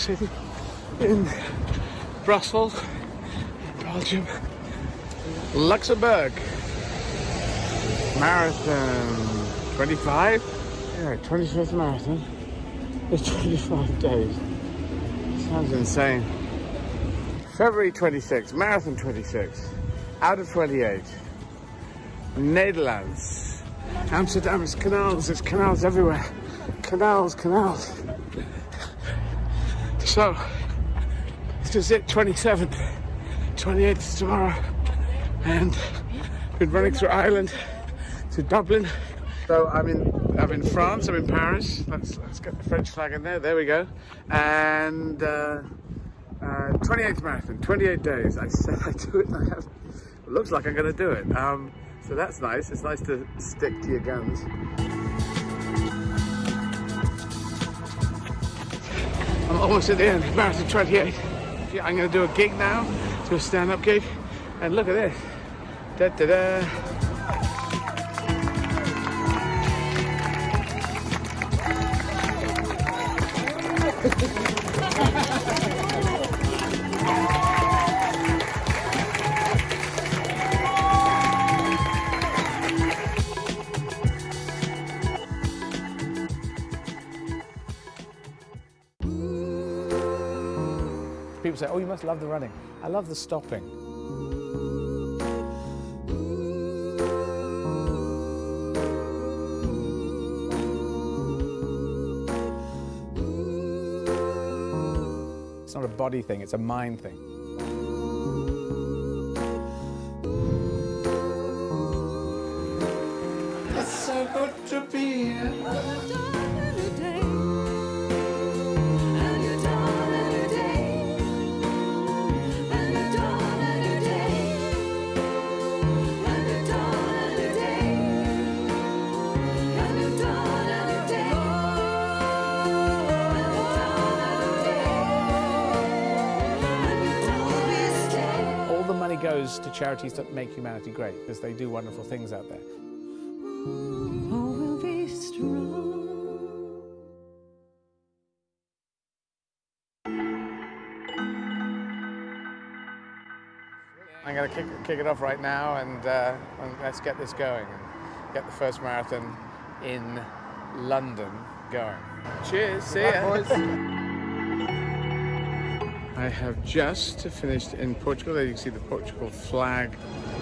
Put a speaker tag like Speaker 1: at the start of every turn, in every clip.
Speaker 1: city in Brussels, Belgium, Luxembourg. Marathon 25? Yeah, 25th marathon. It's 25 days. Sounds insane. February 26, marathon 26, out of 28. Netherlands. Amsterdam is canals, there's canals everywhere. Canals. So, this is it, 27th, 28th is tomorrow. And been running through Ireland to Dublin. So I'm in France, I'm in Paris. Let's get the French flag in there, there we go. And 28th marathon, 28 days. I said I'd do it and I have. It looks like I'm gonna do it. So that's nice. It's nice to stick to your guns. I'm almost at the end, marathon 28. I'm gonna do a gig now, do a stand-up gig. And look at this. Da-da-da. People say, oh, you must love the running. I love the stopping. It's not a body thing, it's a mind thing. It's so good to be here. Goes to charities that make humanity great, because they do wonderful things out there. Oh, we'll be strong. I'm going to kick it off right now, and let's get this going and get the first marathon in London going. Cheers, see ya. Boys. I have just finished in Portugal. There you can see the Portugal flag.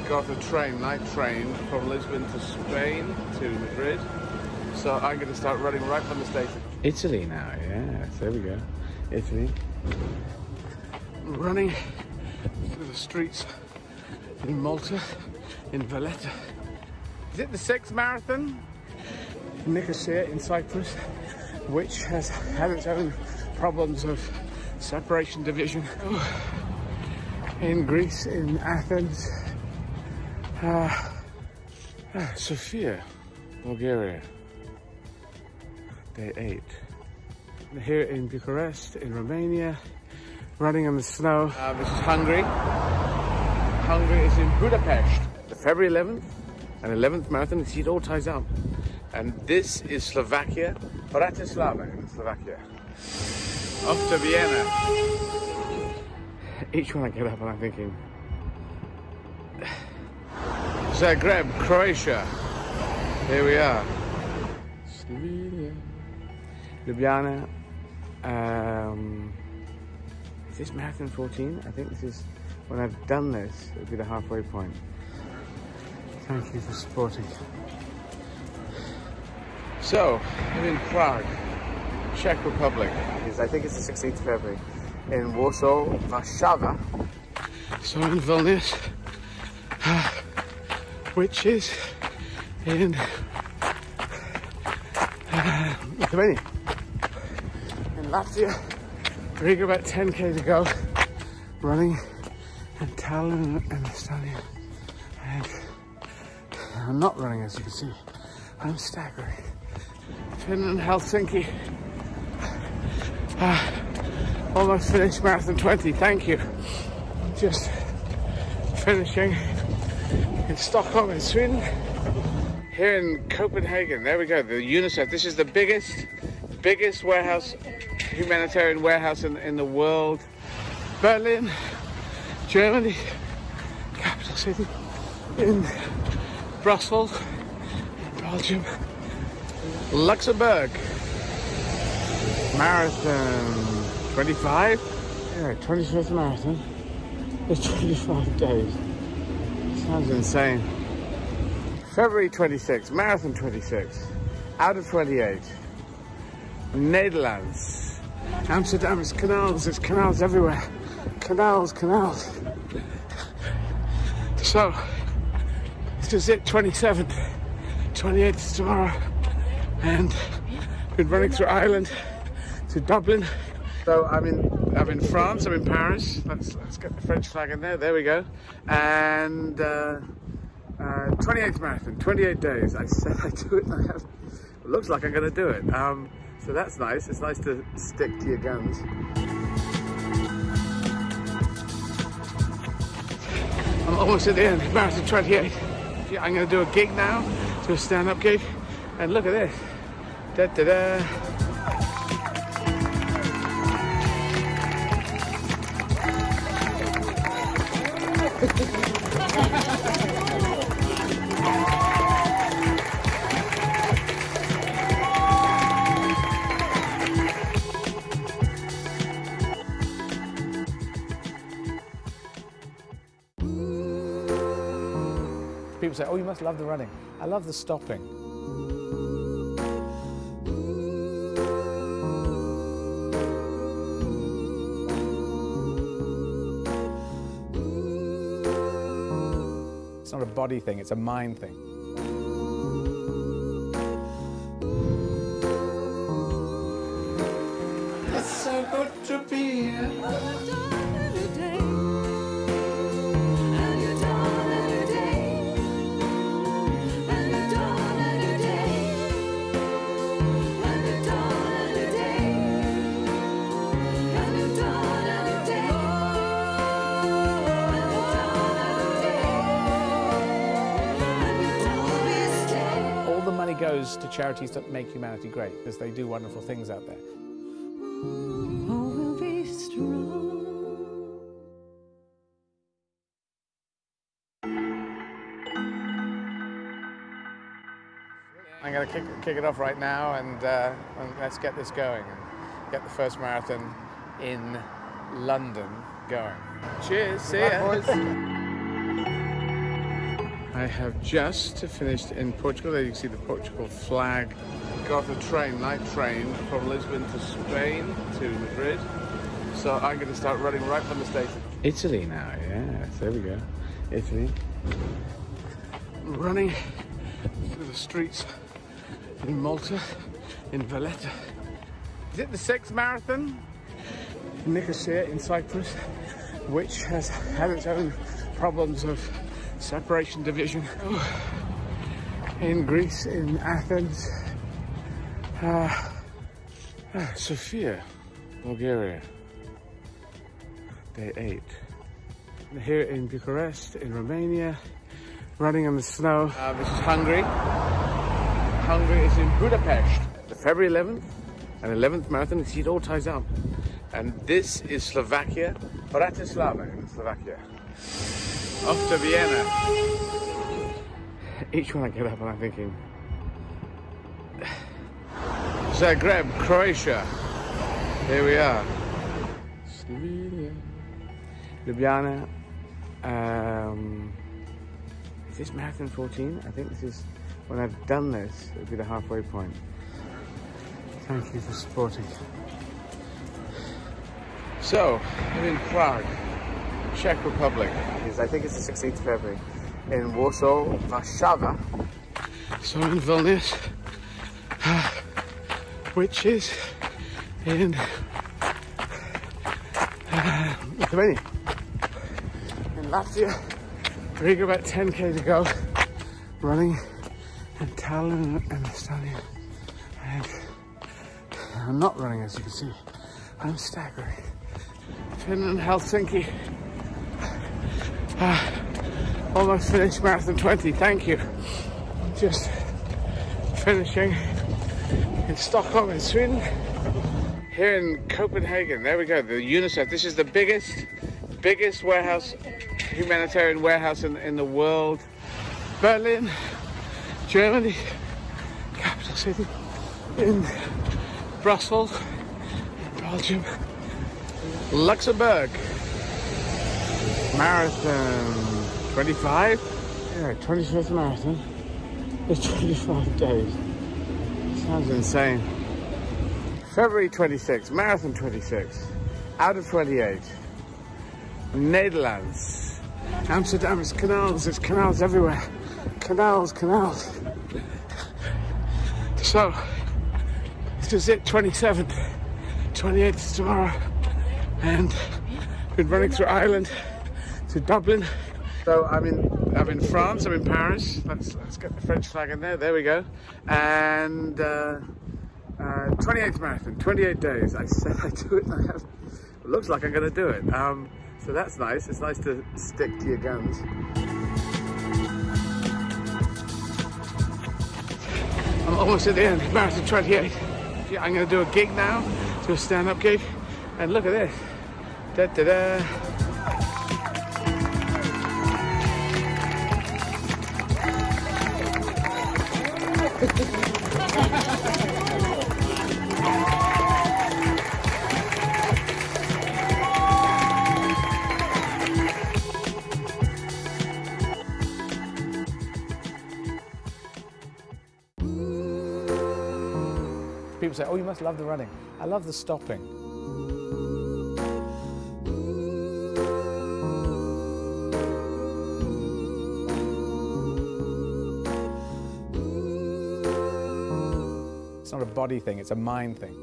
Speaker 1: Got a train, night train, from Lisbon to Spain to Madrid. So I'm going to start running right from the station. Italy now, yes, there we go. Italy. Running through the streets in Malta, in Valletta. Is it the 6th marathon? Nicosia in Cyprus, which has had its own problems of separation, division. In Greece, in Athens, Sofia, Bulgaria, day 8. Here in Bucharest, in Romania, running in the snow. This is Hungary. Hungary is in Budapest. The February 11th and 11th marathon. See, it all ties up. And this is Slovakia, Bratislava in Slovakia. Off to Vienna. Each one I get up and I'm thinking, Zagreb, Croatia. Here we are. Slovenia. Ljubljana. Is this marathon 14? I think this is, when I've done this, it'll be the halfway point. Thank you for supporting. So, I'm in Prague, Czech Republic. I think it's the 16th of February. In Warsaw, Warszawa. So in Vilnius, which is in Lithuania. In Latvia, Riga, about 10k to go. Running in Tallinn and Estonia. And I'm not running, as you can see. I'm staggering. Finland, Helsinki. Almost finished marathon 20, thank you. Just finishing in Stockholm in Sweden. Here in Copenhagen, there we go, the UNICEF. This is the biggest biggest warehouse, humanitarian warehouse in the world. Berlin, Germany, capital city, in Brussels, Belgium, Luxembourg. Marathon 25? Yeah, 25th marathon. It's 25 days. Sounds insane. February 26, marathon 26, out of 28. Netherlands. Amsterdam is canals, there's canals everywhere. Canals, canals. So, this is it, 27th. 28th is tomorrow. And been running through Ireland to Dublin. So I'm in France, I'm in Paris. Let's get the French flag in there. There we go. And 28th marathon, 28 days. I said I'd do it, and I have. It looks like I'm going to do it. So that's nice. It's nice to stick to your guns. I'm almost at the end. Marathon 28. I'm going to do a gig now, do a stand-up gig, and look at this. Da da da. People say, oh, you must love the running. I love the stopping. It's not a body thing, it's a mind thing. It's so good to be here. Goes to charities that make humanity great, because they do wonderful things out there. Oh, we'll be strong. I'm going to kick it off right now, and let's get this going and get the first marathon in London going. Cheers, see ya. Boys. I have just finished in Portugal. There you can see the Portugal flag. Got a train, night train, from Lisbon to Spain to Madrid. So I'm going to start running right from the station. Italy now, yes, there we go. Italy. I'm running through the streets in Malta, in Valletta. Is it the 6th marathon? Nicosia in Cyprus, which has had its own problems of separation, division. In Greece, in Athens, Sofia, Bulgaria, day 8. Here in Bucharest, in Romania, running in the snow. This is Hungary. Hungary is in Budapest. The February 11th and 11th marathon. You see, it all ties up. And this is Slovakia, Bratislava in Slovakia. Off to Vienna. Each one I get up and I'm thinking, Zagreb, Croatia. Here we are. Slovenia. Ljubljana. Is this marathon 14? I think this is, when I've done this, it'll be the halfway point. Thank you for supporting. So, I'm in Prague, Czech Republic. I think it's the 16th of February. In Warsaw, Warszawa. So in Vilnius, which is in Lithuania. In Latvia, Riga, about 10k to go. Running in Tallinn and Estonia. And I'm not running, as you can see. I'm staggering. Finland, Helsinki. Almost finished marathon 20, thank you. Just finishing in Stockholm in Sweden. here in Copenhagen. There we go, the UNICEF. This is the biggest warehouse, humanitarian warehouse in the world. Berlin, Germany, capital city, in Brussels, Belgium, Luxembourg. Marathon 25? Yeah, 25th marathon. It's 25 days. Sounds insane. February 26, marathon 26, out of 28. Netherlands. Amsterdam, there's canals everywhere. Canals. So, this is it, 27th. 28th is tomorrow. And been running through Ireland to Dublin. So I'm in France, I'm in Paris. Let's get the French flag in there. There we go. And 28th marathon, 28 days. I said I do it, and I have. It looks like I'm going to do it. So that's nice. It's nice to stick to your guns. I'm almost at the end. Marathon 28. I'm going to do a gig now, do a stand-up gig, and look at this. Da da da. People say, oh, you must love the running. I love the stopping. It's not a body thing, it's a mind thing.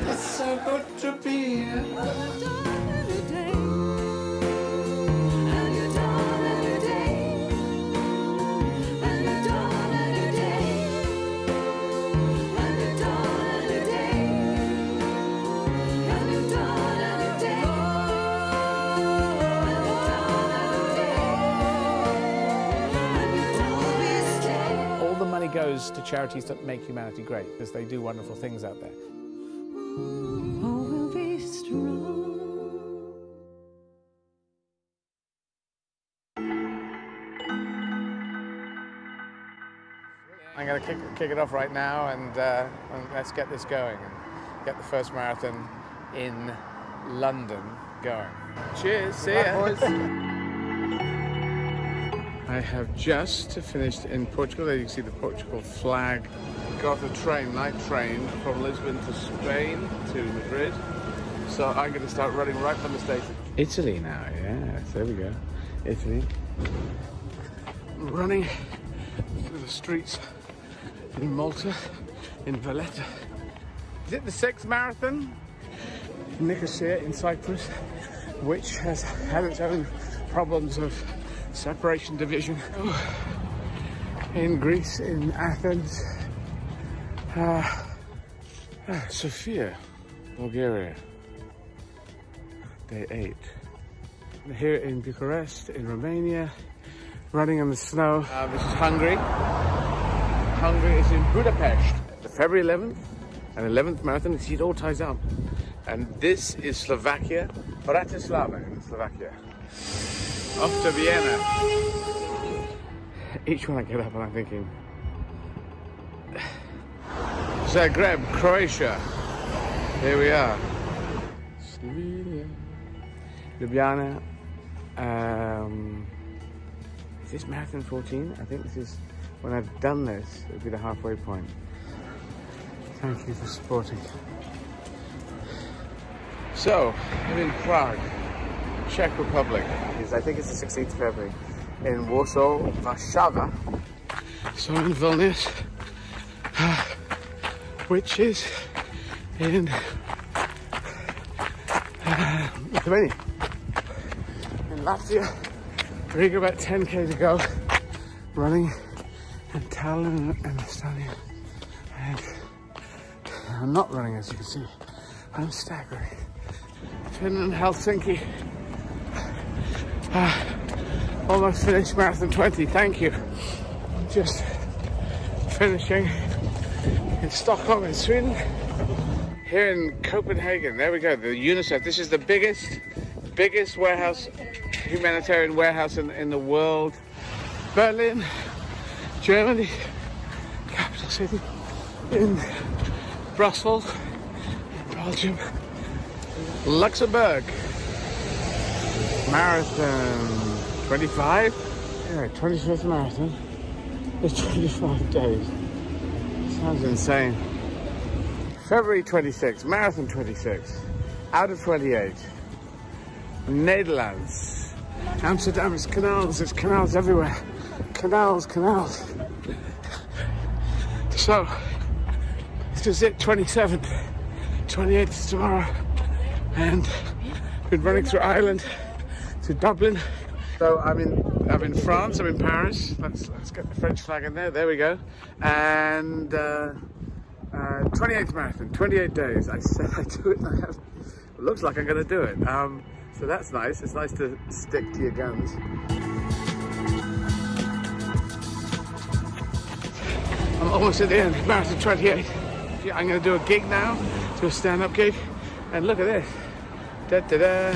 Speaker 1: It's so good to be here. Goes to charities that make humanity great, because they do wonderful things out there. Oh, we'll be strong. I'm going to kick it off right now, and let's get this going and get the first marathon in London going. Cheers, see ya. Boys. I have just finished in Portugal. There you can see the Portugal flag. Got a train, night train, from Lisbon to Spain to Madrid. So I'm going to start running right from the station. Italy now, yes, there we go. Italy. Running through the streets in Malta, in Valletta. Is it the 6th marathon? Nicosia in Cyprus, which has had its own problems of separation, division. In Greece, in Athens, Sofia, Bulgaria, day 8. Here in Bucharest, in Romania, running in the snow. This is Hungary. Hungary is in Budapest. The February 11th and 11th marathon. You see, it all ties up. And this is Slovakia, Bratislava in Slovakia. Off to Vienna. Each one I get up and I'm thinking, Zagreb, Croatia. Here we are. Slovenia. Ljubljana. Is this marathon 14? I think this is, when I've done this, it'll be the halfway point. Thank you for supporting. So, I'm in Prague, Czech Republic. I think it's the 16th of February. In Warsaw, Warszawa. So in Vilnius, which is in Lithuania. In Latvia, Riga, about 10k to go. Running in Tallinn and Estonia. And I'm not running, as you can see. I'm staggering. Finland, Helsinki. Almost finished marathon 20, thank you. Just finishing in Stockholm in Sweden. Here in Copenhagen, there we go, the UNICEF. This is the biggest warehouse, humanitarian warehouse in the world. Berlin, Germany, capital city, in Brussels, Belgium, Luxembourg. Marathon 25? Yeah, 25th marathon. It's 25 days. Sounds insane. February 26, marathon 26, out of 28. Netherlands. Amsterdam is canals, there's canals everywhere. Canals. So, this is it, 27th. 28th is tomorrow. And been running through Ireland to Dublin. So I'm in France, I'm in Paris. Let's get the French flag in there. There we go. And 28th marathon, 28 days. I said I do it, and I have. It looks like I'm going to do it. So that's nice. It's nice to stick to your guns. I'm almost at the end. Marathon 28. I'm going to do a gig now, do a stand-up gig, and look at this. Da da da.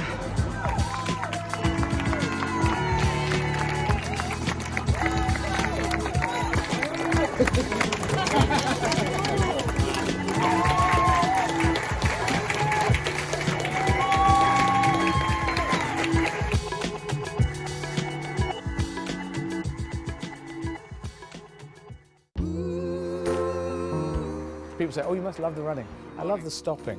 Speaker 1: People say, oh, you must love the running. I love the stopping.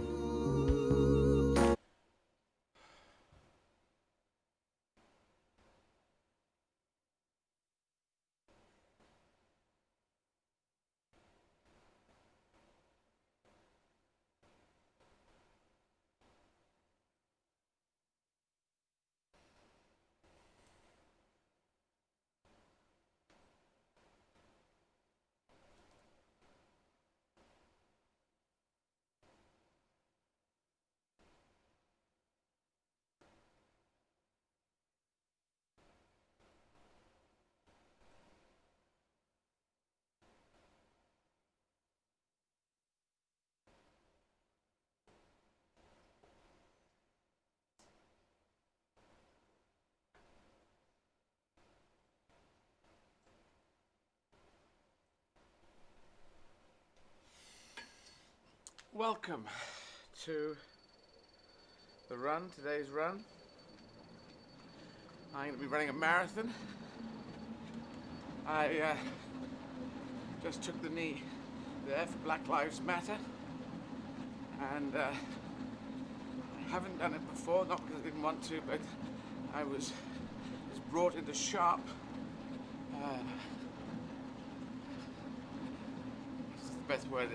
Speaker 1: Welcome to the run, today's run. I'm going to be running a marathon. I just took the knee there for Black Lives Matter, and I haven't done it before, not because I didn't want to, but I was brought into sharp what's the best word?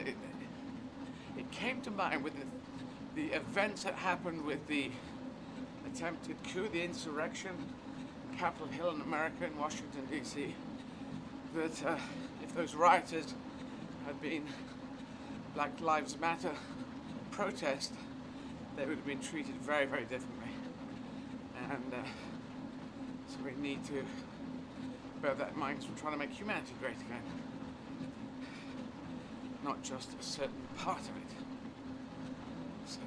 Speaker 1: It came to mind with the events that happened with the attempted coup, the insurrection, Capitol Hill in America, in Washington, D.C., that if those rioters had been Black Lives Matter protest, they would have been treated very, very differently. And so we need to bear that in mind because we're trying to make humanity great again, not just a certain part of it. So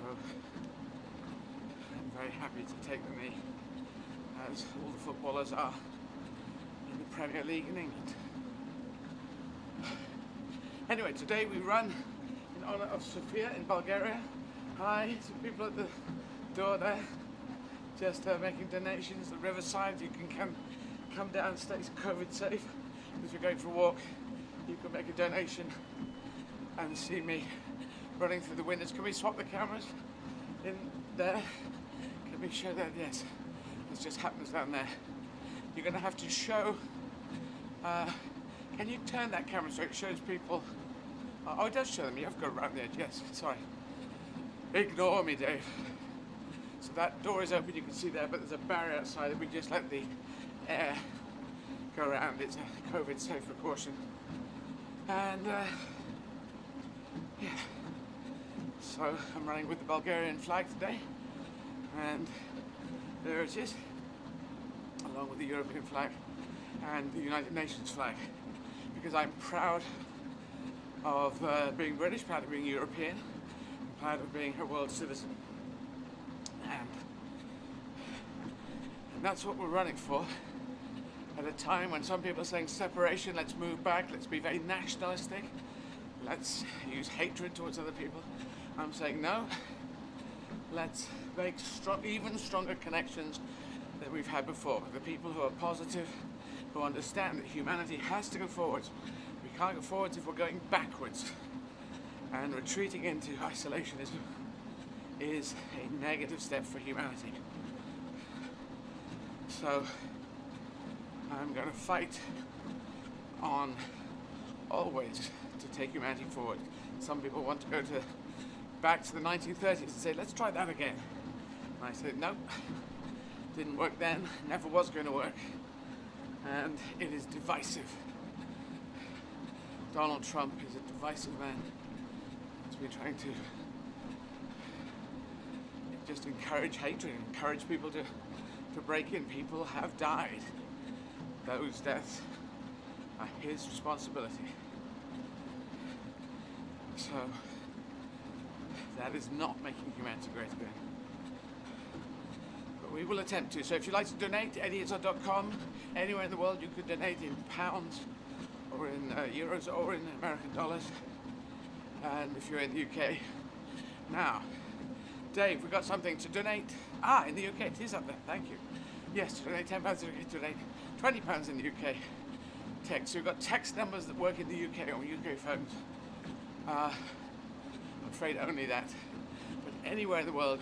Speaker 1: I'm very happy to take the knee, as all the footballers are in the Premier League in England. Anyway, today we run in honor of Sofia in Bulgaria. Hi, some people at the door there, just making donations. The riverside, you can come down, stay COVID safe. If you're going for a walk, you can make a donation and see me running through the windows. Can we swap the cameras in there? Can we show that? Yes, this just happens down there. You're going to have to show, can you turn that camera so it shows people? Oh, it does show them. You have to go around the edge. Yes, sorry. Ignore me, Dave. So that door is open, you can see there, but there's a barrier outside that we just let the air go around. It's a COVID safe precaution. And yeah, so I'm running with the Bulgarian flag today, and there it is, along with the European flag and the United Nations flag, because I'm proud of being British, proud of being European, proud of being a world citizen. And that's what we're running for. At a time when some people are saying separation, let's move back, let's be very nationalistic, let's use hatred towards other people. I'm saying no, let's make even stronger connections than we've had before. The people who are positive, who understand that humanity has to go forwards. We can't go forwards if we're going backwards. And retreating into isolationism is a negative step for humanity. So I'm going to fight on always to take humanity forward. Some people want to go back to the 1930s and say, let's try that again. And I said, nope, didn't work then, never was going to work. And it is divisive. Donald Trump is a divisive man. He's been trying to just encourage hatred, encourage people to break in. People have died. Those deaths are his responsibility. So that is not making humanity great again. But we will attempt to. So if you'd like to donate, Izzard.com, anywhere in the world you could donate in pounds or in euros or in American dollars. And if you're in the UK, now, Dave, we've got something to donate. In the UK, it is up there, thank you. Yes, to donate £10 in the UK, to donate £20 in the UK. Text, so we've got text numbers that work in the UK on UK phones. I'm afraid only that. But anywhere in the world,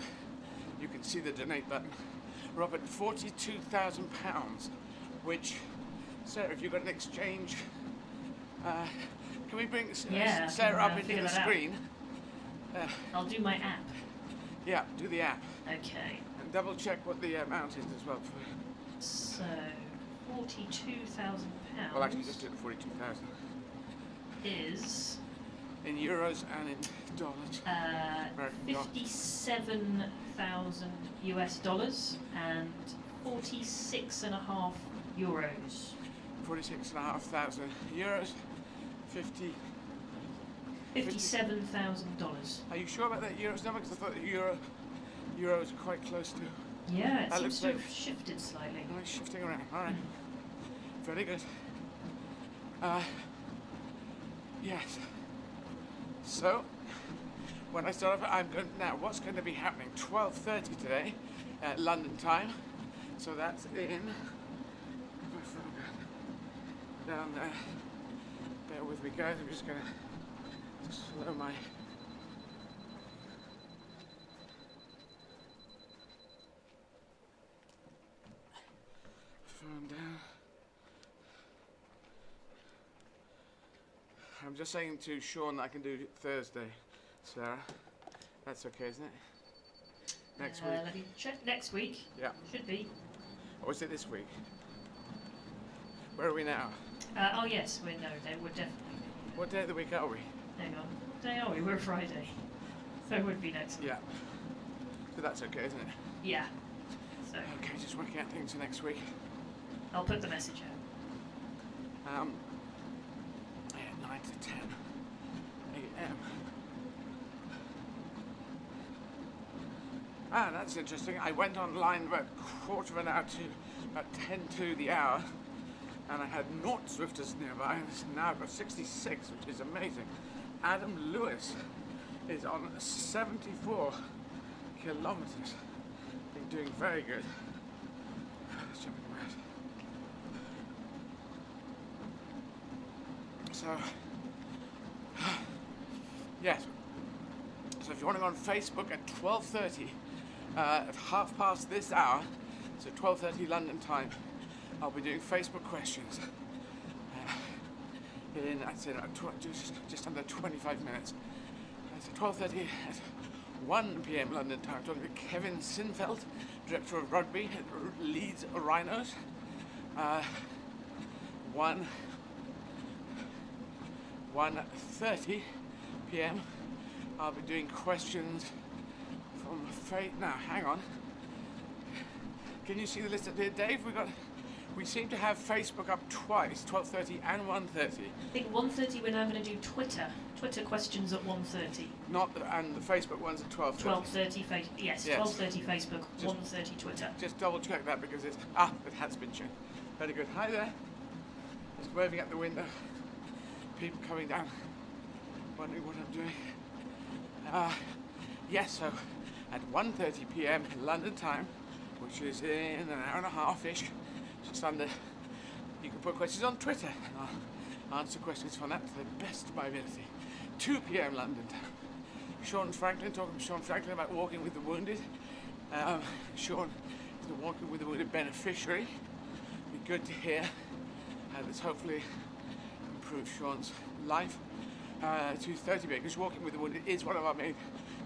Speaker 1: you can see the donate button. We're up at £42,000, which, Sarah, if you've got an exchange, can we bring Sarah up into the screen?
Speaker 2: I'll do my app.
Speaker 1: Yeah, do the app.
Speaker 2: Okay.
Speaker 1: And double check what the amount is as well.
Speaker 2: So, £42,000.
Speaker 1: Well, actually, just do the 42,000.
Speaker 2: Is
Speaker 1: in euros and in dollars.
Speaker 2: 57,000 US dollars and 46.5 euros.
Speaker 1: 46,500 euros.
Speaker 2: $57,000.
Speaker 1: Are you sure about that euros number? Because I thought that euros are quite close to.
Speaker 2: Yeah, it seems to have shifted slightly.
Speaker 1: Oh, it's shifting around. All right. Very good. Yes. So, when I start off, I'm going now. What's going to be happening? 12:30 today, London time. So that's in. Down there. Bear with me, guys. I'm just going to slow my. Phone down. I'm just saying to Sean that I can do Thursday, Sarah. That's okay, isn't it? Next week.
Speaker 2: Let me check. Next week.
Speaker 1: Yeah.
Speaker 2: Should be.
Speaker 1: Or is it this week? Where are we now?
Speaker 2: Oh yes, we're definitely.
Speaker 1: What day of the week are we?
Speaker 2: Hang on. What day are we? We're Friday. So it would be next week.
Speaker 1: Yeah. So that's okay, isn't it?
Speaker 2: Yeah. So.
Speaker 1: Okay, just working out things for next week.
Speaker 2: I'll put the message out.
Speaker 1: 9 to 10 a.m. That's interesting. I went online about a quarter of an hour to about 10 to the hour, and I had 0 Zwifters nearby, and now I've got 66, which is amazing. Adam Lewis is on 74 kilometers. Been doing very good. Let's jump in the mouth. So, yes. So if you want to go on Facebook at 12:30, at half past this hour, so 12:30 London time, I'll be doing Facebook questions in, I'd say, just under 25 minutes. So 12:30 at 1 p.m. London time, I'm talking to Kevin Sinfeld, Director of Rugby at Leeds Rhinos. 1:30 p.m. I'll be doing questions from Faith. Now, hang on. Can you see the list up here, Dave? We've We seem to have Facebook up twice, 12:30 and 1:30.
Speaker 2: I think 1:30 we're now going to do Twitter. Twitter questions at 1:30.
Speaker 1: And the Facebook one's at 12:30.
Speaker 2: 12:30 yes, 12:30 Facebook, 1:30 Twitter.
Speaker 1: Just double check that because it has been changed. Very good. Hi there. Just waving at the window. People coming down, wondering what I'm doing. Yes, so at 1:30 p.m. London time, which is in an hour and a half-ish, just under, you can put questions on Twitter, and I'll answer questions from that to the best of my ability. 2 p.m. London time. Talking to Sean Franklin about walking with the wounded. Sean is the Walking with the Wounded beneficiary. Be good to hear. This hopefully improve Sean's life. 2:30 because Walking with the Wounded is one of our main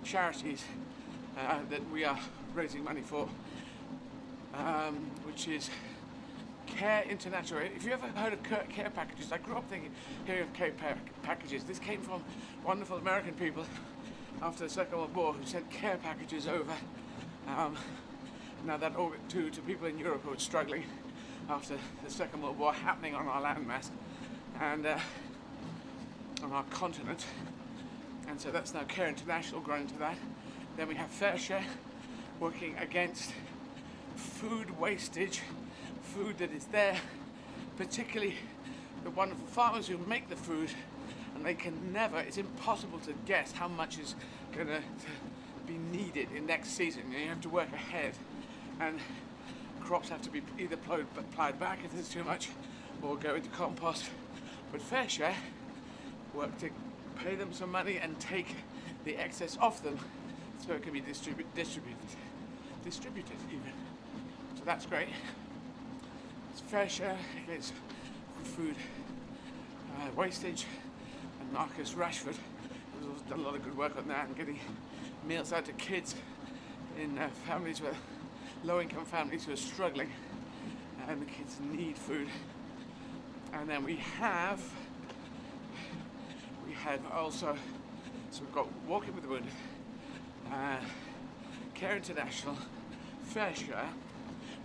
Speaker 1: charities that we are raising money for, which is Care International. If you ever heard of care packages, I grew up hearing of care packages. This came from wonderful American people after the Second World War who sent care packages over. Now that orbit to people in Europe who were struggling after the Second World War happening on our landmass and on our continent. And so that's now Care International grown into that. Then we have Fair Share working against food wastage, food that is there, particularly the wonderful farmers who make the food, and they can never, it's impossible to guess how much is going to be needed in next season. You have to work ahead, and crops have to be either plowed back if there's too much, or go into compost. But Fair Share work to pay them some money and take the excess off them so it can be distributed even. So that's great. It's Fair Share against food wastage, and Marcus Rashford has done a lot of good work on that and getting meals out to kids in families with low-income families who are struggling, and the kids need food. And then we had also, so we've got Walking with the Wounded, Care International, Fair Share,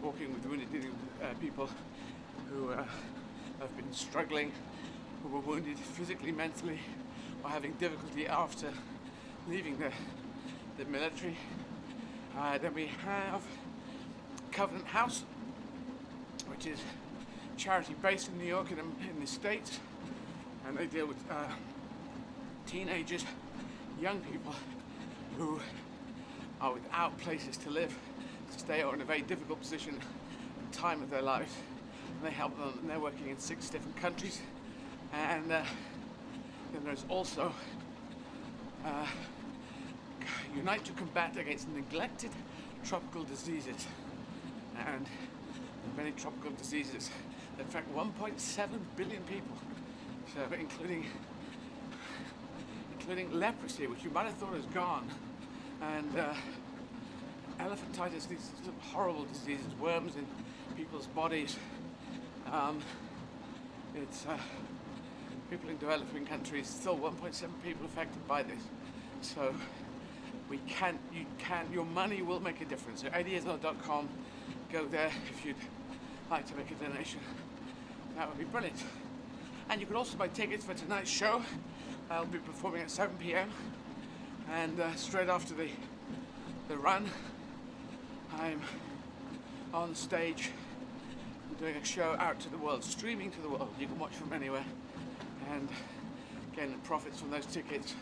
Speaker 1: Walking with the Wounded, dealing with people who have been struggling, who were wounded physically, mentally, or having difficulty after leaving the military. Then we have Covenant House, which is a charity based in New York in the States, and they deal with teenagers, young people who are without places to live, to stay, or in a very difficult position at the time of their lives. And they help them, and they're working in 6 different countries. And then there's also Unite to Combat Against Neglected Tropical Diseases. And many tropical diseases that affect 1.7 billion people, so including leprosy, which you might have thought is gone, and elephantitis, these horrible diseases, worms in people's bodies. It's people in developing countries, still 1.7 people affected by this. So your money will make a difference. So izzard.com, go there if you'd like to make a donation. That would be brilliant. And you can also buy tickets for tonight's show. I'll be performing at 7 p.m. and straight after the run, I'm on stage doing a show out to the world, streaming to the world. You can watch from anywhere, and again, the profits from those tickets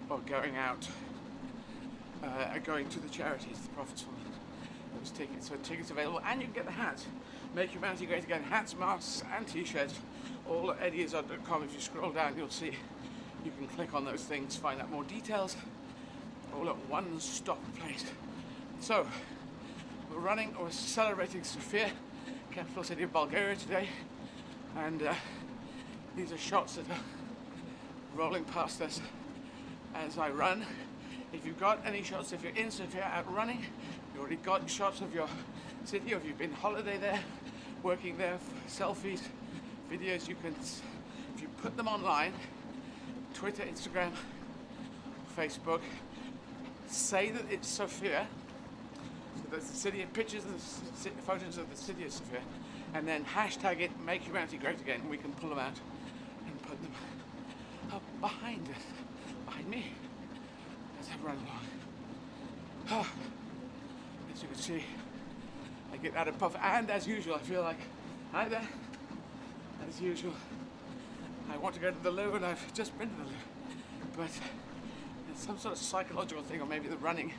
Speaker 1: are going out, are going to the charities. The profits from those tickets. So tickets available, and you can get the hats. Make Humanity Great Again hats, masks, and t-shirts. All at izzard.com. If you scroll down, you'll see you can click on those things, find out more details. All at one stop place. So we're celebrating Sofia, capital city of Bulgaria today, and these are shots that are rolling past us as I run. If you've got any shots, if you're in Sofia out running, you already got shots of your city, or if you've been holiday there, working there, selfies, videos, you can, if you put them online, Twitter, Instagram, Facebook, say that it's Sofia, so the city, pictures of the photos of the city of Sofia, and then hashtag it, make humanity great again, and we can pull them out and put them up behind us, behind me, as I run along. As you can see, I get out of puff, and as usual, I feel like, hi there, as usual, I want to go to the loo, and I've just been to the loo, but it's some sort of psychological thing, or maybe the running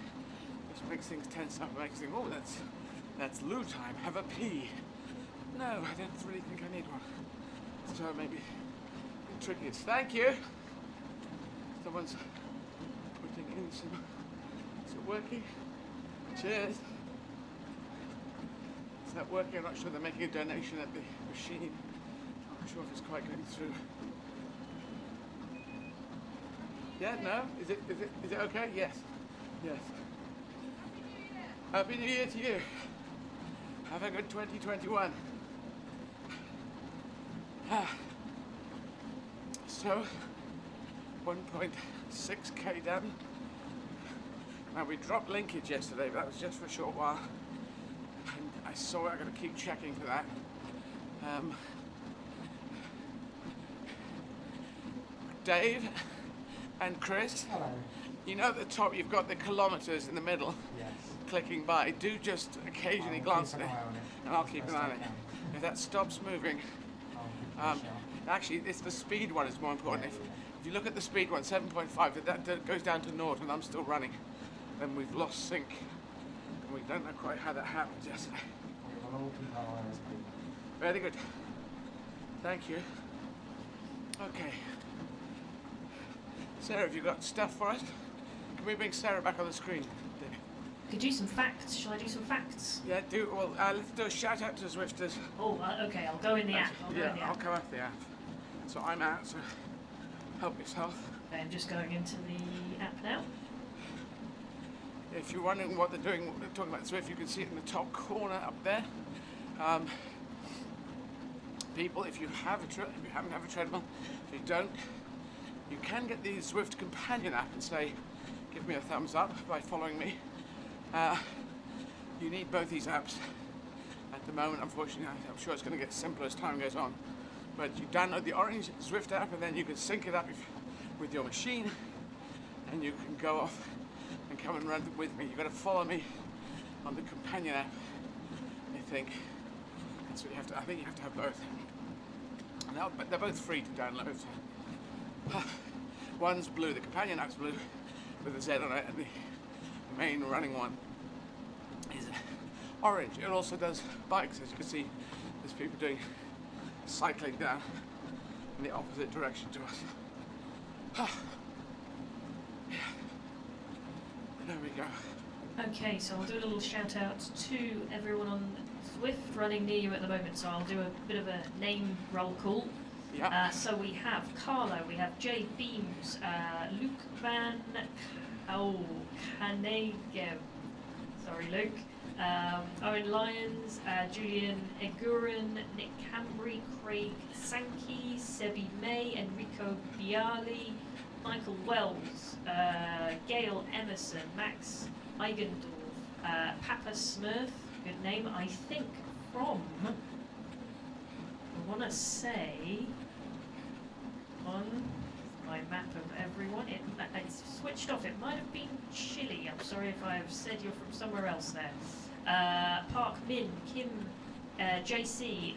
Speaker 1: just makes things tense up, makes things, oh, that's loo time, have a pee. No, I don't really think I need one. So maybe the trickiest. Thank you. Someone's putting in some. Is it working? Cheers. Is that working? I'm not sure. They're making a donation at the machine. I'm not sure if it's quite going through. Yeah, no? Is it okay? Yes. Yes. Happy New Year to you. Have a good 2021. So, 1.6k down. Now we dropped linkage yesterday, but that was just for a short while. And I saw it, I'm going to keep checking for that. Dave and Chris.
Speaker 3: Hello.
Speaker 1: You know at the top you've got the kilometres in the middle.
Speaker 3: Yes.
Speaker 1: Clicking by. Do just occasionally glance at it. And I'll keep an eye on it. If that stops moving, actually, it's the speed one is more important. If you look at the speed one, 7.5, if that goes down to 0 and I'm still running, then we've lost sync. And we don't know quite how that happened yesterday. Very good. Thank you. Okay. Sarah, have you got stuff for us? Can we bring Sarah back on the screen?
Speaker 2: Could do some facts. Shall I do some facts?
Speaker 1: Yeah, well, let's do a shout out to Zwifters.
Speaker 2: Oh, okay. I'll go in the app.
Speaker 1: I'll come off the app. So I'm out, so help yourself.
Speaker 2: I'm just going into the app now.
Speaker 1: If you're wondering what they're doing, what they're talking about Zwift, you can see it in the top corner up there. People, if you haven't have a treadmill, if you don't, you can get the Zwift companion app and say, give me a thumbs up by following me. You need both these apps at the moment. Unfortunately, I'm sure it's going to get simpler as time goes on. But you download the orange Zwift app and then you can sync it up with your machine, and you can go off and come and run with me. You've got to follow me on the companion app. I think that's what you have to. I think you have to have both. But they're both free to download. So. One's blue. The companion app's blue with a Z on it, and the main running one is orange. It also does bikes, as you can see. There's people doing cycling down in the opposite direction to us. There we go.
Speaker 2: Okay, so I'll do a little shout out to everyone on Zwift running near you at the moment. So I'll do a bit of a name roll call.
Speaker 1: Yeah.
Speaker 2: So we have Carlo, we have Jay Beams, Luke Van Canegem, sorry Luke, Owen Lyons, Julian Eguren, Nick Cambry, Craig Sankey, Sebi May, Enrico Biali, Michael Wells, Gail Emerson, Max Eigendorf, Papa Smurf, good name, I think from, I want to say, on my map of everyone, it's switched off, it might have been Chile, I'm sorry if I've said you're from somewhere else there. Park Min, Kim, JC,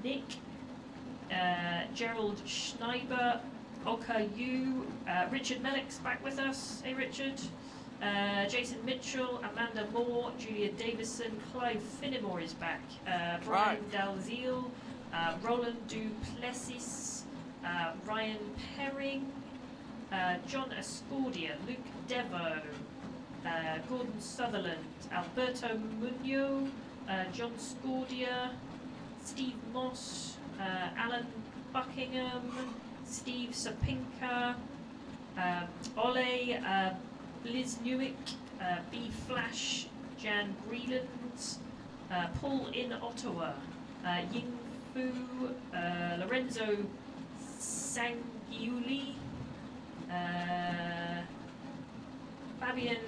Speaker 2: Nick, Gerald Schneiber, Oka Yu, Richard Mellick's back with us, hey Richard, Jason Mitchell, Amanda Moore, Julia Davison, Clive Finnemore is back, Brian Dalziel, Roland Duplessis, Ryan Perring, John Escordia, Luke Devo, Gordon Sutherland, Alberto Munoz, John Scordia, Steve Moss, Alan Buckingham, Steve Sapinka, Ole Liz Newick, B Flash, Jan Greeland, Paul in Ottawa, Ying Fu, Lorenzo Sangiuli, Fabian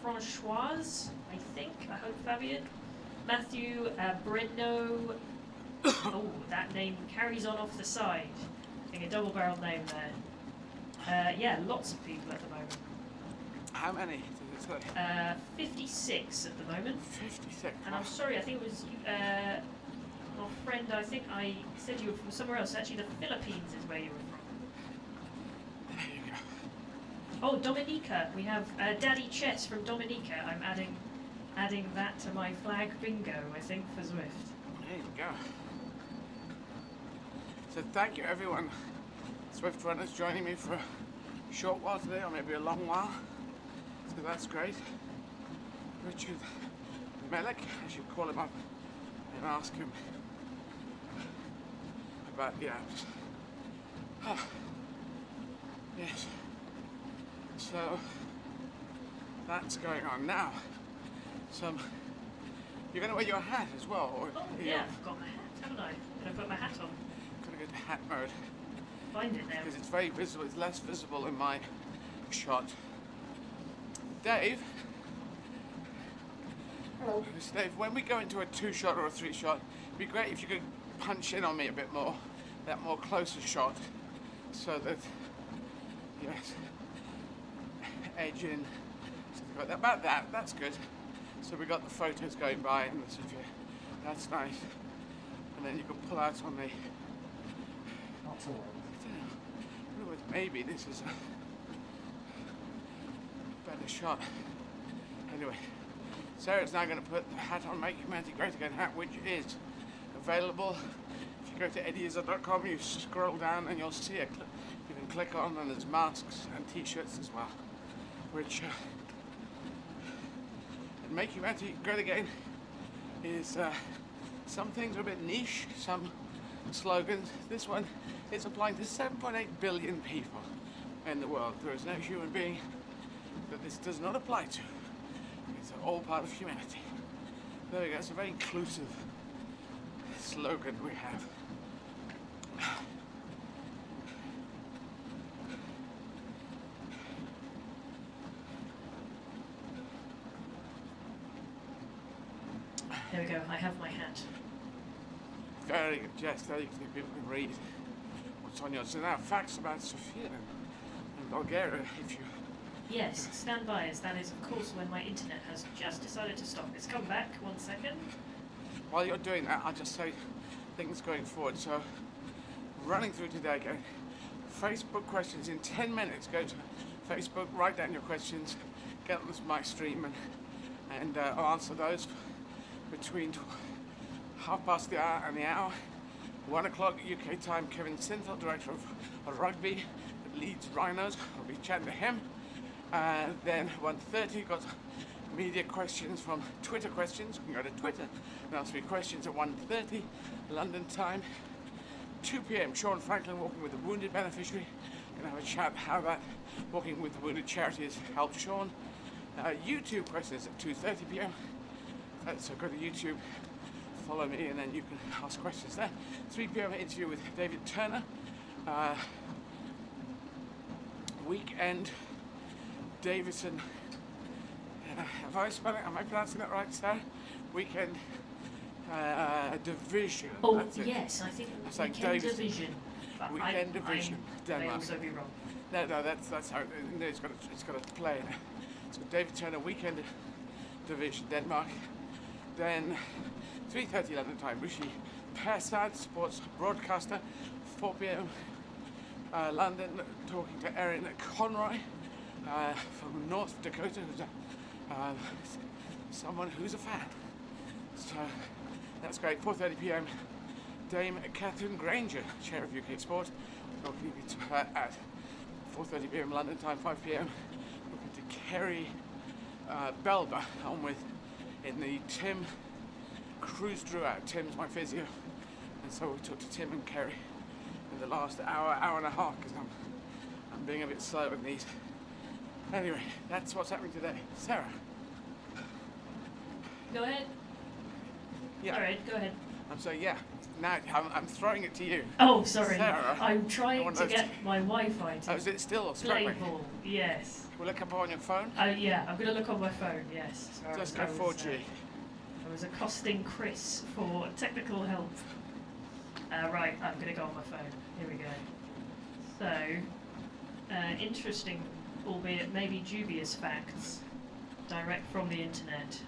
Speaker 2: Francoise, I think. I hope, Fabian. Matthew Breno. Oh, that name carries on off the side. I think a double-barreled name there. Yeah, lots of people at the moment.
Speaker 1: How many does it say?
Speaker 2: 56 at the moment.
Speaker 1: 56.
Speaker 2: And I'm sorry, I think it was our friend. I think I said you were from somewhere else. Actually, the Philippines is where you were from.
Speaker 1: There you go.
Speaker 2: Oh, Dominica. We have Daddy Chess from Dominica. I'm adding that to my flag bingo, I think, for Zwift.
Speaker 1: There you go. So thank you everyone, Zwift runners, joining me for a short while today, or maybe a long while. So that's great. Richard Melik, I should call him up and ask him about the apps. Oh, yes. So that's going on now. You're going to wear your hat as well? Or
Speaker 2: Oh, yeah, I've got my hat, haven't I? Did I put my hat on?
Speaker 1: Got to go to hat mode.
Speaker 2: Find it now.
Speaker 1: Because it's very visible, it's less visible in my shot. Dave?
Speaker 2: Hello.
Speaker 1: So Dave, when we go into a 2-shot or a 3-shot, it'd be great if you could punch in on me a bit more, that more closer shot, so that, yes, edge in, something like that. About that, that's good. So we got the photos going by and that's nice. And then you can pull out on the,
Speaker 3: Not so well.
Speaker 1: I don't know, maybe this is a better shot. Anyway, Sarah's now going to put the hat on Make Humanity Great Again hat, which is available. If you go to eddieizzard.com, you scroll down and you'll see it. You can click on, and there's masks and t-shirts as well, which Make Humanity Great Again is some things are a bit niche, some slogans. This one is applying to 7.8 billion people in the world. There is no human being that this does not apply to. It's all part of humanity. There we go, it's a very inclusive slogan we have.
Speaker 2: There we go, I have my hat.
Speaker 1: Very good, Jess. There you can people can read what's on yours. So now, facts about Sofia and Bulgaria, if you...
Speaker 2: Yes, stand by, as that is, of course, when my internet has just decided to stop. It's come back, 1 second.
Speaker 1: While you're doing that, I'll just say things going forward. So, running through today again, Facebook questions in 10 minutes. Go to Facebook, write down your questions, get on my stream, and I'll answer those between 1/2 the hour and the hour. 1 o'clock UK time, Kevin Sinthel, director of rugby at Leeds Rhinos. I'll be chatting to him. Then 1:30, got media questions from Twitter questions. You can go to Twitter and ask me questions at 1:30 London time. 2 p.m, Sean Franklin walking with the wounded beneficiary. Gonna have a chat how that walking with the wounded charity has helped Sean. YouTube questions at 2:30 p.m. So go to YouTube, follow me, and then you can ask questions there. 3 p.m. interview with David Turner. Weekend Davidson. Have I spelled it? Am I pronouncing that right, Sarah? Weekend Division.
Speaker 2: Oh,
Speaker 1: That's it.
Speaker 2: yes, I think
Speaker 1: It's like
Speaker 2: Weekend
Speaker 1: Davidson.
Speaker 2: Division. But
Speaker 1: Weekend Division,
Speaker 2: I may
Speaker 1: Denmark.
Speaker 2: also be wrong.
Speaker 1: No, that's how it's got to play. So David Turner, Weekend Division, Denmark. Then 3:30 London time, Rishi Persad, sports broadcaster. 4 p.m. London, talking to Erin Conroy from North Dakota, who's someone who's a fan. So that's great. 4:30 p.m. Dame Catherine Granger, chair of UK Sport, talking to her at 4:30 p.m. London time, 5 p.m. Talking to Kerry Belber, on with in the Tim cruise throughout. Tim's my physio, and so we talked to Tim and Kerry in the last hour and a half, because I'm being a bit slow in these. Anyway, that's what's happening today. Sarah.
Speaker 2: Go ahead.
Speaker 1: Yeah.
Speaker 2: All right, go ahead.
Speaker 1: I'm saying, yeah. Now I'm throwing it to you.
Speaker 2: Oh, sorry.
Speaker 1: Sarah,
Speaker 2: I'm trying
Speaker 1: one
Speaker 2: to
Speaker 1: of those
Speaker 2: get my Wi-Fi
Speaker 1: Oh,
Speaker 2: to
Speaker 1: is it still
Speaker 2: play
Speaker 1: struggling?
Speaker 2: ball. Yes.
Speaker 1: Will it come up on your phone?
Speaker 2: Yeah, I'm going to look on my phone, yes. So
Speaker 1: Just go 4G.
Speaker 2: I was accosting Chris for technical help. Right, I'm going to go on my phone. Here we go. So, interesting, albeit maybe dubious facts, direct from the internet.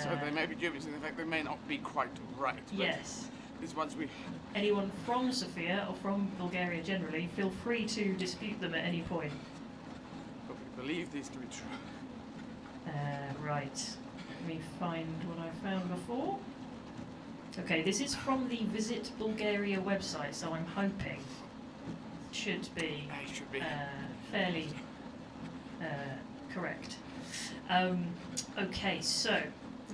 Speaker 1: So they may be dubious in the fact they may not be quite right.
Speaker 2: Yes.
Speaker 1: These ones we...
Speaker 2: Anyone from Sofia, or from Bulgaria generally, feel free to dispute them at any point.
Speaker 1: But we believe these to be true.
Speaker 2: Right. Let me find what I found before. Okay, this is from the Visit Bulgaria website, so I'm hoping it should be fairly correct. Okay, so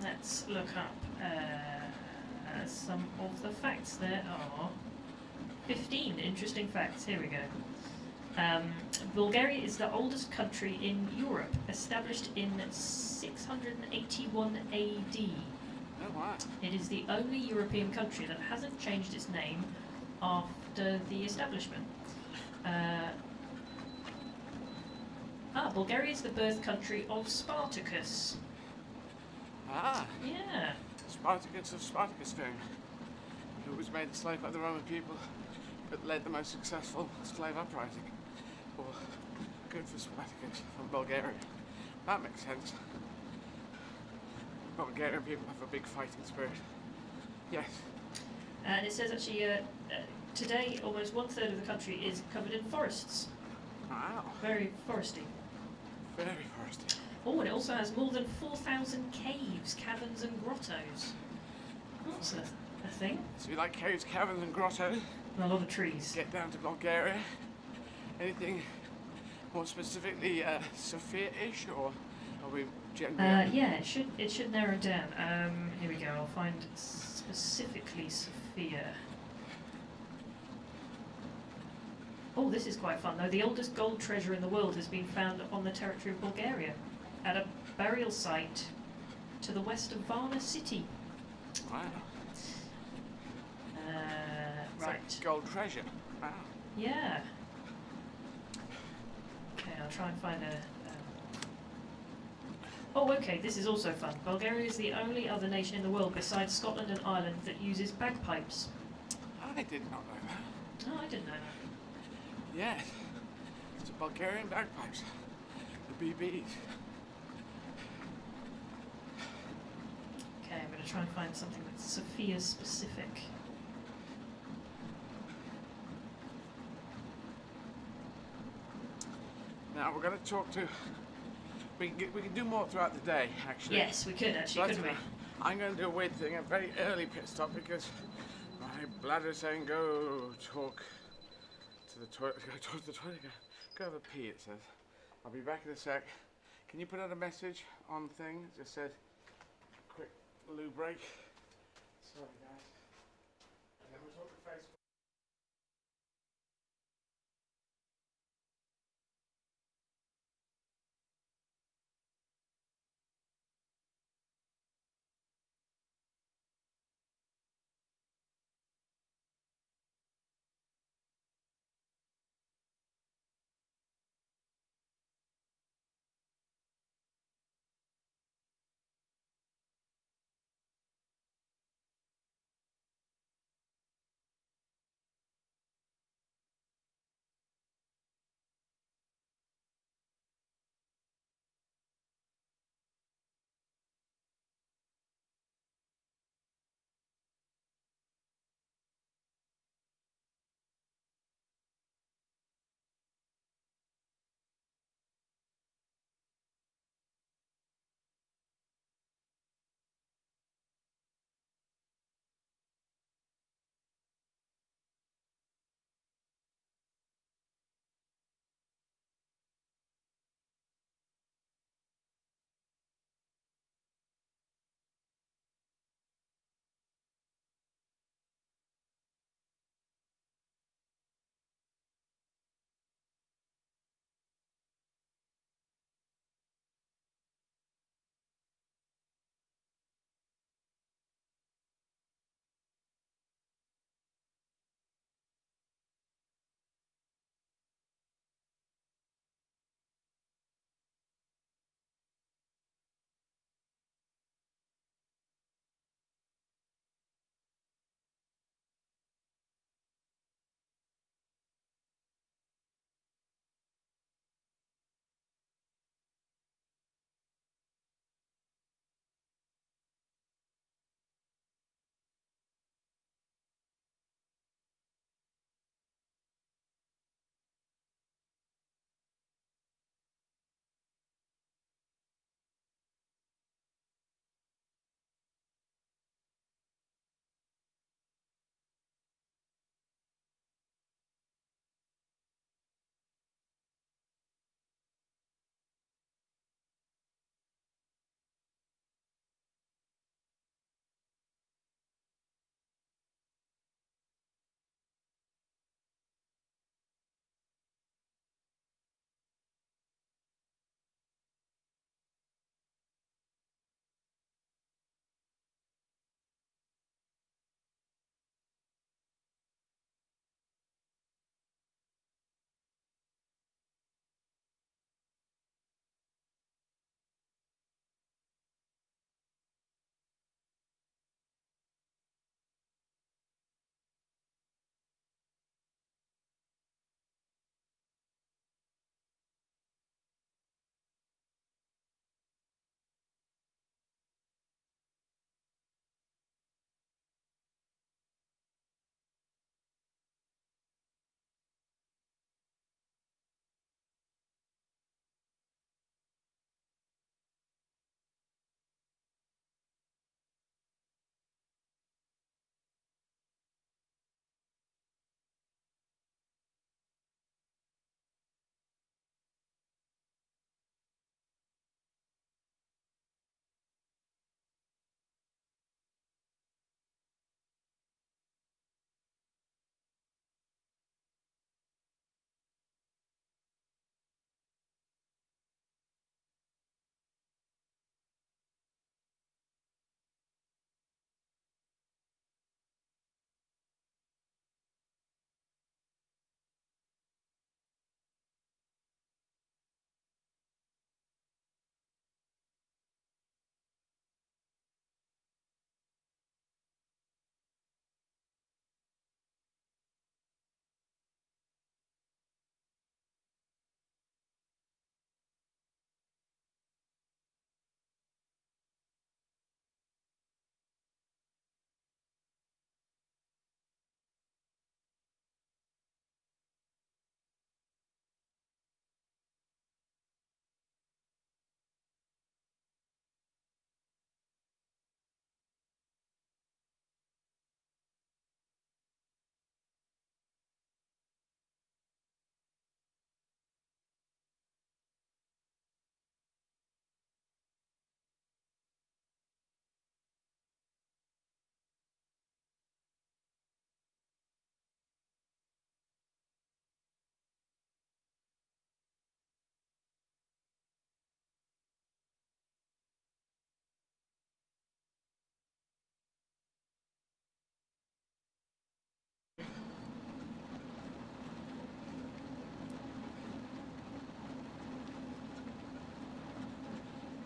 Speaker 2: let's look up some of the facts. There are 15 interesting facts. Here we go. Bulgaria is the oldest country in Europe, established in 681 AD.
Speaker 1: Oh, wow.
Speaker 2: It is the only European country that hasn't changed its name after the establishment. Bulgaria is the birth country of Spartacus.
Speaker 1: Ah.
Speaker 2: Yeah.
Speaker 1: Spartacus of Spartacus fame, who was made a slave by the Roman people, but led the most successful slave uprising. Well, good for Spartacus from Bulgaria. That makes sense. Bulgarian people have a big fighting spirit. Yes.
Speaker 2: And it says actually, today almost 1/3 of the country is covered in forests.
Speaker 1: Wow.
Speaker 2: Very foresty.
Speaker 1: Very foresty.
Speaker 2: Oh, and it also has more than 4,000 caves, caverns and grottos. That's a thing.
Speaker 1: So you like caves, caverns and grottos?
Speaker 2: And a lot of trees.
Speaker 1: Get down to Bulgaria. Anything more specifically Sofia-ish, or are we generally...
Speaker 2: Yeah, it should narrow down. Here we go, I'll find specifically Sofia. Oh, this is quite fun though. The oldest gold treasure in the world has been found on the territory of Bulgaria at a burial site to the west of Varna city.
Speaker 1: Wow.
Speaker 2: Right.
Speaker 1: Like gold treasure. Wow.
Speaker 2: Yeah. Okay, I'll try and find a... Oh, okay, this is also fun. Bulgaria is the only other nation in the world besides Scotland and Ireland that uses bagpipes.
Speaker 1: I did not know that.
Speaker 2: Oh, I didn't know that.
Speaker 1: Yes. It's the Bulgarian bagpipes. The BBs.
Speaker 2: Okay, I'm going to try and find something that's Sofia specific.
Speaker 1: Now we're going to talk to... We can do more throughout the day, actually.
Speaker 2: Yes, we could actually, couldn't we?
Speaker 1: I'm going to do a weird thing, a very early pit stop, because my bladder's saying go talk to the toilet, go talk to the toilet, go have a pee, it says. I'll be back in a sec. Can you put out a message on thing? It just said, quick loo break. Sorry guys. And then we'll talk to Facebook.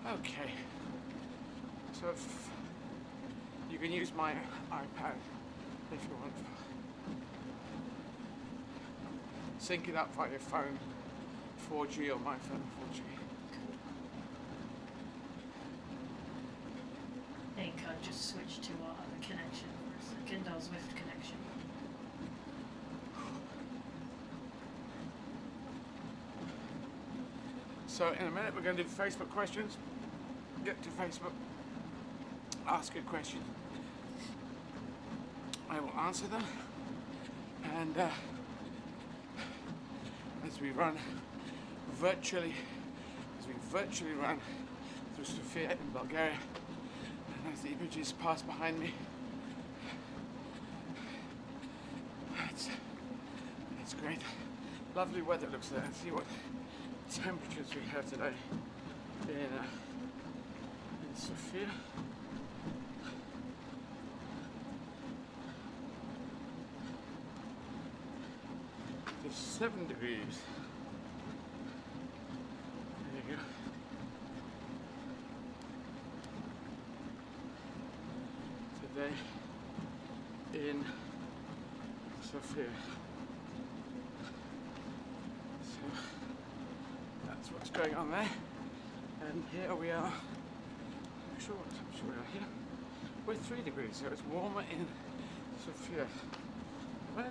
Speaker 1: Okay, so if you can use my iPad if you want. Sync it up via your phone, 4G or my phone, 4G.
Speaker 2: I think I've just switched to our other connection for a second, our Zwift connection.
Speaker 1: So in a minute we're going to do Facebook questions. Get to Facebook, ask a question. I will answer them, and as we virtually run through Sofia in Bulgaria, and as the images pass behind me, it's great. Lovely weather looks there. Let's see what temperatures we have today in Sofia. It's 7 degrees. There you go. Today in Sofia. So that's what's going on there. And here we are. I'm sure what temperature we are here. We're 3 degrees, so it's warmer in Sofia. Well, a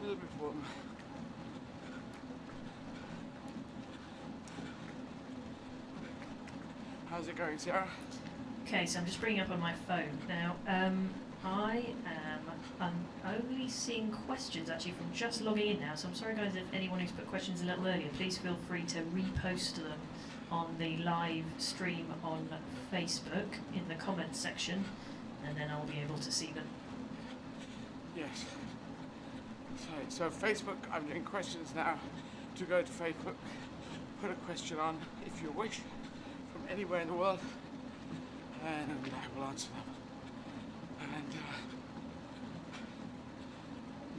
Speaker 1: little bit warmer. How's it going, Sarah?
Speaker 2: Okay, so I'm just bringing up on my phone now. I am only seeing questions actually from just logging in now, so I'm sorry guys if anyone who's put questions a little earlier, please feel free to repost them on the live stream on Facebook in the comments section, and then I'll be able to see them.
Speaker 1: Yes. So Facebook, I'm doing questions now. To go to Facebook, put a question on if you wish, from anywhere in the world, and I will answer them. And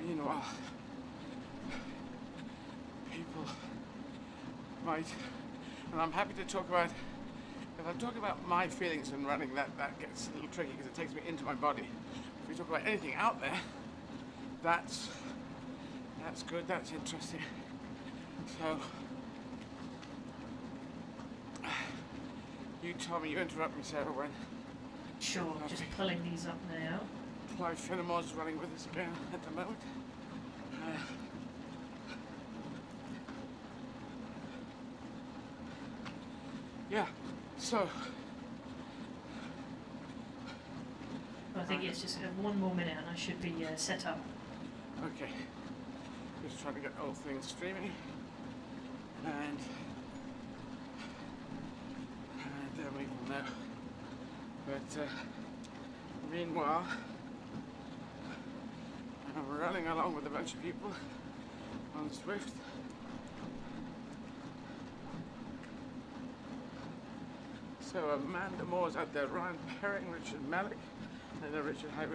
Speaker 1: meanwhile, people might, and I'm happy to talk about, if I talk about my feelings when running, that gets a little tricky because it takes me into my body. If we talk about anything out there, that's good, that's interesting. So, you tell me, you interrupt me, Sarah, when...
Speaker 2: Sure, just pulling these up now.
Speaker 1: Clive Finnemore's running with us again at the moment. Yeah, so...
Speaker 2: I think it's just one more minute and I should be set up.
Speaker 1: Okay, just trying to get all things streaming, and then we will know. But meanwhile, I'm running along with a bunch of people on Zwift. So Amanda Moore's out there, Ryan Perring, Richard Malik, and then Richard, hi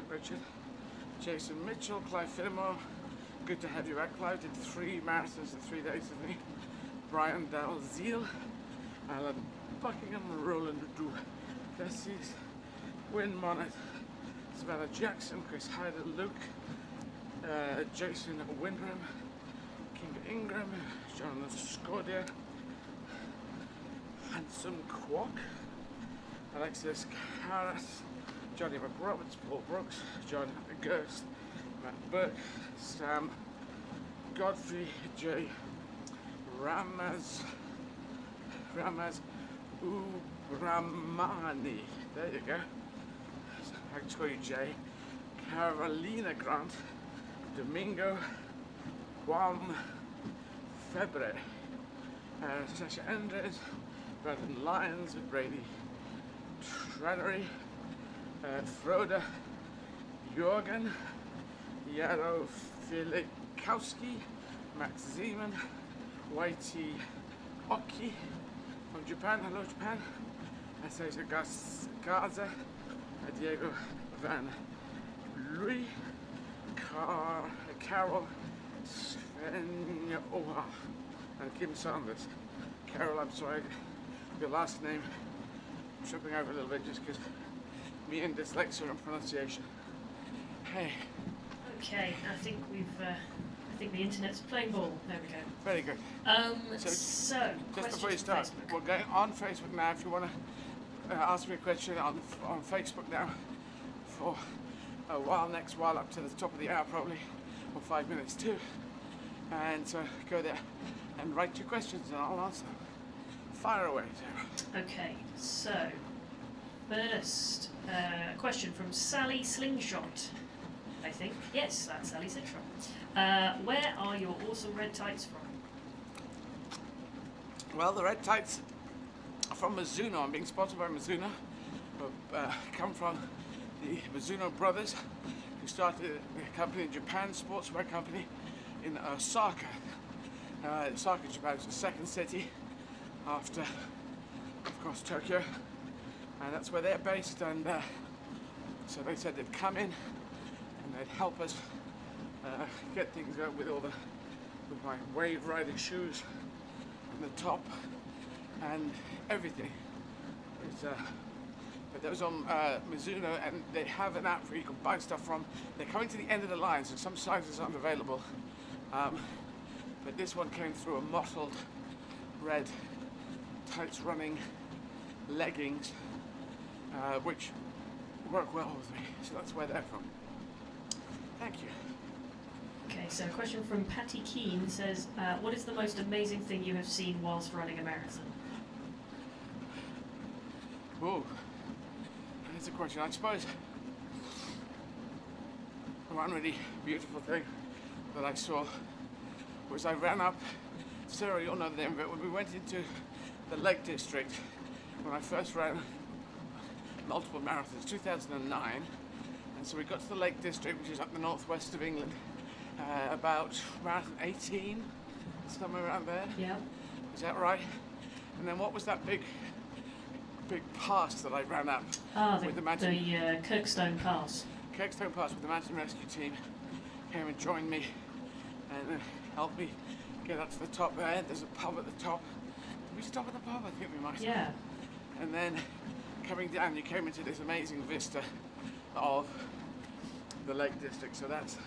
Speaker 1: Richard. Jason Mitchell, Clive Finnemore, good to have you back, Clive. Did 3 marathons in 3 days with me. Brian Dalziel, Alan Buckingham, Roland Duplessis, Wynne Monnet, Savannah Jackson, Chris Hyder, Luke, Jason Windram, King Ingram, Jonathan Scodia, Handsome Kwok, Alexis Harris, Johnny McRoberts, Paul Brooks, John Gerst, Matt Burke, Sam Godfrey, J. Ramaz Ubramani. There you go. I can call you Jay. Carolina Grant, Domingo, Juan Febre, Sasha Andres, Brandon Lyons, Brady Trenery, Froda Jorgen, Yaro Filikowski, Max Zeman, Whitey Oki from Japan, hello Japan, Anastasia Gaza, Diego Van Louis, Carol Svenja Oha, and Kim Sanders. Carol, I'm sorry, your last name. I'm tripping over a little bit just because me and dyslexia and pronunciation. Hey.
Speaker 2: Okay, I think the internet's playing ball. There we go.
Speaker 1: Very good.
Speaker 2: So
Speaker 1: Just before you start,
Speaker 2: Facebook.
Speaker 1: we're going on Facebook now. If you want to ask me a question on Facebook now for a while, next while up to the top of the hour probably, or 5 minutes too. And so go there and write your questions and I'll answer them. Fire away, Sarah.
Speaker 2: Okay, so first question from Sally Slingshot. I think. Yes, that's Sally Slingshot. Where are your awesome red tights from?
Speaker 1: Well, the red tights are from Mizuno. I'm being sponsored by Mizuno. Come from the Mizuno brothers, who started a company in Japan, sportswear company in Osaka. Osaka, Japan is the second city after, of course, Tokyo, and that's where they're based. And so they said they'd come in and they'd help us get things going with my wave riding shoes and the top and everything. But those on Mizuno, and they have an app where you can buy stuff from. They're coming to the end of the line, so some sizes aren't available. But this one came through a mottled red tights running leggings, which work well with me. So that's where they're from. Thank you.
Speaker 2: Okay, so a question from Patty Keane says, what is the most amazing thing you have seen whilst running a marathon?
Speaker 1: Ooh, that's a question. I suppose one really beautiful thing that I saw was I ran up, Sarah, you'll know the name of it, when we went into the Lake District, when I first ran multiple marathons, 2009, and so we got to the Lake District, which is up the northwest of England, about marathon 18, somewhere around there.
Speaker 2: Yeah.
Speaker 1: Is that right? And then what was that big pass that I ran up with the mountain?
Speaker 2: The Kirkstone Pass.
Speaker 1: Kirkstone Pass with the mountain rescue team came and joined me and helped me get up to the top there. There's a pub at the top. Did we stop at the pub? I think we might have.
Speaker 2: Yeah.
Speaker 1: And then coming down, you came into this amazing vista of the Lake District. So that's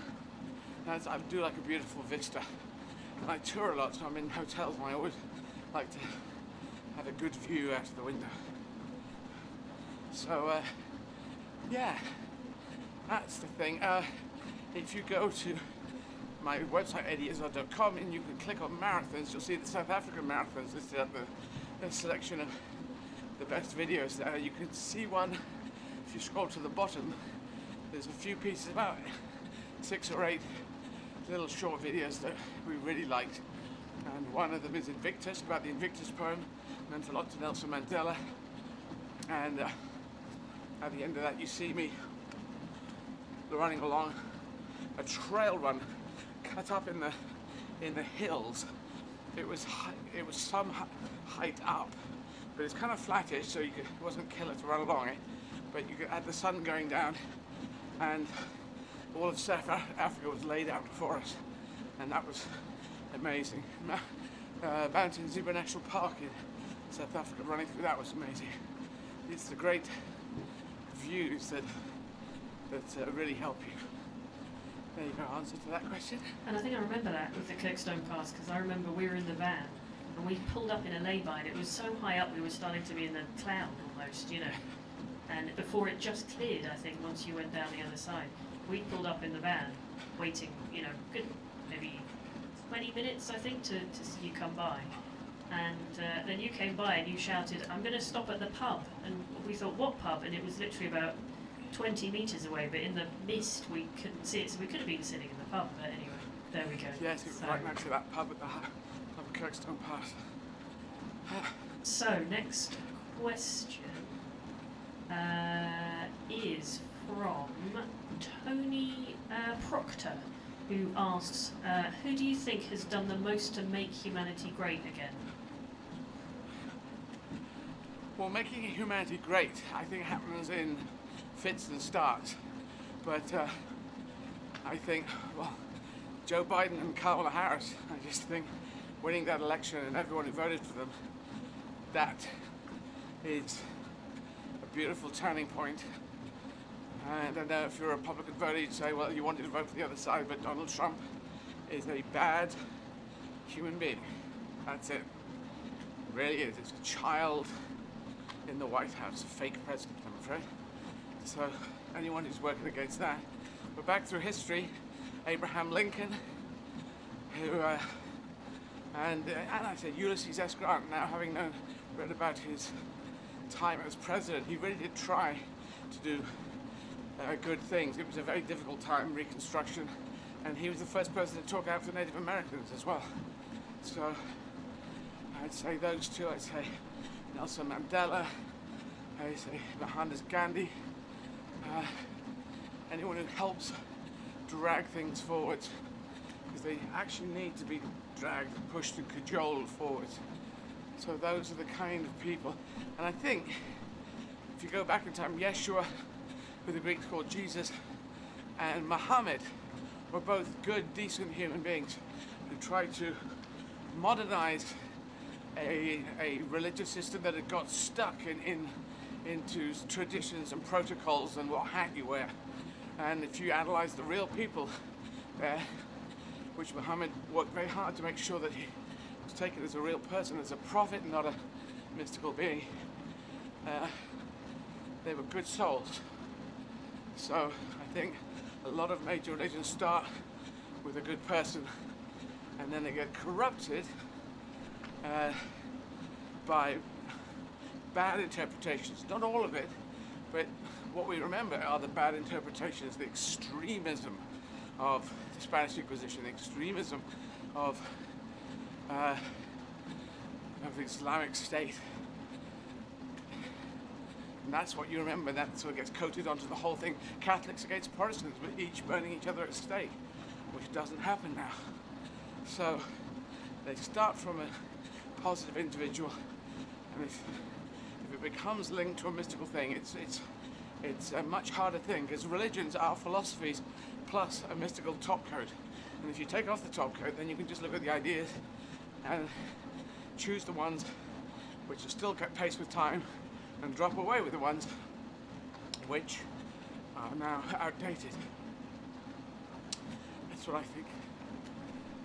Speaker 1: I do like a beautiful vista. And I tour a lot, so I'm in hotels and I always like to have a good view out of the window. So yeah, that's the thing. If you go to my website izzard.com and you can click on marathons, you'll see the South African marathons listed at the selection of the best videos there. You can see one if you scroll to the bottom. There's a few pieces, about 6 or 8 little short videos that we really liked, and one of them is Invictus, about the Invictus poem, meant a lot to Nelson Mandela. And at the end of that, you see me running along a trail run cut up in the hills. It was some height up, but it's kind of flattish, so it wasn't killer to run along it. But you had the sun going down, and all of South Africa was laid out before us, and that was amazing. Mountain Zebra National Park in South Africa, running through that was amazing. It's the great views that really help you. There you go, answer to that question.
Speaker 2: And I think I remember that with the Kirkstone Pass, because I remember we were in the van and we pulled up in a lay-by and it was so high up we were starting to be in the cloud almost, you know. And before it just cleared, I think, once you went down the other side. We pulled up in the van, waiting, you know, good maybe 20 minutes, I think, to see you come by. And then you came by and you shouted, "I'm going to stop at the pub." And we thought, what pub? And it was literally about 20 metres away, but in the mist we couldn't see it, so we could have been sitting in the pub. But anyway, there we go.
Speaker 1: Yes, it was right next to that pub at the top of Kirkstone Pass.
Speaker 2: So, next question is from Tony Proctor, who asks, who do you think has done the most to make humanity great again?
Speaker 1: Well, making humanity great, I think, happens in fits and starts. But I think, well, Joe Biden and Kamala Harris, I just think winning that election and everyone who voted for them, that is a beautiful turning point. And I know if you're a Republican voter, you'd say, well, you wanted to vote for the other side, but Donald Trump is a bad human being. That's it. It really is. It's a child in the White House, a fake president, I'm afraid. So anyone who's working against that. But back through history, Abraham Lincoln, who, and I said Ulysses S. Grant, now having read about his time as president, he really did try to do good things. It was a very difficult time, Reconstruction, and he was the first person to talk out for Native Americans as well. So I'd say those two. I'd say Nelson Mandela. I'd say Mohandas Gandhi. Anyone who helps drag things forward, because they actually need to be dragged, pushed, and cajoled forward. So those are the kind of people. And I think if you go back in time, Yeshua, who the Greeks called Jesus, and Muhammad were both good, decent human beings who tried to modernize a religious system that had got stuck into traditions and protocols and what hat you wear. And if you analyze the real people there, which Muhammad worked very hard to make sure that he was taken as a real person, as a prophet, not a mystical being, they were good souls. So I think a lot of major religions start with a good person, and then they get corrupted by bad interpretations. Not all of it, but what we remember are the bad interpretations, the extremism of the Spanish Inquisition, the extremism of the Islamic State. And that's what you remember. That's what gets coated onto the whole thing. Catholics against Protestants, but each burning each other at stake, which doesn't happen now. So they start from a positive individual, and if it becomes linked to a mystical thing, it's a much harder thing, because religions are philosophies plus a mystical top coat. And if you take off the top coat, then you can just look at the ideas and choose the ones which are still kept pace with time, and drop away with the ones which are now outdated. That's what I think.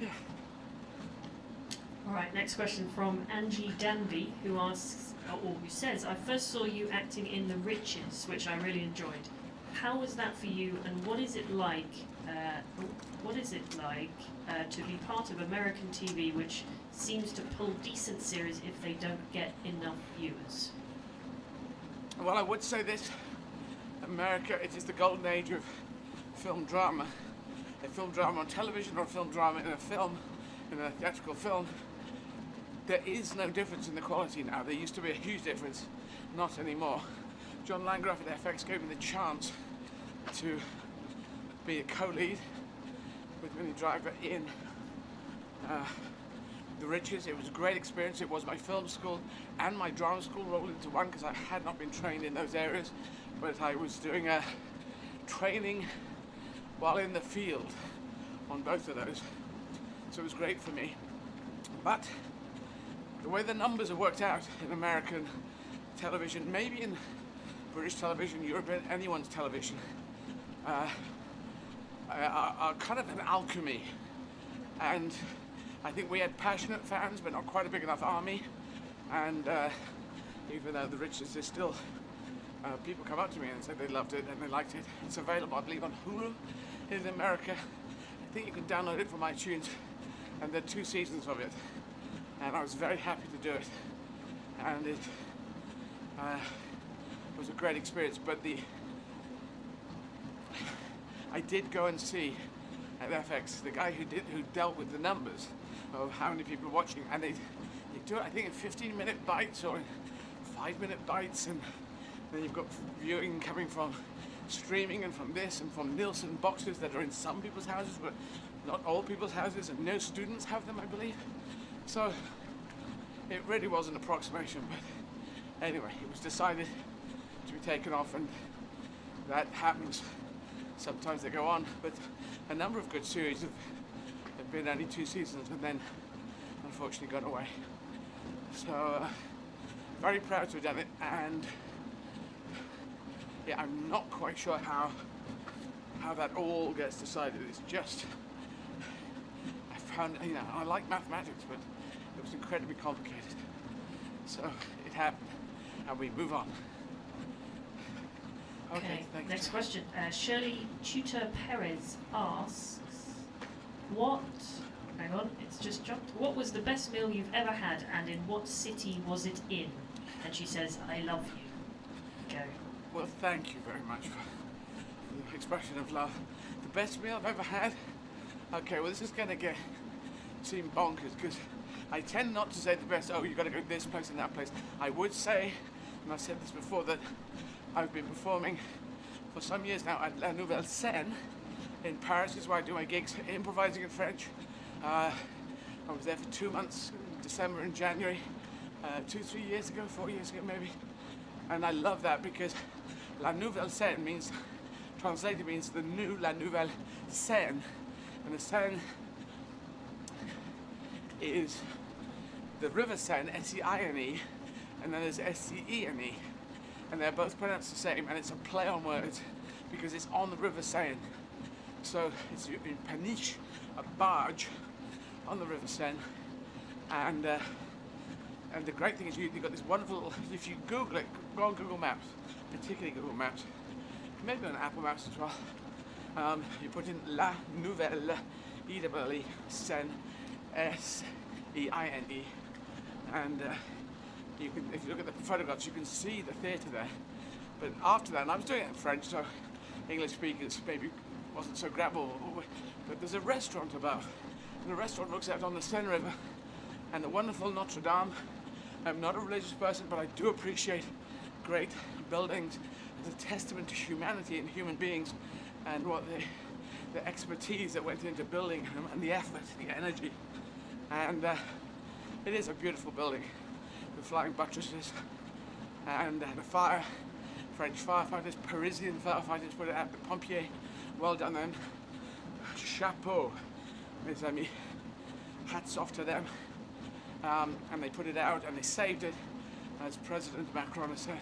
Speaker 1: Yeah.
Speaker 2: All right, next question from Angie Danby, who asks, or who says, I first saw you acting in The Riches, which I really enjoyed. How was that for you, and what is it like? To be part of American TV, which seems to pull decent series if they don't get enough viewers?
Speaker 1: Well, I would say this: America, it is the golden age of film drama. A film drama on television or a film drama in a theatrical film. There is no difference in the quality now. There used to be a huge difference, not anymore. John Landgraf at FX gave me the chance to be a co-lead with Minnie Driver in The Riches. It was a great experience. It was my film school and my drama school rolled into one, because I had not been trained in those areas, but I was doing a training while in the field on both of those. So it was great for me. But the way the numbers are worked out in American television, maybe in British television, European, anyone's television, are kind of an alchemy. And I think we had passionate fans, but not quite a big enough army. And even though The Riches is still, people come up to me and say they loved it and they liked it. It's available, I believe, on Hulu in America. I think you can download it from iTunes, and there are 2 seasons of it. And I was very happy to do it. And it was a great experience. But I did go and see at FX the guy who dealt with the numbers of how many people were watching, and they do it, I think, in 15-minute bites or in 5-minute bites, and then you've got viewing coming from streaming and from this and from Nielsen boxes that are in some people's houses, but not all people's houses, and no students have them, I believe. So it really was an approximation, but anyway, it was decided to be taken off, and that happens. Sometimes they go on, but a number of good series have been only 2 seasons and then unfortunately gone away. So very proud to have done it, and yeah, I'm not quite sure how that all gets decided. It's just, I found, I like mathematics, but it was incredibly complicated. So it happened, and we move on.
Speaker 2: Okay,
Speaker 1: thanks.
Speaker 2: next question. Shirley Tutor Perez asks, hang on, it's just jumped. What was the best meal you've ever had, and in what city was it in? And she says, I love you. Go.
Speaker 1: Well, thank you very much for the expression of love. The best meal I've ever had? Okay, well, this is going to seem bonkers, because I tend not to say the best, oh, you've got to go to this place and that place. I would say, and I've said this before, that I've been performing for some years now at La Nouvelle Scène in Paris. This is where I do my gigs, improvising in French. I was there for 2 months, December and January, 4 years ago maybe. And I love that because La Nouvelle Scène translated means the new La Nouvelle Scène. And the Seine is the river Seine, S-E-I-N-E, and then there's S-C-E-N-E. And they're both pronounced the same, and it's a play on words because it's on the river Seine. So it's in paniche, a barge on the river Seine. And the great thing is you've got this wonderful, if you Google it, go on Google Maps, particularly Google Maps, maybe on Apple Maps as well. You put in La Nouvelle, E-double-L-E, Seine, S-E-I-N-E, and you can, if you look at the photographs, you can see the theatre there. But after that, and I was doing it in French, so English speakers maybe wasn't so grabbable, but there's a restaurant above, and the restaurant looks out on the Seine River, and the wonderful Notre Dame. I'm not a religious person, but I do appreciate great buildings as a testament to humanity and human beings, and what the expertise that went into building them, and the effort, the energy. And it is a beautiful building with flying buttresses, and the fire, French firefighters, Parisian firefighters put it out, the pompiers, well done them, chapeau, mes amis, hats off to them. And they put it out and they saved it. As President Macron has said,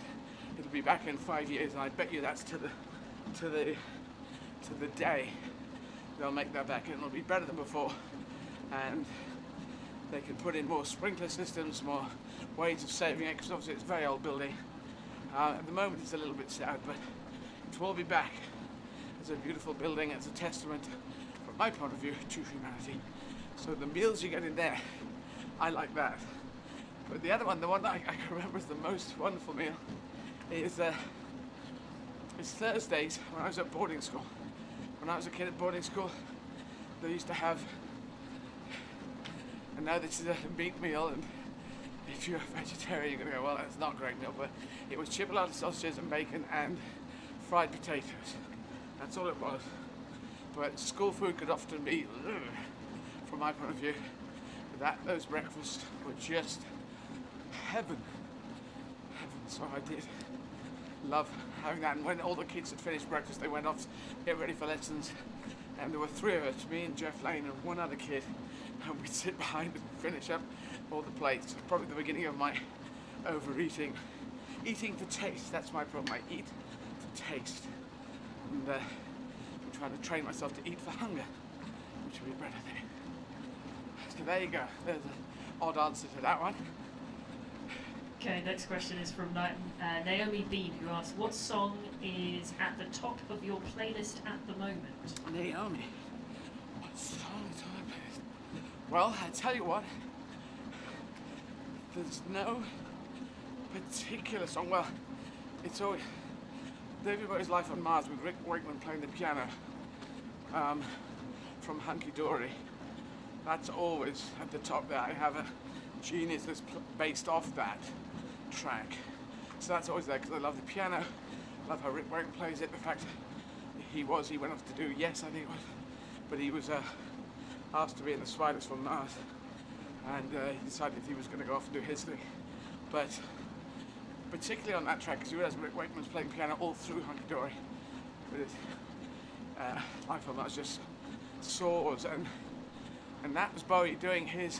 Speaker 1: it'll be back in 5 years, and I bet you that's to the day they'll make that back, and it'll be better than before. And they can put in more sprinkler systems, more ways of saving it, because obviously it's a very old building. At the moment it's a little bit sad, but it will be back as a beautiful building, as a testament, from my point of view, to humanity. So the meals you get in there, I like that. But the other one, the one that I can remember as the most wonderful meal, is Thursdays when I was at boarding school. When I was a kid at boarding school, they used to have, and now this is a meat meal, and if you're a vegetarian, you're going to go, well, that's not a great meal, but it was chipolata sausages and bacon and fried potatoes. That's all it was. But school food could often be, from my point of view, those breakfasts were just heaven. So I did love having that. And when all the kids had finished breakfast, they went off to get ready for lessons. And there were 3 of us, me and Jeff Lane and one other kid. And we'd sit behind and finish up all the plates. Probably the beginning of my overeating. Eating for taste, that's my problem. I eat for taste. And I'm trying to train myself to eat for hunger, which would be a better thing. So there you go. There's an odd answer to that one.
Speaker 2: Okay, next question is from Naomi Bean, who asks, what song is at the top of your playlist at the moment?
Speaker 1: Naomi, what song is on my playlist? Well, I tell you what, there's no particular song. Well, it's always David Bowie's Life on Mars with Rick Wakeman playing the piano from Hunky Dory. That's always at the top there. I have a Genius that's based off that track. So that's always there because I love the piano, love how Rick Wakeman plays it, the fact he went off to do Yes, I think it was, but he was asked to be in the Spiders from Mars, and he decided he was going to go off and do his thing. But particularly on that track, because you realise Rick Wakeman's playing piano all through Hunky Dory, but Life on Mars just soars, and that was Bowie doing his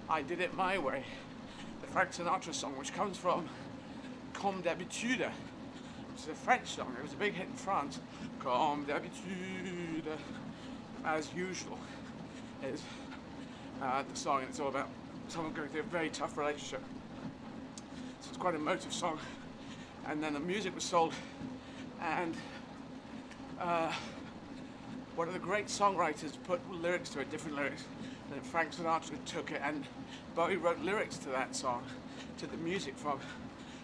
Speaker 1: I Did It My Way. The Frank Sinatra song, which comes from Comme d'habitude, which is a French song. It was a big hit in France. Comme d'habitude, as usual, is the song, and it's all about someone going through a very tough relationship. So it's quite an emotive song. And then the music was sold, and one of the great songwriters put lyrics to it, different lyrics. And then Frank Sinatra took it, and Bowie wrote lyrics to that song, to the music from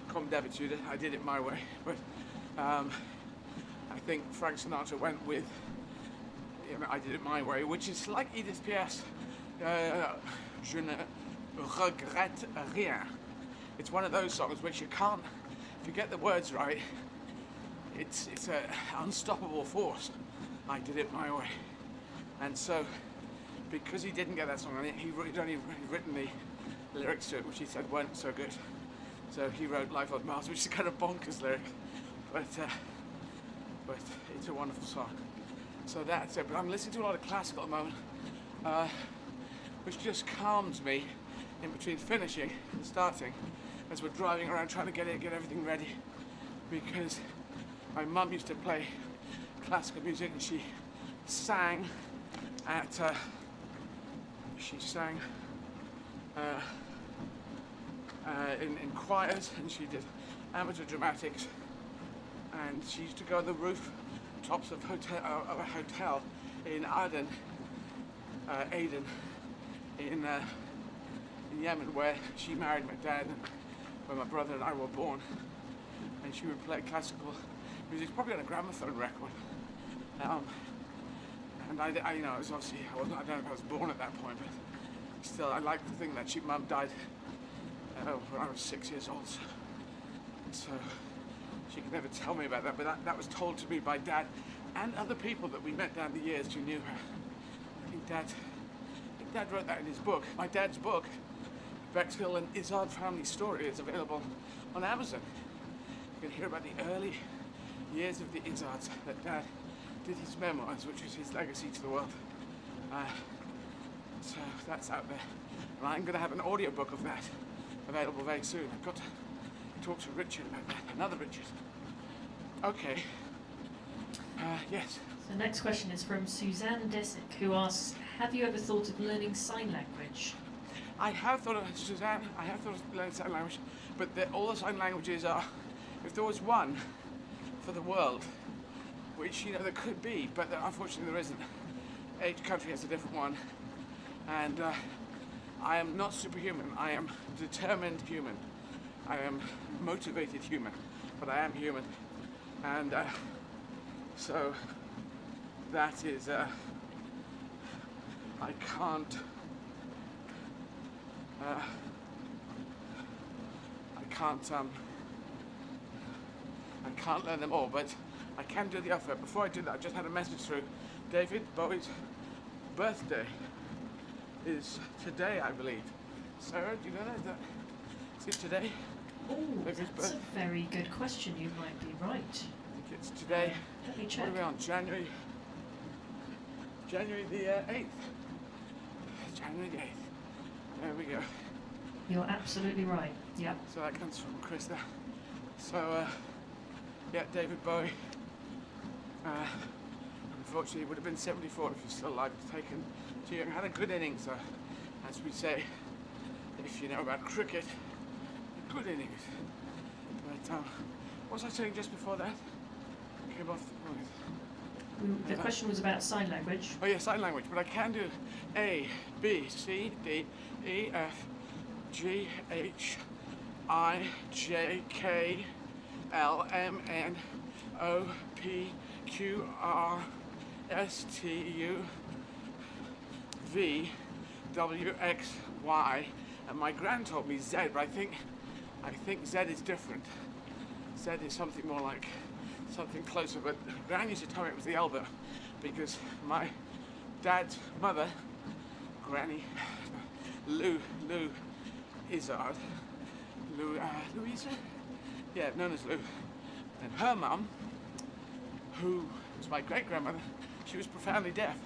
Speaker 1: Comme d'habitude. I did it my way, but I think Frank Sinatra went with, I did it my way, which is like Edith Piaf's Je ne regrette rien. It's one of those songs which you can't, if you get the words right, it's an unstoppable force. I did it my way. And so, because he didn't get that song, he'd only written the lyrics to it, which he said weren't so good. So he wrote Life on Mars, which is a kind of bonkers lyric, but it's a wonderful song. So that's it. But I'm listening to a lot of classical at the moment, which just calms me in between finishing and starting, as we're driving around trying to get everything ready. Because my mum used to play classical music, and she sang at in choirs, and she did amateur dramatics, and she used to go on the roof tops of a hotel in Aden in Yemen, where she married my dad and where my brother and I were born. And she would play classical music, probably on a gramophone record. And I you know, it was obviously, I don't know if I was born at that point, but still, I like to think that mum died when I was 6 years old. So she could never tell me about that, but that was told to me by Dad and other people that we met down the years who knew her. I think Dad wrote that in his book. My dad's book, Bexhill and Izzard Family Story, is available on Amazon. You can hear about the early years of the Izzards that Dad did his memoirs, which was his legacy to the world. So that's out there. And I'm going to have an audiobook of that available very soon. I've got to talk to Richard about that. Another Richard. Okay. Yes.
Speaker 2: The next question is from Suzanne Desick, who asks, have you ever thought of learning sign language?
Speaker 1: I have thought of, Suzanne, I have thought of learning sign language, but all the sign languages are, if there was one for the world, which, you know, there could be, but unfortunately there isn't. Each country has a different one, and I am not superhuman. I am determined human. I am motivated human, but I am human, and so that is, I can't learn them all, but I can do the effort. Before I do that, I just had a message through. David Bowie's birthday is today, I believe. Sarah, do you know that? Is it today?
Speaker 2: Oh, that's a very good question. You might be right.
Speaker 1: I think it's today.
Speaker 2: Let me check.
Speaker 1: What are we on? January the 8th. January the 8th. There we go.
Speaker 2: You're absolutely right. Yeah.
Speaker 1: So that comes from Krista. So, yeah, David Bowie. Unfortunately, he would have been 74 if he was still alive. Taken too young. Had a good innings, as we say, if you know about cricket. A good innings. But what was I saying just before that? Came off the point.
Speaker 2: The question was about sign language.
Speaker 1: Oh yeah, sign language. But I can do A, B, C, D, E, F, G, H, I, J, K, L, M, N, O, P, Q, R, S, T, U, V, W, X, Y, and my gran told me Z, but I think Z is different. Z is something more like something closer, but Gran used to tell me it was the Elba, because my dad's mother, Granny Lou Izzard, Louisa? Yeah, known as Lou. And her mum, who was my great-grandmother, she was profoundly deaf,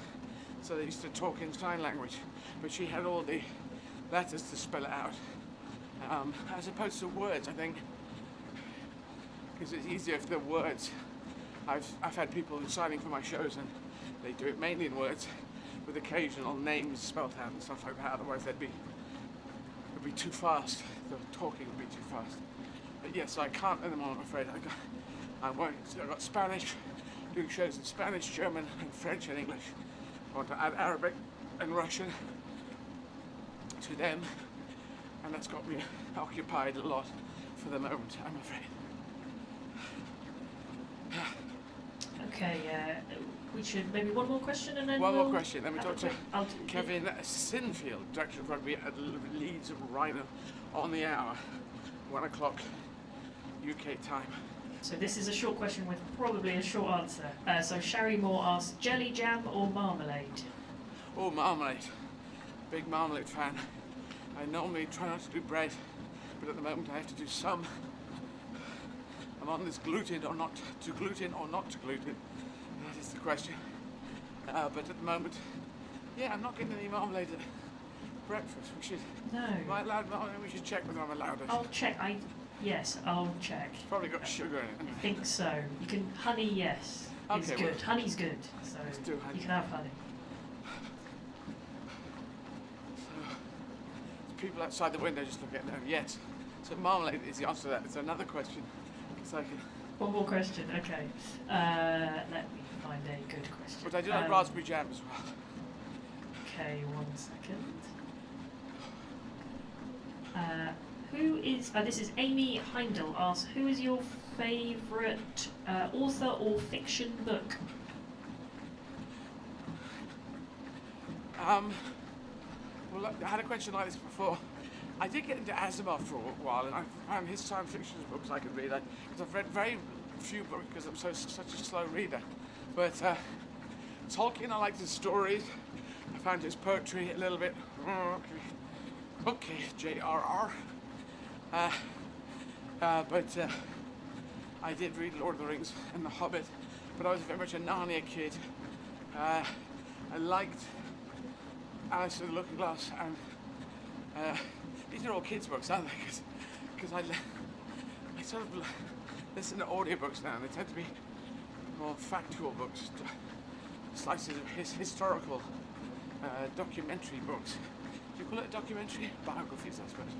Speaker 1: so they used to talk in sign language, but she had all the letters to spell it out. as opposed to words, I think, because it's easier if they're words. I've had people signing for my shows and they do it mainly in words with occasional names spelled out and stuff like that, otherwise it'd be too fast. The talking would be too fast. But yes, I can't at the moment, I'm afraid. I've got Spanish, doing shows in Spanish, German and French and English. I want to add Arabic and Russian to them, and that's got me occupied a lot for the moment, I'm afraid.
Speaker 2: Okay, we should maybe one more question and then
Speaker 1: One more
Speaker 2: we'll
Speaker 1: question, then we
Speaker 2: have
Speaker 1: talk
Speaker 2: a
Speaker 1: to
Speaker 2: quick- I'll do-
Speaker 1: Kevin Sinfield, Director of Rugby at Leeds Rhino, on the hour, 1 o'clock UK time.
Speaker 2: So this is a short question with probably a short answer. So Sherry Moore asks, jelly jam or marmalade?
Speaker 1: Oh, marmalade. Big marmalade fan. I normally try not to do bread, but at the moment I have to do some. I'm on this gluten or not to gluten. That is the question. But at the moment, yeah, I'm not getting any marmalade at breakfast.
Speaker 2: No.
Speaker 1: Am I allowed marmalade? We should check whether I'm allowed it.
Speaker 2: I'll check. Yes, I'll check.
Speaker 1: It's probably got sugar in it.
Speaker 2: I think so. You can honey, yes. It's
Speaker 1: Okay,
Speaker 2: good.
Speaker 1: well,
Speaker 2: Honey's good. So
Speaker 1: let's do honey.
Speaker 2: you can have honey.
Speaker 1: People outside the window just look at them. Yes. So marmalade is the answer to that. It's another question. It's like,
Speaker 2: One more question. Okay. Let me find a good question.
Speaker 1: but I do like raspberry jam as well.
Speaker 2: Okay, 1 second. Who is, this is Amy Heindel asks, who is your favourite author or fiction book?
Speaker 1: Well, I had a question like this before. I did get into Asimov for a while, and I found his science fiction books I could read. Because I've read very few books because I'm such a slow reader. But Tolkien, I liked his stories. I found his poetry a little bit okay, J.R.R. But I did read Lord of the Rings and The Hobbit, but I was very much a Narnia kid. I liked Alice in the Looking Glass, and these are all kids' books, aren't they? Because I sort of listen to audiobooks now, and they tend to be more factual books, slices of historical documentary books. Do you call it a documentary? Biographies, I suppose.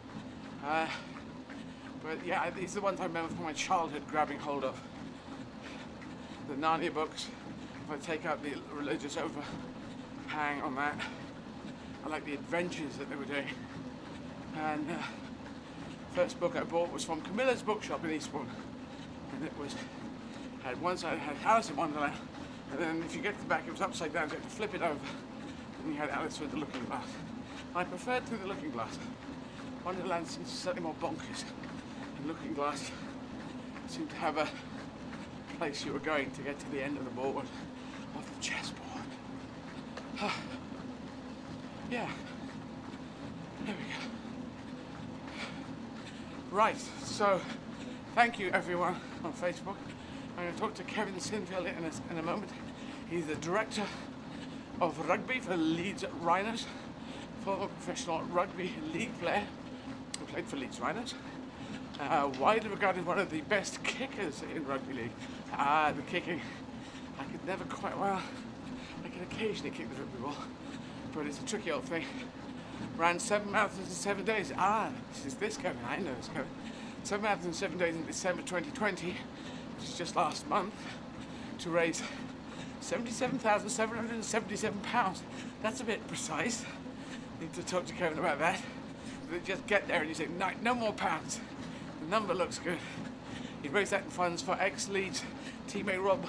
Speaker 1: But yeah, these are the ones I remember from my childhood grabbing hold of. The Narnia books, if I take out the religious overhang on that, I like the adventures that they were doing. And first book I bought was from Camilla's bookshop in Eastbourne, and it was had one side had Alice in Wonderland, and then if you get to the back it was upside down, so you had to flip it over, and you had Alice through the Looking Glass. I preferred Through the Looking Glass. Wonderland seems slightly more bonkers, and Looking Glass seemed to have a place you were going to get to the end of the board, of the chessboard. Yeah, there we go. Right, so thank you everyone on Facebook. I'm going to talk to Kevin Sinfield in a moment. He's the director of rugby for Leeds Rhinos, former professional rugby league player who played for Leeds Rhinos. Widely regarded one of the best kickers in rugby league. The kicking, I could never quite, well, I can occasionally kick the rugby ball, but it's a tricky old thing. Ran 7 marathons in 7 days. This is this Kevin, I know this Kevin. 7 marathons in 7 days in December 2020, which is just last month, to raise £77,777. That's a bit precise. Need to talk to Kevin about that. They just get there and you say, no more pounds. The number looks good. He raised that in funds for ex-Leeds teammate Rob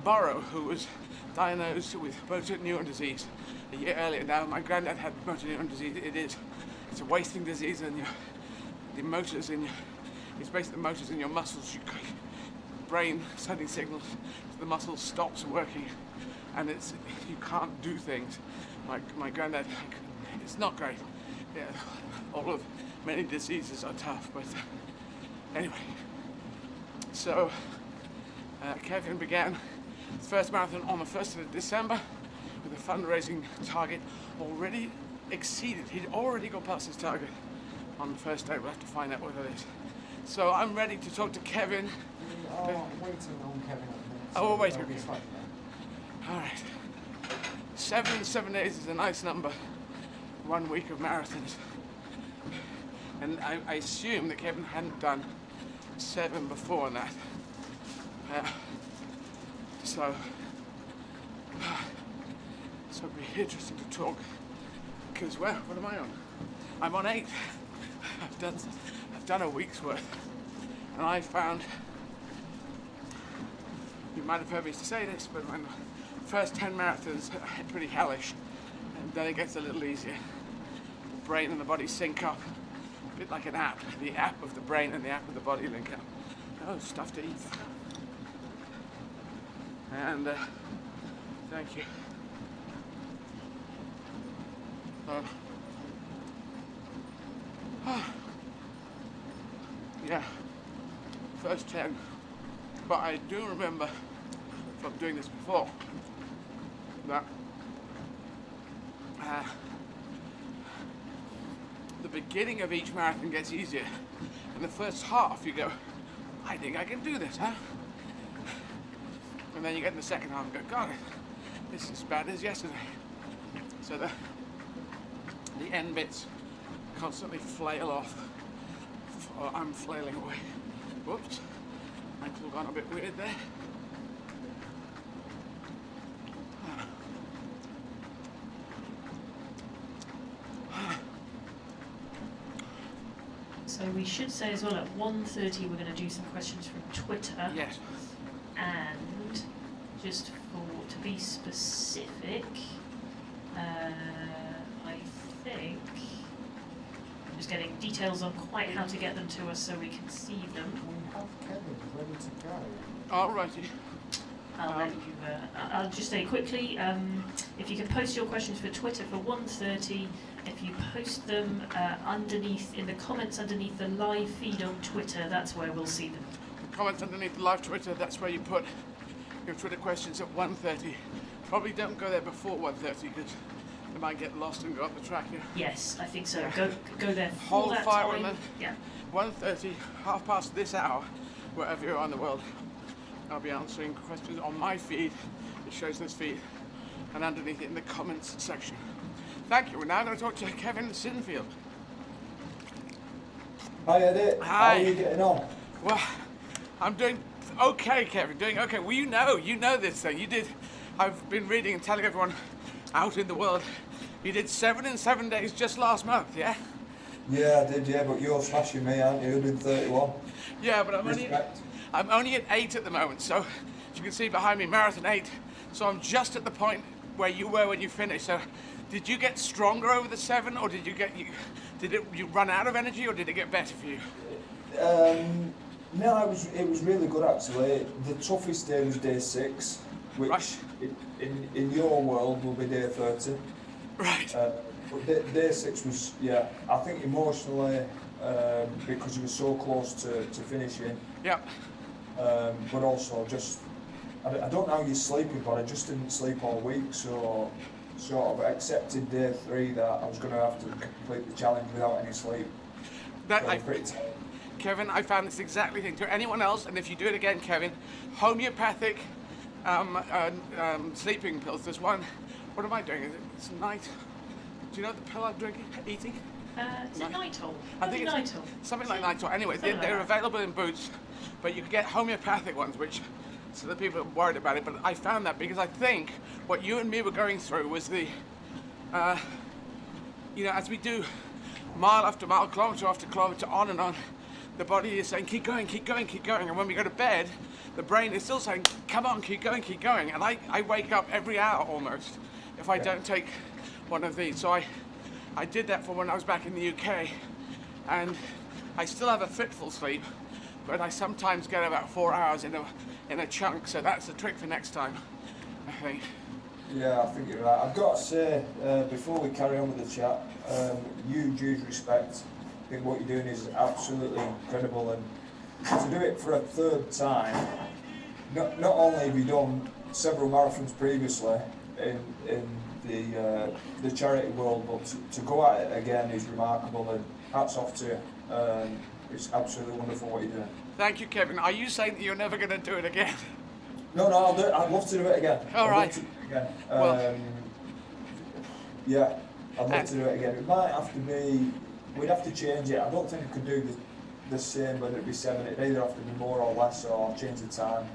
Speaker 1: Burrow, who was diagnosed with motor neuron disease a year earlier. Now, my granddad had motor neuron disease. It's a wasting disease, and the motors in your, it's basically the motors in your muscles. Your brain sending signals, so the muscle stops working, and you can't do things. My granddad, it's not great. Yeah, many diseases are tough, but anyway. So Kevin began his first marathon on the 1st of December with a fundraising target already exceeded. He'd already got past his target on the first day. We'll have to find out what it is. So I'm ready to talk to Kevin.
Speaker 3: We are waiting on Kevin at the minute.
Speaker 1: Oh, we're waiting on
Speaker 3: he'll be
Speaker 1: Kevin.
Speaker 3: fine.
Speaker 1: All right. 7 days is a nice number. 1 week of marathons. And I assume that Kevin hadn't done 7 before that. So it'd be interesting to talk. Because, well, what am I on? I'm on 8. I've done a week's worth. And I found, you might have heard me say this, but my first 10 marathons are pretty hellish. And then it gets a little easier. The brain and the body sync up. A bit like an app. The app of the brain and the app of the body link up. Oh, stuff to eat. And, thank you. Yeah, first 10. But I do remember from doing this before that the beginning of each marathon gets easier. In the first half, you go, I think I can do this, huh? And then you get in the second half and go, God, this is as bad as yesterday. So the end bits constantly flail off, or I'm flailing away. Whoops, ankle gone a bit weird there.
Speaker 2: So we should say as well at 1:30 we're going to do some questions from Twitter.
Speaker 1: Yes.
Speaker 2: And just to be specific, I think I'm just getting details on quite how to get them to us so we can see them.
Speaker 3: We have Kevin ready to go.
Speaker 1: Alrighty.
Speaker 2: I'll just say quickly, if you can post your questions for Twitter for 1:30, if you post them underneath, in the comments underneath the live feed on Twitter, that's where we'll see them.
Speaker 1: The comments underneath the live Twitter, that's where you put your Twitter questions at 1:30. Probably don't go there before 1:30 because they might get lost and go up the track here.
Speaker 2: Yes, I think so.
Speaker 1: Yeah.
Speaker 2: Go there for
Speaker 1: Hold
Speaker 2: that
Speaker 1: fire
Speaker 2: time.
Speaker 1: on them.
Speaker 2: Yeah.
Speaker 1: 1:30, half past this hour, wherever you are in the world. I'll be answering questions on my feed. It shows this feed, and underneath it in the comments section. Thank you. We're now going to talk to Kevin Sinfield.
Speaker 4: Hi Eddie,
Speaker 1: Hi.
Speaker 4: how are you getting on?
Speaker 1: Well, I'm doing okay, Kevin. Doing okay. Well, you know this thing. You did. I've been reading and telling everyone out in the world. You did 7 in 7 days just last month, yeah?
Speaker 4: Yeah, I did, yeah, but you're smashing me, aren't you? 131.
Speaker 1: Yeah, but
Speaker 4: Respect.
Speaker 1: I'm only at 8 at the moment, so as you can see behind me, marathon 8. So I'm just at the point where you were when you finished. So did you get stronger over the 7, or did you run out of energy, or did it get better for you?
Speaker 4: No, it was really good actually. The toughest day was day 6, which
Speaker 1: Right.
Speaker 4: in your world will be day 30.
Speaker 1: Right.
Speaker 4: But day 6 was, yeah, I think emotionally, because you were so close to finishing.
Speaker 1: Yeah.
Speaker 4: But also just, I don't know how you're sleeping, but I just didn't sleep all week, so sort of accepted day 3 that I was going to have to complete the challenge without any sleep.
Speaker 1: That
Speaker 4: So
Speaker 1: I,
Speaker 4: pretty tired.
Speaker 1: Kevin, I found this exactly thing. To anyone else, and if you do it again, Kevin, homeopathic sleeping pills. There's one. What am I doing? It's night. Do you know the pill I'm drinking? Eating?
Speaker 2: Is it Nitol?
Speaker 1: I think it's
Speaker 2: Nitol.
Speaker 1: something like Nitol. Anyway,
Speaker 2: Something like
Speaker 1: they're
Speaker 2: that.
Speaker 1: available in Boots, but you can get homeopathic ones, which so the people are worried about it. But I found that because I think what you and me were going through was the, as we do mile after mile, kilometre after kilometre, on and on, the body is saying, keep going, keep going, keep going. And when we go to bed, the brain is still saying, come on, keep going, keep going. And I wake up every hour almost if I don't take one of these. So I did that for when I was back in the UK, and I still have a fitful sleep, but I sometimes get about 4 hours in a chunk. So that's the trick for next time, I think.
Speaker 4: Yeah, I think you're right. I've got to say, before we carry on with the chat, huge respect. I think what you're doing is absolutely incredible, and to do it for a 3rd time, not only have you done several marathons previously, in the charity world, but to go at it again is remarkable, and hats off to you. It's absolutely wonderful what you're doing.
Speaker 1: Thank you, Kevin. Are you saying that you're never going to do it again?
Speaker 4: No, I'll do it. I'd love to do it again.
Speaker 1: All
Speaker 4: I'd
Speaker 1: right.
Speaker 4: love to do it again.
Speaker 1: Well-
Speaker 4: Yeah, I'd love to do it again. It might have to be. We'd have to change it. I don't think we could do the same, whether it be 7. It'd either have to be more or less, or change the time.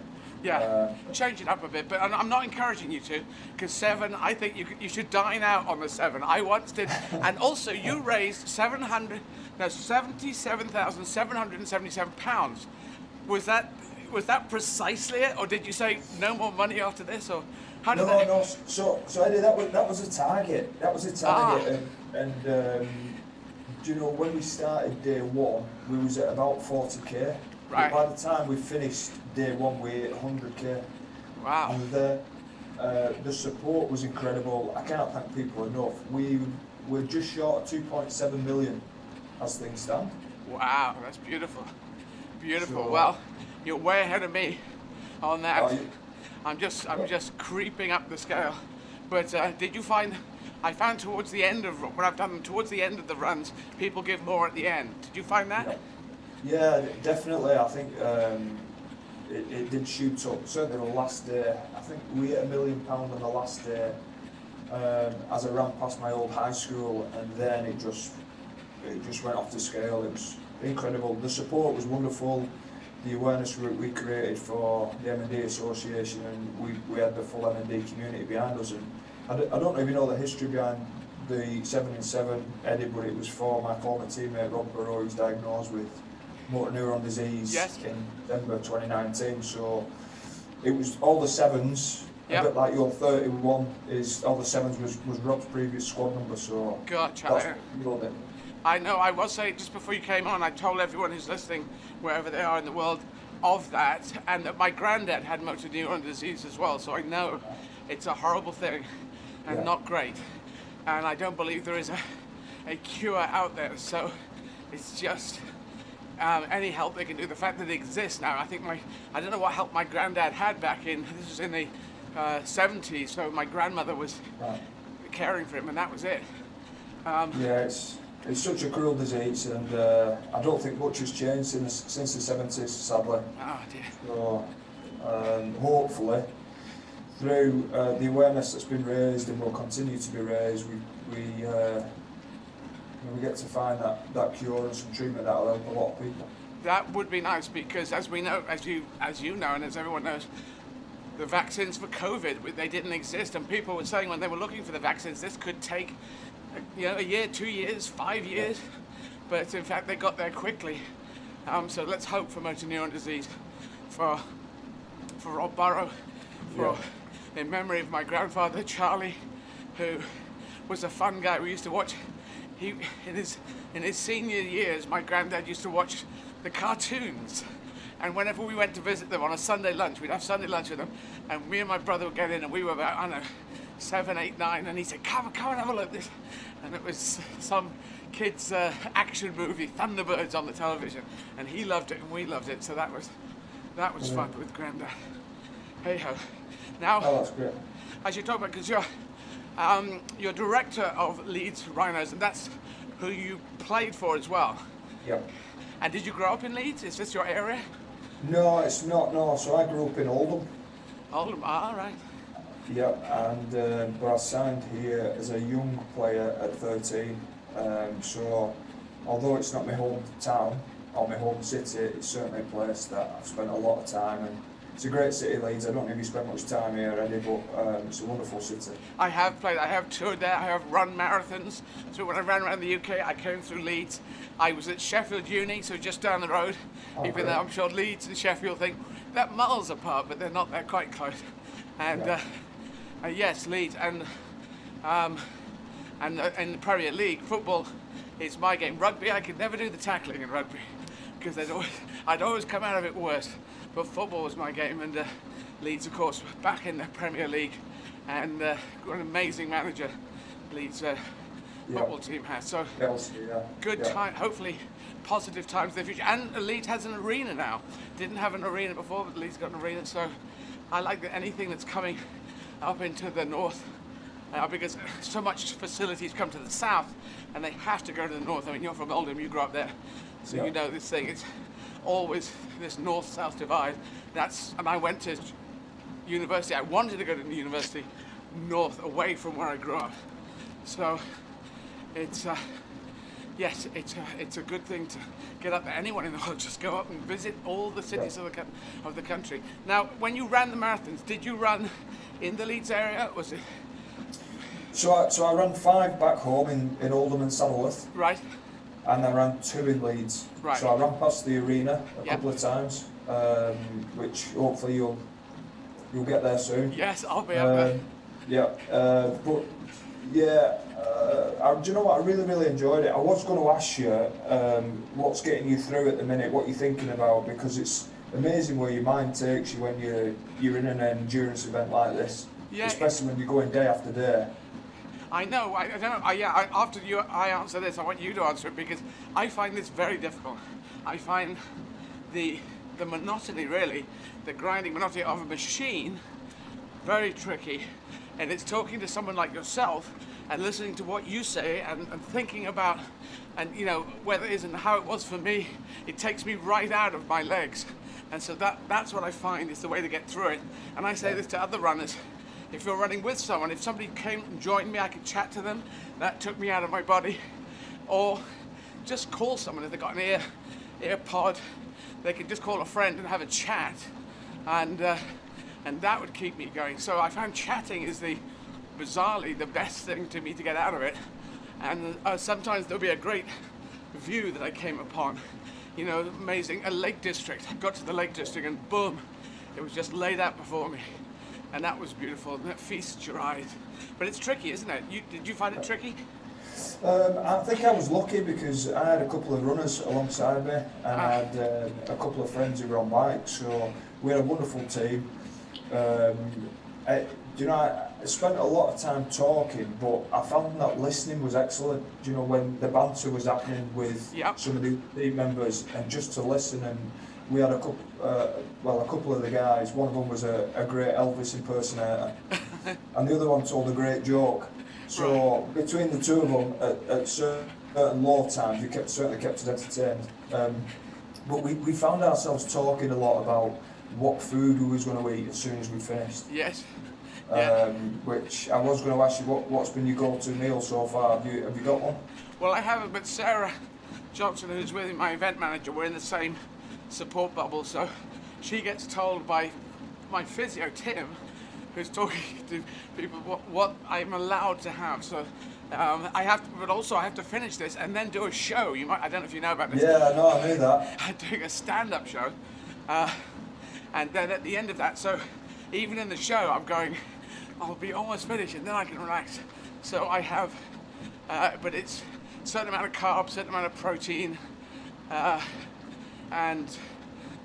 Speaker 1: Yeah, change it up a bit, but I'm not encouraging you to, because 7, I think you should dine out on the 7. I once did, and also you raised £77,777. Was that precisely it, or did you say no more money after this, or how did that?
Speaker 4: No. So Eddie, that was a target. That was a target, and do you know, when we started day 1, we was at about 40k.
Speaker 1: Right.
Speaker 4: But by the time we finished day 1, we hit 100k.
Speaker 1: Wow.
Speaker 4: And the support was incredible. I can't thank people enough. We're just short of 2.7 million as things stand.
Speaker 1: Wow, that's beautiful. Beautiful.
Speaker 4: So-
Speaker 1: Well, you're way ahead of me on that.
Speaker 4: Oh, you-
Speaker 1: I'm just creeping up the scale. But did you find? I found towards the end of when I've done towards the end of the runs, people give more at the end. Did you find that?
Speaker 4: Yeah, definitely. I think it did shoot up. Certainly the last day. I think we hit £1 million on the last day as I ran past my old high school, and then it just went off the scale. It was incredible. The support was wonderful. The awareness we created for the M&D Association, and we had the full M&D community behind us. And I don't know if you know the history behind the 7 in 7, Eddie, but it was for my former teammate Rob Burrow, who's diagnosed with motor neuron disease in December 2019. So it was all the 7s, a bit like your 31 is all the 7s was Rob's previous squad number. So
Speaker 1: Gotcha.
Speaker 4: that's what we wrote it.
Speaker 1: I know. I was saying just before you came on, I told everyone who's listening, wherever they are in the world, of that, and that my granddad had motor neuron disease as well. So I know it's a horrible thing and not great. And I don't believe there is a cure out there. So it's just any help they can do. The fact that it exists now, I think I don't know what help my granddad had back in. This was in the 70s. So my grandmother was caring for him, and that was it.
Speaker 4: It's such a cruel disease, and I don't think much has changed since the 70s, sadly.
Speaker 1: Oh dear.
Speaker 4: So hopefully, through the awareness that's been raised and will continue to be raised, we get to find that cure and some treatment that'll help a lot of people.
Speaker 1: That would be nice, because as we know, as you know, and as everyone knows, the vaccines for COVID, they didn't exist, and people were saying when they were looking for the vaccines, this could take a year, 2 years, 5 years, but in fact they got there quickly. So let's hope for motor neuron disease, for Rob Burrow, in memory of my grandfather Charlie, who was a fun guy. We used to watch. In his senior years, my granddad used to watch the cartoons, and whenever we went to visit them on a Sunday lunch, we'd have Sunday lunch with them, and me and my brother would get in, and we were about, I don't know, 7, 8, 9, and he said, come and have a look at this. And it was some kids' action movie, Thunderbirds, on the television, and he loved it and we loved it, so that was fun with Grandad. Hey ho. Now,
Speaker 4: that's great.
Speaker 1: as you talk about, because you're director of Leeds Rhinos, and that's who you played for as well.
Speaker 4: Yep.
Speaker 1: And did you grow up in Leeds? Is this your area?
Speaker 4: No, it's not. No, so I grew up in Oldham.
Speaker 1: Oldham, all right.
Speaker 4: Yeah, and but I signed here as a young player at 13. So although it's not my hometown or my home city, it's certainly a place that I've spent a lot of time, and it's a great city, Leeds. I don't know if you spent much time here already, but it's a wonderful city.
Speaker 1: I have played, I have toured there, I have run marathons. So when I ran around the UK, I came through Leeds. I was at Sheffield Uni, so just down the road, even though I'm sure Leeds and Sheffield think they're miles apart, but they're not, they're quite close. And yes, Leeds, and in the Premier League, football is my game. Rugby, I could never do the tackling in rugby, because I'd always come out of it worse. But football was my game, and Leeds, of course, back in the Premier League, and got an amazing manager Leeds football team has. So good time, hopefully positive times in the future. And Leeds has an arena now. Didn't have an arena before, but Leeds got an arena. So I like that anything that's coming up into the north, because so much facilities come to the south, and they have to go to the north. I mean, you're from Oldham, you grew up there, so you know this thing. It's always this north-south divide. And I went to university. I wanted to go to university north, away from where I grew up. So it's yes, it's a good thing to get up there. Anyone in the world, just go up and visit all the cities of the country. Now, when you ran the marathons, did you run in the Leeds area? Was it?
Speaker 4: So I ran 5 back home in Oldham and Saddleworth.
Speaker 1: Right.
Speaker 4: And I ran 2 in Leeds.
Speaker 1: Right.
Speaker 4: So I ran past the arena a couple of times, which hopefully you'll get there soon.
Speaker 1: Yes, I'll be up there.
Speaker 4: Yeah, but yeah, do you know what? I really enjoyed it. I was going to ask you what's getting you through at the minute, what you're thinking about, because it's amazing where your mind takes you when you're in an endurance event like this, especially when you're going day after day.
Speaker 1: I know. I don't know. After I answer this, I want you to answer it, because I find this very difficult. I find the monotony, really, the grinding monotony of a machine, very tricky. And it's talking to someone like yourself and listening to what you say and thinking about, and whether it is and how it was for me. It takes me right out of my legs, and so that's what I find is the way to get through it. And I say this to other runners: if you're running with someone, if somebody came and joined me, I could chat to them. That took me out of my body. Or just call someone if they've got an ear pod. They could just call a friend and have a chat, and that would keep me going. So I found chatting is bizarrely the best thing to me to get out of it. And sometimes there'll be a great view that I came upon, amazing, a lake district. I got to the lake district and boom, it was just laid out before me. And that was beautiful, and that feasts your eyes. But it's tricky, isn't it? Did you find it tricky?
Speaker 4: I think I was lucky because I had a couple of runners alongside me, and I had a couple of friends who were on bikes, so we had a wonderful team. I spent a lot of time talking, but I found that listening was excellent. When the banter was happening with some of the team members, and just to listen. And we had a couple of the guys. One of them was a great Elvis impersonator, and the other one told a great joke. So between the two of them, at certain low times, we certainly kept us entertained. But we found ourselves talking a lot about what food we was going to eat as soon as we finished.
Speaker 1: Yes.
Speaker 4: Which I was going to ask you, what's been your go-to meal so far? Have you got one?
Speaker 1: Well, I haven't, but Sarah Johnson, who's with me, my event manager, we're in the same support bubble, so she gets told by my physio, Tim, who's talking to people what I'm allowed to have. So I have to, but also I have to finish this and then do a show. I don't know if you know about this.
Speaker 4: Yeah, no, I knew that.
Speaker 1: I'm doing a stand-up show, and then at the end of that, so even in the show, I'm going, I'll be almost finished, and then I can relax. So I have, but it's a certain amount of carbs, certain amount of protein, and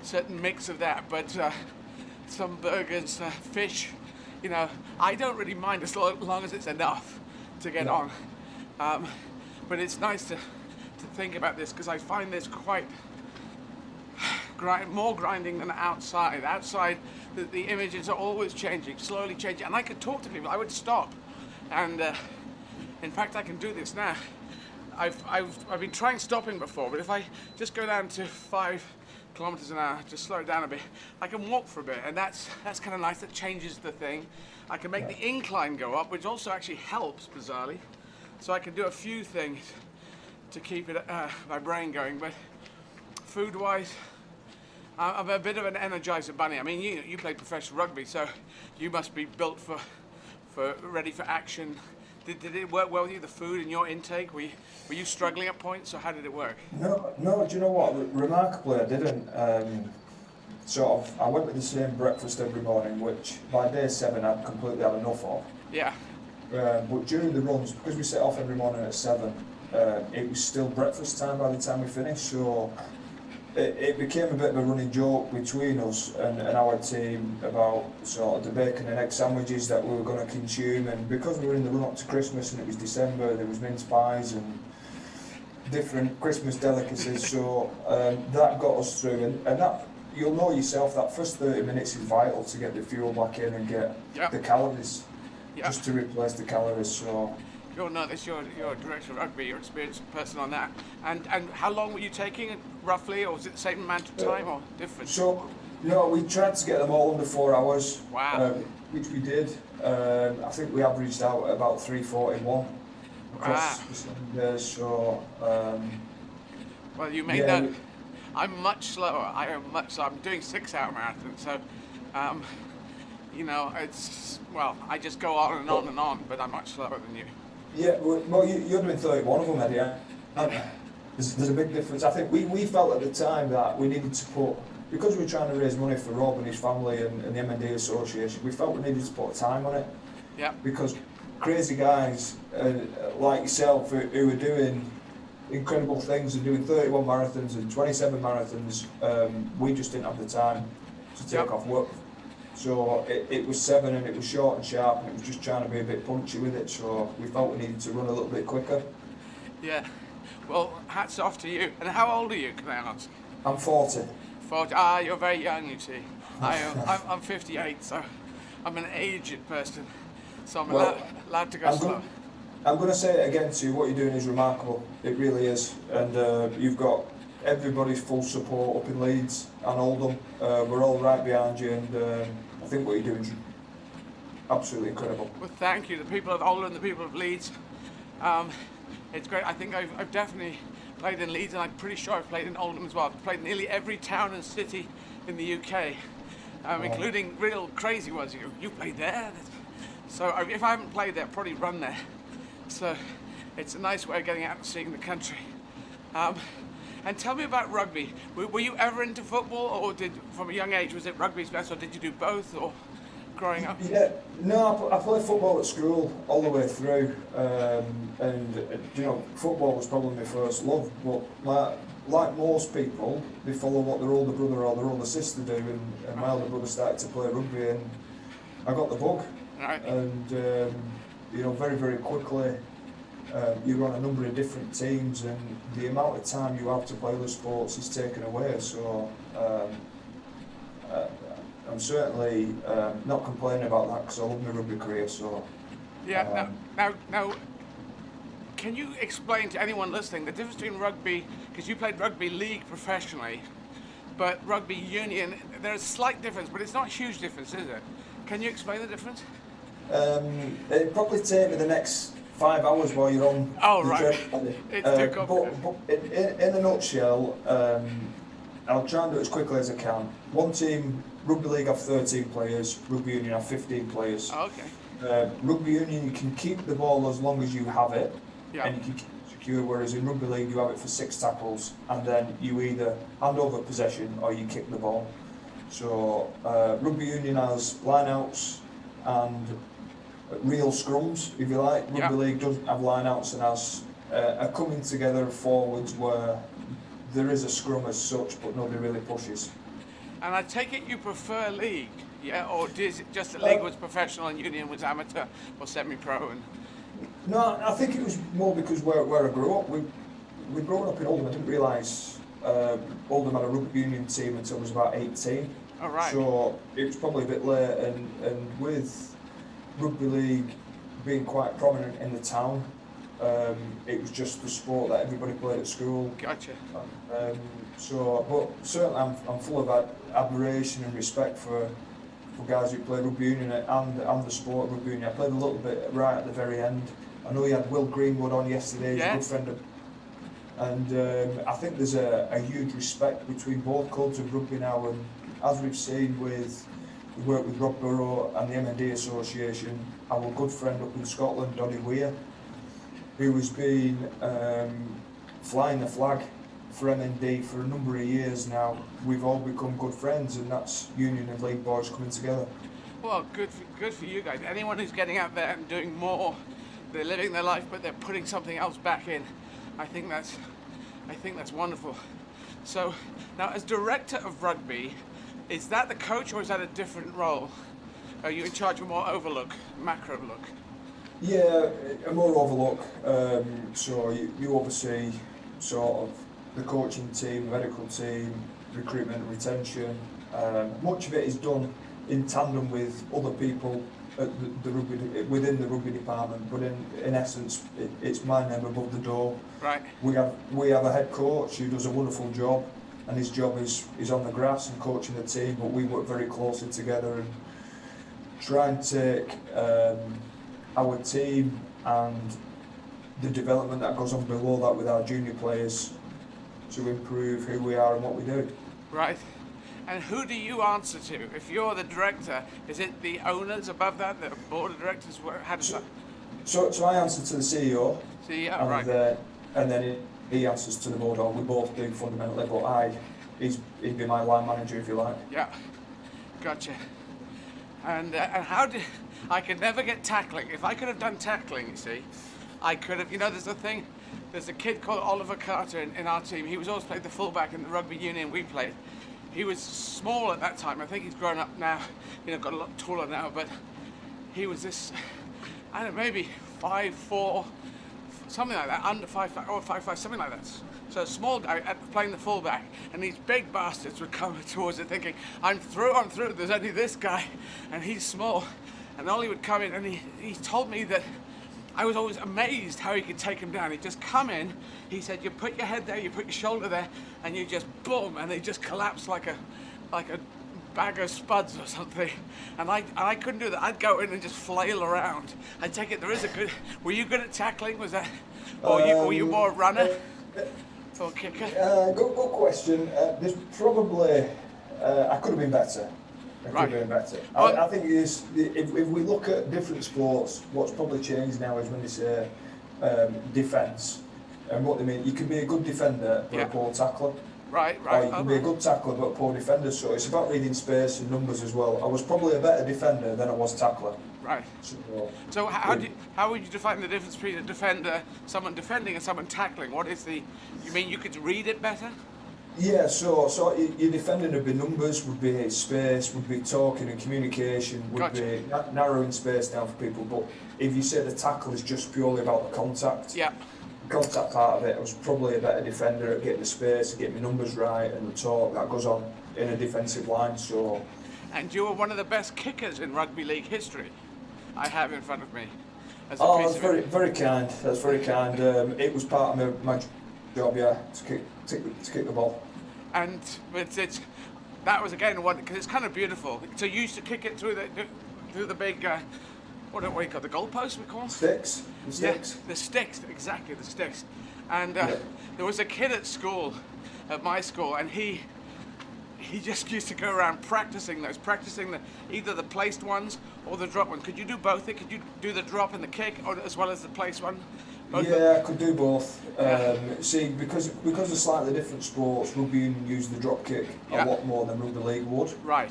Speaker 1: certain mix of that. But some burgers, fish. I don't really mind as long as it's enough to get on. But it's nice to think about this, because I find this quite more grinding than outside. Outside, the images are always changing, slowly changing, and I could talk to people. I would stop, and in fact, I can do this now. I've been trying stopping before, but if I just go down to 5 kilometers an hour, just slow it down a bit, I can walk for a bit, and that's kind of nice. That changes the thing. I can make the incline go up, which also actually helps, bizarrely. So I can do a few things to keep my brain going. But food-wise, I'm a bit of an energizer bunny. I mean, you played professional rugby, so you must be built for ready for action. Did it work well with you, the food and your intake? Were you struggling at points, or how did it work?
Speaker 4: No. Do you know what? Remarkably, I didn't. I went with the same breakfast every morning, which by day 7 I'd completely had enough of.
Speaker 1: Yeah.
Speaker 4: But during the runs, because we set off every morning at 7, it was still breakfast time by the time we finished. So it became a bit of a running joke between us and our team about sort of the bacon and egg sandwiches that we were going to consume. And because we were in the run up to Christmas and it was December, there was mince pies and different Christmas delicacies. So that got us through, and you'll know yourself that first 30 minutes is vital to get the fuel back in and get the calories, just to replace the calories. So
Speaker 1: you'll know this. You're director of rugby. You're an experienced person on that. And how long were you taking roughly, or was it the same amount of time or different?
Speaker 4: So no, we tried to get them all under 4 hours.
Speaker 1: Wow.
Speaker 4: Which we did. I think we averaged out at about 3:41 across the 7 days. So
Speaker 1: well, you made that. I'm much slower. I'm doing 6-hour marathons, so you know, I just go on and on and on, but I'm much slower than you.
Speaker 4: Yeah, well, you're doing 31 of them, Eddie. There's a big difference. I think we felt at the time that we needed to put, because we were trying to raise money for Rob and his family and the M&D Association, we felt we needed to put a time on it.
Speaker 1: Yeah.
Speaker 4: Because crazy guys like yourself who are doing incredible things and doing 31 marathons and 27 marathons, we just didn't have the time to take off work. So it was 7 and it was short and sharp, and it was just trying to be a bit punchy with it, so we felt we needed to run a little bit quicker.
Speaker 1: Yeah. Well, hats off to you. And how old are you, can I ask?
Speaker 4: I'm 40.
Speaker 1: 40. You're very young, you see. I'm 58, so I'm an aged person. So I'm allowed to go slow.
Speaker 4: I'm going to say it again to you, what you're doing is remarkable. It really is. And you've got everybody's full support up in Leeds and Oldham. We're all right behind you, and I think what you're doing is absolutely incredible.
Speaker 1: Well, thank you. The people of Oldham, the people of Leeds. It's great. I think I've definitely played in Leeds, and I'm pretty sure I've played in Oldham as well. I've played in nearly every town and city in the UK, including real crazy ones. You played there? So if I haven't played there, I've probably run there. So it's a nice way of getting out and seeing the country. And tell me about rugby. Were you ever into football, or from a young age, was it rugby's best, or did you do both, or growing up?
Speaker 4: Yeah, no, I played football at school all the way through, and you know, football was probably my first love. But like most people, they follow what their older brother or their older sister do, and my older brother started to play rugby, and I got the bug. Right. And you know, very, very quickly, you're on a number of different teams, and the amount of time you have to play other sports is taken away. So I'm certainly not complaining about that, because I love my rugby career. So
Speaker 1: yeah. Now, can you explain to anyone listening the difference between rugby, because you played rugby league professionally, but rugby union? There's a slight difference, but it's not a huge difference, is it? Can you explain the difference?
Speaker 4: It'd probably take me the next 5 hours while you're on.
Speaker 1: Oh, right. It's too complicated.
Speaker 4: But in a nutshell, I'll try and do it as quickly as I can. One team, rugby league, have 13 players. Rugby union have 15 players.
Speaker 1: Oh, okay.
Speaker 4: Rugby union, you can keep the ball as long as you have it,
Speaker 1: yeah,
Speaker 4: and you can keep it secure. Whereas in rugby league, you have it for 6 tackles, and then you either hand over possession or you kick the ball. So rugby union has lineouts and real scrums, if you like. Rugby league doesn't have lineouts and has a coming together of forwards where there is a scrum as such, but nobody really pushes.
Speaker 1: And I take it you prefer league, yeah? Or is it just the league was professional and union was amateur or semi-pro? And
Speaker 4: no, I think it was more because where I grew up. We grown up in Oldham. I didn't realise Oldham had a rugby union team until I was about 18.
Speaker 1: Oh, right.
Speaker 4: So it was probably a bit late, and with rugby league being quite prominent in the town, it was just the sport that everybody played at school.
Speaker 1: Gotcha.
Speaker 4: But certainly I'm full of admiration and respect for guys who play rugby union and the sport of rugby union. I played a little bit right at the very end. I know you had Will Greenwood on yesterday, he's a good friend of, and I think there's a huge respect between both clubs of rugby now, and as we've seen with the work with Rob Burrow and the M&D Association, our good friend up in Scotland, Donny Weir, who has been flying the flag for M&D for a number of years now. We've all become good friends, and that's union and league boys coming together. Well,
Speaker 1: good for you guys. Anyone who's getting out there and doing more, they're living their life, but they're putting something else back in. I think that's wonderful. So now, as director of rugby, is that the coach or is that a different role? Are you in charge of more overlook, macro look?
Speaker 4: Yeah, a more overlook. So you oversee sort of the coaching team, the medical team, recruitment and retention. Much of it is done in tandem with other people at within the rugby department, but in essence, it's my name above the door.
Speaker 1: Right.
Speaker 4: We have a head coach who does a wonderful job, and his job is on the grass and coaching the team, but we work very closely together and try and take our team and the development that goes on below that with our junior players to improve who we are and what we do.
Speaker 1: Right. And who do you answer to? If you're the director, is it the owners above that, the board of directors? How does that?
Speaker 4: So I answer to the CEO.
Speaker 1: CEO,
Speaker 4: and
Speaker 1: right.
Speaker 4: And then he answers to the board, or we both do fundamentally, but he'd be my line manager if you like.
Speaker 1: Yeah, gotcha. And how did, I could never get tackling. If I could have done tackling, you see, I could have, there's a kid called Oliver Carter in our team. He was always played the fullback in the rugby union we played. He was small at that time. I think he's grown up now, got a lot taller now, but he was this, I don't know, maybe 5'4", something like that, under 5'5", or 5'5", something like that. So a small guy playing the fullback, and these big bastards would come towards it thinking, I'm through, there's only this guy, and he's small. And Ollie would come in, and he told me that I was always amazed how he could take him down. He'd just come in, he said, you put your head there, you put your shoulder there, and you just boom, and they just collapse like a bag of spuds or something. And I couldn't do that. I'd go in and just flail around. I take it there is a good, were you good at tackling? Was that, or were you more a runner or a kicker?
Speaker 4: Good question. There's probably, I could have been better. I think it is, if we look at different sports, what's probably changed now is when they say defence, and what they mean, you can be a good defender but a poor tackler.
Speaker 1: Right.
Speaker 4: Or you can be a good tackler but a poor defender, so it's about reading space and numbers as well. I was probably a better defender than I was tackler.
Speaker 1: Right. So how would you define the difference between a defender, someone defending, and someone tackling? What is the, you mean you could read it better?
Speaker 4: Yeah, so your defending would be numbers, would be space, would be talking and communication, would be narrowing space down for people. But if you say the tackle is just purely about the contact, the contact part of it, I was probably a better defender at getting the space, getting the numbers right, and the talk that goes on in a defensive line. So.
Speaker 1: And you were one of the best kickers in rugby league history. I have in front of me.
Speaker 4: That's very kind. That's very kind. It was part of my job, to kick the ball.
Speaker 1: And that was again one, because it's kind of beautiful. So you used to kick it through the big what do you call the goalposts? We call
Speaker 4: sticks. The sticks.
Speaker 1: Yeah, the sticks, exactly, the sticks. And there was a kid at school, at my school, and he just used to go around practicing either the placed ones or the drop one. Could you do both? Could you do the drop and the kick, or as well as the placed one?
Speaker 4: I could do both. See, because of slightly different sports, rugby union use the drop kick a lot more than rugby league would.
Speaker 1: Right.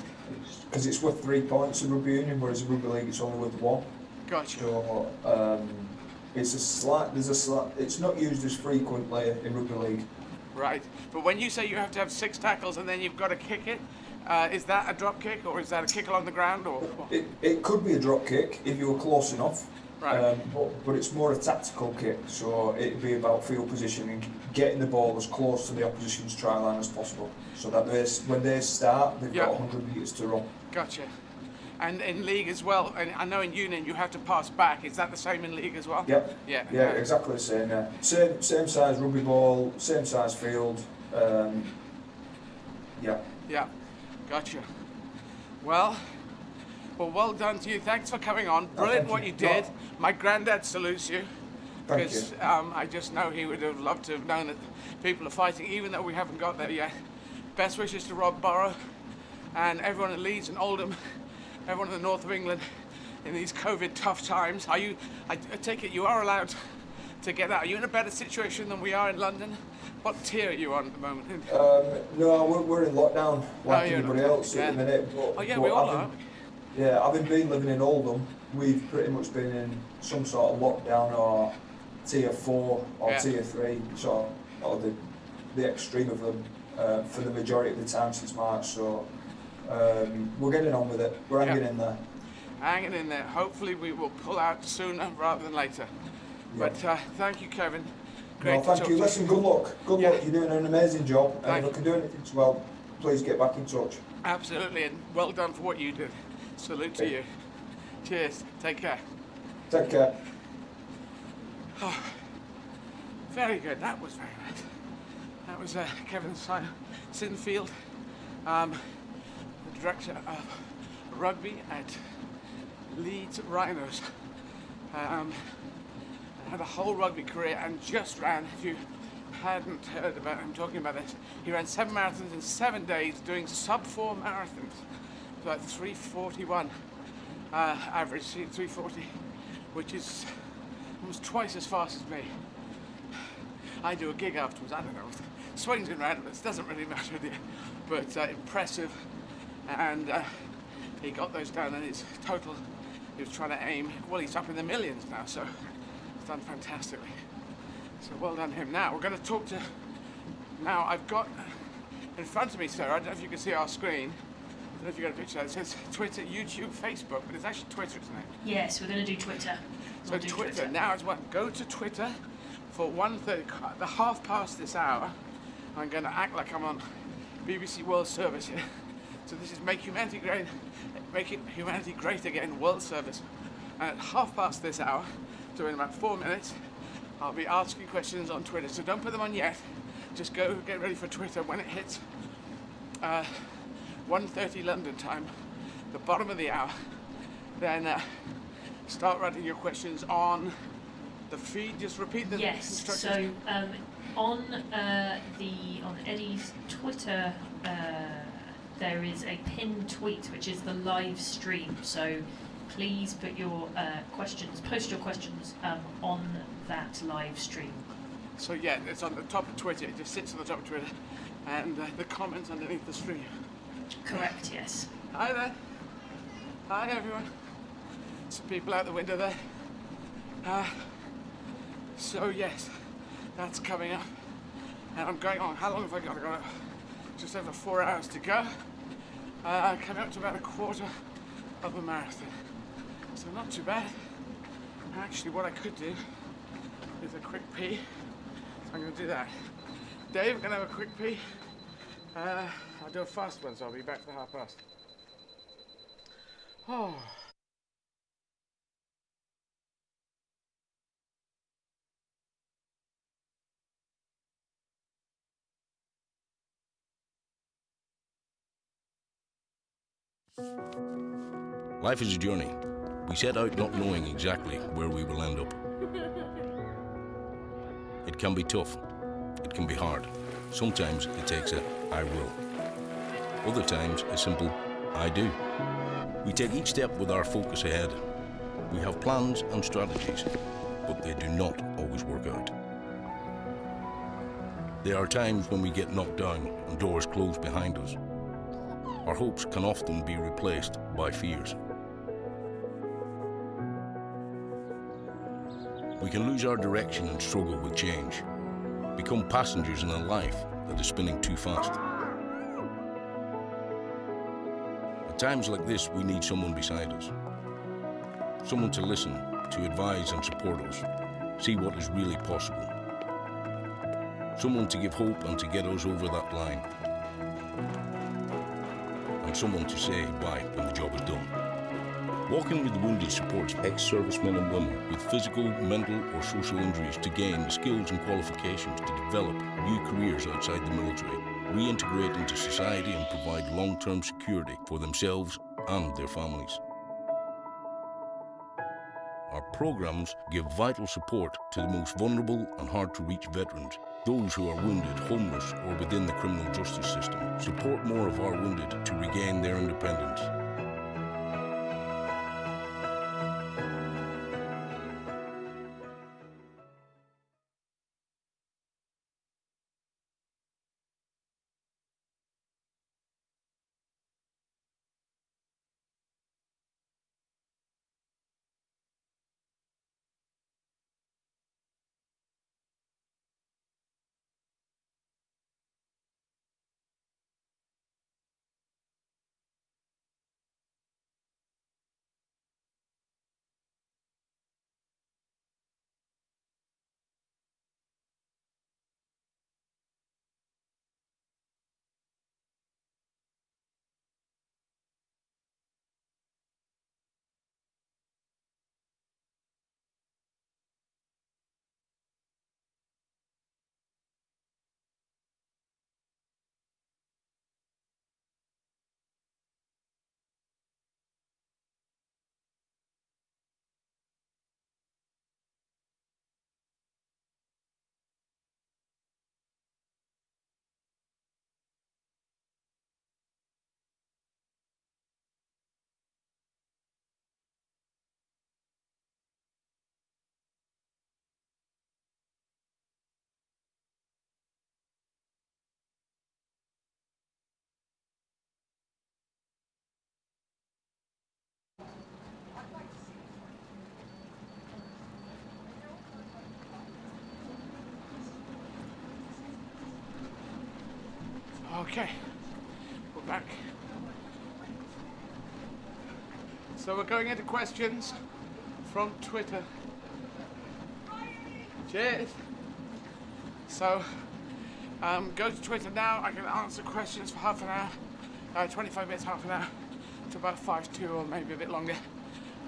Speaker 4: Because it's worth 3 points in rugby union, whereas in rugby league it's only worth 1.
Speaker 1: Gotcha.
Speaker 4: So it's not used as frequently in rugby league.
Speaker 1: Right. But when you say you have to have 6 tackles and then you've got to kick it, is that a drop kick, or is that a kick along the ground, or?
Speaker 4: It could be a drop kick if you were close enough.
Speaker 1: Right.
Speaker 4: But it's more a tactical kick, so it'd be about field positioning, getting the ball as close to the opposition's try line as possible, so that when they start, they've got 100 metres to run.
Speaker 1: Gotcha. And in league as well, and I know in union you have to pass back. Is that the same in league as well?
Speaker 4: Yep.
Speaker 1: Yeah.
Speaker 4: Yeah, exactly the same. Yeah. Same size rugby ball, same size field. Yeah.
Speaker 1: Gotcha. Well, well done to you. Thanks for coming on. Brilliant what you did. My granddad salutes you. Because I just know he would have loved to have known that people are fighting, even though we haven't got there yet. Best wishes to Rob Borough and everyone at Leeds and Oldham, everyone in the north of England in these COVID tough times. I take it you are allowed to get out. Are you in a better situation than we are in London? What tier are you on at the moment?
Speaker 4: No, we're in lockdown like everybody else at the minute.
Speaker 1: We all are.
Speaker 4: Yeah, having been living in Oldham, we've pretty much been in some sort of lockdown or tier 4 or tier 3, so or the extreme of them for the majority of the time since March. So we're getting on with it. We're hanging in there.
Speaker 1: Hanging in there. Hopefully we will pull out sooner rather than later. But thank you, Kevin. Great.
Speaker 4: Thank you. Listen, good luck. Good luck. You're doing an amazing job. And if I can do anything to help, please get back in touch.
Speaker 1: Absolutely, and well done for what you did. Salute to you. Cheers. Take care.
Speaker 4: Take care.
Speaker 1: Oh, very good. That was very good. That was Kevin Sinfield, the director of rugby at Leeds Rhinos. Had a whole rugby career and just ran, if you hadn't heard about him talking about this, he ran 7 marathons in 7 days doing sub-4 marathons. About 3:41 average, 3:40, which is almost twice as fast as me. I do a gig afterwards, I don't know, swings and roundabouts, doesn't really matter, but impressive. And he got those down, and his total, he was trying to aim, well, he's up in the millions now, so he's done fantastically. So well done him. Now, we're going to talk to, now I've got in front of me, sir, I don't know if you can see our screen, I don't know if you got a picture, it says Twitter, YouTube, Facebook, but it's actually Twitter, isn't it?
Speaker 2: Yes, we're going to do Twitter.
Speaker 1: So Twitter, now is what, go to Twitter for 1:30, the half past this hour. I'm going to act like I'm on BBC World Service here. So this is Make Humanity Great Again World Service. And at half past this hour, so in about 4 minutes, I'll be asking questions on Twitter. So don't put them on yet. Just go get ready for Twitter when it hits 1:30 London time, the bottom of the hour. Then start writing your questions on the feed. Just repeat the instructions.
Speaker 2: So on Eddie's Twitter, there is a pinned tweet which is the live stream. So please put your post your questions on that live stream.
Speaker 1: So yeah, it's on the top of Twitter. It just sits on the top of Twitter, and the comments underneath the stream.
Speaker 2: Correct. Yes.
Speaker 1: Hi there. Hi everyone. Some people out the window there. So yes, that's coming up, and I'm going on. How long have I got? I've got just over 4 hours to go. Coming up to about a quarter of a marathon, so not too bad. Actually, what I could do is a quick pee, so I'm going to do that. Dave, we're going to have a quick pee. I'll do a fast one, so I'll be back for past. Oh.
Speaker 5: Life is a journey. We set out not knowing exactly where we will end up. It can be tough. It can be hard. Sometimes it takes a I will. Other times a simple I do. We take each step with our focus ahead. We have plans and strategies, but they do not always work out. There are times when we get knocked down and doors close behind us. Our hopes can often be replaced by fears. We can lose our direction and struggle with change, become passengers in a life that is spinning too fast. At times like this, we need someone beside us. Someone to listen, to advise and support us, see what is really possible. Someone to give hope and to get us over that line. And someone to say bye when the job is done. Walking with the Wounded supports ex-servicemen and women with physical, mental or social injuries to gain the skills and qualifications to develop new careers outside the military, reintegrate into society and provide long-term security for themselves and their families. Our programs give vital support to the most vulnerable and hard-to-reach veterans, those who are wounded, homeless, or within the criminal justice system. Support more of our wounded to regain their independence.
Speaker 1: Okay, we're back. So we're going into questions from Twitter. Cheers. So, go to Twitter now. I can answer questions for half an hour, 25 minutes, half an hour, to about 5 to, or maybe a bit longer.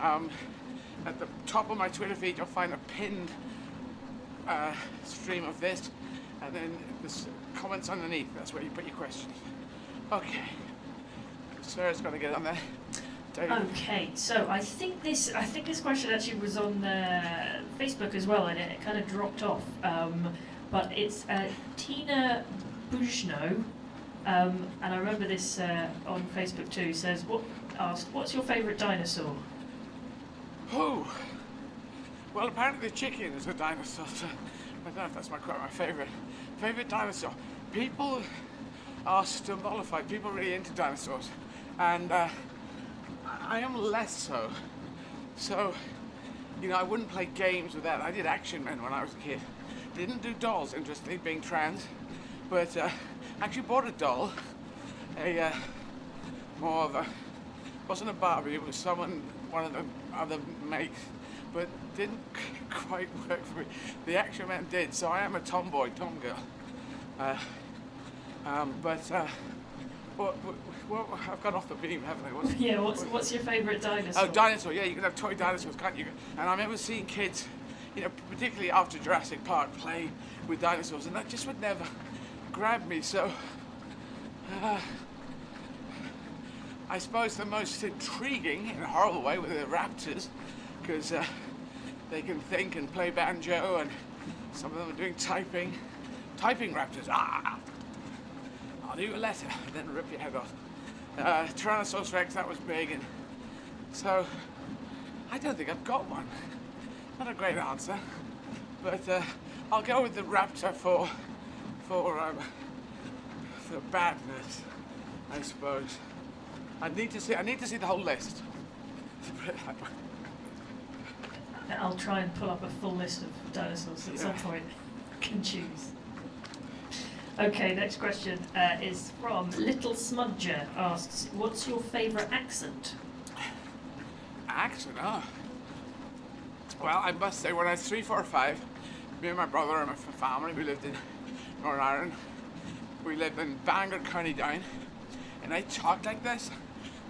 Speaker 1: At the top of my Twitter feed, you'll find a pinned stream of this, and then there's comments underneath. That's where you put your questions. Okay. Sarah's got to get on there. David.
Speaker 2: Okay, so I think this question actually was on Facebook as well, and it kind of dropped off. But it's Tina Bujno, and I remember this on Facebook too. Says, asked, what's your favourite dinosaur?
Speaker 1: Oh, well, apparently the chicken is a dinosaur. So I don't know if that's quite my favourite dinosaur. People are still mollified. People are really into dinosaurs, and I am less so. So, you know, I wouldn't play games with that. I did Action Men when I was a kid. Didn't do dolls, interestingly, being trans, but actually bought a doll. More of a, wasn't a Barbie, it was one of the other makes, but didn't quite work for me. The Action Men did, so I am a tomboy, tomgirl. Well, I've gone off the beam, haven't I?
Speaker 2: What's your favourite dinosaur?
Speaker 1: Oh, dinosaur, yeah, you can have toy dinosaurs, can't you? And I remember seeing kids, you know, particularly after Jurassic Park, play with dinosaurs, and that just would never grab me, so I suppose the most intriguing, in a horrible way, were the raptors, because they can think and play banjo, and some of them are doing typing raptors. I'll do a letter, then rip your head off. Tyrannosaurus Rex, that was big, and so I don't think I've got one. Not a great answer, but I'll go with the raptor for badness, I suppose. I need to see the whole list.
Speaker 2: I'll try and pull up a full list of dinosaurs at some point. I can choose. Okay, next question is from Little Smudger. Asks, what's your favourite accent?
Speaker 1: Accent, oh. Well, I must say, when I was 3, 4, 5, me and my brother and my family, we lived in Northern Ireland. We lived in Bangor, County Down, and I talked like this.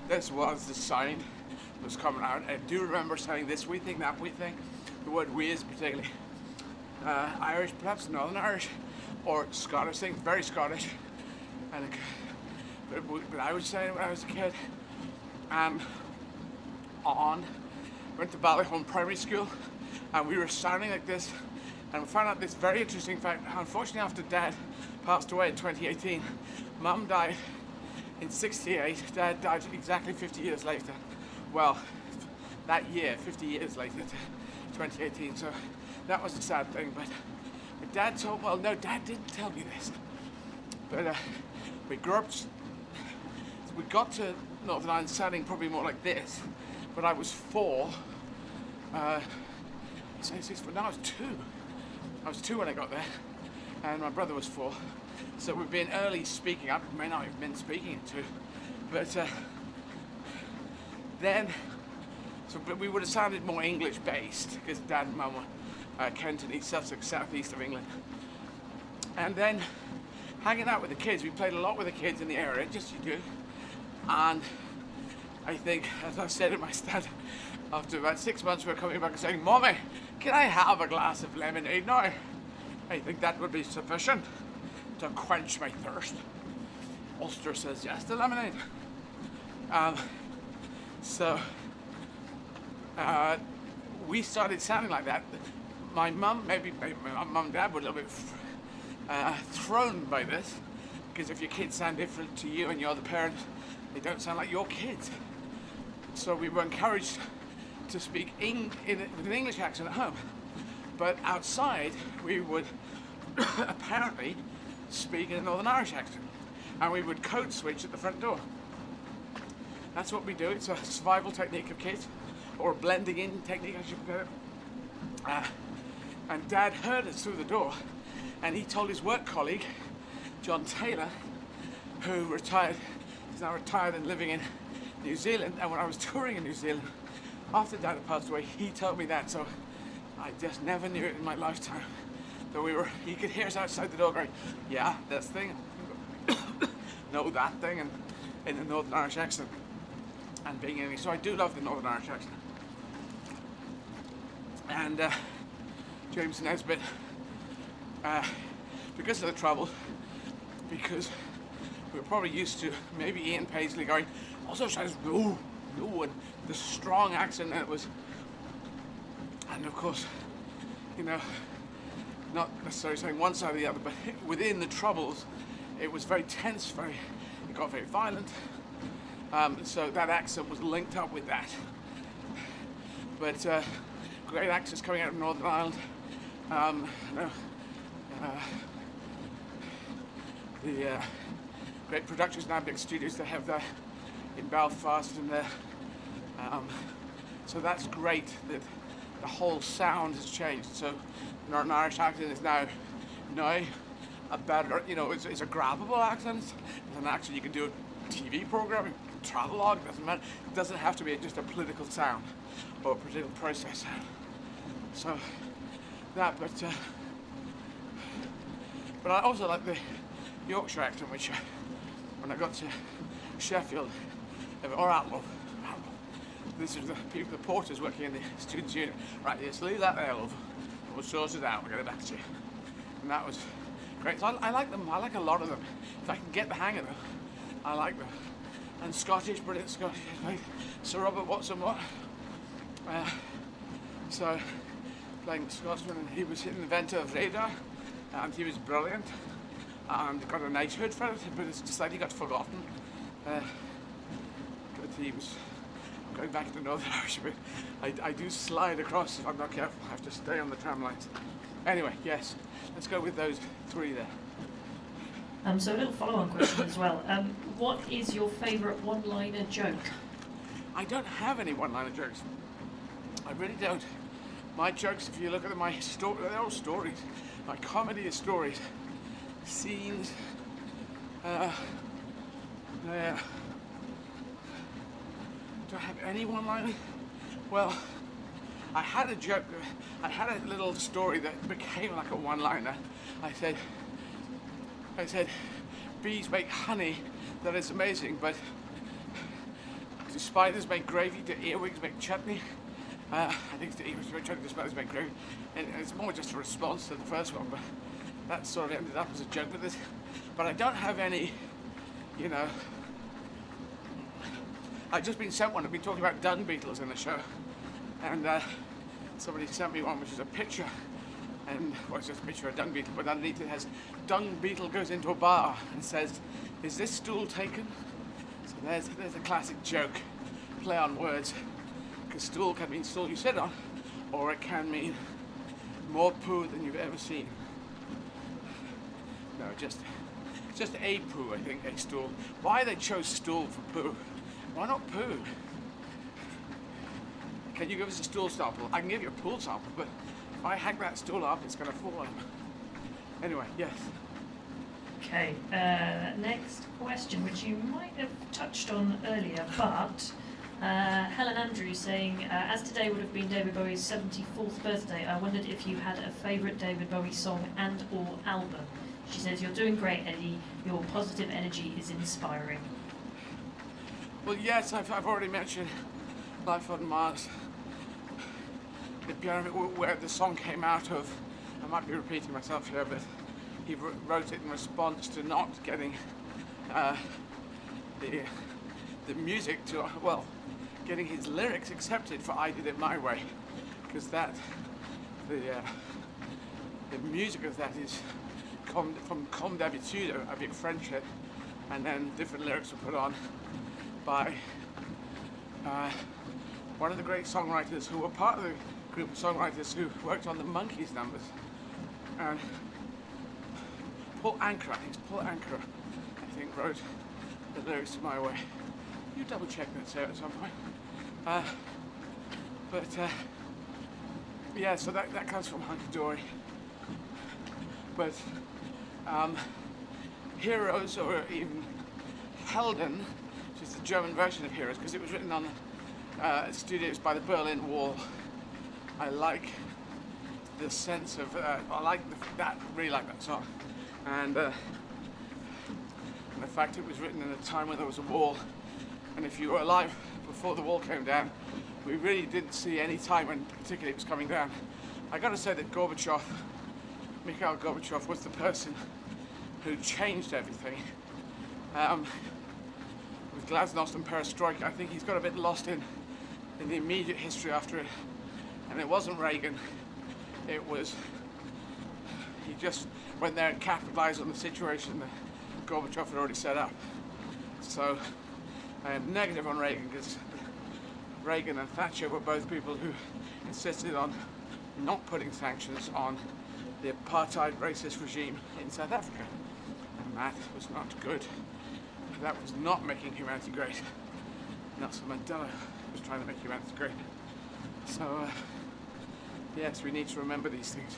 Speaker 1: This was the sound that was coming out. I do remember saying this wee thing, that wee thing. The word "we" is particularly Irish, perhaps Northern Irish, or Scottish thing, very Scottish. And but I was saying when I was a kid. And went to Ballyholme Primary School, and we were sounding like this. And we found out this very interesting fact. Unfortunately, after Dad passed away in 2018, Mum died in '68. Dad died exactly 50 years later. Well, that year, 50 years later, to 2018. So that was a sad thing. But Dad told, well, no, Dad didn't tell me this. But we grew up, we got to Northern Ireland sounding probably more like this. But I was 4. No, I was 2. I was 2 when I got there, and my brother was 4. So we've been early speaking. I may not have been speaking at 2, but but we would have sounded more English-based because Dad and Mum were Kent and East Sussex, southeast of England. And then hanging out with the kids, we played a lot with the kids in the area, just you do. And I think, as I said in my stand, after about 6 months, we were coming back and saying, "Mommy, can I have a glass of lemonade now? I think that would be sufficient to quench my thirst." Ulster says yes to lemonade. We started sounding like that. My mum, maybe my mum and dad were a little bit thrown by this, because if your kids sound different to you and you're the parent, they don't sound like your kids. So we were encouraged to speak with an English accent at home. But outside, we would apparently speak in a Northern Irish accent. And we would code switch at the front door. That's what we do. It's a survival technique of kids, or a blending in technique, I should put it. And Dad heard us through the door, and he told his work colleague, John Taylor, who retired. He's now retired and living in New Zealand. And when I was touring in New Zealand, after Dad had passed away, he told me that. So I just never knew it in my lifetime. That he could hear us outside the door going, yeah, this thing, no, that thing, and in the Northern Irish accent. And being English. So I do love the Northern Irish accent. And James Nesbitt, because of the trouble, because we were probably used to maybe Ian Paisley going, also says no, no, and the strong accent, and it was, and of course, you know, not necessarily saying one side or the other, but within the Troubles, it was very tense, it got very violent, so that accent was linked up with that. But great accents coming out of Northern Ireland. The great productions now, big studios, they have that in Belfast and there. So that's great that the whole sound has changed. So Northern Irish accent is now a better, you know, it's a grabbable accent. It's an accent you can do a TV program, travelogue, doesn't matter. It doesn't have to be just a political sound or a political process sound. So that, but I also like the Yorkshire accent, which when I got to Sheffield or Atlow, this is the people, the porters working in the students' union. Right, just leave that there, love. We'll sort it out. We'll get it back to you. And that was great. So I like them. I like a lot of them. If I can get the hang of them, I like them. And Scottish, brilliant Scottish, like Sir Robert Watson Watt. So playing Scotsman, and he was an inventor of radar, and he was brilliant. And got a knighthood for it, but it's slightly got forgotten. But he was going back to Northern Irish a bit. I do slide across if I'm not careful. I have to stay on the tram lines. Anyway, yes, let's go with those three there.
Speaker 2: So a little follow-on question as well. What is your favourite one-liner joke?
Speaker 1: I don't have any one-liner jokes. I really don't. My jokes, if you look at my story, they're all stories. My comedy is stories. Scenes. Do I have any one-liner? Well, I had a joke. I had a little story that became like a one-liner. I said, bees make honey that is amazing, but do spiders make gravy? Do earwigs make chutney? I think the earwigs make chutney, the spiders make gravy. And it's more just a response to the first one, but that sort of ended up as a joke with this. But I don't have any, you know. I've just been sent one. I've been talking about dung beetles in the show. And somebody sent me one, which is a picture. And, well, it's just a picture of a dung beetle, but underneath it has, dung beetle goes into a bar and says, is this stool taken? So there's a classic joke, play on words. Because stool can mean stool you sit on, or it can mean more poo than you've ever seen. No, just a poo, I think, a stool. Why they chose stool for poo? Why not poo? Can you give us a stool sample? I can give you a pool sample, but if I hack that stool up, it's going to fall on him. Anyway, yes.
Speaker 2: Okay, next question, which you might have touched on earlier, but Helen Andrews saying, as today would have been David Bowie's 74th birthday, I wondered if you had a favourite David Bowie song and or album. She says, you're doing great, Eddie. Your positive energy is inspiring.
Speaker 1: Well, yes, I've already mentioned Life on Mars. The piano where the song came out of. I might be repeating myself here, but he wrote it in response to not getting the music to, well, getting his lyrics accepted for I Did It My Way, because that, the music of that is from Comme d'habitude, a big French hit, and then different lyrics were put on by one of the great songwriters who were part of the group of songwriters who worked on the Monkees numbers. And Paul Anka, I think, wrote the lyrics to My Way. You double check that, Sarah, at some point. Yeah, so that comes from Hunky Dory. But heroes, or even Helden, which is the German version of Heroes, because it was written on studios by the Berlin Wall. I like the sense of, really like that song. And the fact it was written in a time when there was a wall, and if you were alive before the wall came down, we really didn't see any time when particularly it was coming down. I gotta say that Mikhail Gorbachev was the person who changed everything. With Glasnost and Perestroika, I think he's got a bit lost in the immediate history after it. And it wasn't Reagan, it was, he just went there and capitalized on the situation that Gorbachev had already set up. So I am negative on Reagan, because Reagan and Thatcher were both people who insisted on not putting sanctions on the apartheid racist regime in South Africa. And that was not good. That was not making humanity great. Nelson Mandela was trying to make humanity great. So, yes, we need to remember these things.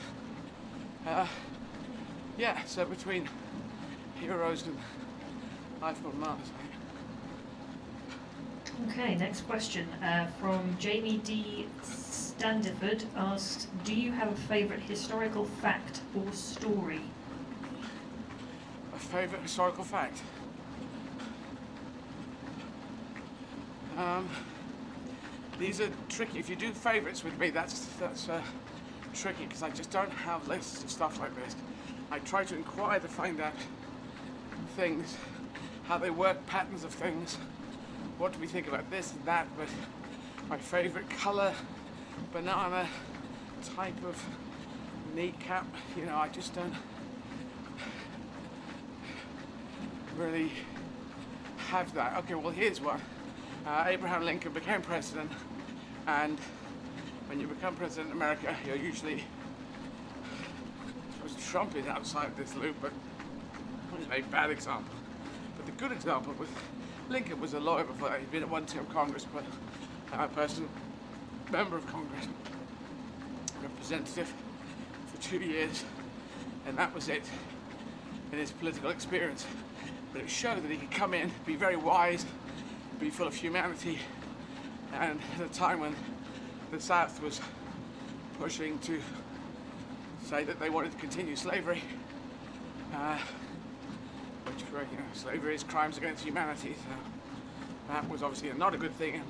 Speaker 1: Yeah, so between Heroes and Life on Mars,
Speaker 2: Okay, next question from Jamie D. Standiford asks, do you have a favourite historical fact or story?
Speaker 1: A favourite historical fact? These are tricky. If you do favourites with me, that's tricky, because I just don't have lists of stuff like this. I try to inquire to find out things, how they work, patterns of things. What do we think about this and that? But my favourite colour, banana, type of kneecap, you know, I just don't really have that. Okay, well, here's one. Abraham Lincoln became president, and when you become president in America, you're usually, I suppose Trump is outside of this loop, but it's a very bad example. But the good example was Lincoln was a lawyer before that. He'd been at one-term Congress, but a person, member of Congress, representative for 2 years, and that was it in his political experience. But it showed that he could come in, be very wise, be full of humanity, and at a time when the South was pushing to say that they wanted to continue slavery, which, you know, slavery is crimes against humanity, so that was obviously not a good thing. And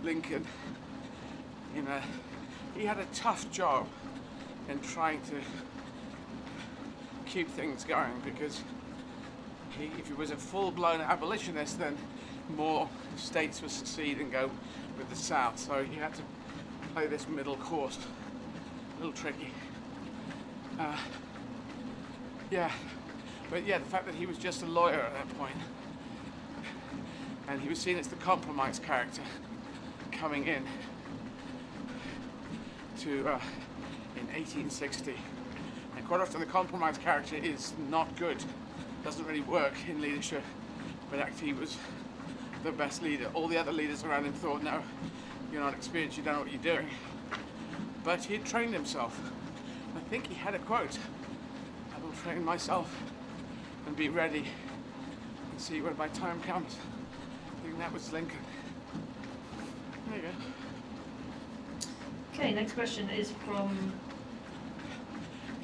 Speaker 1: Lincoln, you know, he had a tough job in trying to keep things going, because if he was a full-blown abolitionist, then more states would secede and go with the South. So he had to play this middle course. A little tricky. Yeah, but yeah, the fact that he was just a lawyer at that point, and he was seen as the compromise character coming in to in 1860. And quite often the compromise character is not good, doesn't really work in leadership, but actually he was the best leader. All the other leaders around him thought, no, you're not experienced, you don't know what you're doing. But he had trained himself. I think he had a quote, I will train myself and be ready and see when my time comes. I think that was Lincoln. There you go.
Speaker 2: Okay, next question is from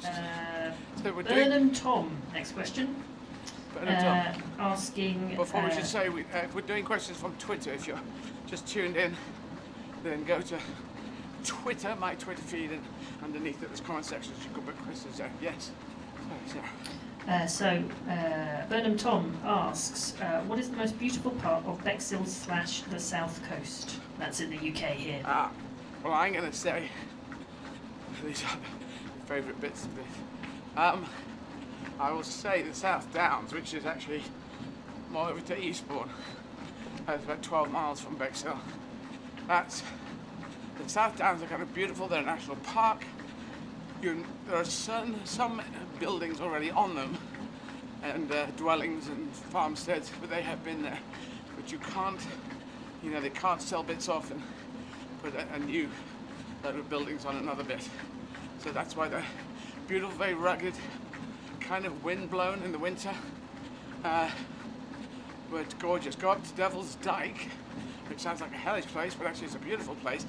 Speaker 1: So we're
Speaker 2: Burnham Tom. Next question. Asking...
Speaker 1: Before we should say, if we're doing questions from Twitter, if you're just tuned in, then go to Twitter, my Twitter feed, and underneath it there's comment sections. You can put questions there. Yes. Sorry, Sarah.
Speaker 2: Burnham Tom asks, what is the most beautiful part of Bexhill / the South Coast? That's in the UK here.
Speaker 1: Well, I'm going to say these are the favourite bits of this. I will say the South Downs, which is actually more over to Eastbourne. It's about 12 miles from Bexhill. The South Downs are kind of beautiful. They're a national park. There are some buildings already on them, and dwellings and farmsteads, but they have been there. But you can't, you know, they can't sell bits off and put a new load of buildings on another bit. So that's why they're beautiful, very rugged, kind of wind blown in the winter. but gorgeous. Go up to Devil's Dyke, which sounds like a hellish place, but actually it's a beautiful place.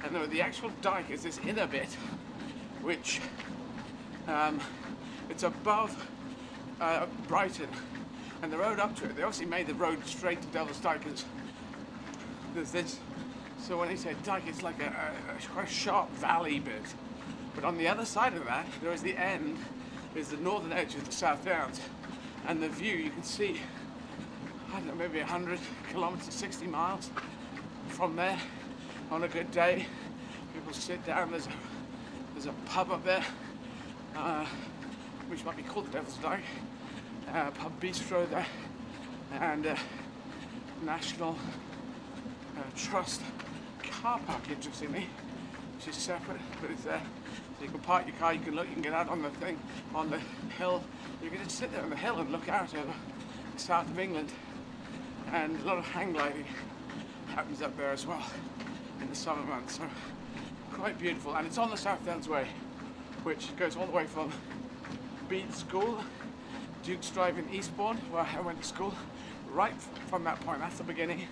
Speaker 1: And the actual dyke is this inner bit, which it's above Brighton, and the road up to it, they obviously made the road straight to Devil's Dyke, because there's this, so when they say dyke, it's like a quite sharp valley bit. But on the other side of that, there is the end, is the northern edge of the South Downs, and the view, you can see, I don't know, maybe 100 kilometers, 60 miles from there. On a good day, people sit down. There's a pub up there, which might be called the Devil's Dyke. Pub bistro there, and National Trust car park, interestingly, which is separate, but it's there. So you can park your car, you can look, you can get out on the thing, on the hill. You can just sit there on the hill and look out over the south of England. And a lot of hang gliding happens up there as well in the summer months. So quite beautiful, and it's on the South Downs Way, which goes all the way from Bede School, Duke's Drive in Eastbourne, where I went to school. Right from that point, that's the beginning.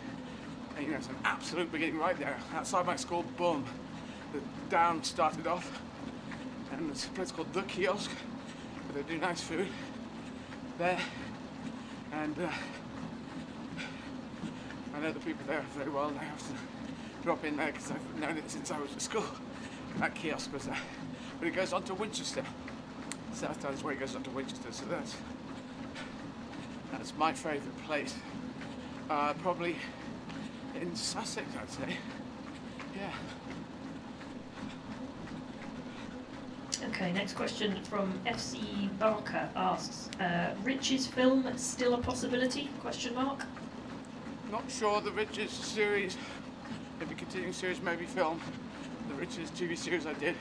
Speaker 1: And it's an absolute beginning right there. Outside my school, boom, the down started off. And there's a place called The Kiosk, where they do nice food there. And I know the people there very well, and I have to drop in there because I've known it since I was at school. That kiosk was there. But it goes on to Winchester. South Downs Way goes on to Winchester, so that's my favourite place. Probably in Sussex, I'd say. Yeah.
Speaker 2: Okay, next question from FC Barker asks, Rich's film still a possibility? Question mark.
Speaker 1: Not sure. The Riches series, maybe continuing series, maybe film. The Riches TV series I did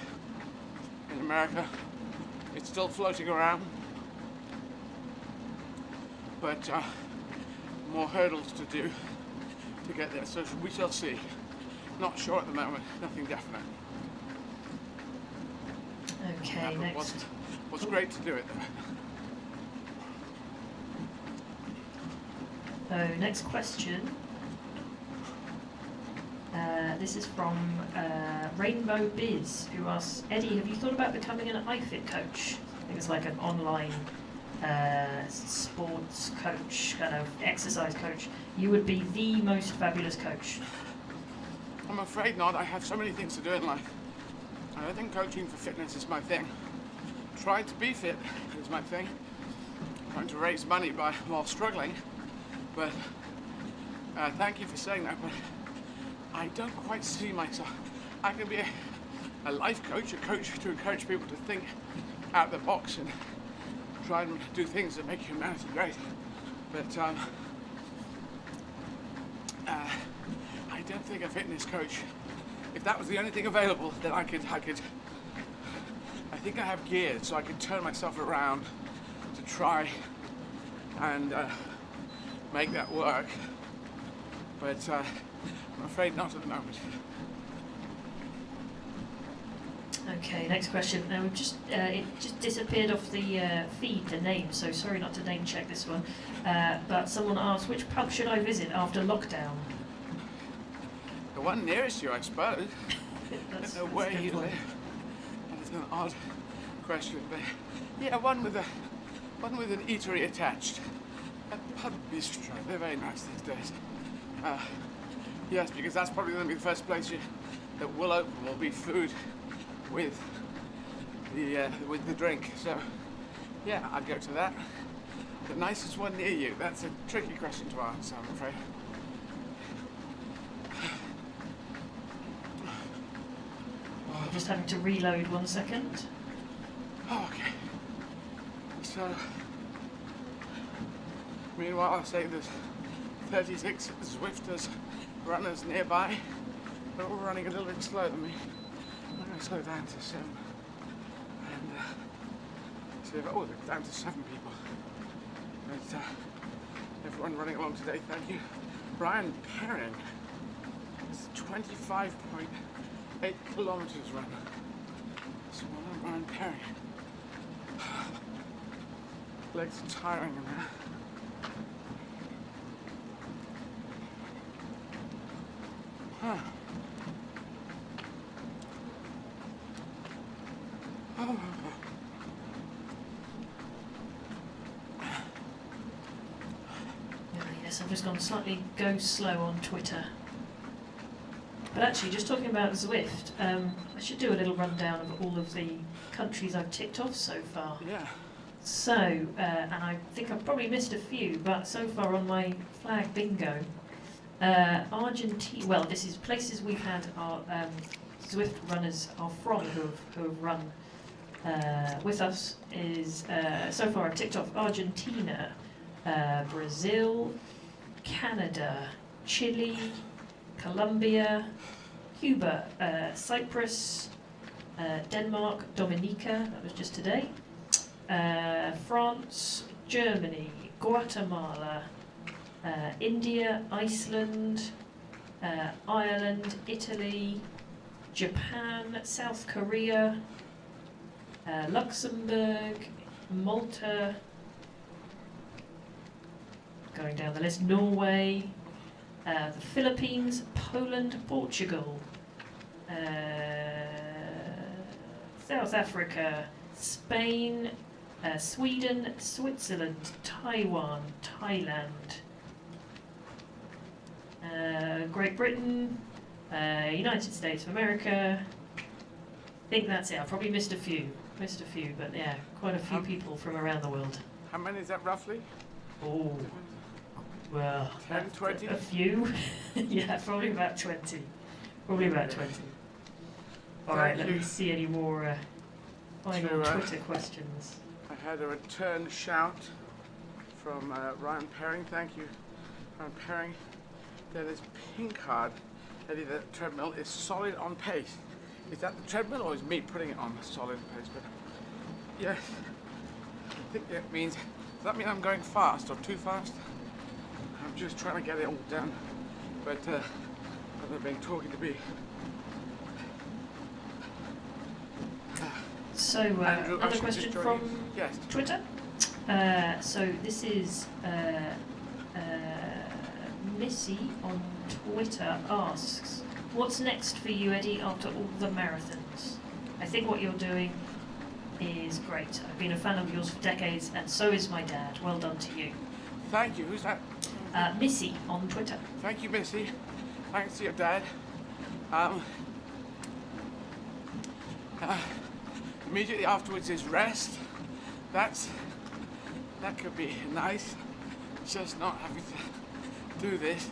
Speaker 1: in America, it's still floating around, but more hurdles to do to get there, so we shall see. Not sure at the moment, nothing definite.
Speaker 2: Okay,
Speaker 1: but
Speaker 2: next.
Speaker 1: What's great to do it though.
Speaker 2: Next question. This is from Rainbow Biz, who asks, Eddie, have you thought about becoming an iFit coach? I think it's like an online sports coach, kind of exercise coach. You would be the most fabulous coach.
Speaker 1: I'm afraid not. I have so many things to do in life. I don't think coaching for fitness is my thing. Trying to be fit is my thing. Trying to raise money while struggling. But thank you for saying that, but I don't quite see myself. I can be a life coach, a coach to encourage people to think out of the box and try and do things that make humanity great. But I don't think a fitness coach, if that was the only thing available, then I think I have gears, so I could turn myself around to try and make that work, but I'm afraid not at the moment.
Speaker 2: Okay, next question. Now we've it just disappeared off the feed, the name, so sorry not to name check this one. But someone asked, which pub should I visit after lockdown?
Speaker 1: The one nearest you, I suppose.
Speaker 2: That's
Speaker 1: No way you live. That's an odd question, but yeah, one with an eatery attached. A pub bistro. They're very nice these days. Yes, because that's probably going to be the first place that will open. Will be food with the drink. So yeah, I'd go to that. The nicest one near you. That's a tricky question to answer, I'm afraid.
Speaker 2: I'm just having to reload 1 second.
Speaker 1: Oh, okay. So, meanwhile, I'll say there's 36 Zwifters runners nearby. They're all running a little bit slower than me. I'm going to slow down to 7. And so, they're down to 7 people. But everyone running along today, thank you. Brian Perrin. It's 25.8 kilometers run. So well done, Brian Perrin. Legs are tiring now.
Speaker 2: I've just gone slightly go slow on Twitter. But actually, just talking about Zwift, I should do a little rundown of all of the countries I've ticked off so far.
Speaker 1: Yeah.
Speaker 2: So, and I think I've probably missed a few, but so far on my flag bingo, Argentina, well, this is places we've had our Zwift runners are from who have run with us, is, so far I've ticked off Argentina, Brazil, Canada, Chile, Colombia, Cuba, Cyprus, Denmark, Dominica, that was just today, France, Germany, Guatemala, India, Iceland, Ireland, Italy, Japan, South Korea, Luxembourg, Malta, going down the list, Norway, the Philippines, Poland, Portugal, South Africa, Spain, Sweden, Switzerland, Taiwan, Thailand, Great Britain, United States of America. I think that's it. I've probably missed a few, but yeah, quite a few people from around the world.
Speaker 1: How many is that roughly?
Speaker 2: Oh, well,
Speaker 1: 10, 20?
Speaker 2: a few. Yeah, probably about 20. Probably about 20. All right, let me see any more final Twitter questions.
Speaker 1: I had a return shout from Ryan Perring. Thank you, Ryan Perring. Then this pink card, Eddie, the treadmill is solid on pace. Is that the treadmill or is me putting it on solid pace? But yes, I think that means, does that mean I'm going fast or too fast? I'm just trying to get it all done. But I've been talking to me.
Speaker 2: So,
Speaker 1: Andrew,
Speaker 2: another question from
Speaker 1: yes.
Speaker 2: Twitter. So this is Missy on Twitter asks, what's next for you, Eddie, after all the marathons? I think what you're doing is great. I've been a fan of yours for decades, and so is my dad. Well done to you.
Speaker 1: Thank you. Who's that?
Speaker 2: Missy on Twitter.
Speaker 1: Thank you, Missy. Thanks to your dad. Immediately afterwards is rest. That could be nice. Just not having to do this.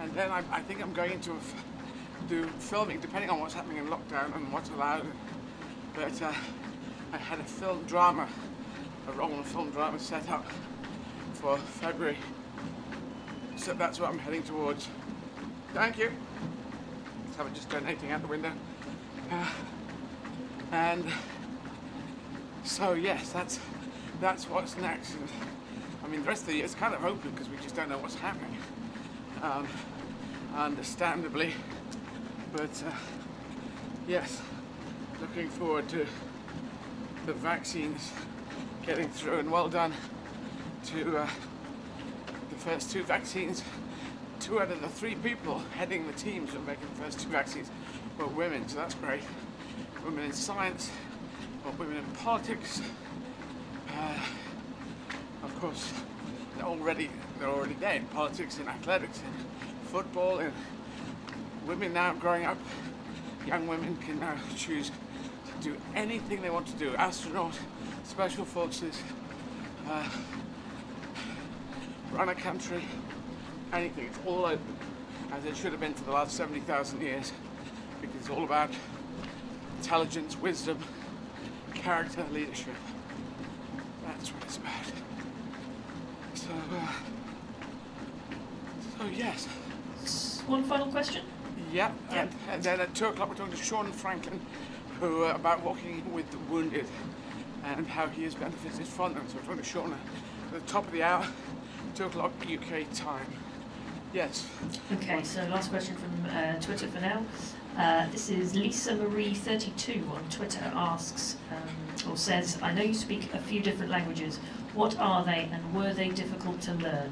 Speaker 1: And then I think I'm going to do filming, depending on what's happening in lockdown and what's allowed. But I had a Roland film drama set up for February. So that's what I'm heading towards. Thank you. So I'm just donating out the window. And so yes, that's what's next. And, I mean, the rest of the year is kind of open because we just don't know what's happening, understandably. But yes, looking forward to the vaccines getting through, and well done to the first 2 vaccines. 2 out of the 3 people heading the teams who are making the first 2 vaccines were women, so that's great. Women in science, or women in politics. Of course, they're already there in politics, in athletics, in football, and women now growing up, young women can now choose to do anything they want to do. Astronaut, special forces, run a country, anything. It's all open, as it should have been for the last 70,000 years, because it's all about intelligence, wisdom, character, leadership. That's what it's about. So yes.
Speaker 2: One final question.
Speaker 1: Yeah, and then at 2 o'clock we're talking to Sean Franklin, who about walking with the wounded and how he has benefited from them. So we're talking to Sean at the top of the hour, 2 o'clock UK time. Yes.
Speaker 2: Okay, so last question from Twitter for now. This is Lisa Marie 32 on Twitter asks, or says, I know you speak a few different languages. What are they, and were they difficult to learn?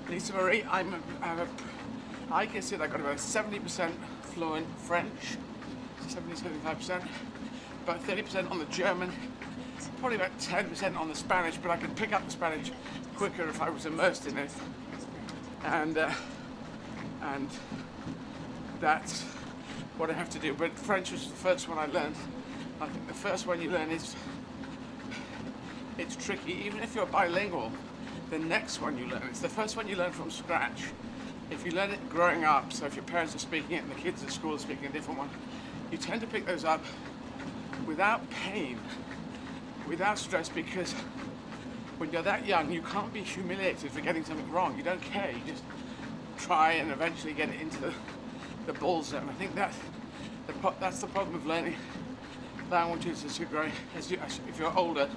Speaker 1: Lisa Marie, I consider I got about 70% fluent French, 70-75%, about 30% on the German, probably about 10% on the Spanish, but I could pick up the Spanish quicker if I was immersed in it. and that's what I have to do. But French was the first one I learned. I think the first one you learn is, it's tricky. Even if you're bilingual, the next one you learn, it's the first one you learn from scratch. If you learn it growing up, so if your parents are speaking it and the kids at school are speaking a different one, you tend to pick those up without pain, without stress, because when you're that young, you can't be humiliated for getting something wrong. You don't care. You just try and eventually get it into the ball zone. I think that's the problem with learning languages as you're growing, if you're older,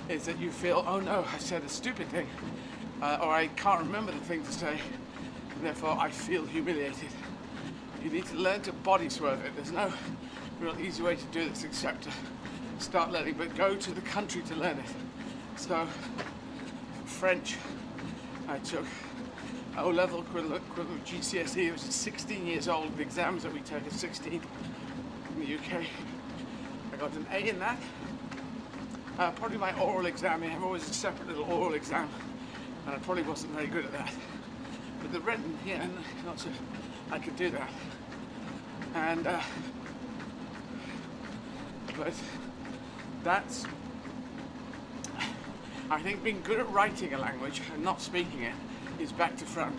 Speaker 1: is that you feel, oh no, I said a stupid thing, or I can't remember the thing to say, and therefore I feel humiliated. You need to learn to body swerve it. There's no real easy way to do this except to start learning, but go to the country to learn it. So, French, I took O-level equivalent of GCSE, which is 16 years old. The exams that we take are 16 in the UK. I got an A in that. Probably my oral exam, I have always a separate little oral exam, and I probably wasn't very good at that. But the written, yeah, not so, I could do that. And, but that's, I think being good at writing a language and not speaking it is back to front.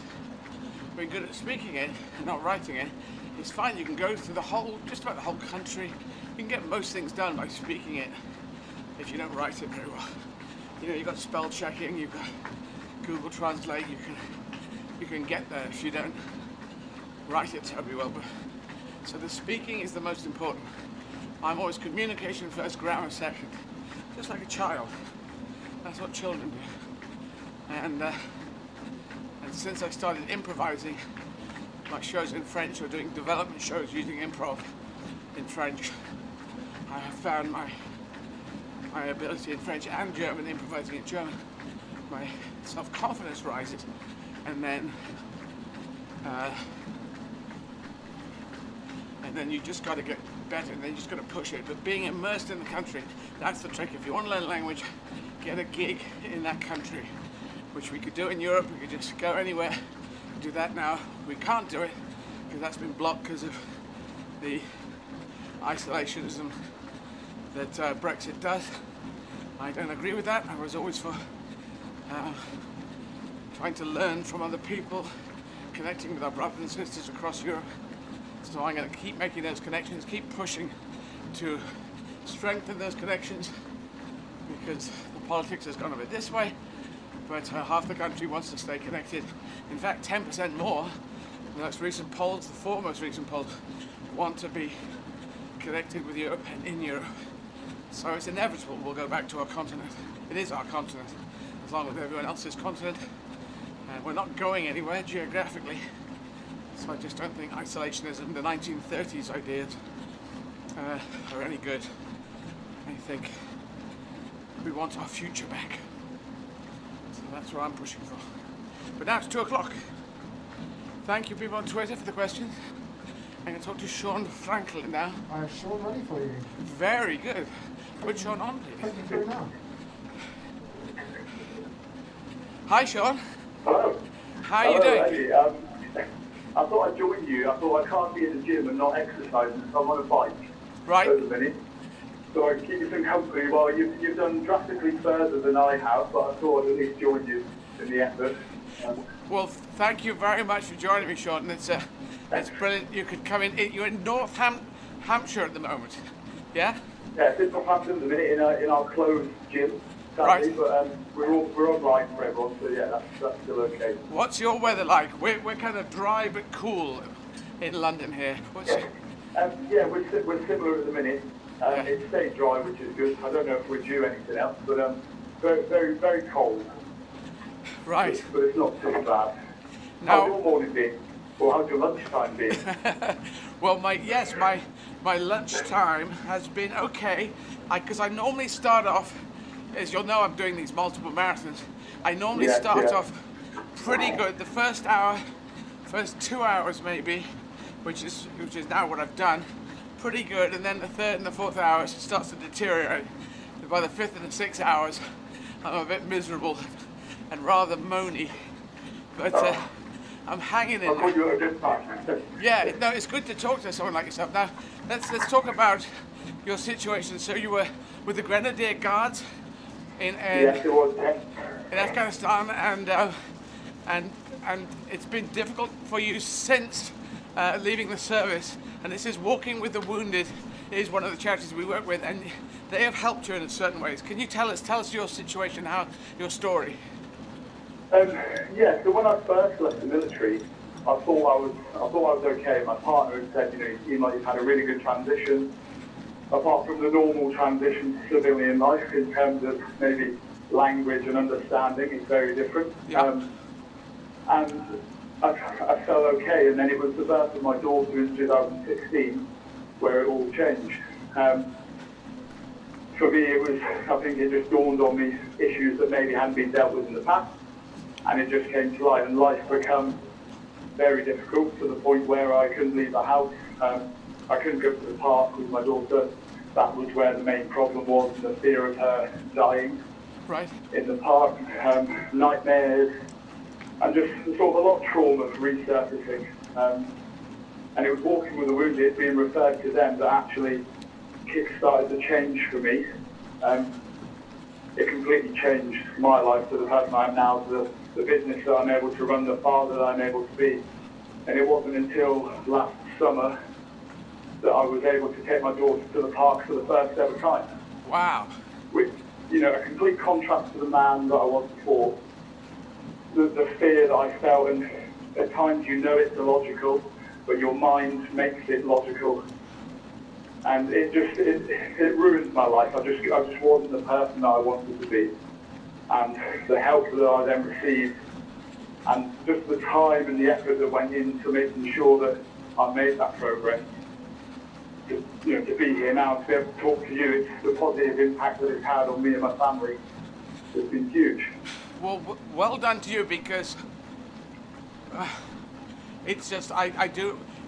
Speaker 1: Being good at speaking it and not writing it is fine. You can go through just about the whole country. You can get most things done by speaking it if you don't write it very well. You know, you've got spell checking, you've got Google Translate, you can get there if you don't write it terribly well. But so the speaking is the most important. I'm always communication first, grammar second, just like a child. That's what children do. And since I started improvising, my shows in French, or doing development shows using improv in French, I have found my ability in French and German, improvising in German, my self-confidence rises, and then you just got to get better, and then you just got to push it. But being immersed in the country, that's the trick. If you want to learn a language, get a gig in that country, which we could do in Europe. We could just go anywhere, do that now. We can't do it because that's been blocked because of the isolationism that Brexit does. I don't agree with that. I was always for trying to learn from other people, connecting with our brothers and sisters across Europe. So I'm going to keep making those connections, keep pushing to strengthen those connections, because the politics has gone a bit this way, but half the country wants to stay connected. In fact, 10% more, the most recent polls, the four most recent polls, want to be connected with Europe and in Europe. So it's inevitable we'll go back to our continent. It is our continent, as long as everyone else's continent. And we're not going anywhere geographically. So I just don't think isolationism, the 1930s ideas, are any good. I think we want our future back. So that's what I'm pushing for. But now it's 2 o'clock. Thank you people on Twitter for the questions. I'm going to talk to Sean Franklin now.
Speaker 3: I have Sean ready for you.
Speaker 1: Very good. Put Sean on, please.
Speaker 3: Take you through now.
Speaker 1: Hi, Sean.
Speaker 6: Hello.
Speaker 1: How are you doing?
Speaker 6: Eddie. I thought I'd join you. I thought I can't be in the gym and not exercising, so I'm on a bike
Speaker 1: Right.
Speaker 6: at the minute. So I can keep you some company. Well, you've done drastically further than I have, but I thought I'd at least join you in the effort.
Speaker 1: Well, thank you very much for joining me, Sean. It's brilliant. You could come in. You're in Hampshire at the moment, yeah?
Speaker 6: Yeah, it's in Northampton at the minute in our closed gym, sadly,
Speaker 1: Right.
Speaker 6: but we're online for everyone, so yeah, that's still okay.
Speaker 1: What's your weather like? We're kind of dry but cool in London here.
Speaker 6: Yeah, we're similar at the minute. It stayed dry, which is good. I don't know if we're due anything else, but very, very, very cold.
Speaker 1: Right.
Speaker 6: But it's not too bad.
Speaker 1: Now-
Speaker 6: How's your morning been? Or how's your lunchtime been?
Speaker 1: Well, my lunchtime has been okay, because I normally start off, as you'll know, I'm doing these multiple marathons. I normally start off pretty good. The first 2 hours maybe, which is now what I've done, pretty good, and then the third and the fourth hours it starts to deteriorate. By the fifth and the sixth hours, I'm a bit miserable and rather moany. But I'm hanging in
Speaker 6: I
Speaker 1: there.
Speaker 6: thought you were a good time.
Speaker 1: Yeah, no, it's good to talk to someone like yourself. Now, let's talk about your situation. So you were with the Grenadier Guards in
Speaker 6: Yes, it was.
Speaker 1: in Afghanistan, and it's been difficult for you since leaving the service. And this is Walking with the Wounded is one of the charities we work with, and they have helped you in certain ways. Can you tell us your situation, your story?
Speaker 6: Yeah, so when I first left the military, I thought I was okay. My partner had said, you seem like you've had a really good transition, apart from the normal transition to civilian life in terms of maybe language and understanding. It's very different.
Speaker 1: Yeah.
Speaker 6: And I felt okay, and then it was the birth of my daughter in 2016 where it all changed. For me, I think it just dawned on me issues that maybe hadn't been dealt with in the past, and it just came to light, and life became very difficult to the point where I couldn't leave the house. I couldn't go to the park with my daughter. That was where the main problem was, the fear of her dying
Speaker 1: Right.
Speaker 6: in the park, nightmares, and just sort of a lot of trauma resurfacing. And it was Walking with the Wounded being referred to them that actually kick-started the change for me. It completely changed my life to the person I am now, to the business that I'm able to run, the father that I'm able to be. And it wasn't until last summer that I was able to take my daughter to the park for the first ever time.
Speaker 1: Wow.
Speaker 6: Which, a complete contrast to the man that I was before. The fear that I felt, and at times it's illogical, but your mind makes it logical. And it ruined my life. I just wasn't the person that I wanted to be. And the help that I then received, and just the time and the effort that went into making sure that I made that progress. To be here now, to be able to talk to you, it's the positive impact that it's had on me and my family has been huge.
Speaker 1: Well, well done to you, because it's just,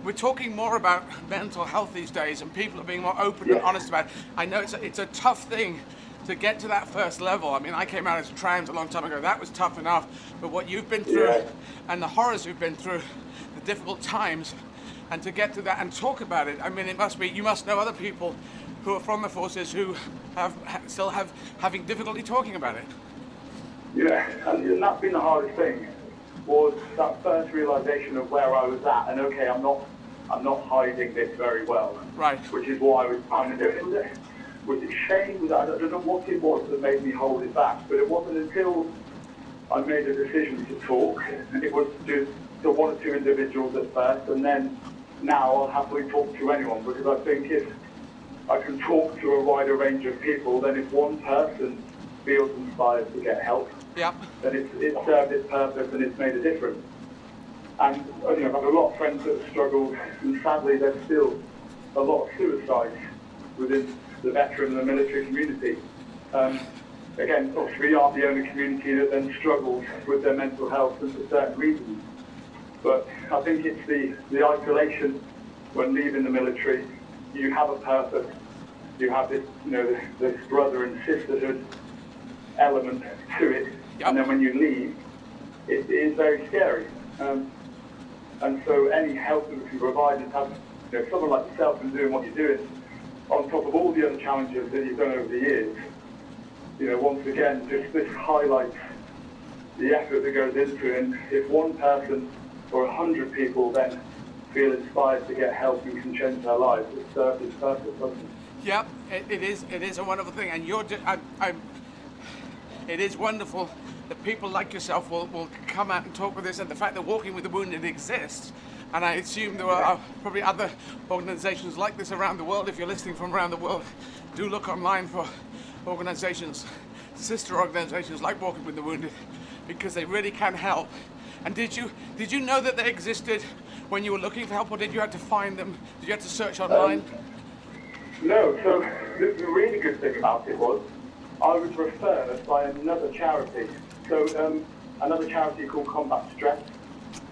Speaker 1: we're talking more about mental health these days, and people are being more open and honest about it. I know it's a tough thing to get to that first level. I mean, I came out as trans a long time ago. That was tough enough. But what you've been through and the horrors you've been through, the difficult times, and to get to that and talk about it, I mean, you must know other people who are from the forces who still having difficulty talking about it.
Speaker 6: Yeah, and that's been the hardest thing, was that first realization of where I was at, and okay, I'm not hiding this very well.
Speaker 1: Right.
Speaker 6: Which is what I was trying to do. Was it shame? I don't know what it was that made me hold it back, but it wasn't until I made a decision to talk, and it was to one or two individuals at first, and then now I'll happily talk to anyone, because I think if I can talk to a wider range of people, then if one person feels inspired to get help,
Speaker 1: Yep.
Speaker 6: then it's served its purpose and it's made a difference. And I've had a lot of friends that have struggled, and sadly there's still a lot of suicides within the veteran and the military community. Again, obviously we aren't the only community that then struggles with their mental health and for certain reasons. But I think it's the isolation when leaving the military. You have a purpose. You have this, this brother and sisterhood element to it.
Speaker 1: Yep.
Speaker 6: And then when you leave, it is very scary. And so any help that we can provide, and have someone like yourself and doing what you're doing, on top of all the other challenges that you've done over the years, once again, just this highlights the effort that goes into it. And if one person or 100 people then feel inspired to get help and can change their lives, it's served its purpose, doesn't it?
Speaker 1: Yep, it is a wonderful thing, and it is wonderful that people like yourself will come out and talk with us, and the fact that Walking with the Wounded exists, and I assume there are probably other organisations like this around the world. If you're listening from around the world, do look online for organisations, sister organisations like Walking with the Wounded, because they really can help. And did you know that they existed when you were looking for help, or did you have to find them? Did you have to search online?
Speaker 6: No, so the really good thing about it was I was referred by another charity. So another charity called Combat Stress.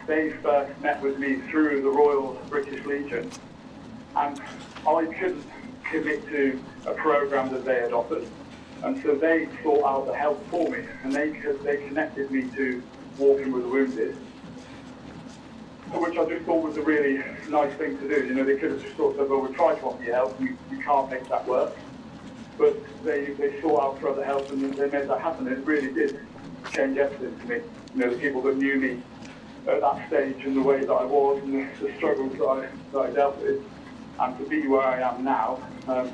Speaker 6: They first met with me through the Royal British Legion, and I couldn't commit to a program that they had offered, and so they sought out the help for me, and they connected me to Walking with the Wounded. which I just thought was a really nice thing to do. You know, they could have just sort of said, well, we'll try to offer you help, we can't make that work. But they sought out for other help and they made that happen. It really did change everything to me. You know, the people that knew me at that stage and the way that I was and the struggles that I dealt with, and to be where I am now, I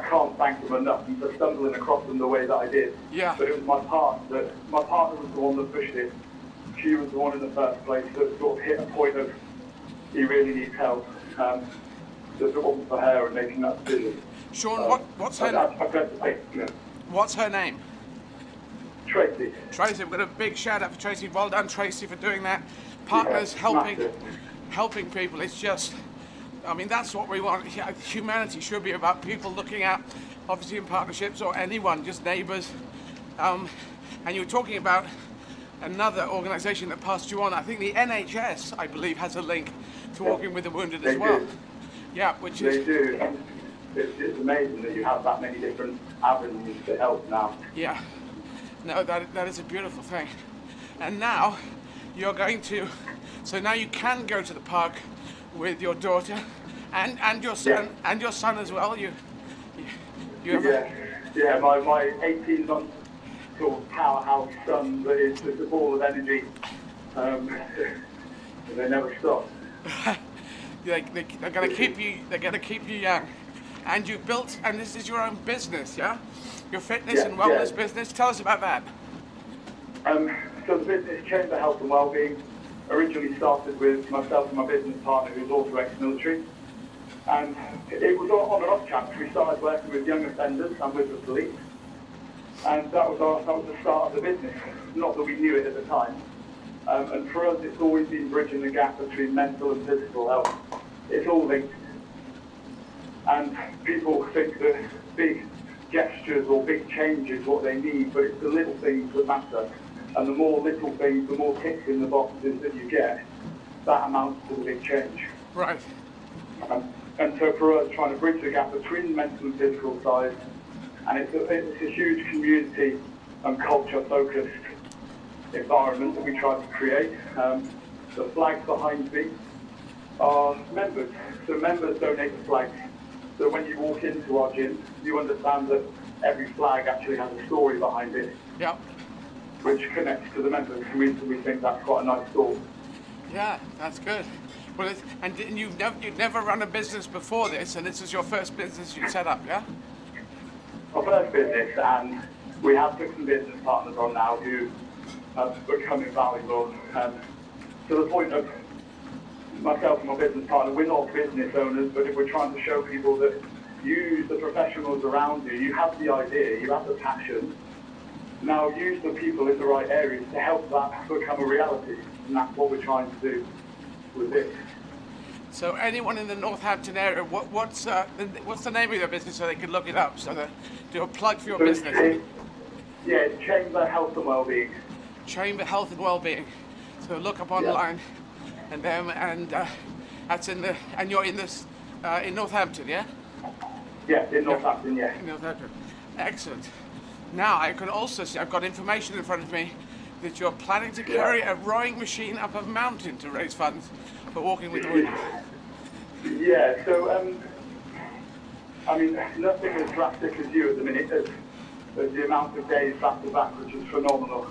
Speaker 6: can't thank them enough and for stumbling across them the way that I did.
Speaker 1: Yeah.
Speaker 6: But it was my partner was the one that pushed it. She was the one in the first place that sort of hit a point of, he really needs help. That it wasn't for her and making that decision.
Speaker 1: Sean, what's her name? What's her name?
Speaker 6: Tracy.
Speaker 1: Tracy, we've got a big shout out for Tracy. Well done, Tracy, for doing that. Partners helping people. It's just, I mean, that's what we want. Humanity should be about people looking out, obviously in partnerships or anyone, just neighbours. And you were talking about another organisation that passed you on. I think the NHS, I believe, has a link to Walking with the Wounded as well.
Speaker 6: Do.
Speaker 1: Yeah, which is...
Speaker 6: They do. And it's amazing that you have that many different avenues to help now.
Speaker 1: Yeah. No, that is a beautiful thing. And now you're going to... So now you can go to the park with your daughter and your son and your son as well. You have
Speaker 6: my 18-month sort of powerhouse son that is just a ball of energy. They never stop.
Speaker 1: They're going to keep you. They're going to keep you young. And you've built, and this is your own business, yeah? Your fitness and wellness business. Tell us about that.
Speaker 6: So the business Chamber Health and Wellbeing originally started with myself and my business partner, who's also ex-military. And it was on and off chance. We started working with young offenders and with the police. And that was the start of the business. Not that we knew it at the time. And for us, it's always been bridging the gap between mental and physical health. It's all linked. And people think that big gestures or big changes what they need, but it's the little things that matter. And the more little things, the more ticks in the boxes that you get, that amounts to the big change.
Speaker 1: Right.
Speaker 6: And so for us, trying to bridge the gap between the mental and physical side, and it's a huge community and culture-focused environment that we try to create. The flags behind me are members. So members donate the flags. So when you walk into our gym, you understand that every flag actually has a story behind it.
Speaker 1: Yeah.
Speaker 6: Which connects to the members, and we think that's quite a nice thought.
Speaker 1: Yeah, that's good. Well, and you've never run a business before this, and this is your first business you set up, yeah?
Speaker 6: Our first business, and we have put some business partners on now who have become invaluable. To the point of myself and my business partner, we're not business owners, but if we're trying to show people that use the professionals around you, you have the idea, you have the passion. Now use the people in the right areas to help that become a reality, and that's what we're trying to do with this.
Speaker 1: So anyone in the Northampton area, what's the name of your business so they can look it up? So that do a plug for your business.
Speaker 6: It's Chamber Health and Wellbeing.
Speaker 1: Chamber Health and Wellbeing. So look up online, and them, and that's and you're in this in Northampton, yeah?
Speaker 6: Yes, in Northampton, yeah.
Speaker 1: In Northampton. Excellent. Now I can also see, I've got information in front of me that you're planning to carry a rowing machine up a mountain to raise funds for Walking with the Wounded.
Speaker 6: Yeah, so I mean, nothing as drastic as you at the minute as the amount of days back to back, which is phenomenal.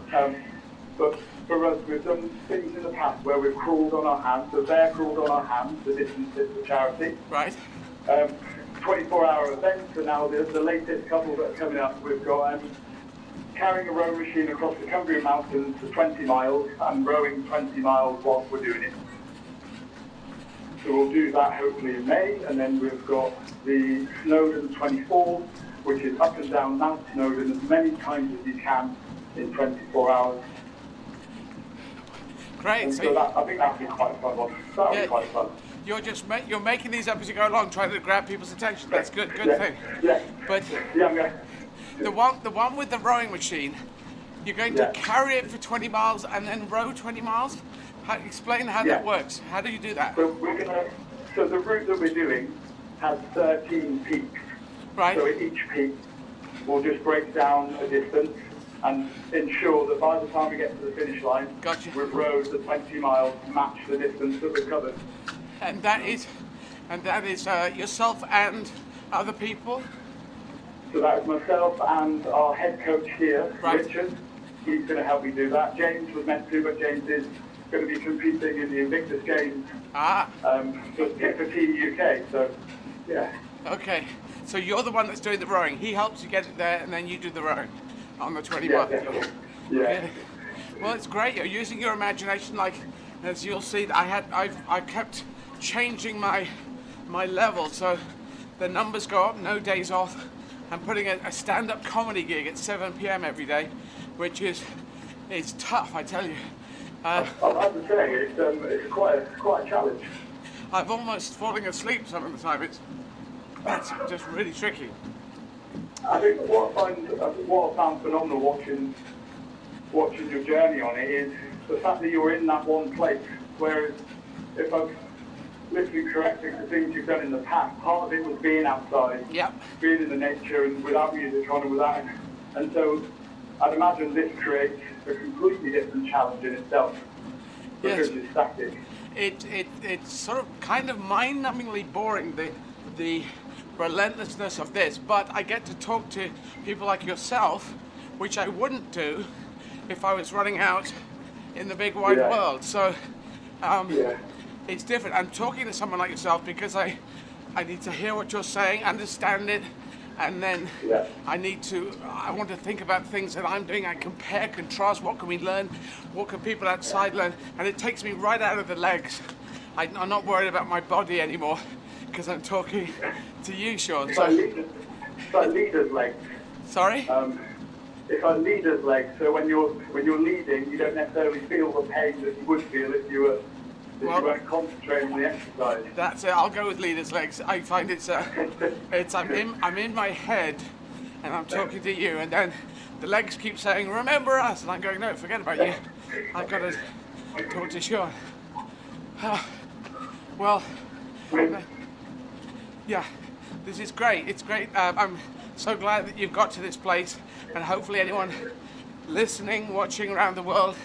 Speaker 6: But for us, we've done things in the past where we've crawled on our hands, so they're crawled on our hands, the distances for charity.
Speaker 1: Right.
Speaker 6: 24-hour events, and now the latest couple that are coming up, we've got carrying a rowing machine across the Cumbrian Mountains for 20 miles and rowing 20 miles whilst we're doing it. So we'll do that hopefully in May, and then we've got the Snowdon 24, which is up and down Mount Snowdon as many times as you can in 24 hours.
Speaker 1: Great.
Speaker 6: And so that, I think that'll be quite a fun one. That'll be quite fun.
Speaker 1: You're making these up as you go along, trying to grab people's attention. That's good thing.
Speaker 6: Yeah.
Speaker 1: But the one with the rowing machine, you're going to carry it for 20 miles and then row 20 miles. Explain how that works. How do you do that?
Speaker 6: So the route that we're doing has 13 peaks.
Speaker 1: Right.
Speaker 6: So at each peak, we'll just break down a distance, and ensure that by the time we get to the finish line,
Speaker 1: Gotcha.
Speaker 6: we've rowed the 20 miles to match the distance that we've covered.
Speaker 1: And that is yourself and other people?
Speaker 6: So that is myself and our head coach here,
Speaker 1: Right.
Speaker 6: Richard. He's going to help me do that. James was meant to, but James is going to be competing in the Invictus Games for Team UK. So, yeah.
Speaker 1: Okay. So you're the one that's doing the rowing. He helps you get it there, and then you do the rowing on the 20
Speaker 6: Yeah,
Speaker 1: miles.
Speaker 6: definitely. Yeah.
Speaker 1: Really? Well, it's great. You're using your imagination, like as you'll see. I kept changing my level, so the numbers go up. No days off. I'm putting a stand-up comedy gig at 7 p.m. every day, which is tough, I tell you.
Speaker 6: I have to say, it's quite a challenge.
Speaker 1: I've almost falling asleep some of the time. It's just really tricky.
Speaker 6: I think what I found phenomenal watching your journey on it is the fact that you're in that one place. Whereas if I'm listening correctly to things you've done in the past, part of it was being outside,
Speaker 1: Yep.
Speaker 6: being in the nature and without music on and without. And so I'd imagine this creates a completely different challenge in itself because
Speaker 1: Yes.
Speaker 6: it's static.
Speaker 1: It's sort of kind of mind-numbingly boring, the relentlessness of this, but I get to talk to people like yourself, which I wouldn't do if I was running out in the big wide
Speaker 6: Yeah.
Speaker 1: world. So
Speaker 6: Yeah.
Speaker 1: it's different. I'm talking to someone like yourself because I need to hear what you're saying, understand it, and then
Speaker 6: Yeah.
Speaker 1: I want to think about things that I'm doing. I compare, contrast, what can we learn, what can people outside learn, and it takes me right out of the legs. I'm not worried about my body anymore because I'm talking to you, Sean.
Speaker 6: It's like leader's legs.
Speaker 1: Sorry?
Speaker 6: It's like leader's legs. So when you're leading, you don't necessarily feel the pain that you would feel if you weren't concentrating on the exercise.
Speaker 1: That's it. I'll go with leader's legs. I find I'm in my head, and I'm talking to you, and then the legs keep saying, "Remember us," and I'm going, "No, forget about you. I've got to talk to Sean." Well, yeah, this is great. It's great. I'm so glad that you've got to this place, and hopefully anyone listening, watching around the world,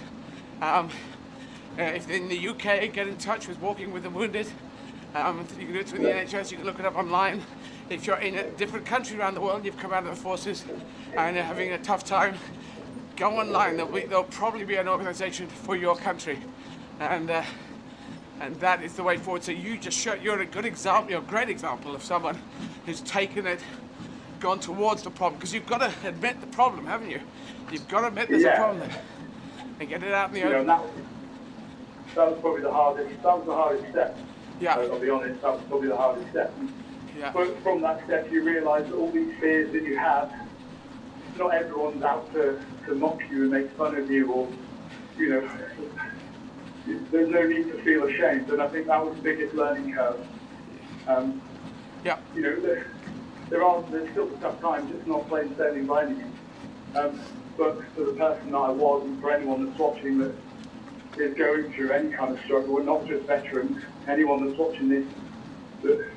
Speaker 1: if in the UK, get in touch with Walking with the Wounded. You can do it through the NHS, you can look it up online. If you're in a different country around the world, you've come out of the forces and you're having a tough time, go online. There'll probably be an organisation for your country. And that is the way forward. So you're a good example, you're a great example of someone who's taken it, gone towards the problem. Because you've got to admit the problem, haven't you? You've got to admit there's a problem there and get it out in the open.
Speaker 6: That was probably the hardest. That was the hardest step.
Speaker 1: Yeah.
Speaker 6: I'll be honest. That was probably the hardest step.
Speaker 1: Yeah.
Speaker 6: But from that step, you realise that all these fears that you have, not everyone's out to mock you and make fun of you, or there's no need to feel ashamed. And I think that was the biggest learning curve.
Speaker 1: Yeah.
Speaker 6: There's still tough times. It's not plain sailing by any means. But for the person that I was, and for anyone that's watching that is going through any kind of struggle, and not just veterans, anyone that's watching this, that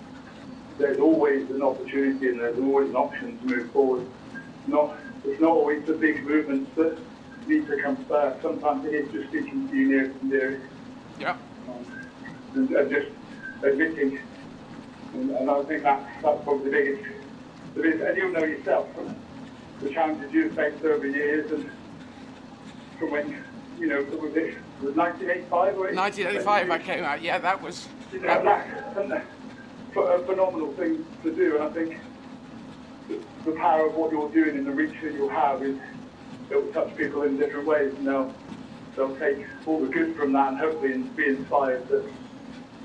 Speaker 6: there's always an opportunity and there's always an option to move forward. It's not always the big movements that need to come first. Sometimes it is just speaking to you nearest and dearest.
Speaker 1: Yeah.
Speaker 6: And just admitting. And I think that's probably the biggest. And you'll know yourself from the challenges you've faced over years, and from when, was it 1985 or
Speaker 1: 1985 I came out. Yeah, that was...
Speaker 6: That's a phenomenal thing to do, and I think the power of what you're doing and the reach that you'll have is it will touch people in different ways, and they'll take all the good from that and hopefully be inspired to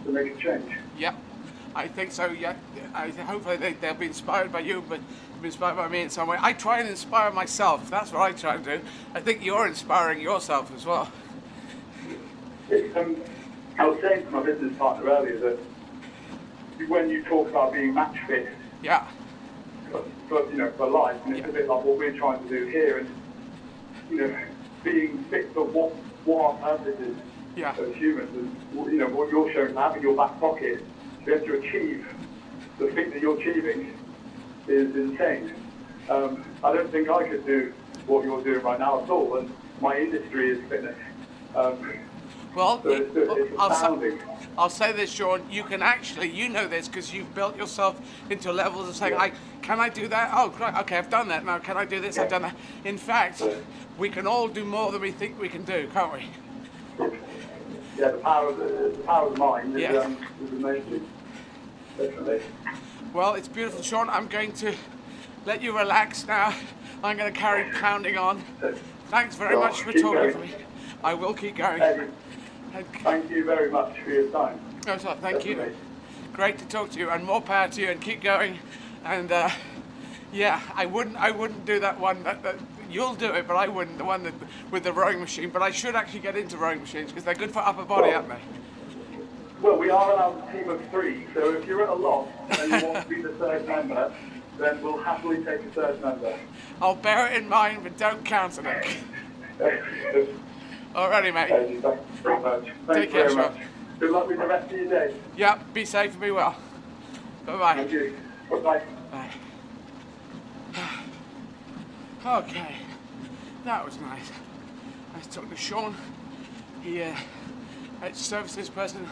Speaker 6: make a change.
Speaker 1: Yeah, I think so. Yeah, hopefully they'll be inspired by you, but be inspired by me in some way. I try and inspire myself. That's what I try to do. I think you're inspiring yourself as well.
Speaker 6: I was saying to my business partner earlier that when you talk about being match fit,
Speaker 1: Yeah.
Speaker 6: for life, and it's a bit like what we're trying to do here, and being fit for what our purpose is as humans, and what you're showing to have in your back pocket, to be able to achieve the thing that you're achieving is insane. I don't think I could do what you're doing right now at all. And my industry is fitness.
Speaker 1: Well,
Speaker 6: So it's astounding.
Speaker 1: I'll say this, Sean, you can actually, you know this because you've built yourself into levels of saying, can I do that? Oh, great, okay, I've done that. Now, can I do this? I've done that. In fact, we can all do more than we think we can do, can't we?
Speaker 6: Yeah, the power of the mind is amazing. Definitely.
Speaker 1: Well, it's beautiful, Sean. I'm going to let you relax now. I'm going to carry pounding on. Thanks very much for talking to me. I will keep going.
Speaker 6: Thank you very much for your time.
Speaker 1: Oh, so thank you. Great to talk to you, and more power to you, and keep going. And yeah, I wouldn't do that one. That you'll do it, but I wouldn't. The one that with the rowing machine. But I should actually get into rowing machines because they're good for upper body, aren't they?
Speaker 6: Well, we are allowed a team of 3, so if you're at a loss and you want to be the third member, then we'll happily take a third member.
Speaker 1: I'll bear it in mind, but don't count on it. Alrighty, mate.
Speaker 6: Thank you very much.
Speaker 1: Take care,
Speaker 6: very much.
Speaker 1: Sean.
Speaker 6: Good luck with the rest of your day.
Speaker 1: Yeah, be safe and be well. Bye-bye.
Speaker 6: Thank you. Bye-bye.
Speaker 1: Bye. Okay, that was nice. I was talking to Sean. He a services person,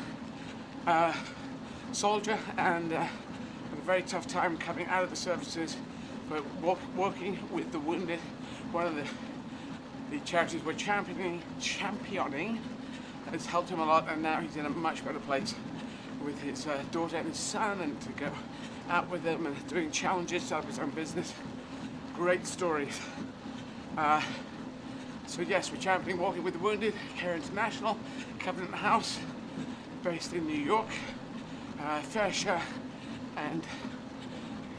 Speaker 1: soldier, and had a very tough time coming out of the services, but working with the wounded. One of the charities we're championing has helped him a lot, and now he's in a much better place with his daughter and his son, and to go out with them and doing challenges, set up his own business. Great stories. So yes, we're championing Walking with the Wounded, Care International, Covenant House, based in New York, Fairshire, and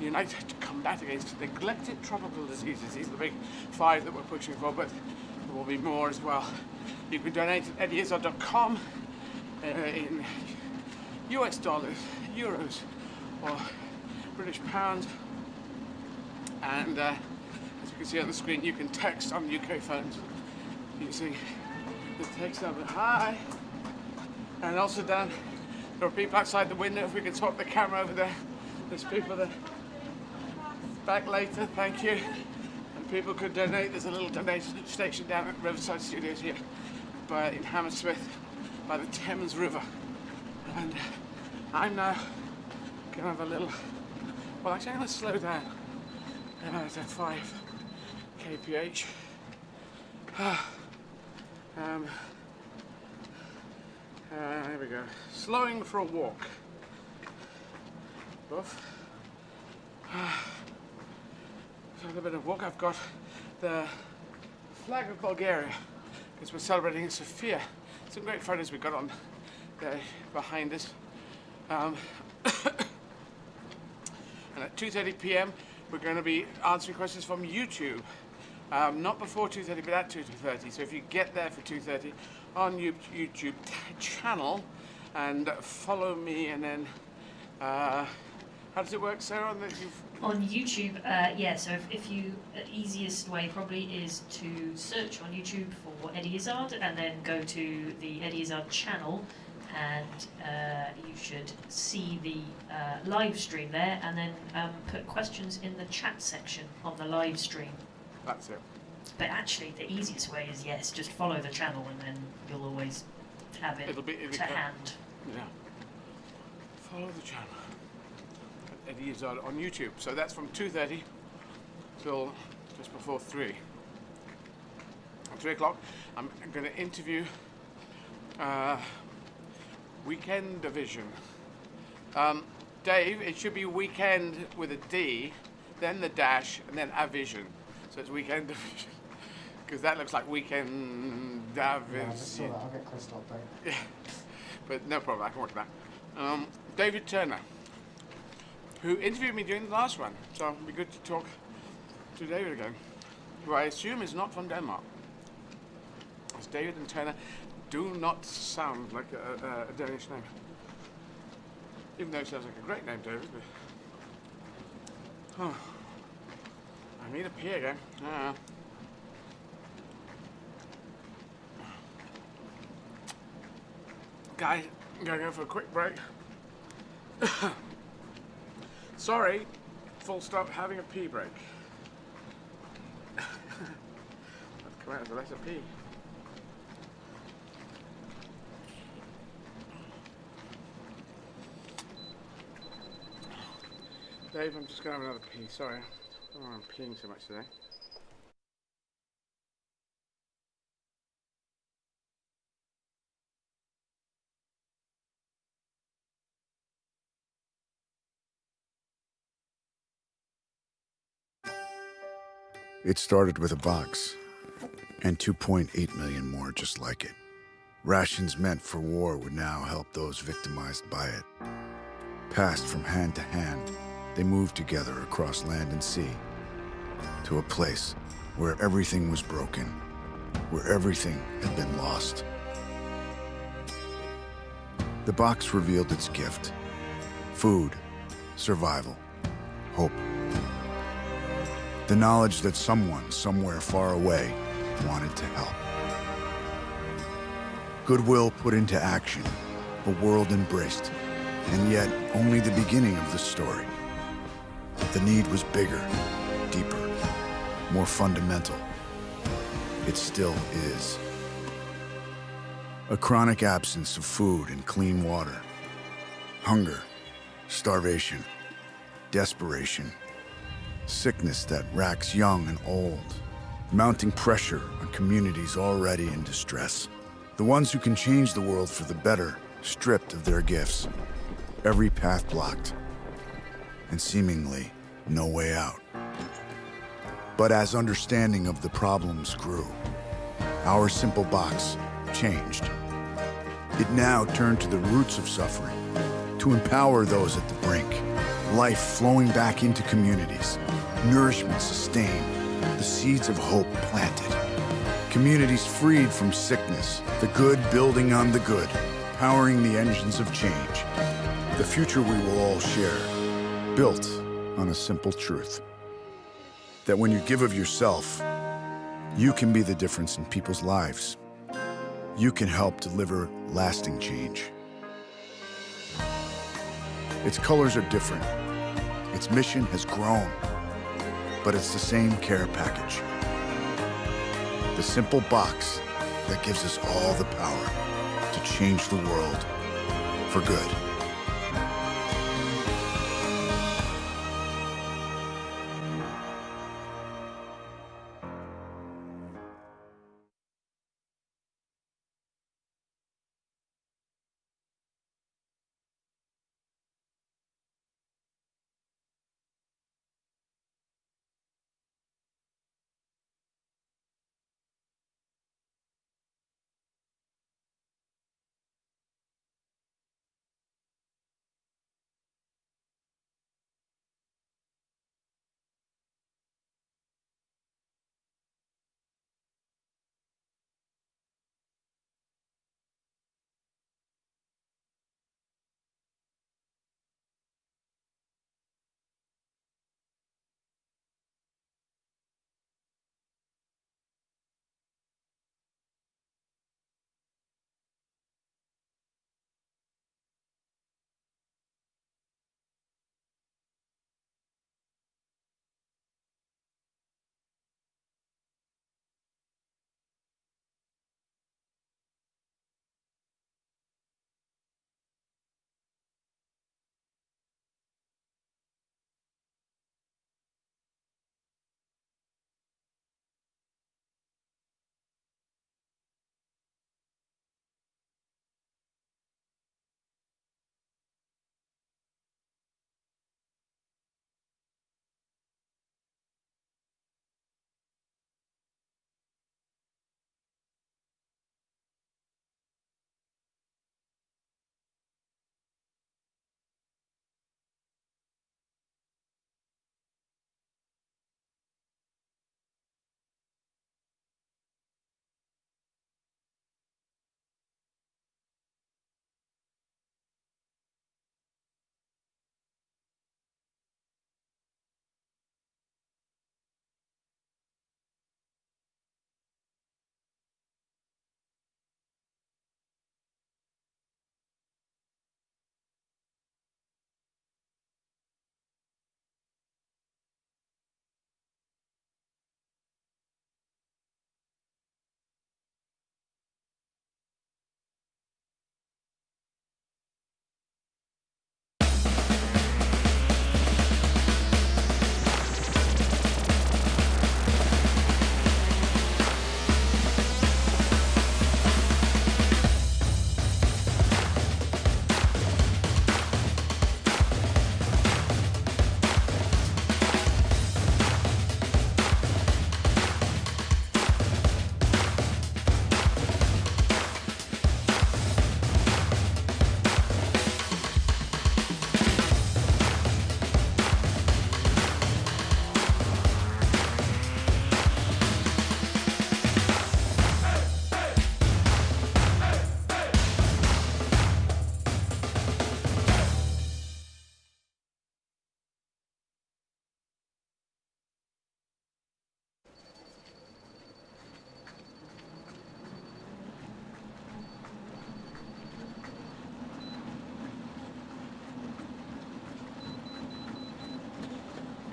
Speaker 1: United to Combat Against Neglected Tropical Diseases. These are the big 5 that we're pushing for, but there will be more as well. You can donate at eddieizzard.com in US dollars, euros, or British pounds. And as you can see on the screen, you can text on UK phones using the text number. Hi! And also down, there are people outside the window. If we can swap the camera over there, there's people there. Back later, thank you. And people could donate. There's a little donation station down at Riverside Studios here in Hammersmith by the Thames River. And I'm now going to have a little, well actually I'm going to slow down. It's at 5 kph. Here we go. Slowing for a walk. Buff. So a little bit of walk. I've got the flag of Bulgaria because we're celebrating Sofia. Some great photos we got on there behind us. And at 2:30 p.m. we're going to be answering questions from YouTube. Not before 2:30, but at 2:30. So if you get there for 2:30 on YouTube channel and follow me, and then how does it work, Sarah?
Speaker 2: On YouTube, yeah, so if you, the easiest way probably is to search on YouTube for Eddie Izzard and then go to the Eddie Izzard channel, and you should see the live stream there, and then put questions in the chat section on the live stream.
Speaker 1: That's it.
Speaker 2: But actually, the easiest way is, yes, just follow the channel, and then you'll always have it to hand.
Speaker 1: Yeah. Follow the channel. Eddie Izzard on YouTube. So that's from 2:30 till just before 3. At 3 o'clock, I'm going to interview Weekend Division. Dave, it should be weekend with a D, then the dash, and then a vision. So it's Weekend Division. Because that looks like Weekend Division.
Speaker 3: Yeah, I just saw that. I'll get Chris to update.
Speaker 1: Yeah. But no problem, I can work that. David Turner, who interviewed me during the last one. So it'll be good to talk to David again, who I assume is not from Denmark. As David and Turner do not sound like a Danish name. Even though it sounds like a great name, David. But, I need a pee again. Guys, I'm gonna go for a quick break. Sorry, full stop, having a pee break. Come out as a letter P. Dave, I'm just going to have another pee, sorry. I don't know why I'm peeing so much today.
Speaker 7: It started with a box, and 2.8 million more just like it. Rations meant for war would now help those victimized by it. Passed from hand to hand, they moved together across land and sea to a place where everything was broken, where everything had been lost. The box revealed its gift: food, survival, hope. The knowledge that someone, somewhere far away, wanted to help. Goodwill put into action, a world embraced, and yet only the beginning of the story. The need was bigger, deeper, more fundamental. It still is. A chronic absence of food and clean water. Hunger, starvation, desperation. Sickness that racks young and old, mounting pressure on communities already in distress. The ones who can change the world for the better, stripped of their gifts. Every path blocked, and seemingly no way out. But as understanding of the problems grew, our simple box changed. It now turned to the roots of suffering, to empower those at the brink, life flowing back into communities, nourishment sustained, the seeds of hope planted. Communities freed from sickness, the good building on the good, powering the engines of change. The future we will all share, built on a simple truth. That when you give of yourself, you can be the difference in people's lives. You can help deliver lasting change. Its colors are different. Its mission has grown, but it's the same care package. The simple box that gives us all the power to change the world for good.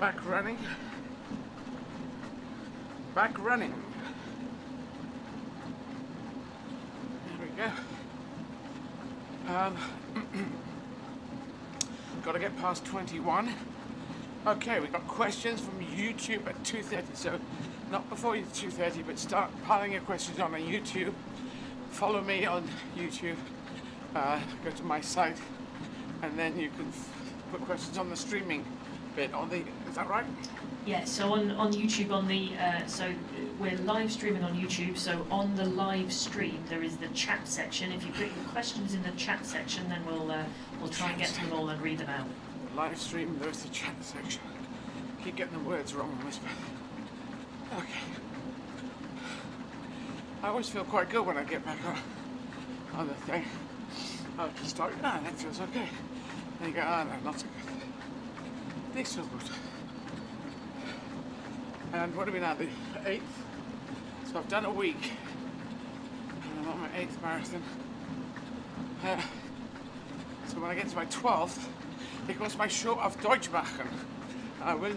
Speaker 1: Back running. Back running. There we go. Got to get past 21. Okay, we got questions from YouTube at 2:30. So not before 2:30, but start piling your questions on YouTube. Follow me on YouTube. Go to my site, and then you can put questions on the streaming bit. Is that right?
Speaker 2: Yeah, so on YouTube, so we're live streaming on YouTube, so on the live stream there is the chat section. If you put your questions in the chat section, then we'll try and get to them all and read them out.
Speaker 1: Live stream, there's the chat section. Keep getting the words wrong on this bit. Okay. I always feel quite good when I get back on the thing. I'll just start, that feels okay. Then you go, no, not so good. This feels good. And what are we now, the 8th? So I've done a week, and I'm on my 8th marathon. So when I get to my 12th, it goes my show of Deutsch machen. I will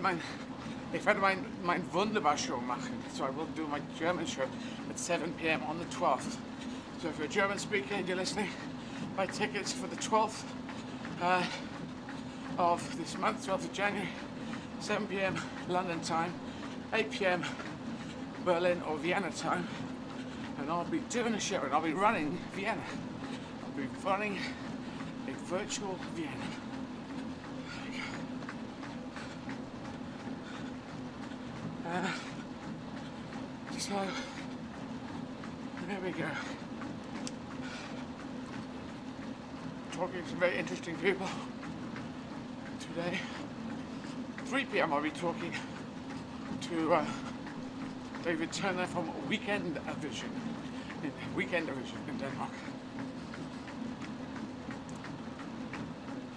Speaker 1: ich werde mein Wunderbar show machen. So I will do my German show at 7 p.m. on the 12th. So if you're a German speaker and you're listening, buy tickets for the 12th of this month, 12th of January, 7 p.m. London time, 8 p.m. Berlin or Vienna time, and I'll be doing a show and I'll be running Vienna. I'll be running a virtual Vienna. So, there we go. Talking to some very interesting people today. 3 p.m. I'll be talking to David Turner from Weekend Vision in Denmark.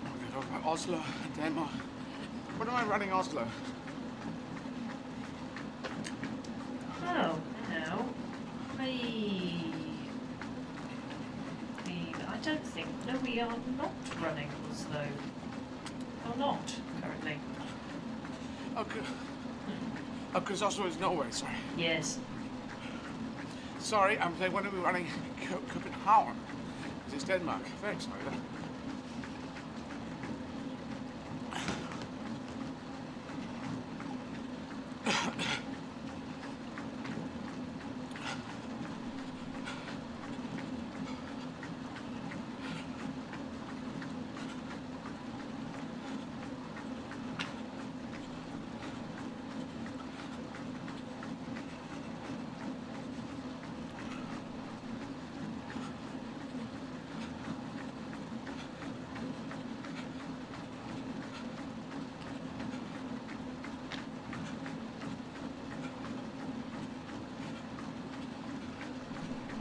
Speaker 1: I'm going to talk about Oslo, Denmark. What am I running Oslo?
Speaker 2: Oh, no. I don't think. No, we are not running Oslo. Or not, currently.
Speaker 1: Okay. Oh, because Oslo is Norway, sorry.
Speaker 2: Yes.
Speaker 1: Sorry, I'm saying when are we running Copenhagen? Because it's Denmark. Very sorry then.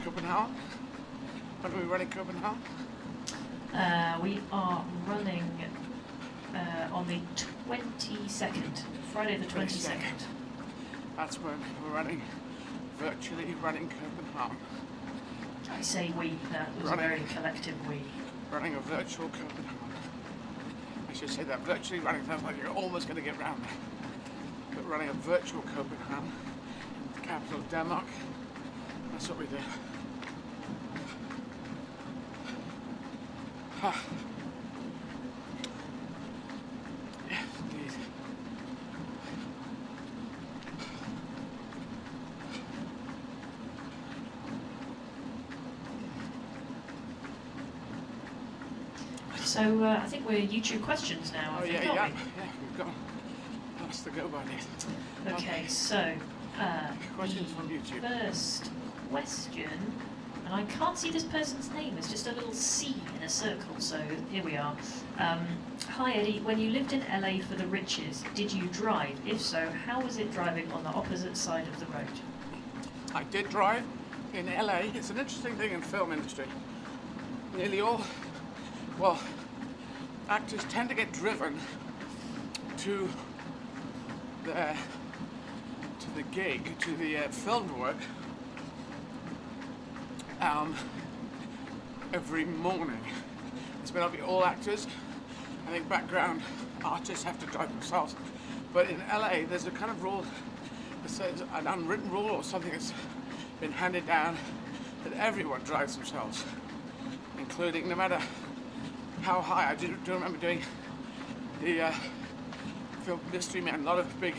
Speaker 1: Copenhagen? When are we running Copenhagen?
Speaker 2: We are running on the 22nd, Friday the 22nd.
Speaker 1: That's when we're virtually running Copenhagen.
Speaker 2: I say we, that was a very collective we.
Speaker 1: Running a virtual Copenhagen. I should say that virtually running sounds like you're almost going to get round there. But running a virtual Copenhagen, the capital of Denmark, that's what we do. Yes, indeed.
Speaker 2: So I think we're YouTube questions now.
Speaker 1: Oh,
Speaker 2: I think,
Speaker 1: yeah,
Speaker 2: aren't
Speaker 1: we've got past the go by date.
Speaker 2: we? Okay, so
Speaker 1: questions from YouTube.
Speaker 2: First question, and I can't see this person's name, it's just a little C in a circle, so here we are. Hi Eddie, when you lived in LA for the riches, did you drive? If so, how was it driving on the opposite side of the road?
Speaker 1: I did drive in LA. It's an interesting thing in film industry. Nearly all, actors tend to get driven to the gig, to the filmed work every morning. This may not be all actors. I think background artists have to drive themselves But in LA, there's a kind of rule that says, an unwritten rule or something that's been handed down, that everyone drives themselves, including, no matter how high. I do remember doing the film Mystery Men, a lot of big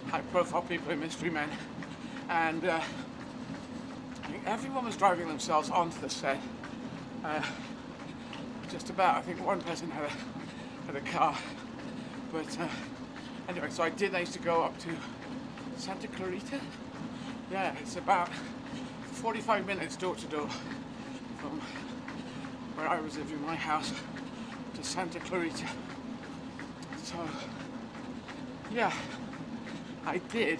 Speaker 1: high-profile people in Mystery Men, and I think everyone was driving themselves onto the set. Just about. I think one person had a car, but anyway. So I used to go up to Santa Clarita. Yeah, it's about 45 minutes door to door from where I was living, my house, to Santa Clarita. So yeah, I did.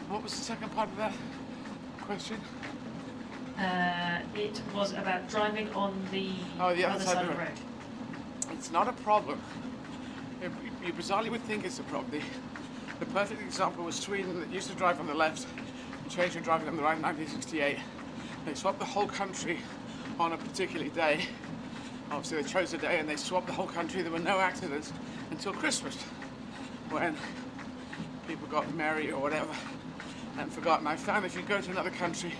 Speaker 1: What was the second part of that question?
Speaker 2: It was about driving on the other side of the road.
Speaker 1: It's not a problem. You bizarrely would think it's a problem. The perfect example was Sweden, that used to drive on the left and changed to driving on the right in 1968. They swapped the whole country on a particular day. Obviously they chose a day and they swapped the whole country. There were no accidents until Christmas, when people got merry or whatever and forgot. And I found if you go to another country,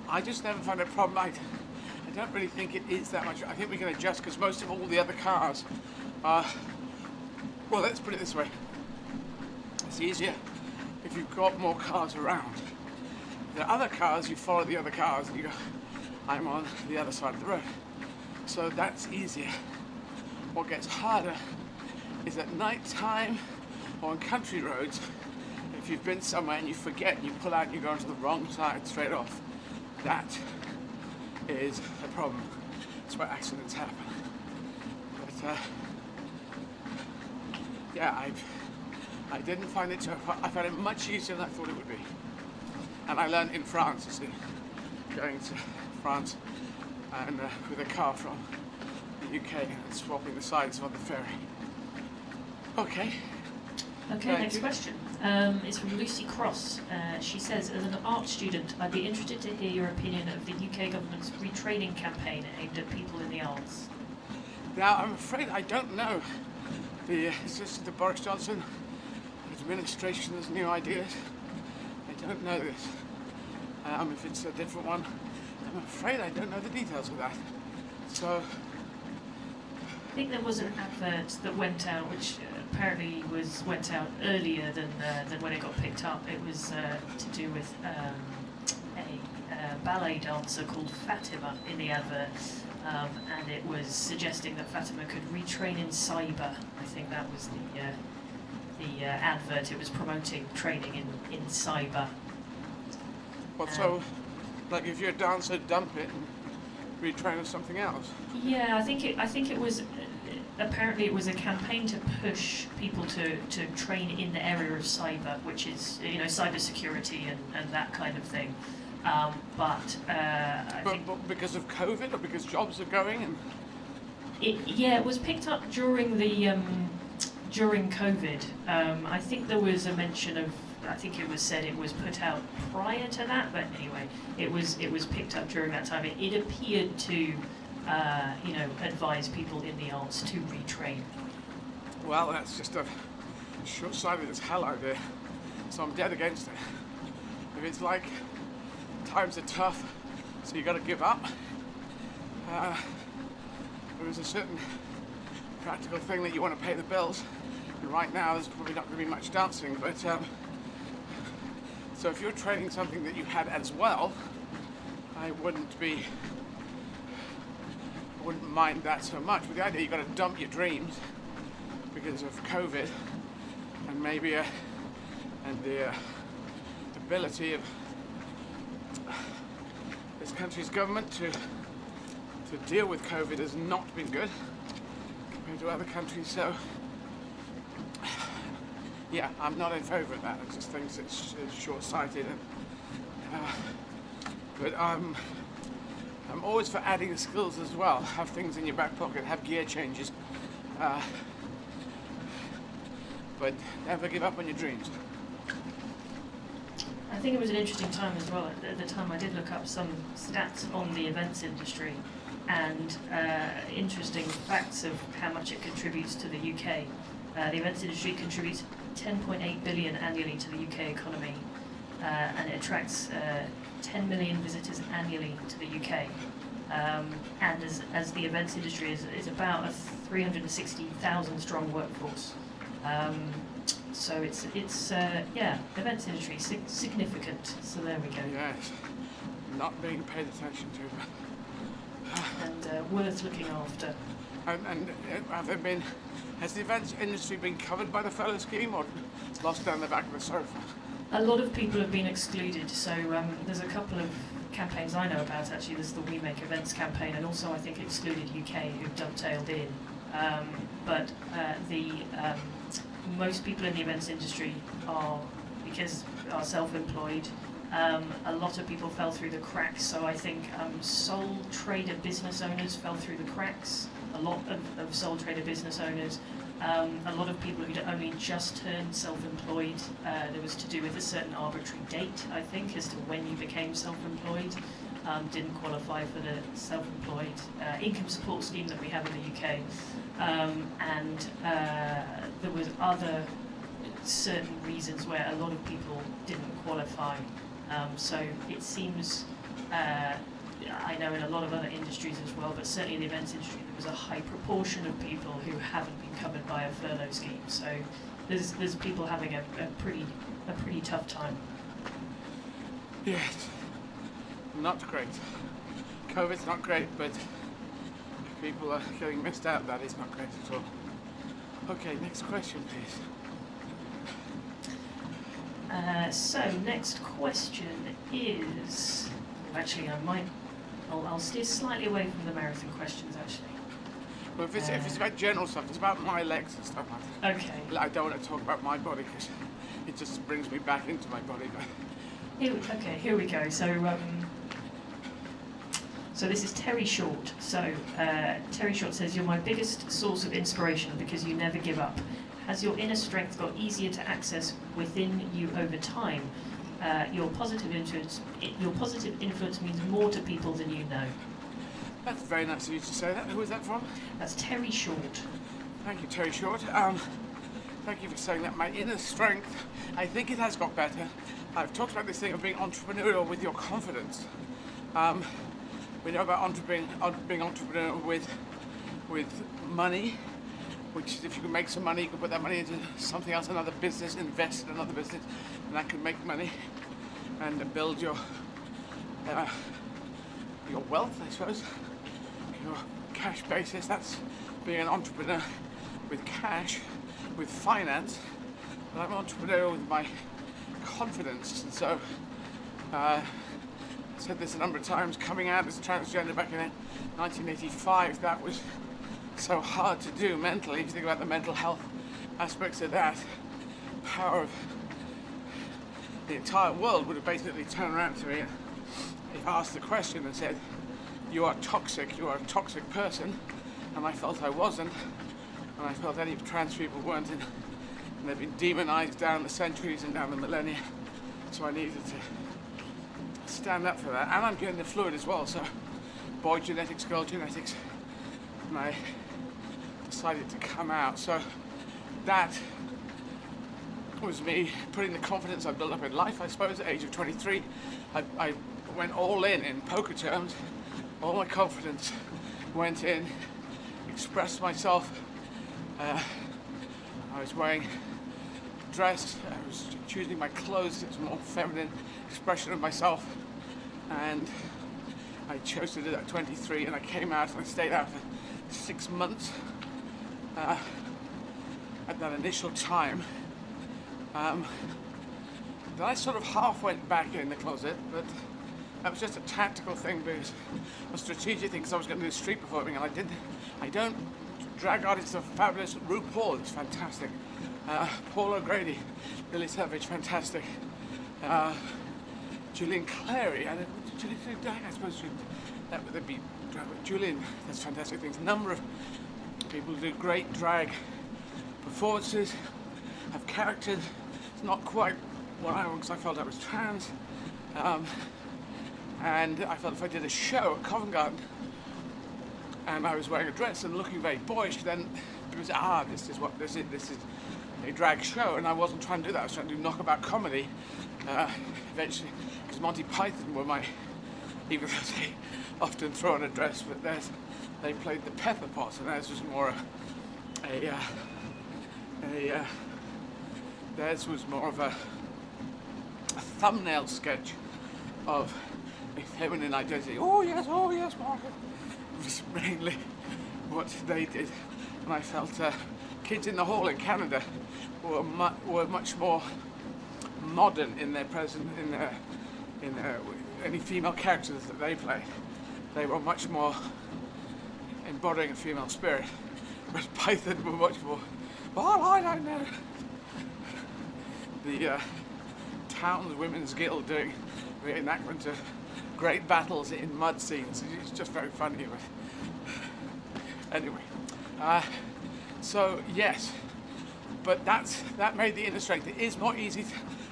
Speaker 1: I just never find a problem. I don't really think it is that much. I think we can adjust because most of all the other cars are, well, let's put it this way. It's easier if you've got more cars around. The other cars, you follow the other cars and you go, I'm on the other side of the road. So that's easier. What gets harder is at night time or on country roads. If you've been somewhere and you forget and you pull out and you go onto the wrong side straight off, that is a problem. That's where accidents happen. But yeah, I didn't find it so hard. I found it much easier than I thought it would be. And I learned in France, you see, going to France and with a car from the UK and swapping the sides on the ferry. Okay.
Speaker 2: Okay, next question. It's from Lucy Cross. She says, as an art student, I'd be interested to hear your opinion of the UK government's retraining campaign aimed at people in the arts.
Speaker 1: Now, I'm afraid I don't know. It's just the Boris Johnson administration's new ideas. I don't know this. If it's a different one, I'm afraid I don't know the details of that. So,
Speaker 2: I think there was an advert that went out, which apparently went out earlier than when it got picked up. It was to do with a ballet dancer called Fatima in the advert, and it was suggesting that Fatima could retrain in cyber. I think that was the advert. It was promoting training in cyber.
Speaker 1: well, so, like if you're a dancer, dump it and retrain as something else.
Speaker 2: Yeah, I think it was. Apparently, it was a campaign to push people to train in the area of cyber, which is cyber security and that kind of thing. But
Speaker 1: because of COVID, or because jobs are going, and
Speaker 2: it was picked up during the during COVID. I think there was a mention of. I think it was said it was put out prior to that, but anyway, it was picked up during that time. It appeared to. Advise people in the arts to retrain.
Speaker 1: Well, that's just a short-sighted as hell idea. So I'm dead against it. If it's like times are tough, so you got to give up. There is a certain practical thing that you want to pay the bills, and right now there's probably not going to be much dancing. But so if you're training something that you had as well, I wouldn't mind that so much. But the idea you've got to dump your dreams because of COVID and maybe the ability of this country's government to deal with COVID has not been good compared to other countries. So yeah, I'm not in favour of that. I just think it's short-sighted. But I'm always for adding skills as well. Have things in your back pocket, have gear changes. But never give up on your dreams.
Speaker 2: I think it was an interesting time as well. At the time I did look up some stats on the events industry, and interesting facts of how much it contributes to the UK. The events industry contributes 10.8 billion annually to the UK economy, and it attracts 10 million visitors annually to the UK. And as the events industry is about a 360,000 strong workforce. So it's yeah, events industry significant. So there we go.
Speaker 1: Yes, not being paid attention to.
Speaker 2: And worth looking after.
Speaker 1: And has the events industry been covered by the fellow scheme or lost down the back of the sofa?
Speaker 2: A lot of people have been excluded, so there's a couple of campaigns I know about actually. There's the We Make Events campaign, and also I think Excluded UK who've dovetailed in. But most people in the events industry are self-employed. A lot of people fell through the cracks, so I think sole trader business owners fell through the cracks. A lot of sole trader business owners, a lot of people who'd only just turned self-employed. There was to do with a certain arbitrary date, I think, as to when you became self-employed. Didn't qualify for the self-employed income support scheme that we have in the UK. And there was other certain reasons where a lot of people didn't qualify. So it seems, I know in a lot of other industries as well, but certainly in the events industry, there was a high proportion of people who haven't been covered by a furlough scheme. So there's people having a pretty tough time.
Speaker 1: Yes, not great. COVID's not great, but if people are getting missed out, that is not great at all. Okay, next question, please.
Speaker 2: So next question is, actually I'll steer slightly away from the marathon questions actually.
Speaker 1: Well, if it's about general stuff, it's about my legs and stuff like that.
Speaker 2: Okay.
Speaker 1: I don't want to talk about my body because it just brings me back into my body.
Speaker 2: Here we go. So this is Terry Short. So Terry Short says, "You're my biggest source of inspiration because you never give up. Has your inner strength got easier to access within you over time? Your positive influence means more to people than you know."
Speaker 1: That's very nice of you to say that. Who is that from?
Speaker 2: That's Terry Short.
Speaker 1: Thank you, Terry Short. Thank you for saying that. My inner strength, I think it has got better. I've talked about this thing of being entrepreneurial with your confidence. We know about being entrepreneurial with money, which is if you can make some money, you can put that money into something else, another business, invest in another business, and that can make money and build your wealth, I suppose, your cash basis. That's being an entrepreneur with cash, with finance. But I'm an entrepreneur with my confidence, and so I said this a number of times, coming out as transgender back in 1985, that was so hard to do mentally. If you think about the mental health aspects of that, power of the entire world would have basically turned around to me if asked the question and said, "You are toxic, you are a toxic person," and I felt I wasn't, and I felt any trans people weren't, and they've been demonized down the centuries and down the millennia, so I needed to stand up for that. And I'm gender fluid as well, so boy genetics, girl genetics, and I decided to come out. So that was me putting the confidence I built up in life, I suppose. At the age of 23, I went all in poker terms. All my confidence went in, expressed myself. I was wearing a dress, I was choosing my clothes, it was a more feminine expression of myself, and I chose to do that at 23, and I came out and I stayed out for 6 months. At that initial time, then I sort of half went back in the closet, but that was just a tactical thing, because a strategic thing, because I was going to do street performing, and I don't drag artists. Are fabulous. RuPaul is fantastic. Paul O'Grady, Lily Savage, fantastic. Julian Clary, I suppose that would be Julian. That's fantastic things. A number of people do great drag performances, have characters. It's not quite what I want, because I felt I was trans, and I felt if I did a show at Covent Garden and I was wearing a dress and looking very boyish, then it was, this is a drag show, and I wasn't trying to do that. I was trying to do knockabout comedy. Eventually, because Monty Python were my, even though they often throw on a dress, but they played the Pepper Pot, and theirs was more theirs was more of a thumbnail sketch of a feminine identity. Oh yes, Margaret. It was mainly what they did, and I felt Kids in the Hall in Canada were much more modern in their any female characters that they played. They were much more embodying a female spirit, but Python were much more, well, I don't know. The Towns Women's Guild doing reenactment of great battles in mud scenes. It's just very funny. But anyway, so yes, but that made the inner strength. It is more easy.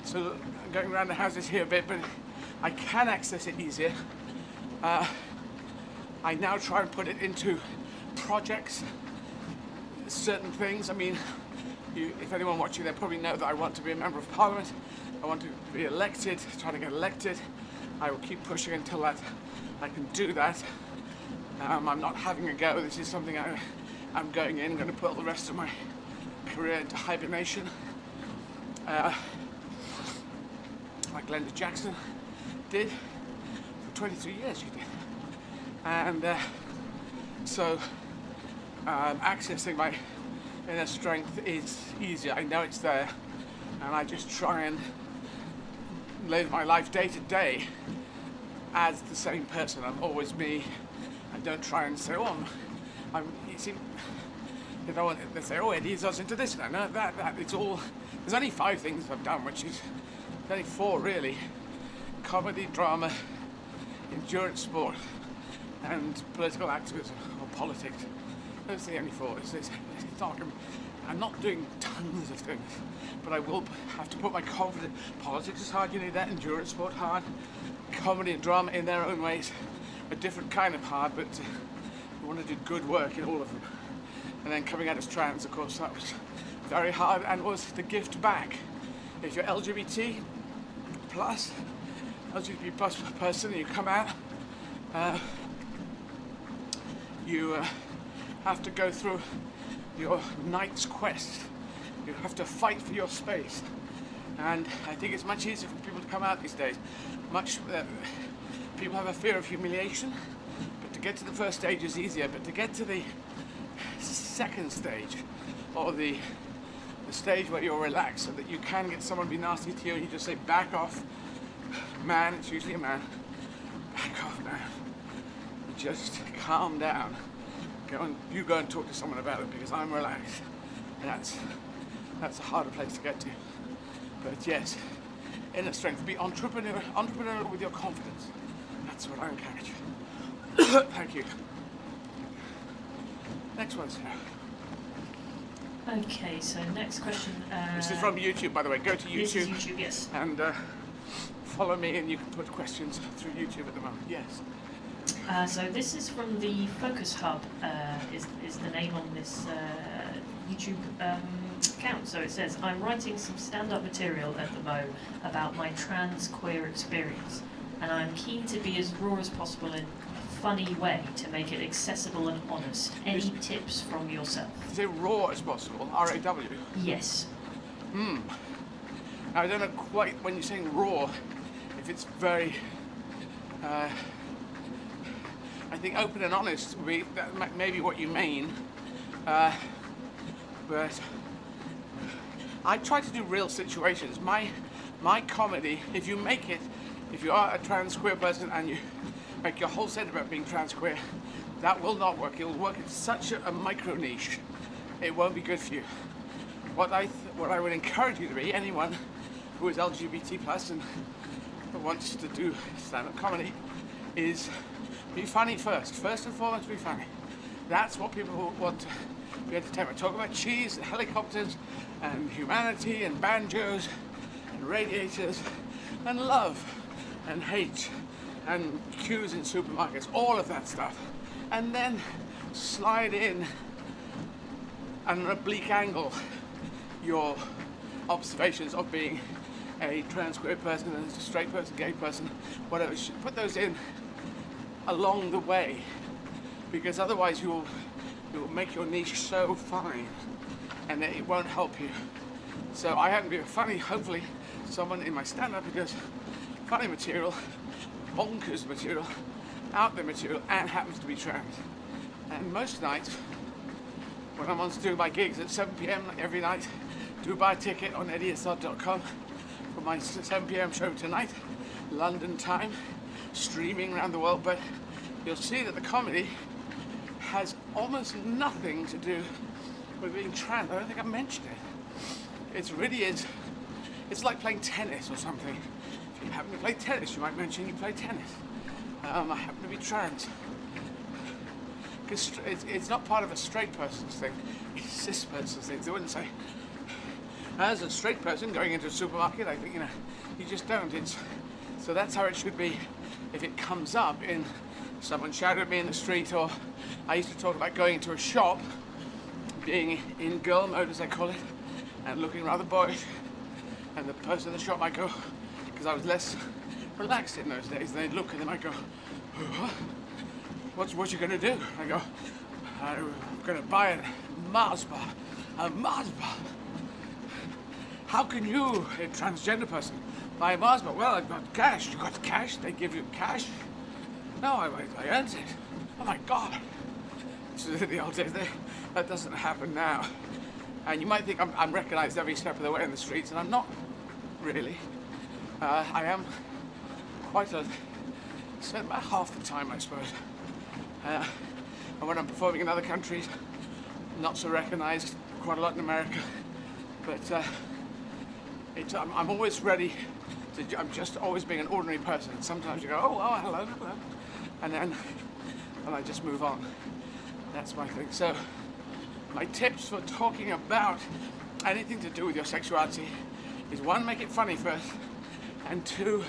Speaker 1: So I'm going around the houses here a bit, but I can access it easier. I now try and put it into projects, certain things. I mean, if anyone watching, they probably know that I want to be a member of Parliament. I want to be elected, try to get elected. I will keep pushing until I can do that. I'm not having a go. This is something I'm going in. I'm going to put the rest of my career into hibernation. Like Glenda Jackson did for 23 years, she did. And so accessing my inner strength is easier. I know it's there, and I just try and live my life day to day as the same person. I'm always me. I don't try and say, oh, you see, they don't want to say, oh, Eddie is into this now. No, that. It's all. There's only 5 things I've done, which is only 4 really: comedy, drama, endurance sport, and political activism or politics. Those are the only 4. It's not like I'm not doing tons of things, but I will have to put my confidence. Politics is hard. You need that. Endurance sport hard. Comedy and drama in their own ways, a different kind of hard, but you want to do good work in all of them. And then coming out as trans, of course, that was very hard and was the gift back. If you're LGBT plus person and you come out, you have to go through your knight's quest. You have to fight for your space. And I think it's much easier for people to come out these days. People have a fear of humiliation, but to get to the first stage is easier. But to get to the second stage, or the stage where you're relaxed, so that you can get someone to be nasty to you, and you just say, back off, man. It's usually a man. Back off, man. You just calm down. You go and talk to someone about it, because I'm relaxed. That's a harder place to get to. But yes, inner strength. Be entrepreneurial with your confidence. That's what I encourage. Thank you. Next one, Sarah.
Speaker 2: Okay, so next question.
Speaker 1: This is from YouTube, by the way. Go to YouTube.
Speaker 2: This is YouTube, yes.
Speaker 1: And follow me, and you can put questions through YouTube at the moment. Yes.
Speaker 2: So this is from the Focus Hub, is the name on this YouTube account. So it says, I'm writing some stand-up material at the Mo about my trans queer experience, and I'm keen to be as raw as possible in a funny way to make it accessible and honest. Any tips from yourself?
Speaker 1: Is it raw as possible? R-A-W?
Speaker 2: Yes.
Speaker 1: Now, I don't know quite, when you're saying raw, if it's very... I think open and honest would be maybe what you mean, but I try to do real situations. My comedy, if you are a trans queer person and you make your whole set about being trans queer, that will not work. It will work in such a micro niche. It won't be good for you. What I would encourage you to be, anyone who is LGBT plus and wants to do stand-up comedy, is be funny first. First and foremost, be funny. That's what people want to be entertainment. Talk about cheese and helicopters and humanity and banjos and radiators and love and hate and queues in supermarkets, all of that stuff. And then slide in at an oblique angle your observations of being a trans queer person, a straight person, gay person, whatever. Put those in along the way, because otherwise you'll make your niche so fine and it won't help you. So I happen to be funny, hopefully someone in my stand-up who does funny material, bonkers material, out there material, and happens to be trans. And most nights when I'm on doing my gigs at 7 p.m. like every night, do buy a ticket on eddieizzard.com for my 7 p.m. show tonight, London time, streaming around the world. But you'll see that the comedy has almost nothing to do with being trans. I don't think I mentioned it. It really is. It's like playing tennis or something. If you happen to play tennis, you might mention you play tennis. I happen to be trans. Because it's not part of a straight person's thing. It's a cis person's thing. They wouldn't say, as a straight person going into a supermarket, I think, you just don't. So that's how it should be if it comes up in someone shouted at me in the street, or I used to talk about going into a shop, being in girl mode as they call it, and looking rather boyish, and the person in the shop might go, because I was less relaxed in those days, they'd look and they might go, what you gonna do? I go, I'm gonna buy a Mars bar. A Mars bar? How can you, a transgender person, buy a Mars bar? Well, I've got cash. You got cash? They give you cash? No, I earned it. Oh my God. So the old days, that doesn't happen now. And you might think I'm recognized every step of the way in the streets, and I'm not really. I am quite spent about half the time, I suppose. And when I'm performing in other countries, not so recognized, quite a lot in America. But I'm always ready to, I'm just always being an ordinary person. Sometimes you go, oh, hello. And then I just move on. That's my thing. So my tips for talking about anything to do with your sexuality is 1, make it funny first, and 2,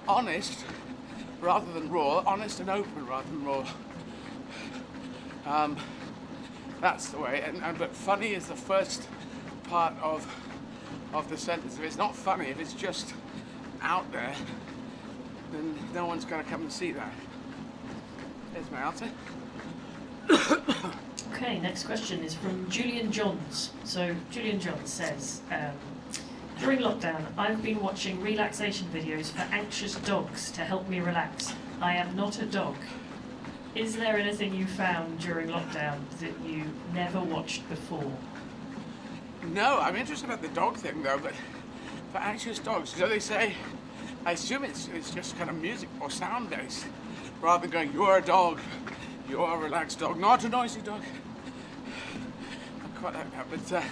Speaker 1: honest rather than raw, honest and open rather than raw. That's the way. But funny is the first part of the sentence. If it's not funny, if it's just out there, then no one's going to come and see that. There's my answer.
Speaker 2: Okay, next question is from Julian Johns. So Julian Johns says, during lockdown, I've been watching relaxation videos for anxious dogs to help me relax. I am not a dog. Is there anything you found during lockdown that you never watched before?
Speaker 1: No, I'm interested about the dog thing though, but for anxious dogs, so they say, I assume it's just kind of music or sound based, rather than going, you're a dog, you're a relaxed dog, not a noisy dog. I quite like that, but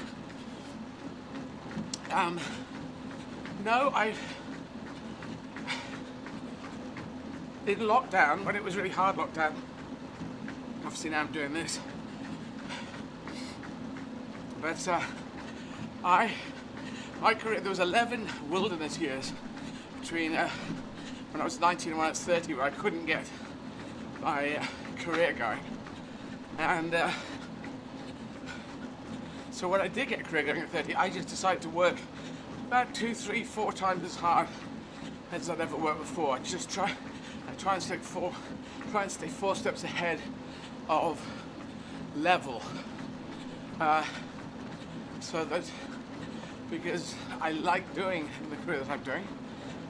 Speaker 1: no, in lockdown, when it was really hard lockdown, obviously now I'm doing this, but my career, there was 11 wilderness years between when I was 19 and when I was 30 where I couldn't get my career going, and so when I did get a career going at 30, I just decided to work about 2, 3, 4 times as hard as I'd ever worked before. I try and stay 4 steps ahead of level, so that, because I like doing the career that I'm doing,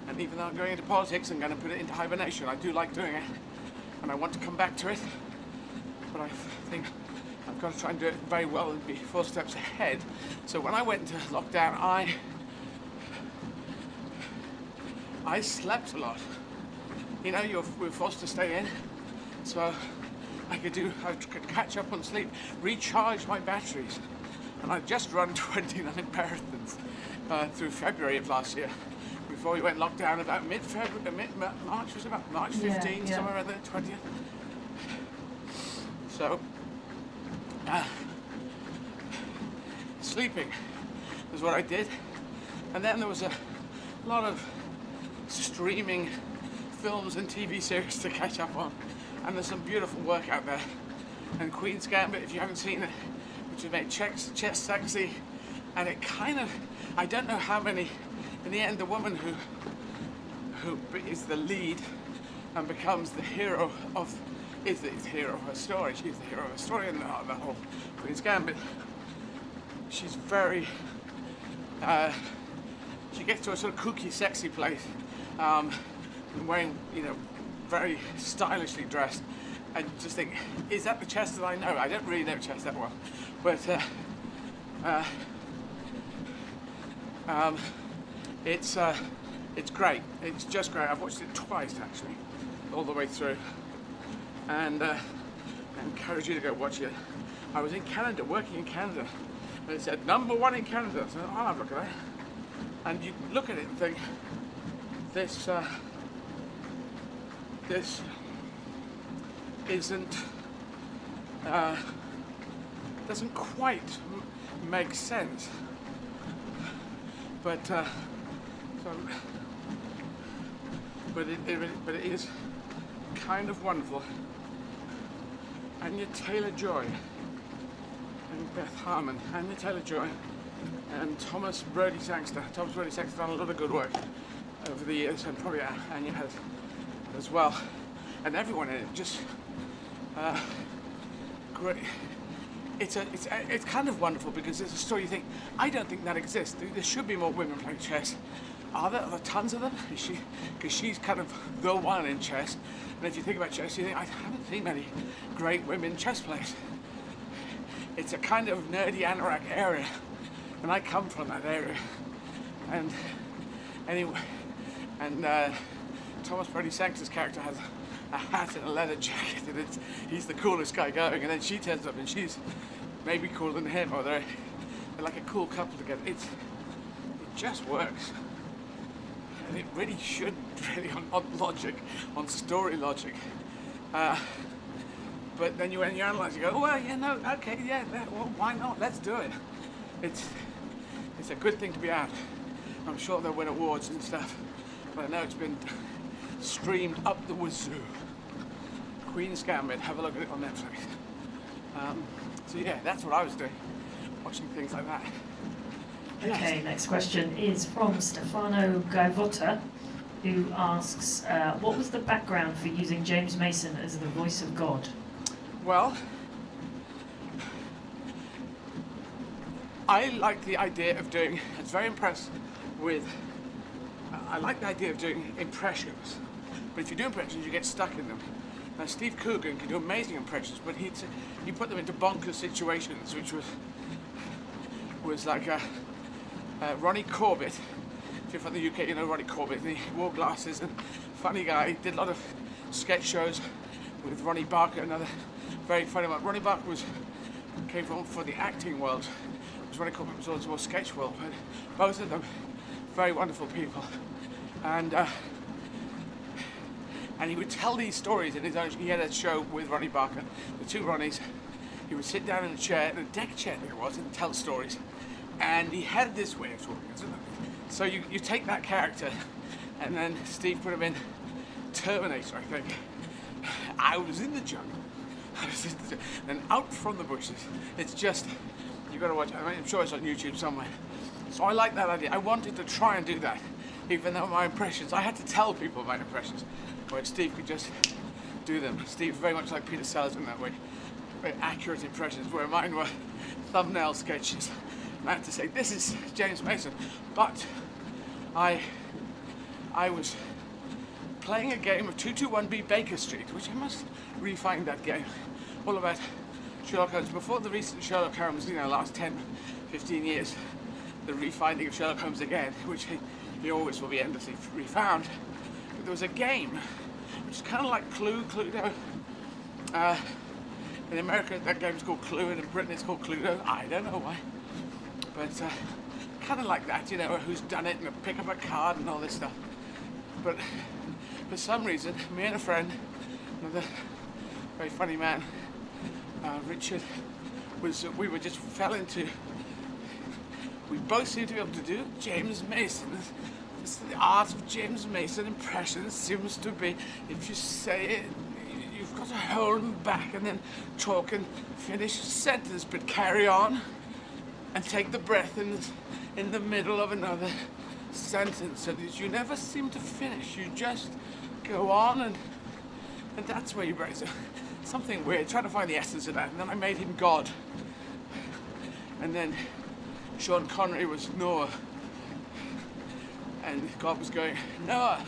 Speaker 1: and even though I'm going into politics and going to put it into hibernation, I do like doing it, and I want to come back to it, but I think I've got to try and do it very well and be 4 steps ahead. So when I went into lockdown, I slept a lot. We were forced to stay in, so I could catch up on sleep, recharge my batteries. And I'd just run 29 marathons through February of last year, before we went lockdown about March, was about March 15,
Speaker 2: yeah.
Speaker 1: Somewhere around there, 20th. So, sleeping was what I did. And then there was a lot of streaming films and TV series to catch up on. And there's some beautiful work out there. and Queen's Gambit, if you haven't seen it, which has made chess sexy, and it kind of, I don't know how many, in the end the woman who is the lead and becomes the hero of, is the hero of her story. She's the hero of her story in the whole Queen's Gambit. She's very, she gets to a sort of kooky, sexy place, wearing, you know, very stylishly dressed, and just think, is that the chess that I know? I don't really know chess that well, but it's great. It's just great. I've watched it twice actually, all the way through, and I encourage you to go watch it. I was in Canada, working in Canada, and it said #1 in Canada. So I'll have a look at it. And you look at it and think, this isn't, doesn't quite make sense. But but it is kind of wonderful. Anya Taylor-Joy and Beth Harmon, Anya Taylor-Joy and Thomas Brodie-Sangster. Thomas Brodie-Sangster's done a lot of good work over the years, and probably Anya has as well. And everyone in it just great. It's kind of wonderful because it's a story you think, I don't think that exists. There should be more women playing chess. Are there tons of them? Is she? Because she's kind of the one in chess. And if you think about chess, you think, I haven't seen many great women chess players. It's a kind of nerdy anorak area, and I come from that area. And anyway, and Thomas Brodie-Sangster's character has a hat and a leather jacket, and he's the coolest guy going. And then she turns up, and she's maybe cooler than him, or they're like a cool couple together. It just works. And it really should, really, on logic, on story logic. But then when you analyse, you go, oh, well, yeah, no, okay, yeah, well, why not? Let's do it. It's a good thing to be out. I'm sure they'll win awards and stuff, but I know it's been streamed up the wazoo. Queen's Gambit, have a look at it on Netflix. So yeah, that's what I was doing, watching things like that.
Speaker 2: Okay, next question is from Stefano Gaivota, who asks, what was the background for using James Mason as the voice of God?
Speaker 1: Well, I like the idea of doing, I was very impressed with, I like the idea of doing impressions, but if you do impressions, you get stuck in them. Now, Steve Coogan can do amazing impressions, but he put them into bonkers situations, which was like Ronnie Corbett. If you're from the UK, you know Ronnie Corbett. He wore glasses and funny guy. He did a lot of sketch shows with Ronnie Barker, another very funny one. Ronnie Barker came from for the acting world. Ronnie Corbett was also more sketch world, but both of them very wonderful people. And he would tell these stories in his own. He had a show with Ronnie Barker, the two Ronnies. He would sit down in a chair, in a deck chair I think it was, and tell stories. And he had this way of talking. So you take that character, and then Steve put him in Terminator, I think. I was in the jungle. And out from the bushes. It's just, you've got to watch it. I mean, I'm sure it's on YouTube somewhere. So I like that idea. I wanted to try and do that, even though my impressions, I had to tell people my impressions, where Steve could just do them. Steve very much like Peter Sellers in that way. Very accurate impressions, where mine were thumbnail sketches. And I had to say, this is James Mason. But I was playing a game of 221B Baker Street, which I must re-find that game, all about Sherlock Holmes. Before the recent Sherlock Holmes, last 10, 15 years, the refinding of Sherlock Holmes again, which he always will be endlessly refound. But there was a game, which is kind of like Cluedo. In America, that game's called Clue, and in Britain it's called Cluedo. I don't know why. But kind of like that, who's done it, and pick up a card and all this stuff. But for some reason, me and a friend, another very funny man, Richard, we both seem to be able to do James Mason. The art of James Mason impressions seems to be, if you say it, you've got to hold them back and then talk and finish a sentence, but carry on and take the breath in the middle of another sentence, so that you never seem to finish. You just go on, and that's where you break. So, something weird, trying to find the essence of that, and then I made him God. And then Sean Connery was Noah, and God was going, Noah,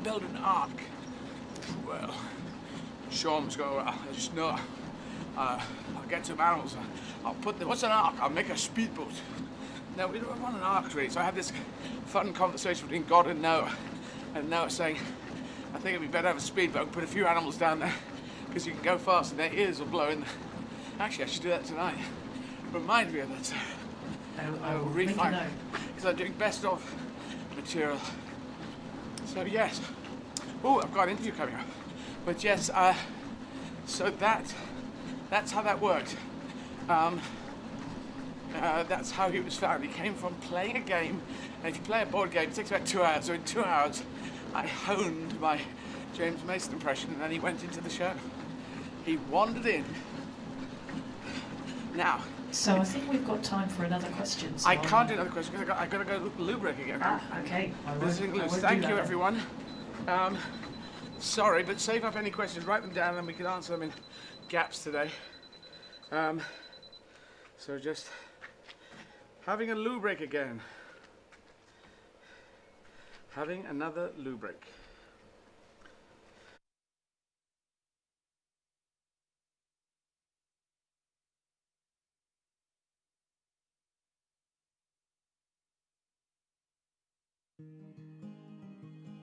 Speaker 1: build an ark. Well, Sean was going, well, I just know, I'll get some animals, I'll put them, what's an ark? I'll make a speedboat. No, we don't want an ark really. So I had this fun conversation between God and Noah saying, I think it'd be better to have a speedboat, put a few animals down there, because you can go fast and their ears will blow in. Actually, I should do that tonight. Remind me of that. I will refine it, because I'm doing best of material. So yes. Oh, I've got an interview coming up. But yes, so that's how that worked. That's how he was found. He came from playing a game, and if you play a board game, it takes about 2 hours. So in 2 hours, I honed my James Mason impression, and then he went into the show. He wandered in. Now.
Speaker 2: So I think we've got time for another question. So
Speaker 1: I can't do another question because I've got to go lubric again.
Speaker 2: Okay.
Speaker 1: Visiting Lewis. Thank you, everyone. Sorry, but save up any questions, write them down, and we can answer them in gaps today. So just having a lubric again. Having another lubric.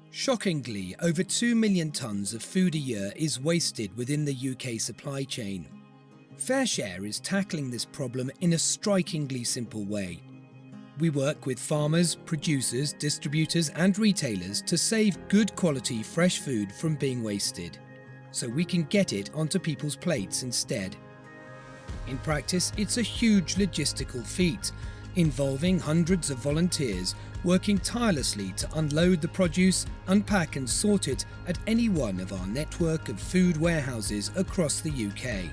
Speaker 8: Shockingly, over 2 million tonnes of food a year is wasted within the UK supply chain. FareShare is tackling this problem in a strikingly simple way. We work with farmers, producers, distributors and retailers to save good quality fresh food from being wasted, so we can get it onto people's plates instead. In practice, it's a huge logistical feat, involving hundreds of volunteers working tirelessly to unload the produce, unpack and sort it at any one of our network of food warehouses across the UK.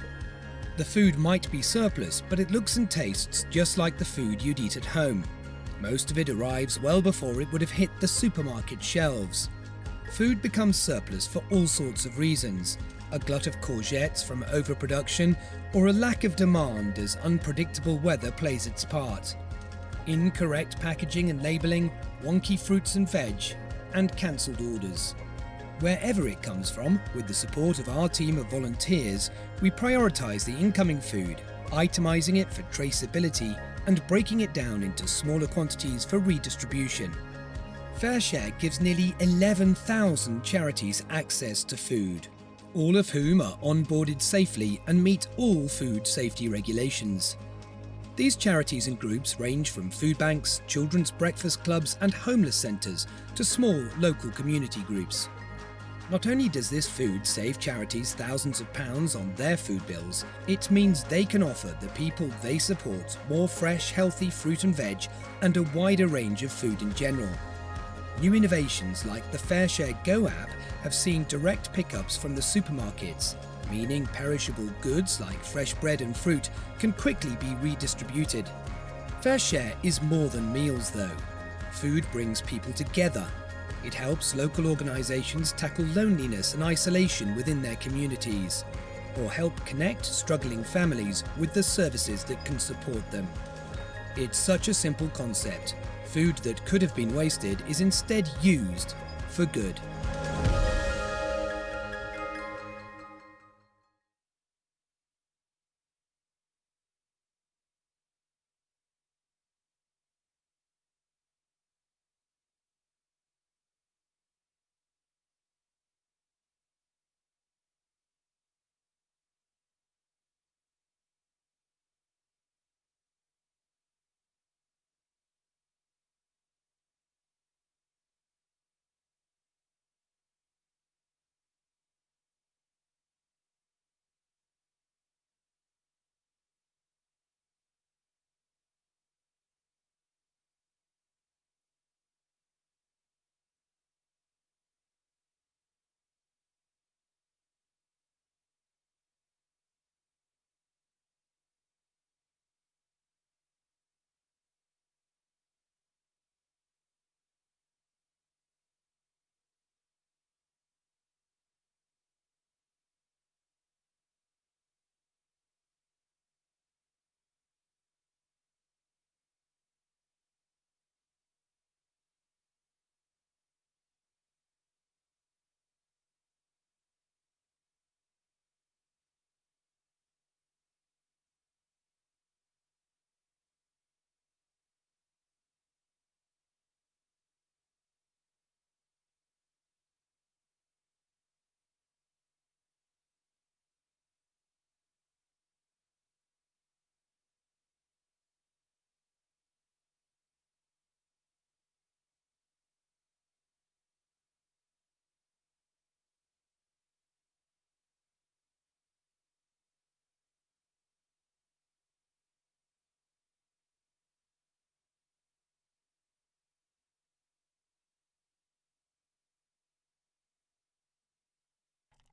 Speaker 8: The food might be surplus, but it looks and tastes just like the food you'd eat at home. Most of it arrives well before it would have hit the supermarket shelves. Food becomes surplus for all sorts of reasons: a glut of courgettes from overproduction, or a lack of demand as unpredictable weather plays its part. Incorrect packaging and labelling, wonky fruits and veg, and cancelled orders. Wherever it comes from, with the support of our team of volunteers, we prioritise the incoming food, itemising it for traceability and breaking it down into smaller quantities for redistribution. FareShare gives nearly 11,000 charities access to food, all of whom are onboarded safely and meet all food safety regulations. These charities and groups range from food banks, children's breakfast clubs and homeless centres to small local community groups. Not only does this food save charities thousands of pounds on their food bills, it means they can offer the people they support more fresh, healthy fruit and veg and a wider range of food in general. New innovations like the FareShare Go app have seen direct pickups from the supermarkets, meaning perishable goods like fresh bread and fruit can quickly be redistributed. FareShare is more than meals though. Food brings people together. It helps local organisations tackle loneliness and isolation within their communities, or help connect struggling families with the services that can support them. It's such a simple concept. Food that could have been wasted is instead used for good.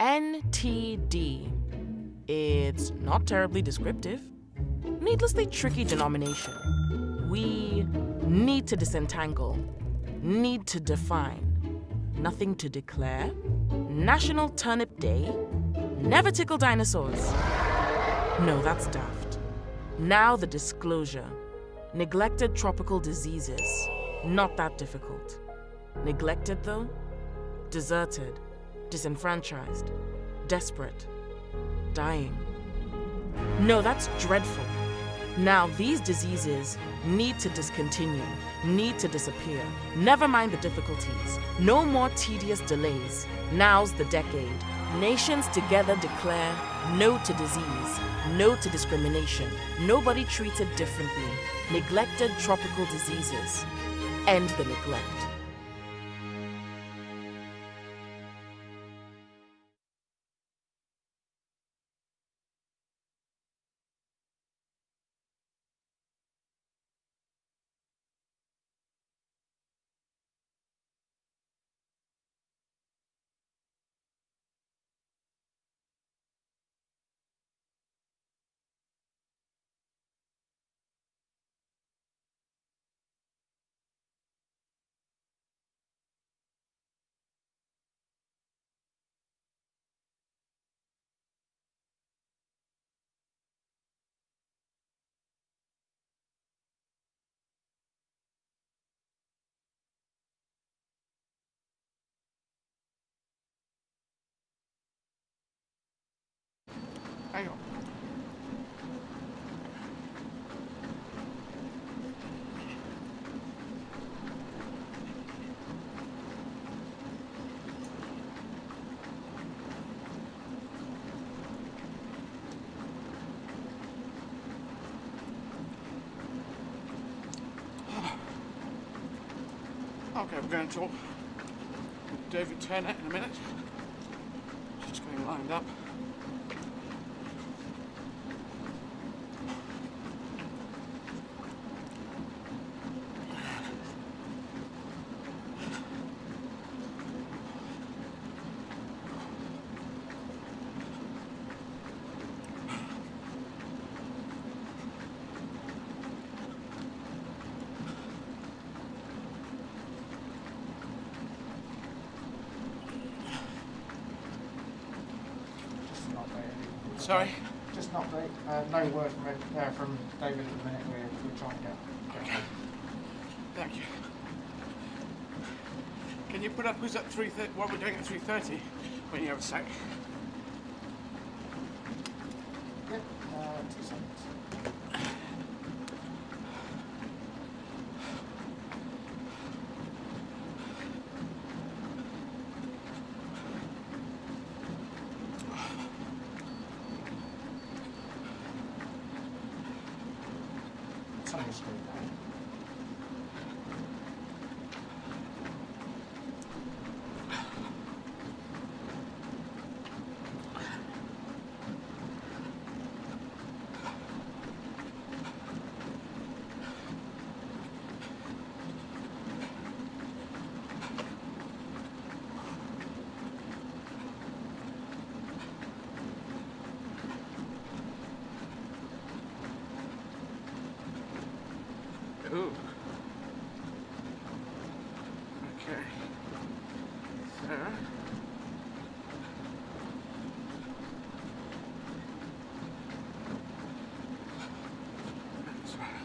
Speaker 9: NTD. It's not terribly descriptive. Needlessly tricky denomination. We need to disentangle. Need to define. Nothing to declare. National Turnip Day. Never tickle dinosaurs. No, that's daft. Now the disclosure. Neglected tropical diseases. Not that difficult. Neglected though? Deserted. Disenfranchised. Desperate. Dying. No, that's dreadful. Now these diseases need to discontinue, need to disappear. Never mind the difficulties. No more tedious delays. Now's the decade. Nations together declare no to disease, no to discrimination. Nobody treated differently. Neglected tropical diseases. End the neglect.
Speaker 1: Hang on. Okay, we're going to talk with David Turner in a minute. Just getting lined up. Sorry?
Speaker 3: Just not no word from David at the minute. We're trying to get.
Speaker 1: Okay. Thank you. Can you put up who's at 3:30? What we're doing at 3:30 when you have a sec?
Speaker 3: Yep. 2 seconds. It's on your screen now.
Speaker 1: Ooh. Okay. So. That's right.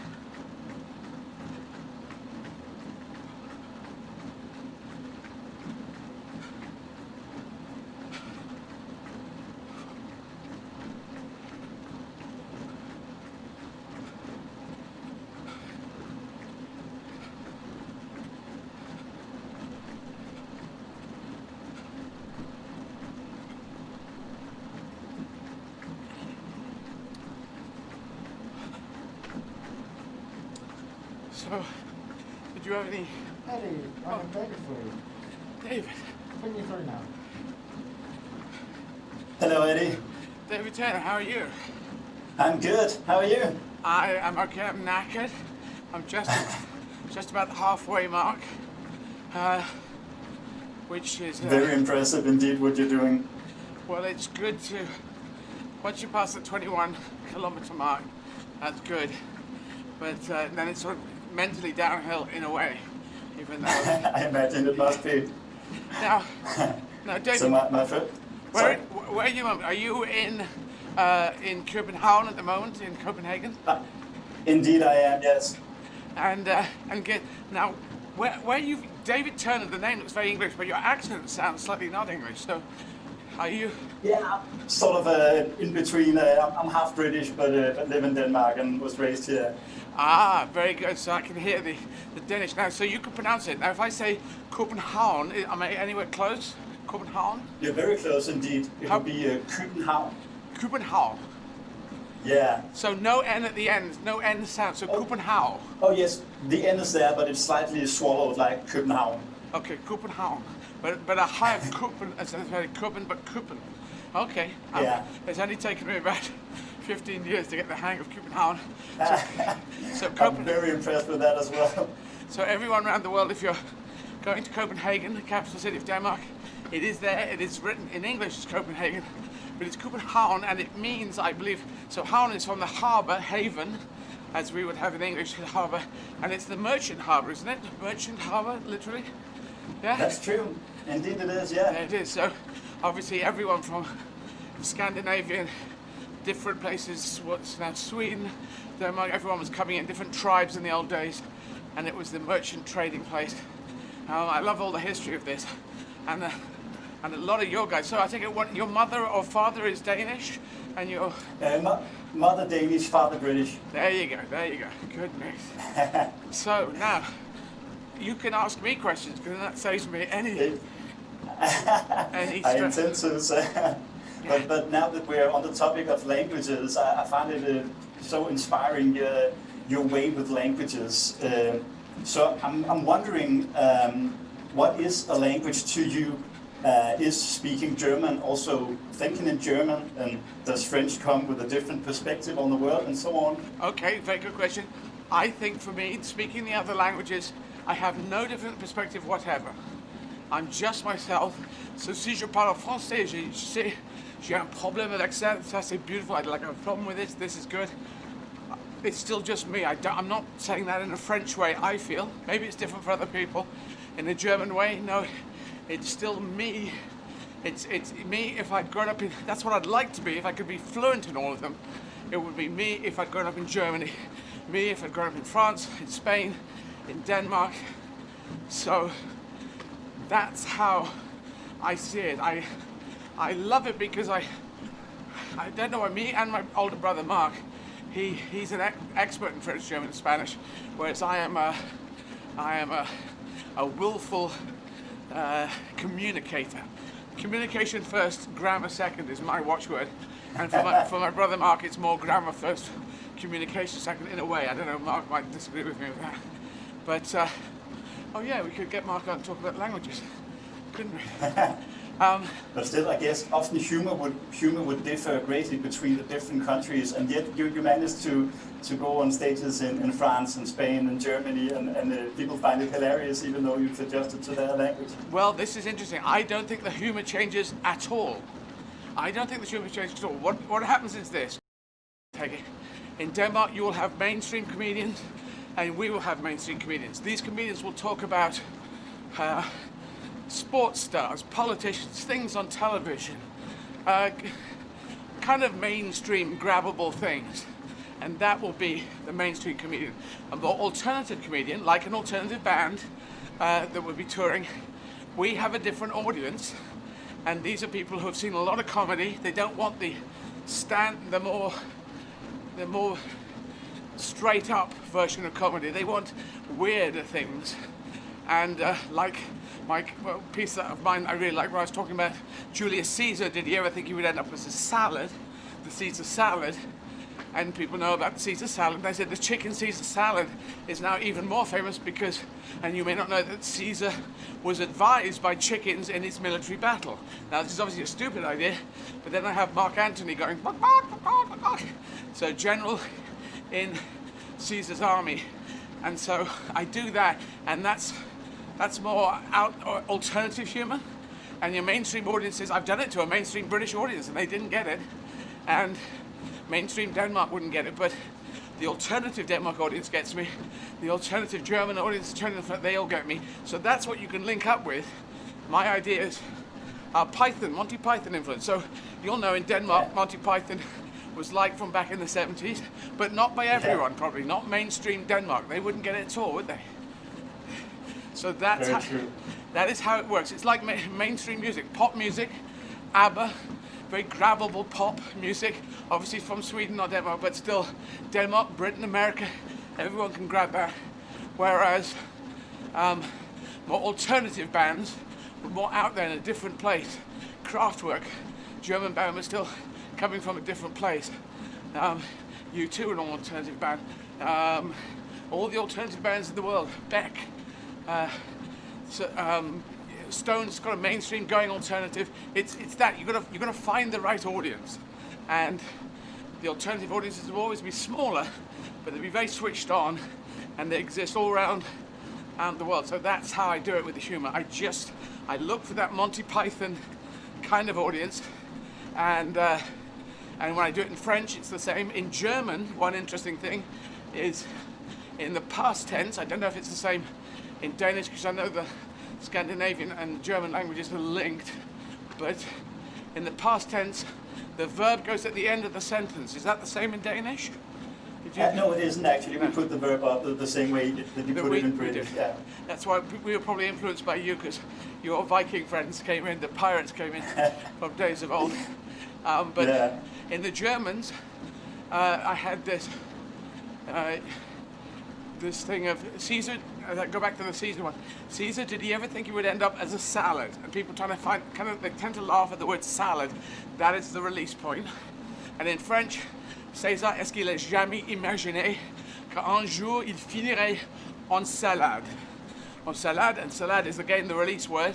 Speaker 1: So, did you have any...
Speaker 3: Eddie, I have David for you.
Speaker 1: David?
Speaker 3: Putting you through now.
Speaker 10: Hello, Eddie.
Speaker 1: David Turner, how are you?
Speaker 10: I'm good. How are you?
Speaker 1: I am okay, I'm knackered. I'm just about the halfway mark. Which is...
Speaker 10: Very impressive indeed what you're doing.
Speaker 1: Well, it's good to, once you pass the 21-kilometer mark, that's good. But then it's sort of mentally downhill in a way, even though...
Speaker 10: I imagine it must be.
Speaker 1: Now, David,
Speaker 10: So my first...
Speaker 1: where are you? Are you in Copenhagen at the moment, in Copenhagen?
Speaker 10: Indeed I am, yes.
Speaker 1: And get now, where you, David Turner, the name looks very English, but your accent sounds slightly not English. So, are you?
Speaker 10: Yeah, sort of in between. I'm half British, but live in Denmark and was raised here.
Speaker 1: Ah, very good. So I can hear the Danish now. So you can pronounce it. Now, if I say Copenhagen, am I anywhere close? Copenhagen?
Speaker 10: You're very close indeed. It would be Copenhagen.
Speaker 1: Copenhagen.
Speaker 10: Yeah.
Speaker 1: So no N at the end, no N sound. So Copenhagen.
Speaker 10: Oh yes, the N is there, but it's slightly swallowed like Copenhagen.
Speaker 1: Okay, Copenhagen. But a higher Copen, as in very Copen, but Copen. Okay.
Speaker 10: Yeah.
Speaker 1: It's only taken me about 15 years to get the hang of Copenhagen. So
Speaker 10: I'm very impressed with that as well.
Speaker 1: So everyone around the world, if you're going to Copenhagen, the capital city of Denmark, it is there. It is written in English as Copenhagen, but it's Copenhagen, and it means, I believe, so haven is from the harbour, haven, as we would have in English, harbour, and it's the merchant harbour, isn't it? Merchant harbour, literally. Yeah.
Speaker 10: That's true. Indeed it is, yeah.
Speaker 1: Yeah, it is. So obviously everyone from Scandinavian, different places, what's now Sweden, Denmark, everyone was coming in, different tribes in the old days, and it was the merchant trading place. I love all the history of this, and a lot of your guys. So I think your mother or father is Danish, and your...
Speaker 10: Mother Danish, father British.
Speaker 1: There you go, good mix. So now, you can ask me questions, because that saves me any
Speaker 10: I intend to say, but now that we're on the topic of languages, I find it so inspiring, your way with languages. So I'm wondering, what is a language to you? Is speaking German also thinking in German, and does French come with a different perspective on the world and so on?
Speaker 1: Okay, very good question. I think for me, speaking the other languages, I have no different perspective whatever. I'm just myself. So si je parle français, j'ai un problème avec ça. Ça c'est beautiful. I like a problem with this is good. It's still just me. I'm not saying that in a French way, I feel. Maybe it's different for other people. In a German way, no, it's still me. It's me if I'd grown up in, that's what I'd like to be, if I could be fluent in all of them. It would be me if I'd grown up in Germany. Me if I'd grown up in France, in Spain, in Denmark. So that's how I see it. I love it because I don't know why me and my older brother Mark, he's an expert in French, German, and Spanish, whereas I am a willful communicator. Communication first, grammar second is my watchword. And for my brother Mark, it's more grammar first, communication second, in a way. I don't know, Mark might disagree with me with that. But, oh yeah, we could get Mark on to talk about languages, couldn't we?
Speaker 10: But still, I guess often humor would differ greatly between the different countries, and yet you managed to go on stages in France and Spain and Germany, and people find it hilarious even though you've adjusted to their language.
Speaker 1: Well, this is interesting. I don't think the humor changes at all. I don't think the humor changes at all. What happens is this. In Denmark, you will have mainstream comedians, and we will have mainstream comedians. These comedians will talk about sports stars, politicians, things on television, kind of mainstream, grabbable things. And that will be the mainstream comedian. A more alternative comedian, like an alternative band that will be touring, we have a different audience. And these are people who have seen a lot of comedy. They don't want the more straight up version of comedy. They want weirder things. And like my piece of mine I really like, where I was talking about Julius Caesar, did he ever think he would end up as a salad, the Caesar salad? And people know about the Caesar salad. And I said the chicken Caesar salad is now even more famous because, and you may not know that Caesar was advised by chickens in his military battle. Now this is obviously a stupid idea, but then I have Mark Antony going, bark, bark, bark, bark, bark. So general in Caesar's army. And so I do that, and that's more alternative humor. and your mainstream audience says, I've done it to a mainstream British audience and they didn't get it, and mainstream Denmark wouldn't get it, but the alternative Denmark audience gets me, the alternative German audience, they all get me. So that's what you can link up with. My ideas are Monty Python influence. So you'll know in Denmark, Monty Python was liked from back in the 70s, but not by everyone, probably not mainstream Denmark. They wouldn't get it at all, would they? So that is how it works. It's like mainstream music, pop music, ABBA, very grabbable pop music, obviously from Sweden, not Denmark, but still Denmark, Britain, America, everyone can grab that. Whereas more alternative bands were more out there in a different place. Kraftwerk, German band, was still coming from a different place. U2 an alternative band. All the alternative bands in the world, Beck, Stone's got a mainstream going alternative. It's that you've got to find the right audience, and the alternative audiences will always be smaller, but they'll be very switched on, and they exist all around the world. So that's how I do it with the humor. I look for that Monty Python kind of audience, and when I do it in French, it's the same. In German, one interesting thing is in the past tense. I don't know if it's the same in Danish, because I know the Scandinavian and German languages are linked, but in the past tense, the verb goes at the end of the sentence. Is that the same in Danish?
Speaker 10: No, it isn't actually. We put the verb up the same way that you put it in British. Yeah.
Speaker 1: That's why we were probably influenced by you, because your Viking friends came in, the pirates came in from days of old. But in the Germans, I had this thing of Caesar. Go back to the Caesar one. Caesar, did he ever think he would end up as a salad? And people trying to find, they tend to laugh at the word salad. That is the release point. And in French, César, est-ce qu'il a jamais imaginé qu'un jour il finirait en salade? On salade, and salade is again the release word.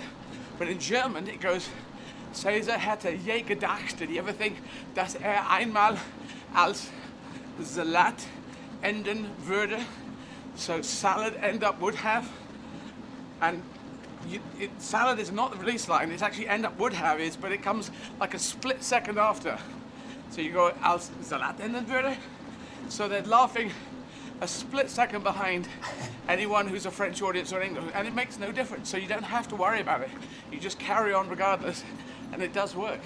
Speaker 1: But in German, it goes, César hätte je gedacht, did he ever think, dass einmal als Salat enden würde? So salad end up would have, and salad is not the release line, it's actually end up would have is, but it comes like a split second after. So you go als Salat enden würde. So they're laughing a split second behind anyone who's a French audience or English, and it makes no difference. So you don't have to worry about it. You just carry on regardless, and it does work.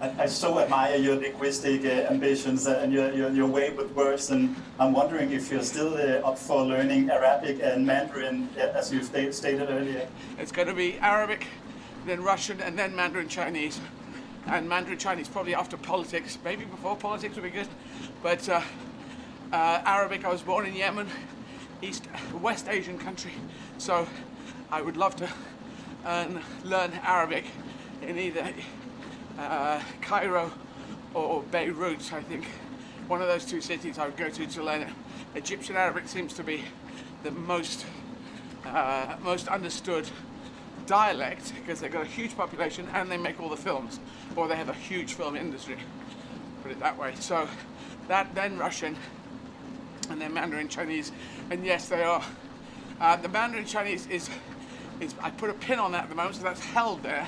Speaker 10: I so admire your linguistic ambitions and your way with words, and I'm wondering if you're still up for learning Arabic and Mandarin, as you stated earlier.
Speaker 1: It's going to be Arabic, then Russian, and then Mandarin Chinese. And Mandarin Chinese probably after politics, maybe before politics would be good. But Arabic, I was born in Yemen, West Asian country, so I would love to learn Arabic in either Cairo or Beirut. I think one of those two cities I would go to learn it. Egyptian Arabic seems to be the most understood dialect, because they've got a huge population and they make all the films, or they have a huge film industry, put it that way. So that, then Russian, and then Mandarin Chinese. And yes, they are. The Mandarin Chinese is I put a pin on that at the moment, so that's held there.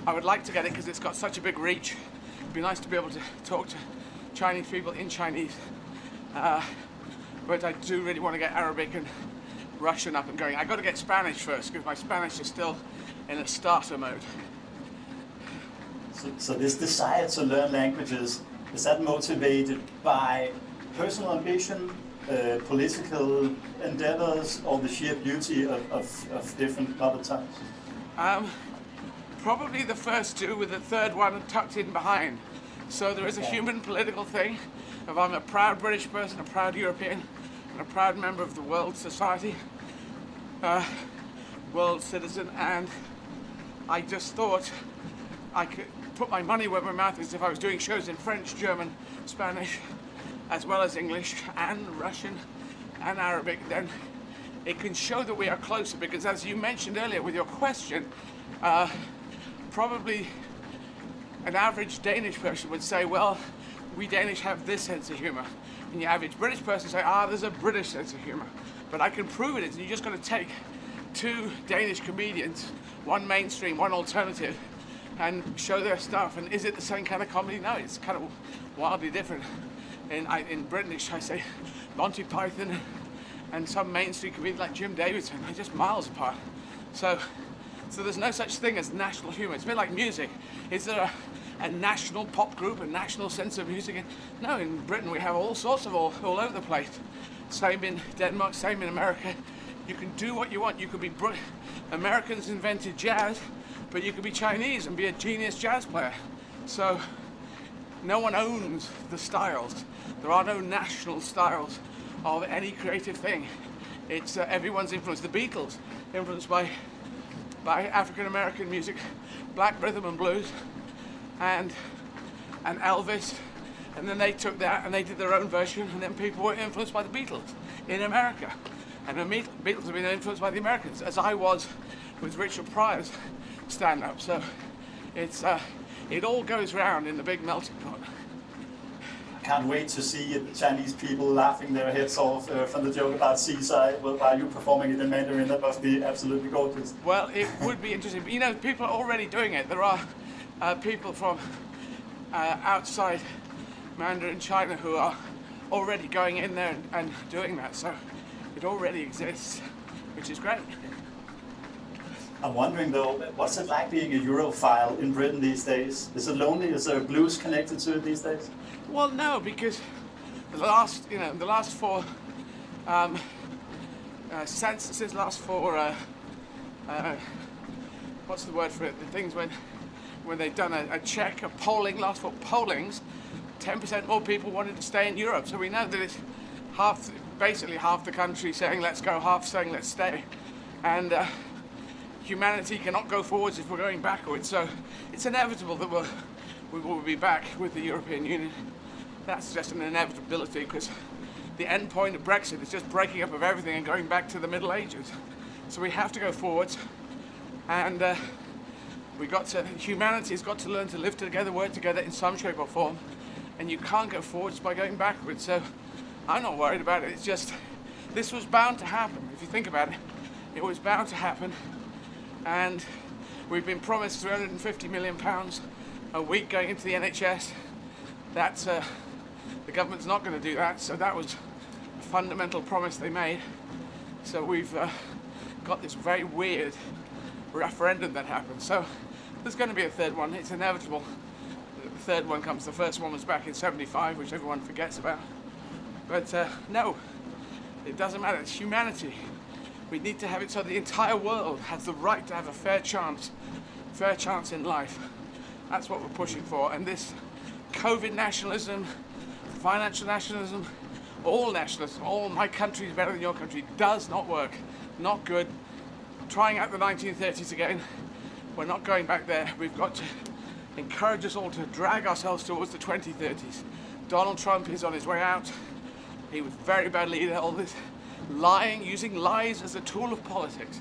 Speaker 1: I would like to get it because it's got such a big reach. It'd be nice to be able to talk to Chinese people in Chinese. But I do really want to get Arabic and Russian up and going. I got to get Spanish first, because my Spanish is still in a starter mode.
Speaker 10: So this desire to learn languages, is that motivated by personal ambition, political endeavors, or the sheer beauty of different mother tongues?
Speaker 1: Probably the first two, with the third one tucked in behind. So there is a human political thing of I'm a proud British person, a proud European, and a proud member of the World Society, world citizen, and I just thought I could put my money where my mouth is. If I was doing shows in French, German, Spanish, as well as English and Russian and Arabic, then it can show that we are closer, because as you mentioned earlier with your question, probably an average Danish person would say, well, we Danish have this sense of humor. And the average British person say, there's a British sense of humor. But I can prove it is, and you just got to take two Danish comedians, one mainstream, one alternative, and show their stuff. And is it the same kind of comedy? No, it's kind of wildly different. In British, I say Monty Python and some mainstream comedian like Jim Davidson, they're just miles apart. So there's no such thing as national humour. It's a bit like music. Is there a national pop group, a national sense of music? No, in Britain we have all sorts of all over the place. Same in Denmark, same in America. You can do what you want. You could be Americans invented jazz, but you could be Chinese and be a genius jazz player. So no one owns the styles. There are no national styles of any creative thing. It's everyone's influenced. The Beatles, influenced by African American music, black rhythm and blues, and Elvis, and then they took that and they did their own version, and then people were influenced by the Beatles in America, and the Beatles have been influenced by the Americans, as I was with Richard Pryor's stand-up. So it all goes round in the big melting pot.
Speaker 10: Can't wait to see the Chinese people laughing their heads off from the joke about Seaside while you performing it in Mandarin. That must be absolutely gorgeous.
Speaker 1: Well, it would be interesting. But, you know, people are already doing it. There are people from outside Mandarin China who are already going in there and doing that. So it already exists, which is great.
Speaker 10: I'm wondering though, what's it like being a Europhile in Britain these days? Is it lonely? Is there blues connected to it these days?
Speaker 1: Well, no, because the last four censuses, what's the word for it? The things when they've done a check, a polling, last four pollings, 10% more people wanted to stay in Europe. So we know that it's basically half the country saying let's go, half saying let's stay, and humanity cannot go forwards if we're going backwards. So it's inevitable that we will be back with the European Union. That's just an inevitability, because the end point of Brexit is just breaking up of everything and going back to the Middle Ages. So we have to go forwards, and humanity has got to learn to live together, work together in some shape or form, and you can't go forwards by going backwards. So I'm not worried about it. It's just, this was bound to happen. If you think about it, it was bound to happen, and we've been promised £350 million a week going into the NHS. That's the government's not going to do that, so that was a fundamental promise they made. So we've got this very weird referendum that happened. So there's going to be a third one. It's inevitable. The third one comes. The first one was back in '75, which everyone forgets about. But no, it doesn't matter. It's humanity. We need to have it so the entire world has the right to have a fair chance in life. That's what we're pushing for. And this COVID nationalism, financial nationalism, all nationalism, all my country is better than your country, does not work. Not good. Trying out the 1930s again. We're not going back there. We've got to encourage us all to drag ourselves towards the 2030s. Donald Trump is on his way out. He was a very bad leader. All this lying, using lies as a tool of politics.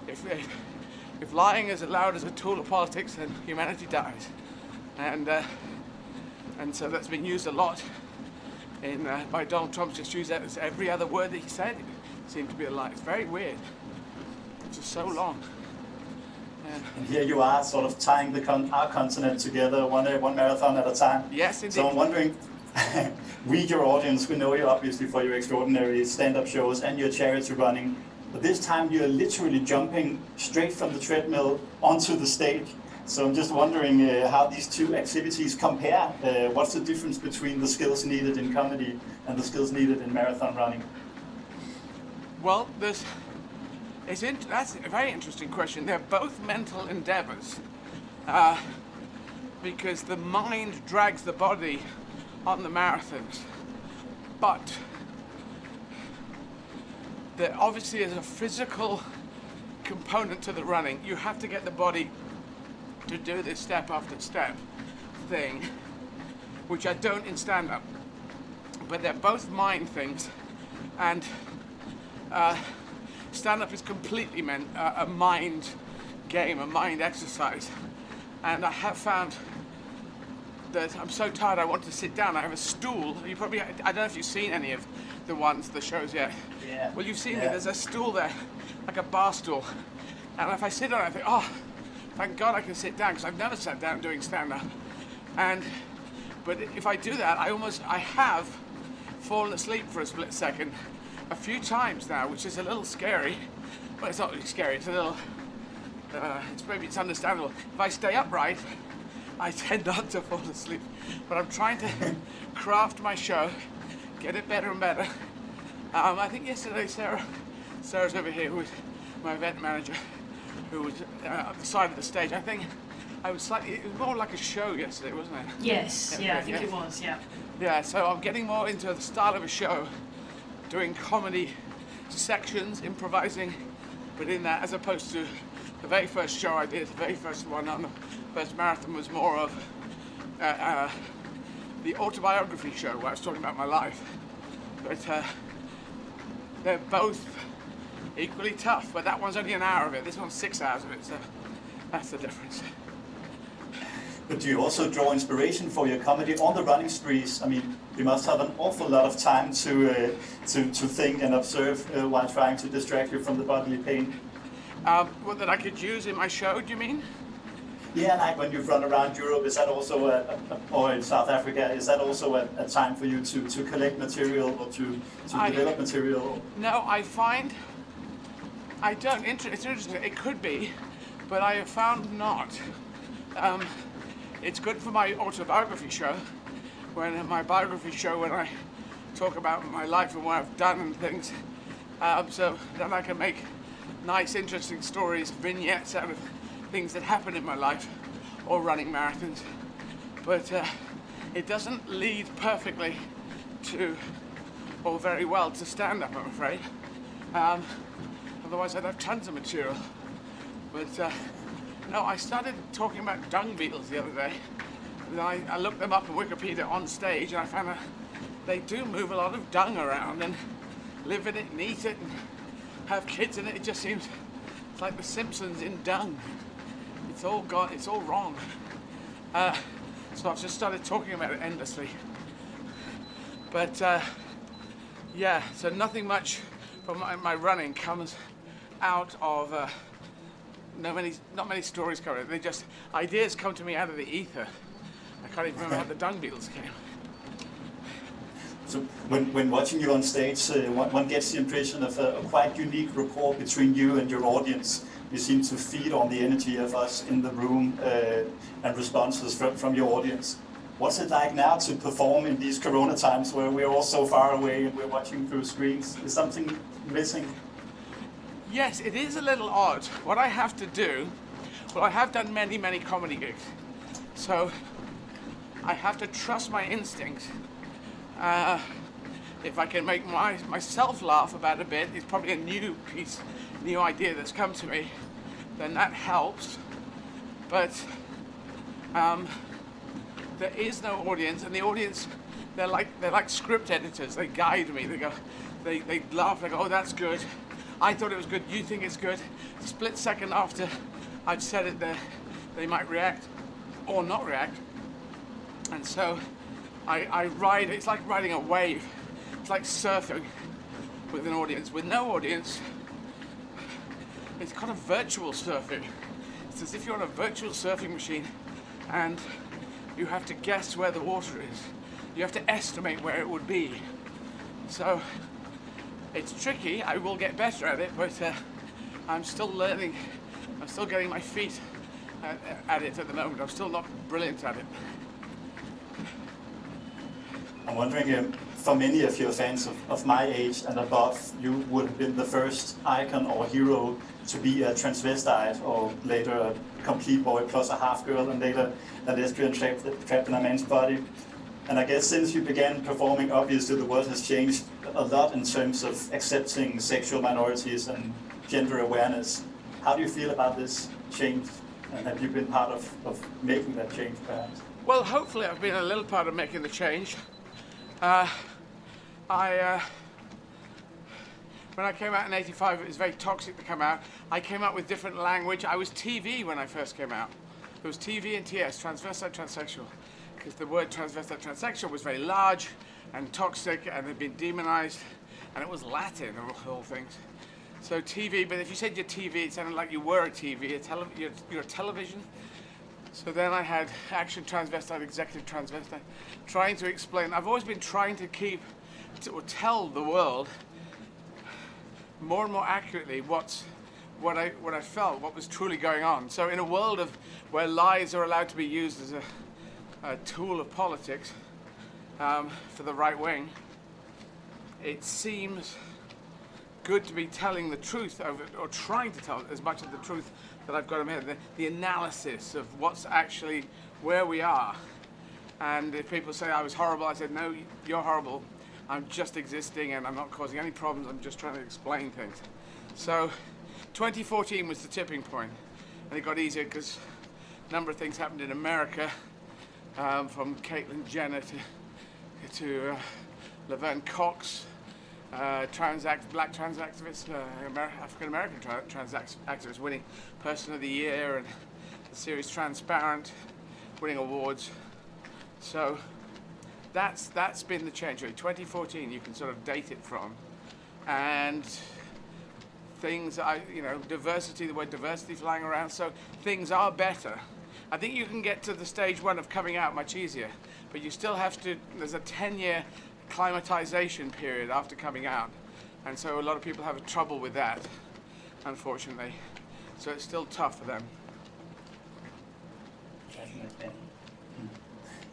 Speaker 1: If lying is allowed as a tool of politics, then humanity dies. And so that's been used a lot by Donald Trump. Just use that as every other word that he said. It seemed to be a lie. It's very weird. It's just so long.
Speaker 10: And here you are, sort of tying our continent together, one marathon at a time.
Speaker 1: Yes, indeed.
Speaker 10: So I'm wondering, we, your audience, we know you obviously for your extraordinary stand-up shows and your charity running, but this time you're literally jumping straight from the treadmill onto the stage. So I'm just wondering how these two activities compare. What's the difference between the skills needed in comedy and the skills needed in marathon running?
Speaker 1: Well, that's a very interesting question. They're both mental endeavors, because the mind drags the body on the marathons, but there obviously is a physical component to the running. You have to get the body to do this step after step thing, which I don't in stand-up, but they're both mind things, and stand-up is completely a mind game, a mind exercise. And I have found that I'm so tired I want to sit down. I have a stool. You probably, I don't know if you've seen any of the shows yet.
Speaker 10: Yeah.
Speaker 1: Well, you've seen it. There's a stool there, like a bar stool. And if I sit on it, I think, oh, thank God I can sit down, because I've never sat down doing stand-up. But if I do that, I have fallen asleep for a split second a few times now, which is a little scary. Well, it's not really scary, it's a little, it's understandable. If I stay upright, I tend not to fall asleep. But I'm trying to craft my show, get it better and better. I think yesterday Sarah's over here, who was my event manager, who was at the side of the stage. I think it was more like a show yesterday, wasn't it?
Speaker 2: Yes, yeah, I think it was, yeah.
Speaker 1: Yeah, so I'm getting more into the style of a show, doing comedy sections, improvising, but in that, as opposed to the very first show I did, the very first one on the first marathon was more of the autobiography show where I was talking about my life. But they're both equally tough, but that one's only an hour of it, this one's 6 hours of it, so that's the difference.
Speaker 10: But do you also draw inspiration for your comedy on the running sprees? I mean, you must have an awful lot of time to think and observe while trying to distract you from the bodily pain.
Speaker 1: What that I could use in my show, do you mean?
Speaker 10: Yeah, like when you've run around Europe, is that also, or in South Africa, is that also a time for you to collect material or to develop material?
Speaker 1: No, I find I don't. It's interesting. It could be, but I have found not. It's good for my autobiography show, when I talk about my life and what I've done and things. So then I can make nice, interesting stories, vignettes out of things that happen in my life, or running marathons. But it doesn't lead perfectly to, or very well to stand-up, I'm afraid. Otherwise I'd have tons of material. But no, I started talking about dung beetles the other day. And I looked them up on Wikipedia on stage, and I found out they do move a lot of dung around and live in it and eat it and have kids in it. It just seems it's like the Simpsons in dung. It's all gone, it's all wrong. So I've just started talking about it endlessly. But yeah, so nothing much from my running comes out of not many stories come out. They just, ideas come to me out of the ether. I can't even remember how the dung beetles came.
Speaker 10: So when watching you on stage, one gets the impression of a quite unique rapport between you and your audience. You seem to feed on the energy of us in the room and responses from your audience. What's it like now to perform in these Corona times where we're all so far away and we're watching through screens? Is something missing?
Speaker 1: Yes, it is a little odd. What I have to do, well, I have done many, many comedy gigs, so I have to trust my instincts. If I can make myself laugh about a bit, it's probably a new idea that's come to me, then that helps. But there is no audience, and the audience, they're like script editors. They guide me. They laugh. They go, "Oh, that's good. I thought it was good. You think it's good." Split second after I've said it, they might react or not react, and so I ride. It's like riding a wave. It's like surfing with an audience. With no audience, it's kind of virtual surfing. It's as if you're on a virtual surfing machine and you have to guess where the water is. You have to estimate where it would be. So it's tricky. I will get better at it, but I'm still learning. I'm still getting my feet at it at the moment. I'm still not brilliant at it.
Speaker 10: I'm wondering, for many of your fans of my age and above, you would have been the first icon or hero to be a transvestite, or later a complete boy plus a half girl, and later a lesbian trapped in a man's body. And I guess since you began performing, obviously the world has changed a lot in terms of accepting sexual minorities and gender awareness. How do you feel about this change? And have you been part of making that change, perhaps?
Speaker 1: Well, hopefully I've been a little part of making the change. When I came out in '85, it was very toxic to come out. I came out with different language. I was TV when I first came out. There was TV and TS, transvestite, transsexual. because the word transvestite transsexual was very large and toxic and had been demonized, and it was Latin of all things. So TV, but if you said you're TV, it sounded like you were a TV, you're a television. So then I had action transvestite, executive transvestite, trying to explain. I've always been trying to tell the world more and more accurately what I felt, what was truly going on. So in a world where lies are allowed to be used as a tool of politics for the right wing, it seems good to be telling the truth or trying to tell as much of the truth that I've got in here, the analysis of what's actually where we are. And if people say I was horrible, I said, no, you're horrible. I'm just existing and I'm not causing any problems. I'm just trying to explain things. So 2014 was the tipping point, and it got easier because a number of things happened in America, from Caitlyn Jenner to Laverne Cox, black trans activists, African-American trans activists winning Person of the Year, and the series Transparent winning awards. So that's been the change really. 2014 you can sort of date it from, and things diversity, the word diversity flying around, so things are better. I think you can get to the stage 1 of coming out much easier, but you still have to, there's a 10-year acclimatization period after coming out, and so a lot of people have trouble with that, unfortunately. So it's still tough for them.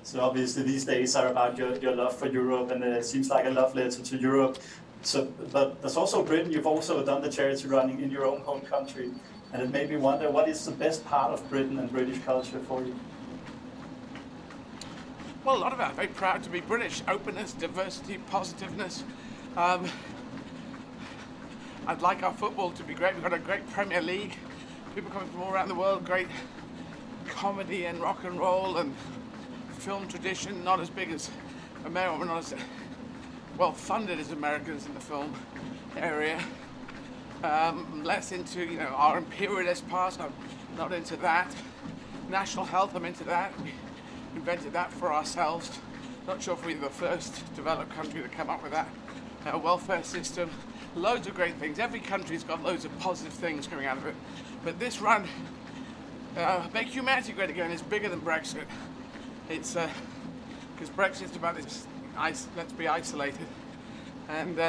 Speaker 10: So obviously these days are about your love for Europe, and it seems like a love letter to Europe. So, but there's also Britain. You've also done the charity running in your own home country, and it made me wonder, what is the best part of Britain and British culture for you?
Speaker 1: Well, a lot of it. I'm very proud to be British. Openness, diversity, positiveness. I'd like our football to be great. We've got a great Premier League. People coming from all around the world. Great comedy and rock and roll and film tradition. Not as big as America. We're not as well funded as Americans in the film area. Less into our imperialist past. I'm not into that. National health, I'm into that. We invented that for ourselves. Not sure if we're the first developed country to come up with that. Welfare system, loads of great things. Every country's got loads of positive things coming out of it. But this run, Make Humanity Great Again, is bigger than Brexit. It's because Brexit's about this, let's be isolated. And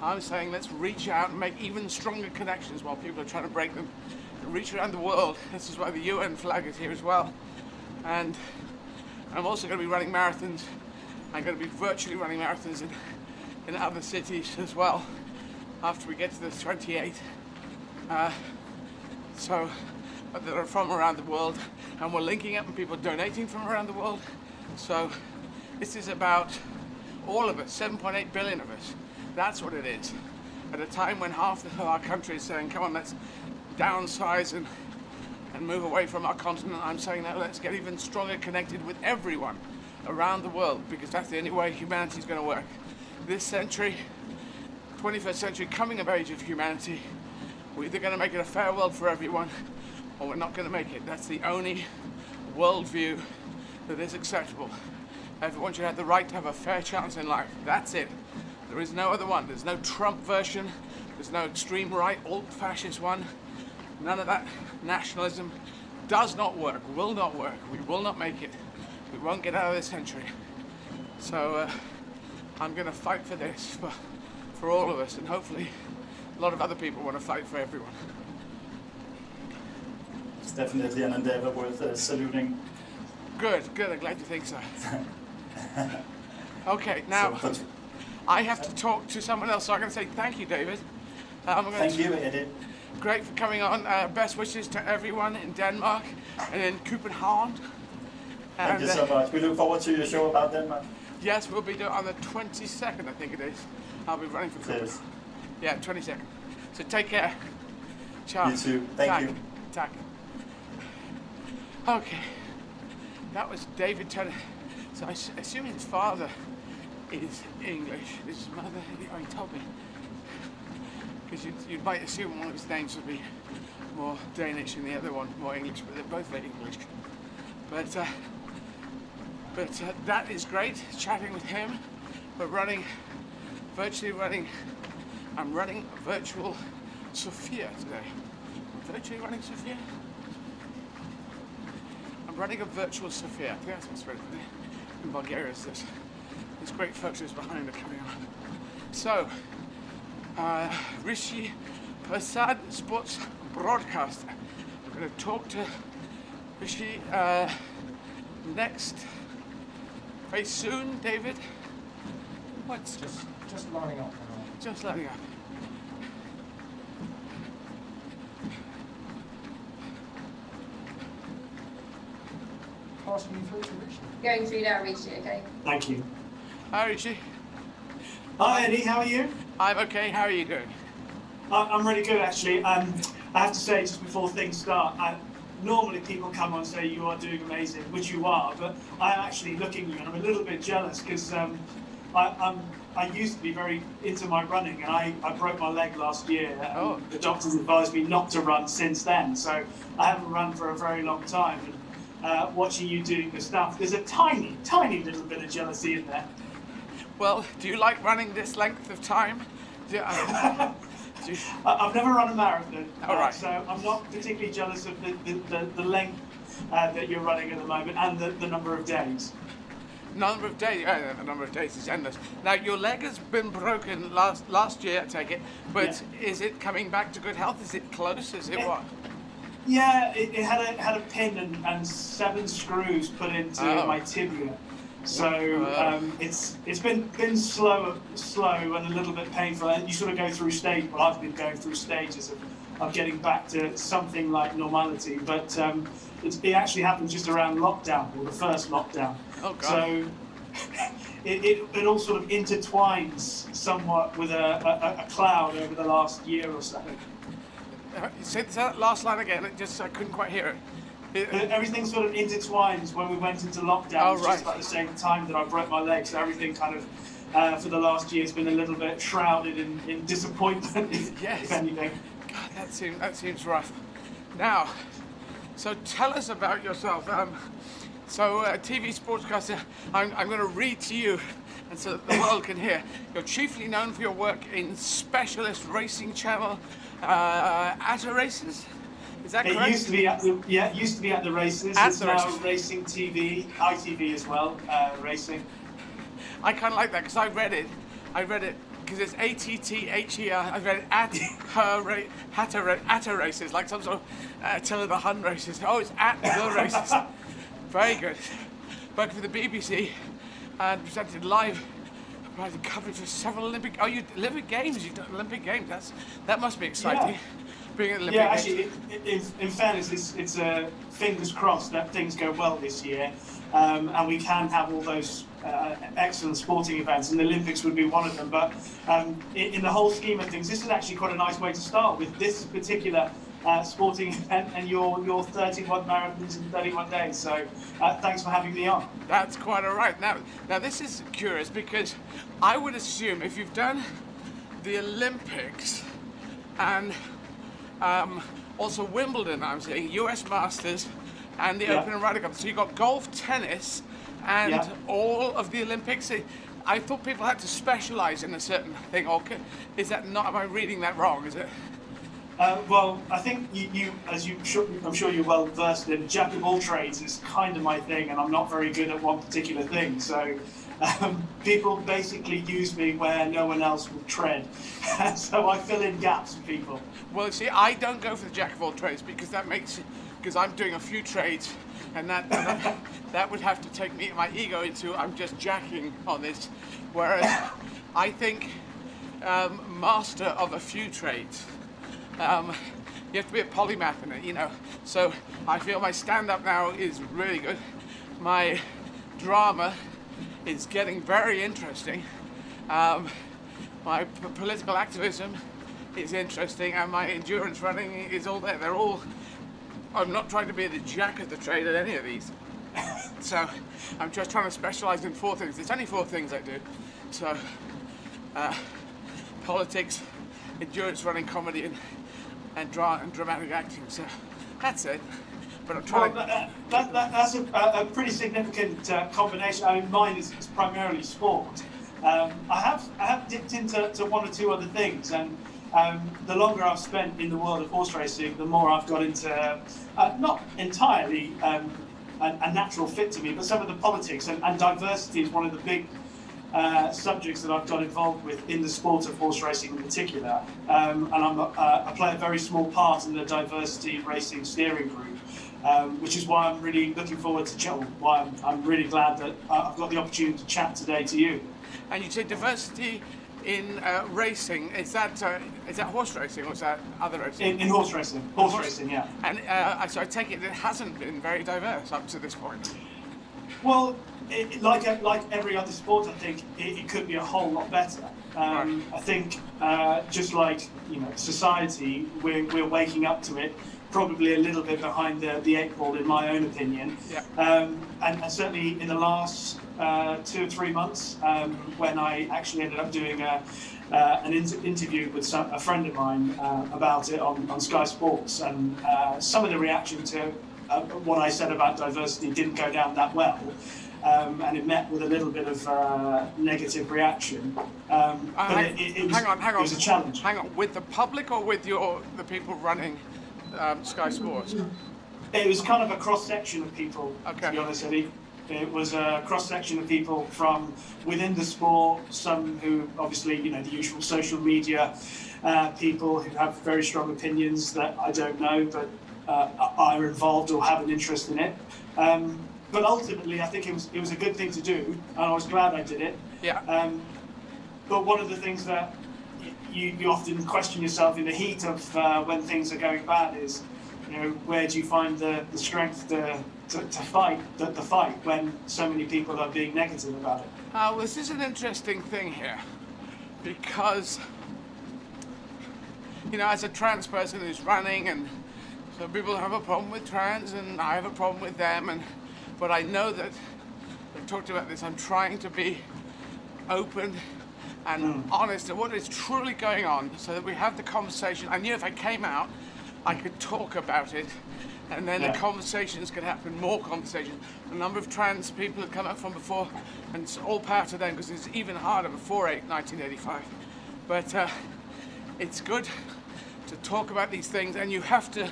Speaker 1: I'm saying let's reach out and make even stronger connections while people are trying to break them. Reach around the world. This is why the UN flag is here as well. And I'm also going to be running marathons. I'm going to be virtually running marathons in other cities as well after we get to the 28. So that are from around the world, and we're linking up and people donating from around the world. So this is about all of us, 7.8 billion of us. That's what it is. At a time when half of our country is saying, come on, let's downsize and move away from our continent, I'm saying that let's get even stronger connected with everyone around the world, because that's the only way humanity is going to work. This century, 21st century, coming of age of humanity, we're either going to make it a fair world for everyone, or we're not going to make it. That's the only worldview that is acceptable. Everyone should have the right to have a fair chance in life. That's it. There is no other one. There's no Trump version. There's no extreme right, alt-fascist one. None of that nationalism does not work, will not work. We will not make it. We won't get out of this century. So I'm going to fight for this, for all of us, and hopefully a lot of other people want to fight for everyone.
Speaker 10: It's definitely an endeavor worth saluting.
Speaker 1: Good, I'm glad you think so. Okay, now I have to talk to someone else, so I'm going to say thank you, David.
Speaker 10: Thank you, Eddie.
Speaker 1: Great for coming on. Best wishes to everyone in Denmark and in Copenhagen.
Speaker 10: Thank you so much. We look forward to your show about Denmark.
Speaker 1: Yes, we'll be doing it on the 22nd, I think it is. I'll be running for Copenhagen. Yeah, 22nd. So take care. Ciao.
Speaker 10: You too. Thank you.
Speaker 1: Tak. Okay. That was David Turner. So I assume his father is English. His mother, he told me. Because you might assume one of his names would be more Danish and the other one more English, but they're both very English. But But that is great, chatting with him. We're virtually running. I'm running a virtual Sofia today. Virtually running Sofia? I'm running a virtual Sofia. I think that's what's spread in Bulgaria. Is this? These great photos behind are coming on. So, Rishi Prasad, sports broadcaster. I'm going to talk to Rishi next, very soon. David, what's
Speaker 3: Just lining up now.
Speaker 1: just lining up?
Speaker 3: Passing you through to Richie.
Speaker 11: Going through now, Rishi, okay?
Speaker 12: Thank you.
Speaker 1: Hi, Rishi.
Speaker 12: Hi, Eddie. How are you?
Speaker 1: I'm okay. How are you doing?
Speaker 12: I'm really good, actually. I have to say, just before things start, normally people come on and say you are doing amazing, which you are, but I'm actually looking at you and I'm a little bit jealous because I used to be very into my running, and I broke my leg last year.
Speaker 1: Oh.
Speaker 12: The doctors advised me not to run since then, so I haven't run for a very long time. And watching you doing the stuff, there's a tiny, tiny little bit of jealousy in there.
Speaker 1: Well, do you like running this length of time?
Speaker 12: I've never run a marathon,
Speaker 1: All right.
Speaker 12: so I'm not particularly jealous of the length that you're running at the moment and the number of days.
Speaker 1: Number of days, the number of days is endless. Now, your leg has been broken last year, I take it, but is it coming back to good health? Is it close? Is it what?
Speaker 12: Yeah, it had a pin and 7 screws put into my tibia. So it's been slow and a little bit painful. And you sort of go through stages. Well, I've been going through stages of getting back to something like normality. But it actually happened just around lockdown, or the first lockdown.
Speaker 1: Oh God.
Speaker 12: So it all sort of intertwines somewhat with a cloud over the last year or so.
Speaker 1: Say that last line again. I couldn't quite hear it.
Speaker 12: Everything sort of intertwines when we went into lockdown.
Speaker 1: Oh,
Speaker 12: It's
Speaker 1: right.
Speaker 12: just at the same time that I broke my leg, so everything kind of for the last year has been a little bit shrouded in disappointment, if anything.
Speaker 1: God, that seems rough. Now, so tell us about yourself. TV sportscaster, I'm going to read to you, and so that the world can hear. You're chiefly known for your work in specialist racing channel, ATA races. Is that correct?
Speaker 12: It used to be at the races.
Speaker 1: At
Speaker 12: it's
Speaker 1: the
Speaker 12: now
Speaker 1: races.
Speaker 12: Racing TV, ITV as well, racing.
Speaker 1: I kind of like that because I read it because it's ATTHER. I read it ATA races, like some sort of Attila the Hun races. Oh, it's at the races. Very good. Working for the BBC and presented live coverage of several Olympic. Oh, Olympic Games. You've done Olympic Games. That must be exciting.
Speaker 12: Yeah.
Speaker 1: Being at Olympic
Speaker 12: Yeah,
Speaker 1: Games.
Speaker 12: actually, in fairness, it's fingers crossed that things go well this year, and we can have all those excellent sporting events, and the Olympics would be one of them. But in the whole scheme of things, this is actually quite a nice way to start with this particular sporting event and your 31 marathons in 31 days. So thanks for having me on.
Speaker 1: That's quite all right. Now this is curious because I would assume if you've done the Olympics and also Wimbledon, I'm saying, US Masters and the Open and Ryder Cup. So you've got golf, tennis, and all of the Olympics. I thought people had to specialise in a certain thing. Or is that not? Am I reading that wrong? Is it?
Speaker 12: Well, I think I'm sure you're well versed in. Jack of all trades is kind of my thing, and I'm not very good at one particular thing. So people basically use me where no one else will tread. So I fill in gaps for people.
Speaker 1: Well, see, I don't go for the jack of all trades because because I'm doing a few trades, and that would have to take my ego into I'm just jacking on this. Whereas I think master of a few trades. You have to be a polymath in it, So I feel my stand-up now is really good. My drama is getting very interesting. My political activism is interesting, and my endurance running is all there. I'm not trying to be the jack of the trade at any of these. So I'm just trying to specialise in 4 things. There's only 4 things I do. So politics, endurance running, comedy, and dramatic acting. So that's it. but I'm trying
Speaker 12: That's a pretty significant combination. I mean, mine is primarily sport. I have dipped into one or two other things, and the longer I've spent in the world of horse racing, the more I've got into not entirely a natural fit to me, but some of the politics and diversity is one of the big subjects that I've got involved with in the sport of horse racing in particular. And I play a very small part in the diversity racing steering group, which is why I'm really looking forward to chat. Why I'm really glad that I've got the opportunity to chat today to you.
Speaker 1: And you say diversity in racing. Is that horse racing or is that other racing?
Speaker 12: In horse racing. Horse racing, yeah.
Speaker 1: And so I take it hasn't been very diverse up to this point.
Speaker 12: Well, like every other sport, I think it could be a whole lot better.
Speaker 1: Right.
Speaker 12: I think just like society, we're waking up to it. Probably a little bit behind the eight ball, in my own opinion.
Speaker 1: Yeah.
Speaker 12: And certainly in the last 2 or 3 months, when I actually ended up doing an interview with a friend of mine about it on Sky Sports, and some of the reaction to what I said about diversity didn't go down that well. And it met with a little bit of negative reaction. It was a challenge.
Speaker 1: Hang on, with the public or with the people running Sky Sports?
Speaker 12: It was kind of a cross-section of people,
Speaker 1: okay.
Speaker 12: To be honest, Eddie. It was a cross-section of people from within the sport, some who obviously, the usual social media people who have very strong opinions that I don't know, but are involved or have an interest in it. But ultimately, I think it was a good thing to do, and I was glad I did it.
Speaker 1: Yeah.
Speaker 12: But one of the things that you often question yourself in the heat of when things are going bad is, where do you find the strength to fight the fight when so many people are being negative about it?
Speaker 1: Well, this is an interesting thing here, because as a trans person who's running, and some people have a problem with trans, and I have a problem with them, but I know that I've talked about this. I'm trying to be open and honest at what is truly going on, so that we have the conversation. I knew if I came out, I could talk about it, and then the conversations could happen, more conversations. A number of trans people had come out from before, and it's all power to them, because it's even harder before 1985. But it's good to talk about these things, and you have to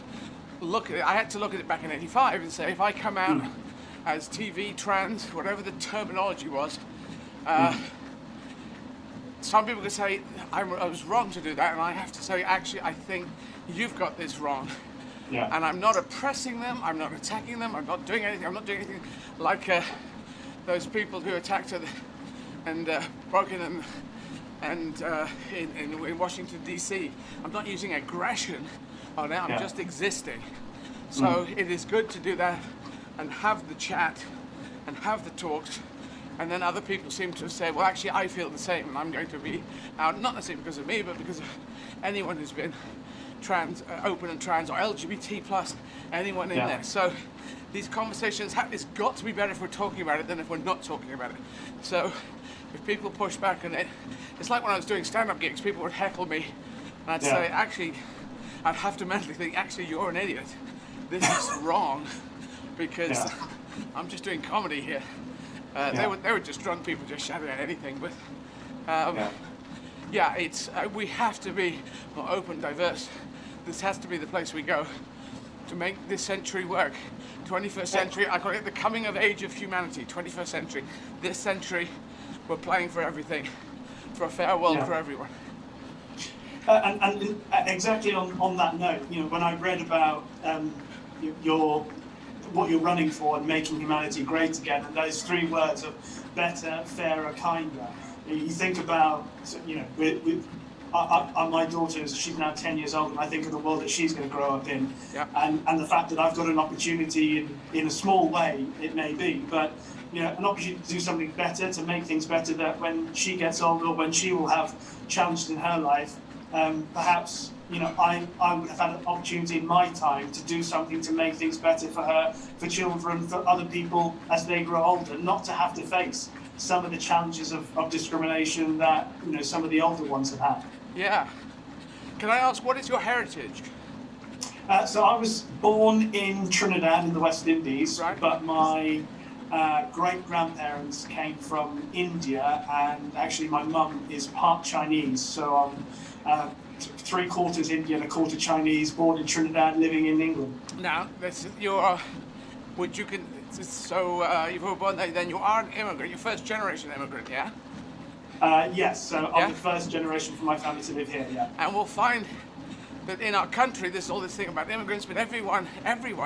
Speaker 1: look at it. I had to look at it back in 85 and say, if I come out as TV, trans, whatever the terminology was, some people could say I was wrong to do that, and I have to say, actually, I think you've got this wrong.
Speaker 12: Yeah.
Speaker 1: And I'm not oppressing them, I'm not attacking them, I'm not doing anything like those people who attacked her and broke in in Washington, D.C. I'm not using aggression on it, I'm just existing. So it is good to do that and have the chat and have the talks, and then other people seem to say, well, actually, I feel the same, and I'm going to be out, not necessarily because of me, but because of anyone who's been trans, open and trans, or LGBT plus, anyone in there. So these conversations, it's got to be better if we're talking about it than if we're not talking about it. So if people push back on it, it's like when I was doing stand-up gigs, people would heckle me, and I'd say, actually, I'd have to mentally think, actually, you're an idiot. This is wrong, because I'm just doing comedy here. They were just drunk people just shouting at anything, but it's we have to be more open, diverse. This has to be the place we go to make this century work. 21st century, I call it the coming of age of humanity. 21st century. This century, we're playing for everything, for a fair world for everyone.
Speaker 12: And exactly on that note, when I read about what you're running for and making humanity great again, and those 3 words of better, fairer, kinder. You think about, my daughter, she's now 10 years old, and I think of the world that she's going to grow up in, and the fact that I've got an opportunity in a small way, it may be, but an opportunity to do something better, to make things better, that when she gets older, when she will have challenges in her life, perhaps I would have had an opportunity in my time to do something to make things better for her, for children, for other people as they grow older, not to have to face some of the challenges of discrimination that some of the older ones have had.
Speaker 1: Yeah. Can I ask, what is your heritage?
Speaker 12: So I was born in Trinidad in the West Indies,
Speaker 1: Right.
Speaker 12: but my great-grandparents came from India, and actually my mum is part Chinese, so I'm 3/4 Indian, 1/4 Chinese, born in Trinidad, living in England.
Speaker 1: Now, you were born there, then you are an immigrant, you're first generation immigrant, yeah?
Speaker 12: Yes, so
Speaker 1: Yeah?
Speaker 12: I'm the first generation from my family to live here, yeah.
Speaker 1: And we'll find that in our country, there's all this thing about immigrants, but everyone,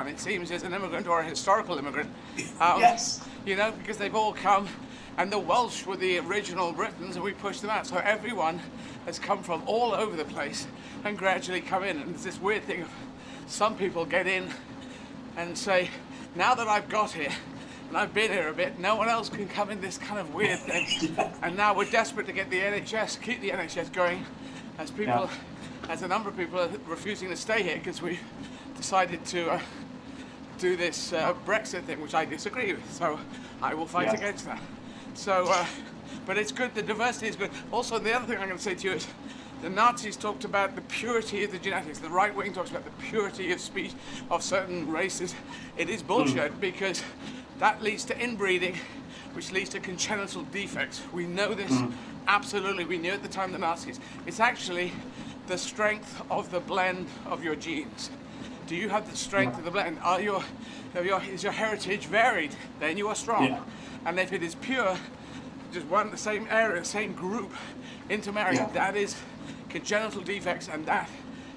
Speaker 1: it seems, is an immigrant or a historical immigrant.
Speaker 12: Yes.
Speaker 1: You know, because they've all come, and the Welsh were the original Britons, and we pushed them out. So everyone has come from all over the place and gradually come in. And there's this weird thing of some people get in and say, now that I've got here, and I've been here a bit, no one else can come in, this kind of weird thing. And now we're desperate to get the NHS, keep the NHS going, as people, as a number of people are refusing to stay here because we decided to do this Brexit thing, which I disagree with. So I will fight against that. So, but it's good, the diversity is good. Also, the other thing I'm going to say to you is, the Nazis talked about the purity of the genetics. The right wing talks about the purity of speech of certain races. It is bullshit because that leads to inbreeding, which leads to congenital defects. We know this absolutely. We knew at the time of the Nazis. It's actually the strength of the blend of your genes. Do you have the strength of the blend? Is your heritage varied? Then you are strong. Yeah. And if it is pure, just one, the same area, same group, intermarried, that is congenital defects, and that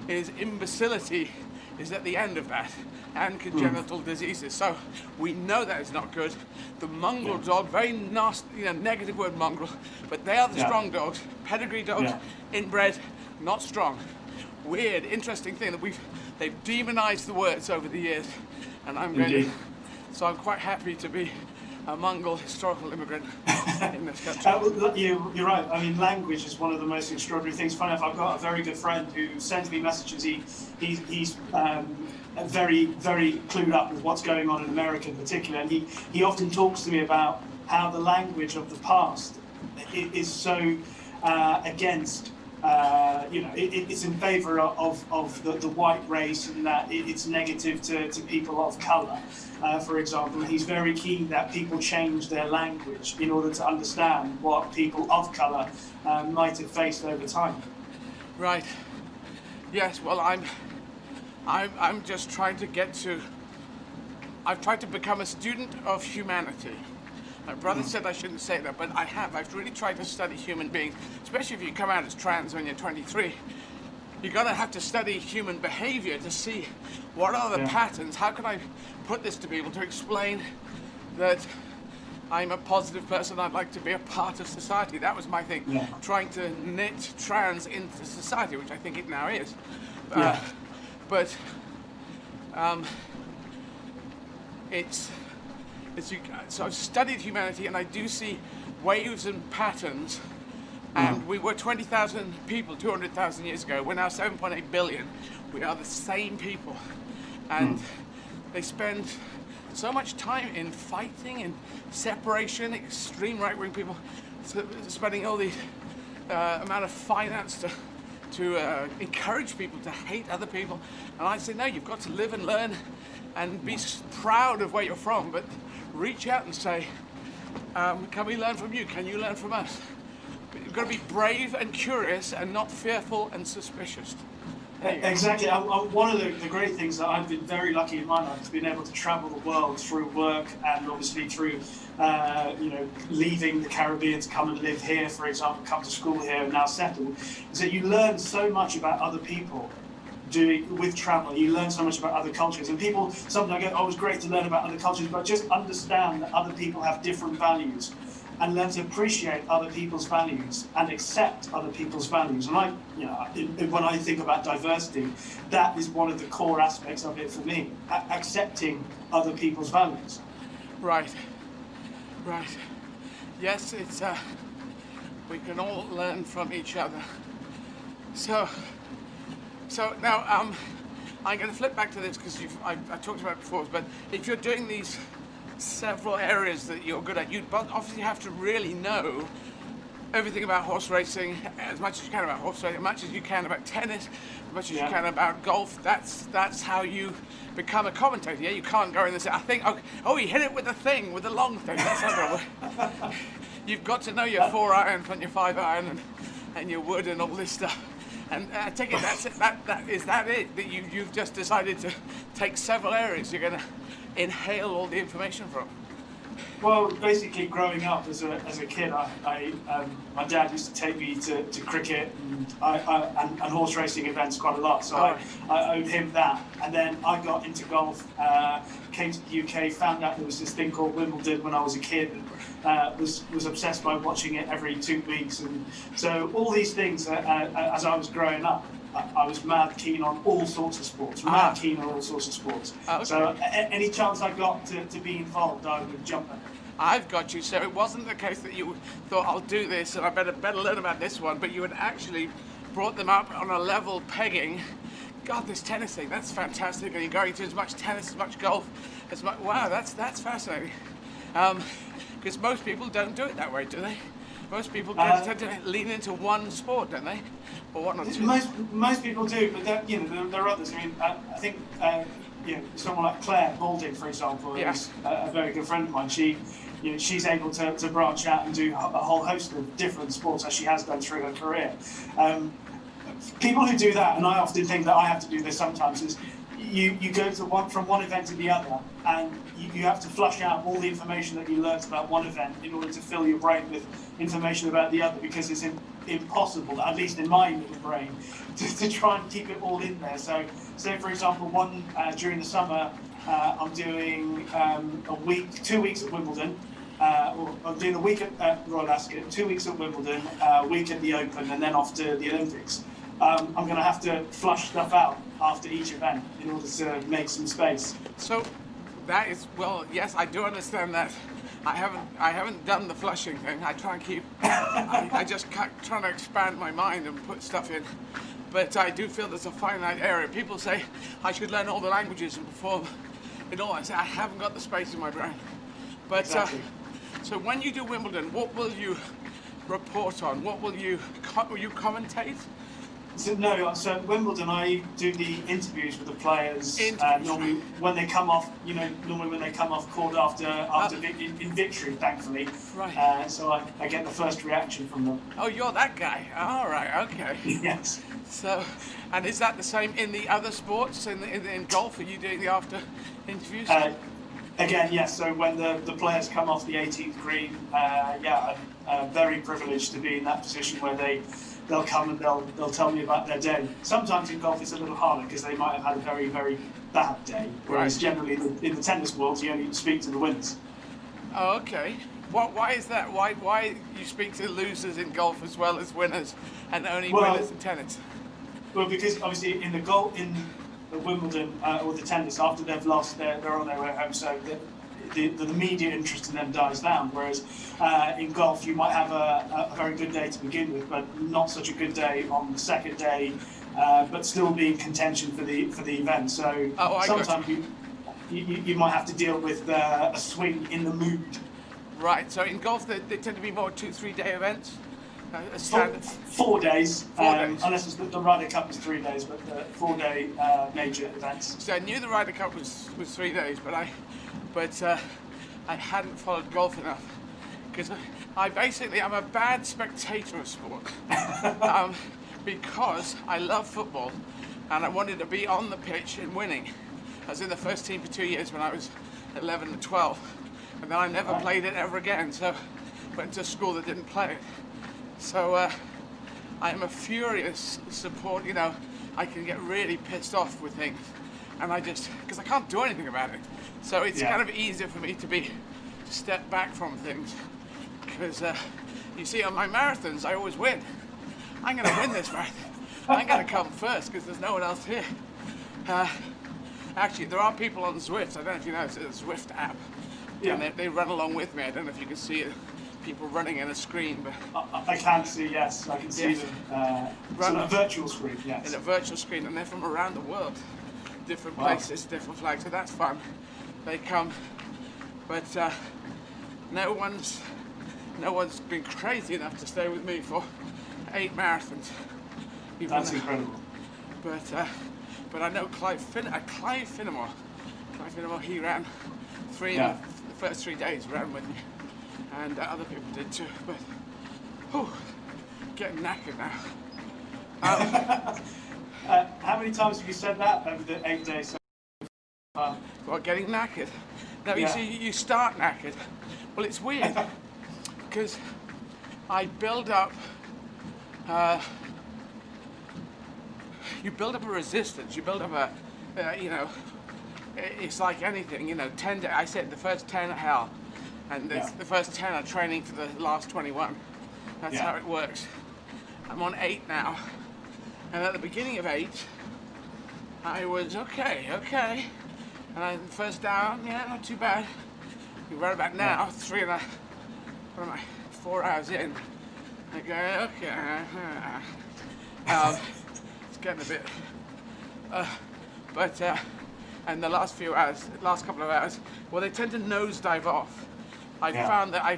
Speaker 1: is imbecility is at the end of that, and congenital diseases. So we know that is not good. The mongrel dog, very nasty, negative word mongrel, but they are the strong dogs, pedigree dogs, inbred, not strong. Weird, interesting thing that they've demonized the words over the years, and so I'm quite happy to be a Mongol historical immigrant in this country.
Speaker 12: You're right. I mean, language is one of the most extraordinary things. Funny enough, I've got a very good friend who sends me messages. He's very, very clued up with what's going on in America in particular, and he often talks to me about how the language of the past is so against. It's in favour of the white race, and that it's negative to people of colour. For example, he's very keen that people change their language in order to understand what people of colour might have faced over time.
Speaker 1: Right. Yes. Well, I'm just trying to get to. I've tried to become a student of humanity. My brother said I shouldn't say that, but I have. I've really tried to study human beings, especially if you come out as trans when you're 23. You're going to have to study human behavior to see what are the patterns. How can I put this to people to explain that I'm a positive person, I'd like to be a part of society. That was my thing, trying to knit trans into society, which I think it now is. So I've studied humanity, and I do see waves and patterns. And we were 20,000 people 200,000 years ago. We're now 7.8 billion. We are the same people. And they spend so much time in fighting and separation, extreme right-wing people, spending all the amount of finance to encourage people to hate other people. And I say, no, you've got to live and learn and be proud of where you're from, but reach out and say, can we learn from you? Can you learn from us? You've got to be brave and curious and not fearful and suspicious.
Speaker 12: Exactly. One of the great things that I've been very lucky in my life has been able to travel the world through work, and obviously through leaving the Caribbean to come and live here, for example, come to school here and now settled, is that you learn so much about other people. With travel, you learn so much about other cultures, and people sometimes go, "Oh, it's great to learn about other cultures," but just understand that other people have different values, and learn to appreciate other people's values and accept other people's values. And when I think about diversity, that is one of the core aspects of it for me: accepting other people's values.
Speaker 1: Right. Yes, it's we can all learn from each other. So now I'm going to flip back to this because I talked about it before, but if you're doing these several areas that you're good at, you obviously have to really know everything about horse racing, as much as you can about horse racing, as much as you can about tennis, much as you can about golf. That's how you become a commentator. Yeah, you can't go in and say, I think, oh, he hit it with the thing, with the long thing. That's not gonna work. You've got to know your 4-iron from your 5-iron and your wood and all this stuff. And I take it that's it. Is that it? That you've just decided to take several areas you're going to inhale all the information from.
Speaker 12: Well, basically, growing up as a kid, my dad used to take me to cricket and horse racing events quite a lot. So I owed him that. And then I got into golf, came to the UK, found out there was this thing called Wimbledon when I was a kid, and was obsessed by watching it every 2 weeks. And so all these things, as I was growing up, I was mad keen on all sorts of sports. Okay. So any chance I got to be involved, I would jump at it.
Speaker 1: I've got you. So it wasn't the case that you thought, I'll do this and I better learn about this one, but you had actually brought them up on a level pegging. God, this tennis thing, that's fantastic. And you're going to as much tennis, as much golf, as much. Wow, that's fascinating. Because most people don't do it that way, do they? Most people tend to lean into one sport, don't they? Or one or two.
Speaker 12: Most people do, but there are others. I mean, I think someone like Claire Balding, for example, is a very good friend of mine. She's able to branch out and do a whole host of different sports as she has done through her career. People who do that, and I often think that I have to do this sometimes, is you go from one event to the other, and you have to flush out all the information that you learnt about one event in order to fill your brain with information about the other, because it's impossible, at least in my little brain, to try and keep it all in there. So, say for example, during the summer, I'm doing 2 weeks at Wimbledon. I'm doing a week at Royal Ascot, 2 weeks at Wimbledon, a week at the Open, and then off to the Olympics. I'm going to have to flush stuff out after each event in order to make some space.
Speaker 1: So that is, well, yes, I do understand that. I haven't done the flushing thing. I try and keep, I just trying to expand my mind and put stuff in. But I do feel there's a finite area. People say I should learn all the languages and perform in all. I say I haven't got the space in my brain. But
Speaker 12: exactly.
Speaker 1: So when you do Wimbledon, what will you report on? What will you commentate?
Speaker 12: So at Wimbledon I do the interviews with the players. Normally when they come off, court after in victory, thankfully.
Speaker 1: Right.
Speaker 12: So I get the first reaction from them.
Speaker 1: Oh, you're that guy. All right. Okay.
Speaker 12: Yes.
Speaker 1: So, and is that the same in the other sports? In golf, are you doing the after interviews?
Speaker 12: Again, yes. So when the players come off the 18th green, I'm very privileged to be in that position where they'll come and they'll tell me about their day. Sometimes in golf it's a little harder because they might have had a very, very bad day, whereas generally in the tennis world you only speak to the winners.
Speaker 1: Oh, okay. Why is that? Why you speak to losers in golf as well as winners, and only winners in tennis?
Speaker 12: Well, because obviously in the Wimbledon or the tennis, after they've lost, they're on their way home, so the media interest in them dies down. Whereas in golf, you might have a very good day to begin with, but not such a good day on the second day, but still be in contention for the event. So sometimes you might have to deal with a swing in the mood.
Speaker 1: Right. So in golf, they tend to be more 2-3 day events.
Speaker 12: 4 days,
Speaker 1: 4 days.
Speaker 12: Unless the Ryder Cup is 3 days, but 4 day major events.
Speaker 1: So I knew the Ryder Cup was 3 days, but I hadn't followed golf enough because I'm a bad spectator of sport because I love football and I wanted to be on the pitch and winning. I was in the first team for 2 years when I was 11 and 12, and then I never played it ever again. So went to a school that didn't play it. So I am a furious support. I can get really pissed off with things, and because I can't do anything about it. So it's kind of easier for me to step back from things, because you see on my marathons I always win. I'm going to win this marathon. I'm going to come first because there's no one else here. Actually, there are people on Zwift. I don't know if you know, it's a Zwift app. Yeah. And they run along with me. I don't know if you can see it. People running in a screen, but
Speaker 12: I can see. Yes, I can see them. On a virtual screen. Yes.
Speaker 1: In a virtual screen, and they're from around the world, different places, different flags. So that's fun. They come, but no one's been crazy enough to stay with me for 8 marathons.
Speaker 12: That's incredible.
Speaker 1: but I know Clive Finnemore, he ran three in the first 3 days, ran with me, and other people did too. But getting knackered now.
Speaker 12: How many times have you said that over the 8 days so far?
Speaker 1: What, getting knackered? No, you see, you start knackered. Well, it's weird because I build up. You build up a resistance. You build up a, it's like anything. 10. I said the first 10 are hell, and the first 10 are training for the last 21. That's how it works. I'm on 8 now, and at the beginning of 8, I was okay, and the first down, not too bad. Right about now, 4 hours in, I go, okay, it's getting a bit, and the last couple of hours, well, they tend to nosedive off. I found that I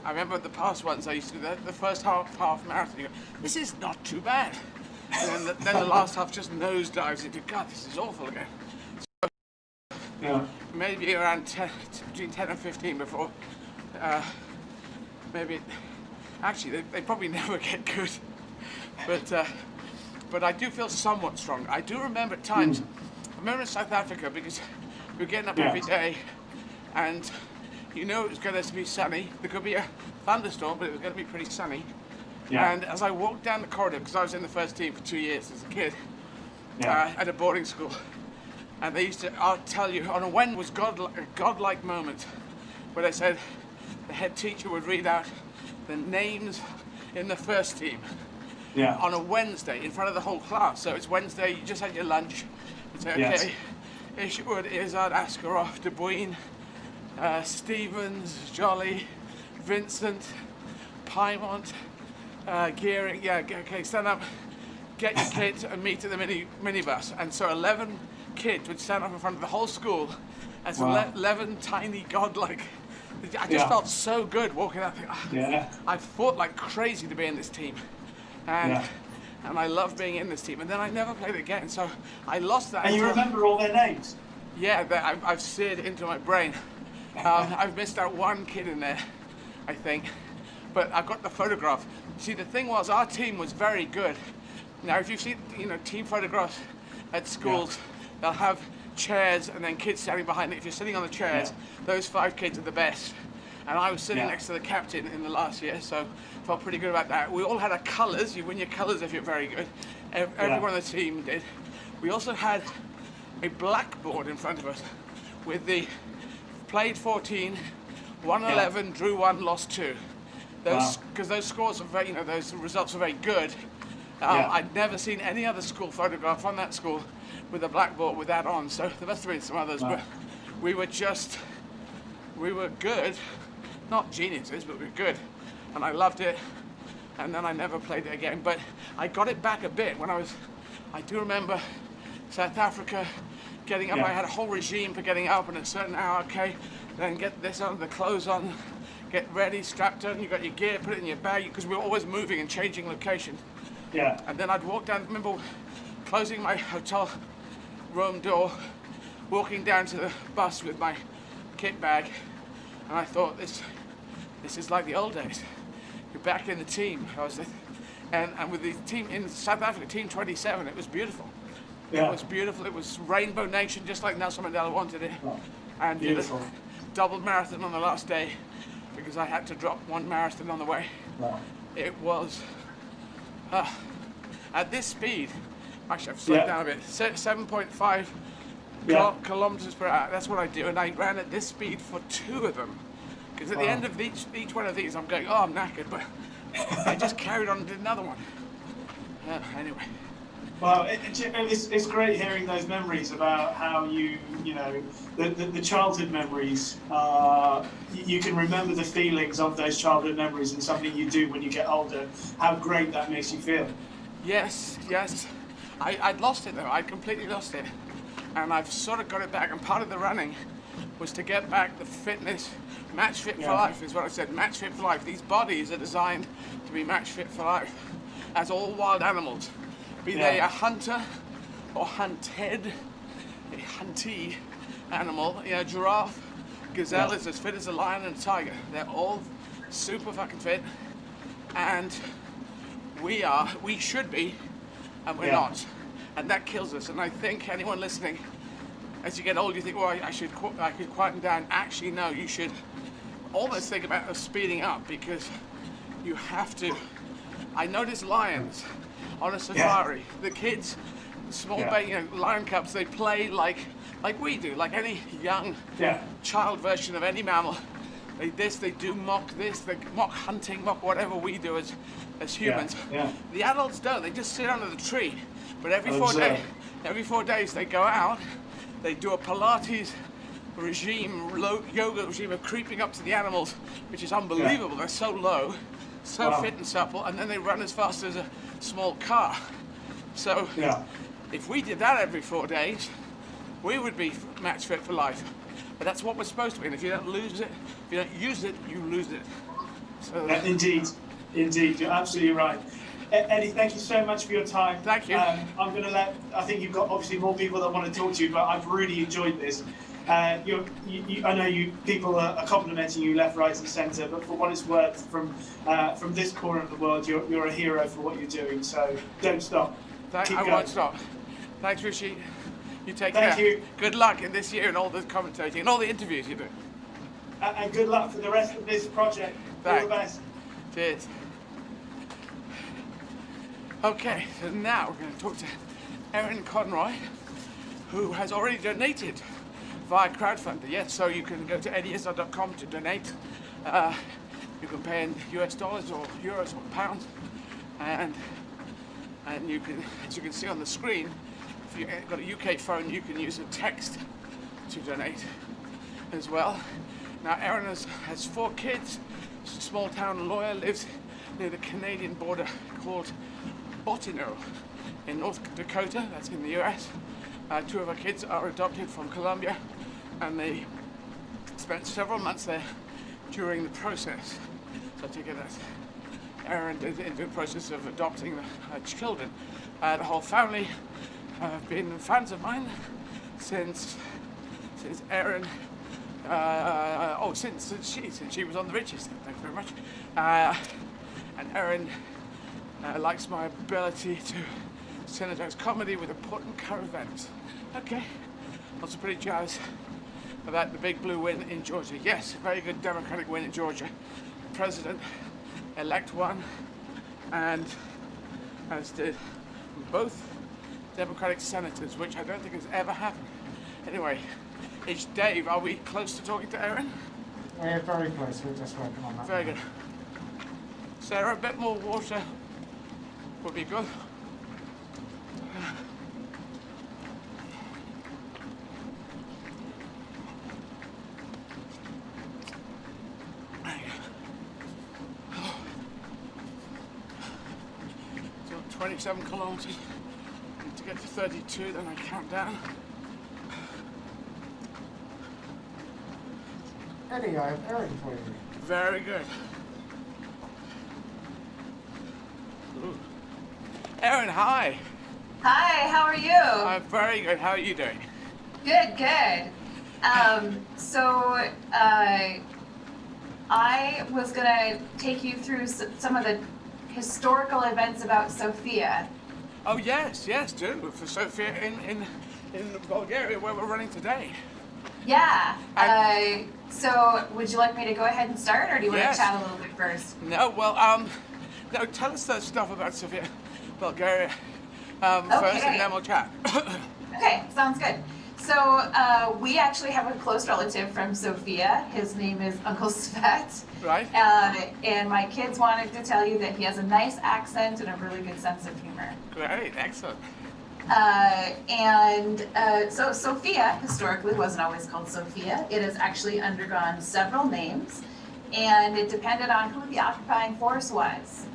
Speaker 1: remember the past ones I used to do the first half marathon, you go, this is not too bad. And then the last half just nosedives into, God, this is awful again. Maybe around between 10 and 15 before, actually they probably never get good, but I do feel somewhat strong. I do remember at times, I remember in South Africa, because we were getting up every day, and it was going to be sunny. There could be a thunderstorm, but it was going to be pretty sunny. And as I walked down the corridor, because I was in the first team for 2 years as a kid, at a boarding school, and they used to, I'll tell you, on a Wednesday was a godlike moment, where they said the head teacher would read out the names in the first team on a Wednesday in front of the whole class. So it's Wednesday, you just had your lunch, you say, okay, Isherwood, Izzard, Askarov, De Buyne, Stevens, Jolly, Vincent, Pymont, Gearing, okay, stand up, get your kids and meet at the minibus. And so 11 kids would stand up in front of the whole school as 11 tiny godlike. I just felt so good walking out there. I fought like crazy to be in this team. And I love being in this team. And then I never played again, so I lost that.
Speaker 12: And you remember all their names?
Speaker 1: Yeah, I've seared it into my brain. I've missed out one kid in there, I think. But I've got the photograph. See, the thing was, our team was very good. Now, if you see, team photographs at schools, they'll have chairs and then kids standing behind it. If you're sitting on the chairs, those 5 kids are the best. And I was sitting next to the captain in the last year, so felt pretty good about that. We all had our colours. You win your colours if you're very good. Everyone on the team did. We also had a blackboard in front of us with the played 14, won 11, drew 1, lost 2. Because those scores are very, those results are very good. I'd never seen any other school photograph on that school with a blackboard with that on. So there must have been some others, but we were good. Not geniuses, but we were good. And I loved it. And then I never played it again. But I got it back a bit when I do remember South Africa getting up. I had a whole regime for getting up in a certain hour, okay? Then get this on, the clothes on, get ready, strapped on, you got your gear, put it in your bag, because we were always moving and changing location. And then I'd walk down, remember closing my hotel room door, walking down to the bus with my kit bag, and I thought, this is like the old days. You're back in the team. And with the team in South Africa, Team 27, it was beautiful. It was beautiful. It was Rainbow Nation, just like Nelson Mandela wanted it. And did a double marathon on the last day, because I had to drop 1 marathon on the way. It was, at this speed, actually I've slowed down a bit, 7.5 kilometers per hour, that's what I do, and I ran at this speed for 2 of them. Because at the end of each one of these, I'm going, I'm knackered, but I just carried on and did another one. Anyway.
Speaker 12: Well, it's great hearing those memories about how the childhood memories. You can remember the feelings of those childhood memories and something you do when you get older. How great that makes you feel.
Speaker 1: Yes. I'd lost it though. I'd completely lost it, and I've sort of got it back. And part of the running was to get back the fitness. Match fit for life is what I said. Match fit for life. These bodies are designed to be match fit for life, as all wild animals. be they a hunter or hunted, a huntee animal. You know, giraffe, gazelle is as fit as a lion and a tiger. They're all super fucking fit, and we should be, and we're not, and that kills us. And I think anyone listening, as you get older, you think, well, I could quieten down. Actually, no, you should almost think about speeding up, because you have to. I notice lions on a safari. The kids, small lion cubs, they play like we do, like any young child version of any mammal. They do mock this, they mock hunting, mock whatever we do as humans. The adults don't. They just sit under the tree. But every 4 days they go out. They do a Pilates regime, yoga regime of creeping up to the animals, which is unbelievable. They're so low, so fit and supple, and then they run as fast as a small car. So if we did that every 4 days, we would be match fit for life. But that's what we're supposed to be, and if you don't lose it, if you don't use it, you lose it. So
Speaker 12: indeed, you're absolutely right. Eddie, thank you so much for your time.
Speaker 1: Thank you.
Speaker 12: I'm going to I think you've got obviously more people that want to talk to you, but I've really enjoyed this. I know people are complimenting you left, right and centre, but for what it's worth, from this corner of the world, you're a hero for what you're doing, so don't stop.
Speaker 1: I won't stop. Thanks, Rishi. You take care.
Speaker 12: Thank you.
Speaker 1: Good luck in this year and all the commentating and all the interviews you do.
Speaker 12: And good luck for the rest of this project.
Speaker 1: Thanks.
Speaker 12: All the best.
Speaker 1: Cheers. Okay, so now we're going to talk to Erin Conroy, who has already donated via crowdfunder. Yes, so you can go to eddyizzard.com to donate. You can pay in US dollars or euros or pounds, and you can, as you can see on the screen, if you've got a UK phone, you can use a text to donate as well. Now, Erin has 4 kids. She's a small town lawyer, lives near the Canadian border called Bottineau in North Dakota, that's in the US. 2 of her kids are adopted from Colombia, and they spent several months there during the process. So I take it that Erin is in the process of adopting her children. The whole family have been fans of mine since Erin, since she was on The Richest. Thank you very much. And Erin likes my ability to synergize comedy with important current events. Okay, also pretty jazzed about the big blue win in Georgia. Yes, very good Democratic win in Georgia. The president-elect won, and as did both Democratic senators, which I don't think has ever happened. Anyway, it's Dave. Are we close to talking to Erin?
Speaker 3: We're very close. We're just working on that.
Speaker 1: Very good. Sarah, a bit more water would be good. So 27 kilometers. To get to 32, then I count down.
Speaker 3: Eddie, I have Erin for you.
Speaker 1: Very good. Ooh. Erin, hi.
Speaker 11: Hi, how are you?
Speaker 1: I'm very good. How are you doing?
Speaker 11: Good, good. I was going to take you through some of the historical events about Sofia.
Speaker 1: Oh, yes, do. For Sofia in Bulgaria, where we're running today.
Speaker 11: Yeah. So would you like me to go ahead and start, or do you want to chat a little bit first?
Speaker 1: No, well, no, tell us that stuff about Sofia, Bulgaria, first, and then we'll chat.
Speaker 11: Okay, sounds good. So we actually have a close relative from Sofia. His name is Uncle Svet.
Speaker 1: Right.
Speaker 11: And my kids wanted to tell you that he has a nice accent and a really good sense of humor.
Speaker 1: Great, excellent.
Speaker 11: So Sofia historically wasn't always called Sofia. It has actually undergone several names, and it depended on who the occupying force was.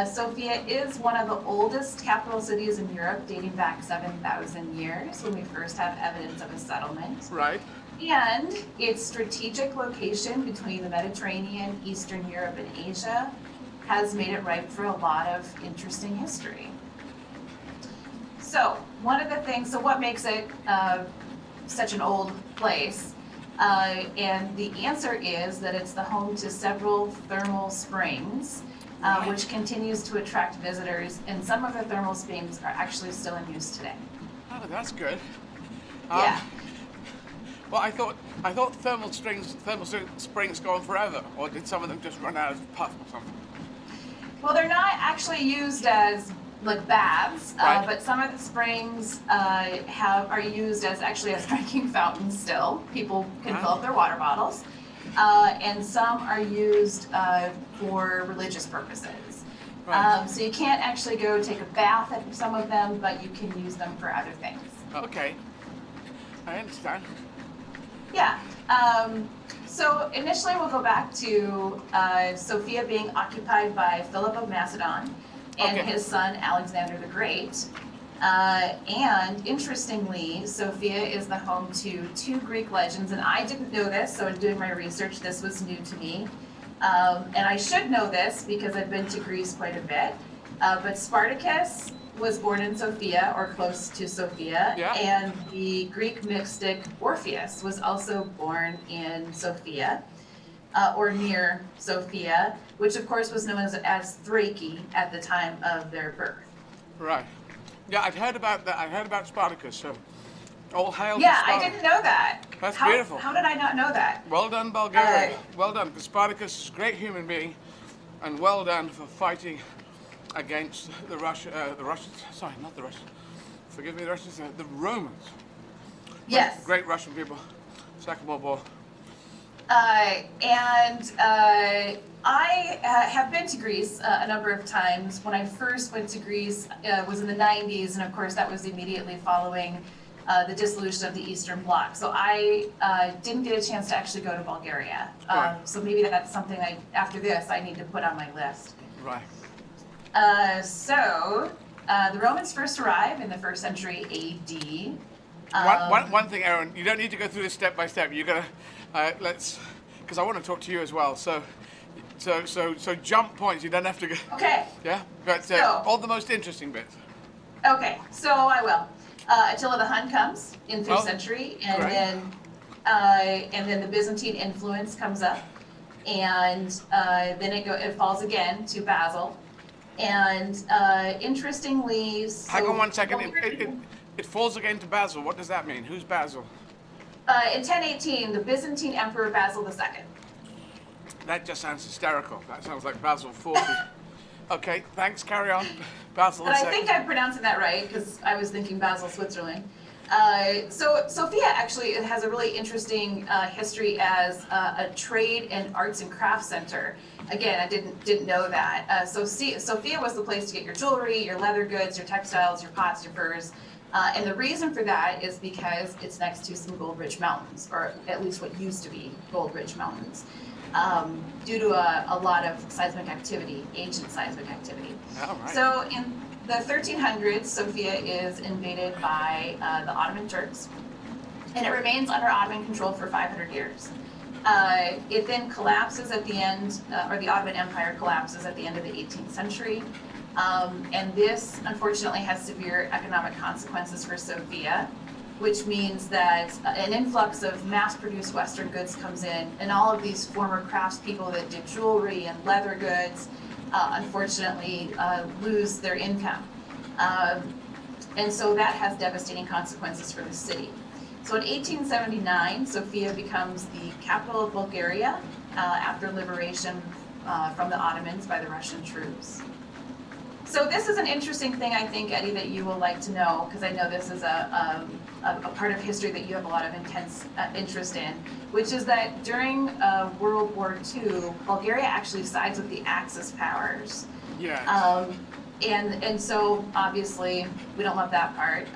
Speaker 11: Sofia is one of the oldest capital cities in Europe, dating back 7,000 years when we first have evidence of a settlement.
Speaker 1: Right.
Speaker 11: And its strategic location between the Mediterranean, Eastern Europe, and Asia has made it ripe for a lot of interesting history. So one of the things, so what makes it such an old place? And the answer is that it's the home to several thermal springs, which continues to attract visitors, and some of the thermal springs are actually still in use today.
Speaker 1: Oh, that's good.
Speaker 11: Yeah.
Speaker 1: Well, I thought thermal springs go on forever, or did some of them just run out of puff or something?
Speaker 11: Well, they're not actually used as like baths,
Speaker 1: Right.
Speaker 11: but some of the springs are used as actually as drinking fountains still. People can fill up their water bottles. And some are used for religious purposes.
Speaker 1: Right.
Speaker 11: So you can't actually go take a bath at some of them, but you can use them for other things.
Speaker 1: Okay, I understand.
Speaker 11: Yeah. So initially we'll go back to Sophia being occupied by Philip of Macedon and
Speaker 1: Okay.
Speaker 11: his son Alexander the Great. And interestingly, Sophia is the home to two Greek legends, and I didn't know this, so in doing my research, this was new to me. And I should know this because I've been to Greece quite a bit. But Spartacus was born in Sophia, or close to Sophia,
Speaker 1: Yeah.
Speaker 11: and the Greek mystic Orpheus was also born in Sophia, or near Sophia, which of course was known as Thrake at the time of their birth.
Speaker 1: Right. Yeah, I'd heard about that. I heard about Spartacus. So, all hail.
Speaker 11: Yeah,
Speaker 1: to
Speaker 11: I
Speaker 1: Spartacus.
Speaker 11: didn't know that.
Speaker 1: That's
Speaker 11: How,
Speaker 1: beautiful.
Speaker 11: How did I not know that?
Speaker 1: Well done, Bulgaria. Well done, because Spartacus is a great human being, and well done for fighting against the Russians. Sorry, not the Russians. Forgive me, the Russians. The Romans.
Speaker 11: Yes.
Speaker 1: Great Russian people. Second World War.
Speaker 11: I have been to Greece a number of times. When I first went to Greece was in the 90s, and of course that was immediately following the dissolution of the Eastern Bloc. So I didn't get a chance to actually go to Bulgaria.
Speaker 1: Right.
Speaker 11: So maybe that's something after this I need to put on my list.
Speaker 1: Right.
Speaker 11: The Romans first arrive in the 1st century AD.
Speaker 1: One thing, Aaron, you don't need to go through this step by step. You're gonna because I want to talk to you as well. So jump points. You don't have to go.
Speaker 11: Okay.
Speaker 1: Yeah, but
Speaker 11: So-
Speaker 1: all the most interesting bits.
Speaker 11: Okay, so I will. Attila the Hun comes in 5th
Speaker 1: Oh,
Speaker 11: century, and
Speaker 1: great.
Speaker 11: then the Byzantine influence comes up, and then it falls again to Basil, and interestingly, so
Speaker 1: Hang on one second. It falls again to Basil. What does that mean? Who's Basil?
Speaker 11: in 1018, the Byzantine Emperor Basil II.
Speaker 1: That just sounds hysterical. That sounds like Basil 40. Okay, thanks. Carry on. Basil
Speaker 11: And
Speaker 1: II.
Speaker 11: I think I'm pronouncing that right because I was thinking Basel, Switzerland. So Sophia actually has a really interesting history as a trade and arts and crafts center. Again, I didn't know that. Sophia was the place to get your jewelry, your leather goods, your textiles, your pots, your furs. And the reason for that is because it's next to some gold-rich mountains, or at least what used to be gold-rich mountains, due to a lot of seismic activity, ancient seismic activity.
Speaker 1: All right.
Speaker 11: So in the 1300s, Sophia is invaded by the Ottoman Turks, and it remains under Ottoman control for 500 years. It then collapses at the end, or the Ottoman Empire collapses at the end of the 18th century. And this, unfortunately, has severe economic consequences for Sophia, which means that an influx of mass-produced Western goods comes in, and all of these former craftspeople that did jewelry and leather goods, unfortunately, lose their income. And so that has devastating consequences for the city. So in 1879, Sophia becomes the capital of Bulgaria after liberation from the Ottomans by the Russian troops. So this is an interesting thing, I think, Eddie, that you will like to know, because I know this is a part of history that you have a lot of intense interest in, which is that during World War II, Bulgaria actually sides with the Axis powers.
Speaker 1: Yeah.
Speaker 11: And so obviously we don't love that part.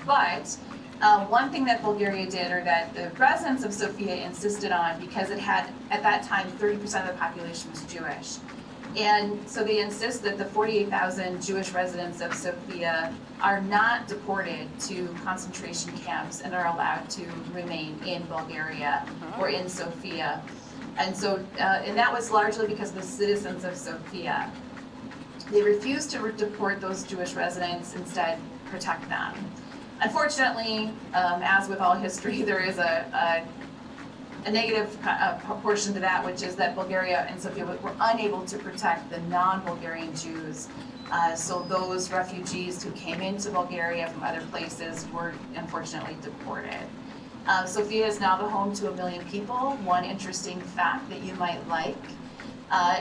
Speaker 11: But one thing that Bulgaria did, or that the residents of Sofia insisted on, because it had at that time 30% of the population was Jewish. And so they insist that the 48,000 Jewish residents of Sofia are not deported to concentration camps and are allowed to remain in Bulgaria or in Sofia. And so, and that was largely because of the citizens of Sofia. They refused to deport those Jewish residents, instead protect them. Unfortunately, as with all history, there is a negative proportion to that, which is that Bulgaria and Sofia were unable to protect the non-Bulgarian Jews. So those refugees who came into Bulgaria from other places were unfortunately deported. Sofia is now the home to 1 million people. One interesting fact that you might like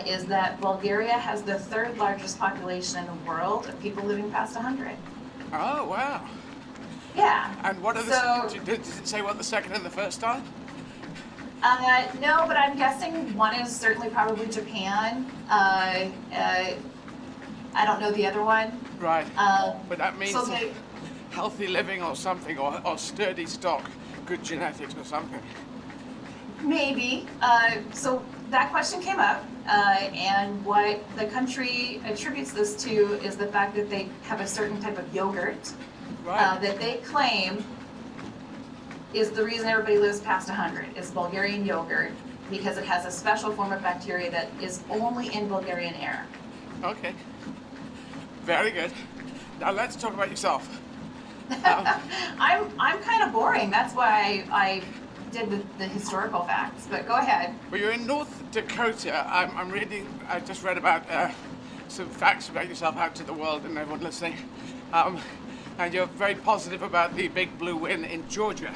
Speaker 11: is that Bulgaria has the 3rd largest population in the world of people living past 100.
Speaker 1: Oh, wow.
Speaker 11: Yeah.
Speaker 1: And what are the, does it say what the second and the first are?
Speaker 11: No, but I'm guessing one is certainly probably Japan. I don't know the other one.
Speaker 1: Right. But that means
Speaker 11: so they,
Speaker 1: healthy living or something, or sturdy stock, good genetics or something.
Speaker 11: Maybe. So that question came up, and what the country attributes this to is the fact that they have a certain type of yogurt that they claim is the reason everybody lives past 100. It's Bulgarian yogurt because it has a special form of bacteria that is only in Bulgarian air.
Speaker 1: Okay. Very good. Now let's talk about yourself.
Speaker 11: I'm kind of boring. That's why I did the historical facts. But go ahead.
Speaker 1: Well, you're in North Dakota. I'm reading. I just read about some facts about yourself out to the world and everyone listening. And you're very positive about the big blue win in Georgia.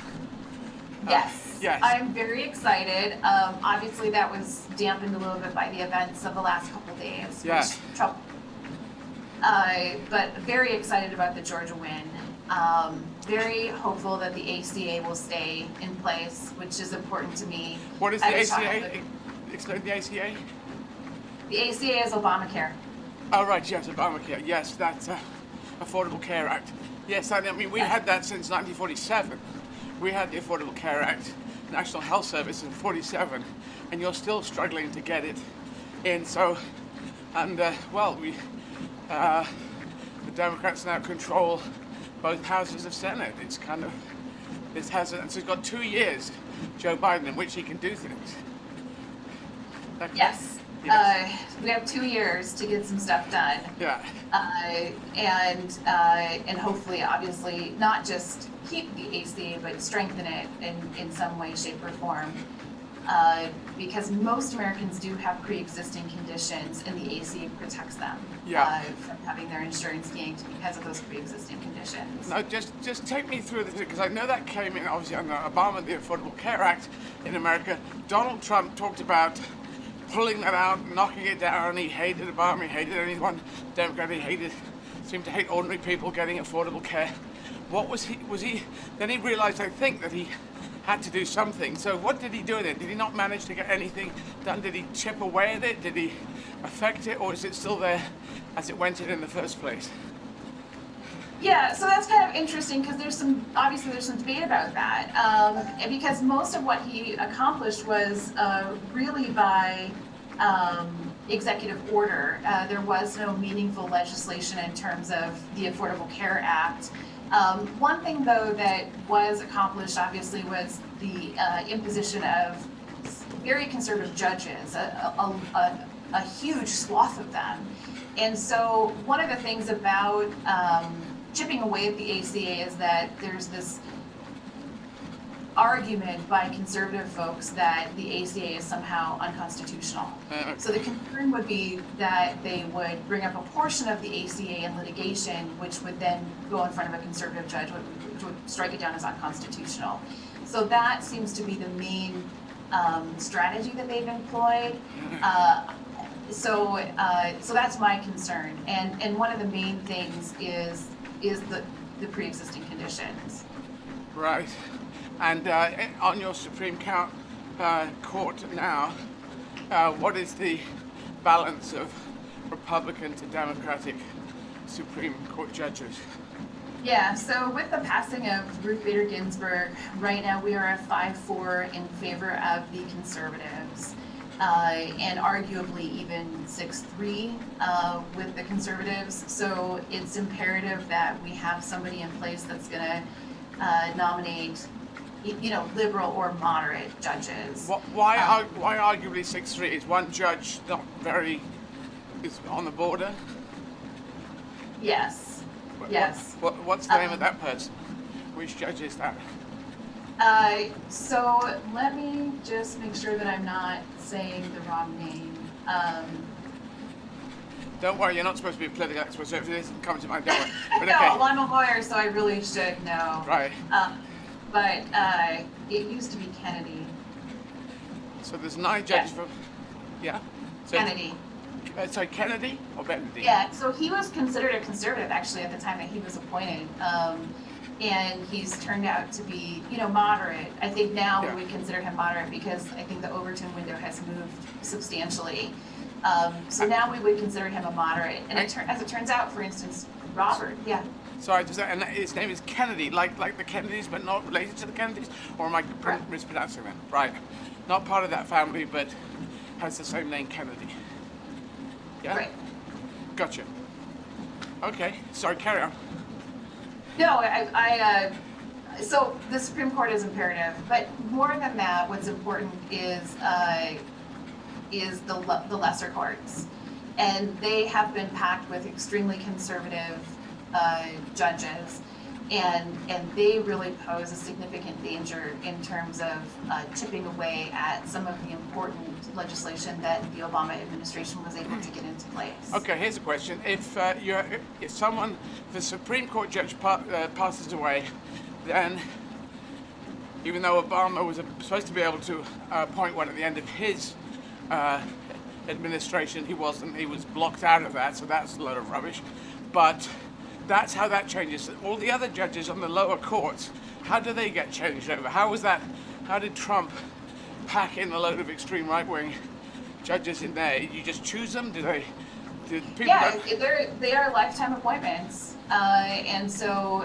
Speaker 11: Yes.
Speaker 1: Yes.
Speaker 11: I'm very excited. Obviously, that was dampened a little bit by the events of the last couple days.
Speaker 1: Yes.
Speaker 11: But very excited about the Georgia win. Very hopeful that the ACA will stay in place, which is important to me.
Speaker 1: What is the ACA? Explain the ACA.
Speaker 11: The ACA is Obamacare.
Speaker 1: Oh, right, yes, Obamacare. Yes, that's Affordable Care Act. Yes, I mean, we had that since 1947. We had the Affordable Care Act, National Health Service in 47, and you're still struggling to get it in. So, and well, the Democrats now control both houses of Senate. It's kind of, this has, so he's got 2 years, Joe Biden, in which he can do things.
Speaker 11: Yes. We have 2 years to get some stuff done.
Speaker 1: Yeah.
Speaker 11: And hopefully, obviously, not just keep the ACA, but strengthen it in some way, shape, or form. Because most Americans do have pre-existing conditions, and the ACA protects them from having their insurance yanked because of those pre-existing conditions.
Speaker 1: No, just take me through this, because I know that came in, obviously, under Obama, the Affordable Care Act in America. Donald Trump talked about pulling that out, knocking it down. He hated Obama, he hated anyone Democrat, seemed to hate ordinary people getting affordable care. What was he, then he realized, I think, that he had to do something. So what did he do with it? Did he not manage to get anything done? Did he chip away at it? Did he affect it? Or is it still there as it went in the first place?
Speaker 11: Yeah, so that's kind of interesting because obviously there's some debate about that. Because most of what he accomplished was really by executive order. There was no meaningful legislation in terms of the Affordable Care Act. One thing, though, that was accomplished, obviously, was the imposition of very conservative judges, a huge swath of them. And so one of the things about chipping away at the ACA is that there's this argument by conservative folks that the ACA is somehow unconstitutional. So the concern would be that they would bring up a portion of the ACA in litigation, which would then go in front of a conservative judge, which would strike it down as unconstitutional. So that seems to be the main strategy that they've employed. So that's my concern. And one of the main things is the pre-existing conditions.
Speaker 1: Right. And on your Supreme Court now, what is the balance of Republican to Democratic Supreme Court judges?
Speaker 11: Yeah, so with the passing of Ruth Bader Ginsburg, right now we are at 5-4 in favor of the conservatives. And arguably even 6-3 with the conservatives. So it's imperative that we have somebody in place that's going to nominate, liberal or moderate judges.
Speaker 1: Why arguably 6-3? Is one judge not is on the border?
Speaker 11: Yes. Yes.
Speaker 1: What's the name of that person? Which judge is that?
Speaker 11: So let me just make sure that I'm not saying the wrong name.
Speaker 1: Don't worry, you're not supposed to be a political expert, so if it isn't coming to mind, don't worry. But
Speaker 11: No,
Speaker 1: okay.
Speaker 11: well, I'm a lawyer, so I really should know.
Speaker 1: Right.
Speaker 11: But it used to be Kennedy.
Speaker 1: So there's 9 judges from... Yeah? So,
Speaker 11: Kennedy.
Speaker 1: Sorry, Kennedy or Benedict?
Speaker 11: Yeah, so he was considered a conservative, actually, at the time that he was appointed. And he's turned out to be, moderate. I think now we would consider him moderate because I think the Overton window has moved substantially. So now we would consider him a moderate. And as it turns out, for instance, Robert,
Speaker 1: Sorry, and his name is Kennedy, like the Kennedys, but not related to the Kennedys? Or am I mispronouncing that? Right. Not part of that family, but has the same name, Kennedy. Yeah?
Speaker 11: Right.
Speaker 1: Gotcha. Okay, sorry, carry on.
Speaker 11: No, so the Supreme Court is imperative, but more than that, what's important is the lesser courts, and they have been packed with extremely conservative judges, and they really pose a significant danger in terms of chipping away at some of the important legislation that the Obama administration was able to get into place.
Speaker 1: Okay, here's a question: if the Supreme Court judge passes away, then even though Obama was supposed to be able to appoint one at the end of his administration, he wasn't. He was blocked out of that, so that's a load of rubbish. But that's how that changes. All the other judges on the lower courts, how do they get changed over? How was that? How did Trump pack in a load of extreme right-wing judges in there? You just choose them? Did people?
Speaker 11: Yeah, they are lifetime appointments, and so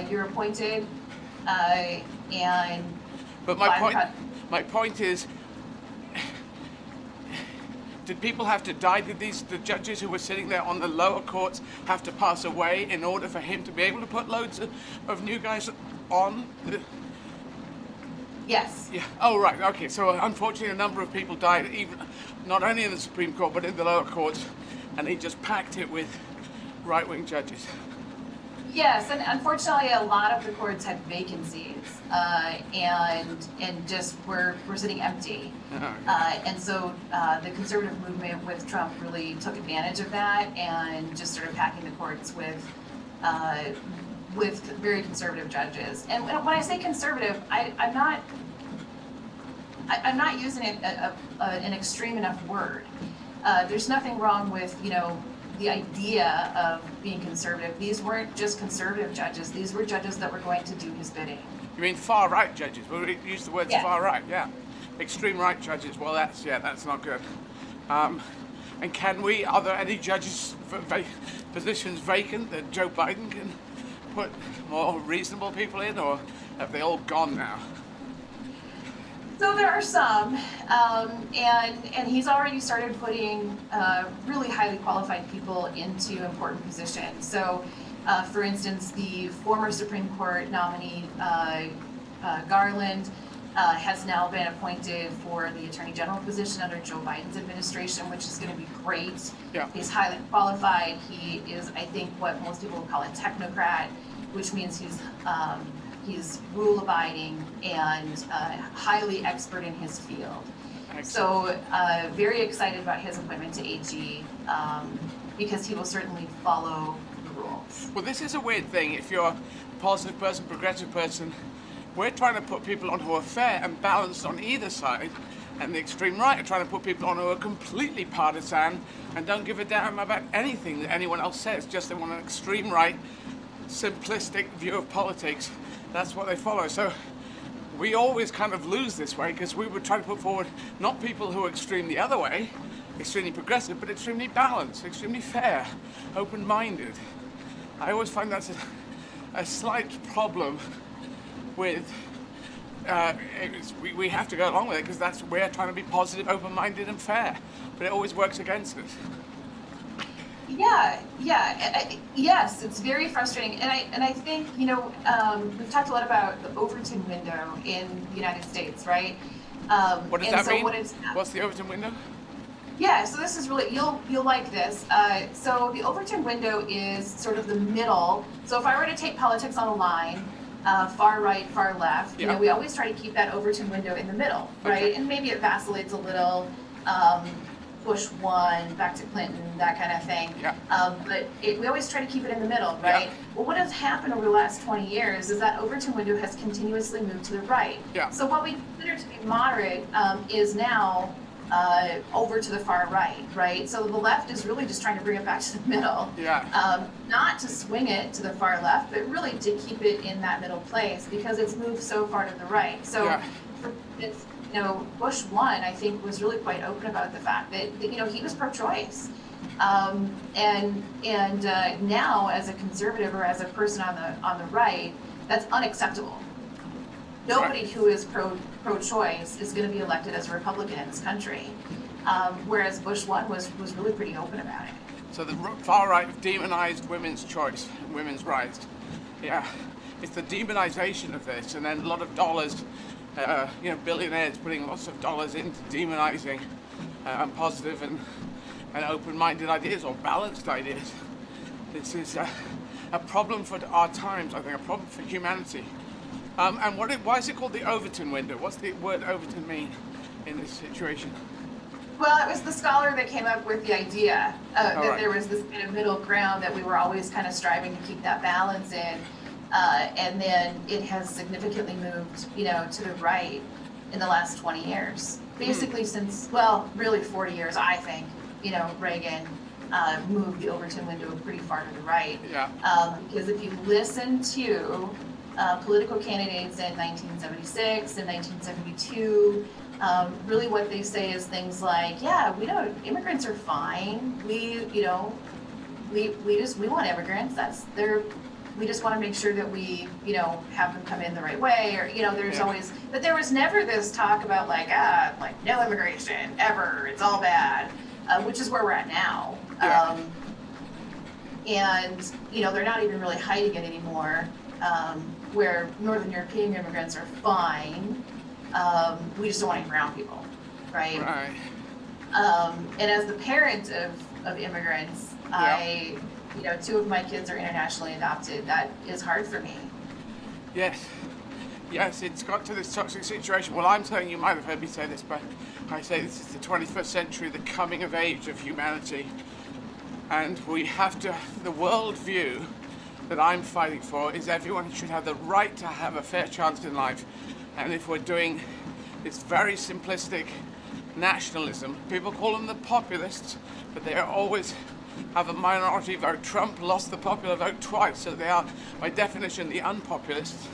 Speaker 11: you're appointed, and.
Speaker 1: But my point is, did people have to die? Did the judges who were sitting there on the lower courts have to pass away in order for him to be able to put loads of new guys on?
Speaker 11: Yes.
Speaker 1: Yeah. Oh, right. Okay. So unfortunately, a number of people died, even not only in the Supreme Court but in the lower courts, and he just packed it with right-wing judges.
Speaker 11: Yes, and unfortunately, a lot of the courts had vacancies, and just were sitting empty. And so the conservative movement with Trump really took advantage of that and just started packing the courts with very conservative judges. And when I say conservative, I'm not using an extreme enough word. There's nothing wrong with the idea of being conservative. These weren't just conservative judges. These were judges that were going to do his bidding.
Speaker 1: You mean far right judges? We use the words
Speaker 11: Yes.
Speaker 1: far right, yeah. Extreme right judges. Well, that's not good. And are there any judges positions vacant that Joe Biden can put more reasonable people in, or have they all gone now?
Speaker 11: So there are some, and he's already started putting really highly qualified people into important positions. So, for instance, the former Supreme Court nominee, Garland, has now been appointed for the Attorney General position under Joe Biden's administration, which is going to be great.
Speaker 1: Yeah.
Speaker 11: He's highly qualified. He is, I think, what most people would call a technocrat, which means he's rule-abiding and highly expert in his field. Excellent. So very excited about his appointment to AG because he will certainly follow the rules.
Speaker 1: Well, this is a weird thing. If you're a positive person, progressive person, we're trying to put people on who are fair and balanced on either side, and the extreme right are trying to put people on who are completely partisan and don't give a damn about anything that anyone else says. Just they want an extreme right, simplistic view of politics. That's what they follow. So we always kind of lose this way because we would try to put forward not people who are extreme the other way, extremely progressive, but extremely balanced, extremely fair, open-minded. I always find that's a slight problem with, we have to go along with it because we're trying to be positive, open-minded and fair, but it always works against us.
Speaker 11: Yes, it's very frustrating, and I think we've talked a lot about the Overton window in the United States, right?
Speaker 1: What does that mean? What's the Overton window?
Speaker 11: Yeah, so this is really, you'll like this. So the Overton window is sort of the middle. So if I were to take politics on a line, far right, far left, you know, we always try to keep that Overton window in the middle, right? Okay. And maybe it vacillates a little, Bush 1, back to Clinton, that kind of thing. Yeah. But we always try to keep it in the middle, right? Yeah. Well, what has happened over the last 20 years is that Overton window has continuously moved to the right. Yeah. So what we consider to be moderate is now over to the far right, right? So the left is really just trying to bring it back to the middle. Yeah. Not to swing it to the far left, but really to keep it in that middle place because it's moved so far to the right. So it's, you know, Bush 1, I think, was really quite open about the fact that you know, he was pro-choice. And now as a conservative or as a person on the right, that's unacceptable. Nobody who is pro-choice is going to be elected as a Republican in this country, whereas Bush 1 was really pretty open about it.
Speaker 1: So the far right have demonized women's choice, women's rights. Yeah, it's the demonization of this, and then a lot of dollars, you know, billionaires putting lots of dollars into demonizing positive and open-minded ideas or balanced ideas. This is a problem for our times, I think, a problem for humanity. And why is it called the Overton window? What's the word Overton mean in this situation?
Speaker 11: Well, it was the scholar that came up with the idea that there was this kind of middle ground that we were always kind of striving to keep that balance in. And then it has significantly moved, you know, to the right in the last 20 years. Basically since, well, really 40 years, I think, you know, Reagan moved the Overton window pretty far to the right. Yeah. Because if you listen to political candidates in 1976 and 1972, really what they say is things like, yeah, we know immigrants are fine. We want immigrants. We just want to make sure that we, you know, have them come in the right way, or, you know, there's always, but there was never this talk about like no immigration ever, it's all bad, which is where we're at now. Yeah. And, you know, they're not even really hiding it anymore, where Northern European immigrants are fine. We just don't want any brown people, right? Right. And as the parent of immigrants, you know, 2 of my kids are internationally adopted. That is hard for me. Yes. Yes, it's got to this toxic situation. Well, I'm saying, you might have heard me say this, but I say this is the 21st century, the coming of age of humanity. And we have to, the world view that I'm fighting for is everyone should have the right to have a fair chance in life. And if we're doing this very simplistic nationalism, people call them the populists, but they are always have a minority vote. Trump lost the popular vote twice, so they are, by definition, the unpopulists.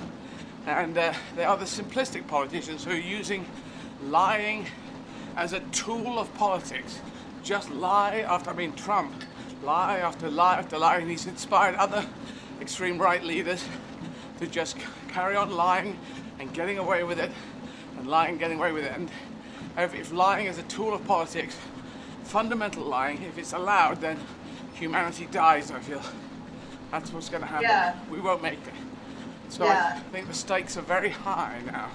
Speaker 11: And they are the simplistic politicians who are using lying as a tool of politics. Just lie after, Trump, lie after lie after lie, and he's inspired other extreme right leaders to just carry on lying and getting away with it, and lying and getting away with it. And if lying is a tool of politics, fundamental lying, if it's allowed, then humanity dies, I feel. That's what's going to happen. Yeah. We won't make it. So I think the stakes are very high now.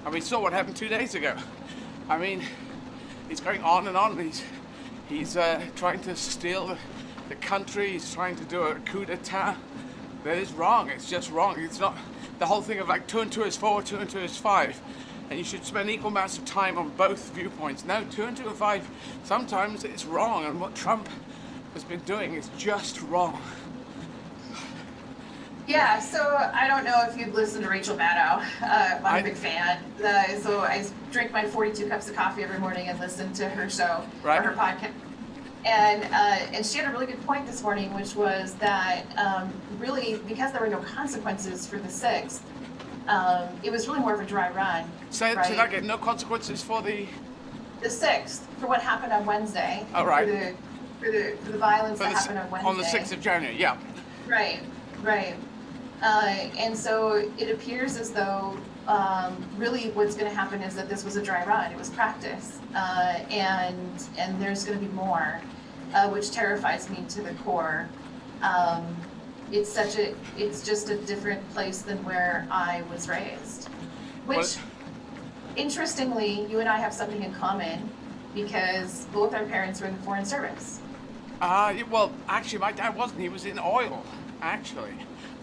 Speaker 11: And we saw what happened 2 days ago. He's going on and on. He's trying to steal the country. He's trying to do a coup d'etat. That is wrong. It's just wrong. It's not the whole thing of like 2 and 2 is 4, 2 and 2 is 5. And you should spend equal amounts of time on both viewpoints. No, 2 and 2 and 5, sometimes it's wrong. And what Trump has been doing is just wrong. Yeah, so I don't know if you've listened to Rachel Maddow. I'm a big fan. So I drink my 42 cups of coffee every morning and listen to her show, or her podcast. And she had a really good point this morning, which was that really, because there were no consequences for the 6th, it was really more of a dry run.
Speaker 1: Say that again, no consequences for the
Speaker 11: 6th, for what happened on Wednesday.
Speaker 1: Oh, right.
Speaker 11: For the violence that happened on Wednesday.
Speaker 1: On the 6th of January, yeah.
Speaker 11: Right. And so it appears as though really what's going to happen is that this was a dry run. It was practice, and there's going to be more, which terrifies me to the core. It's just a different place than where I was raised. Which, interestingly, you and I have something in common. because both our parents were in the Foreign Service.
Speaker 1: Well, actually, my dad wasn't. He was in oil, actually.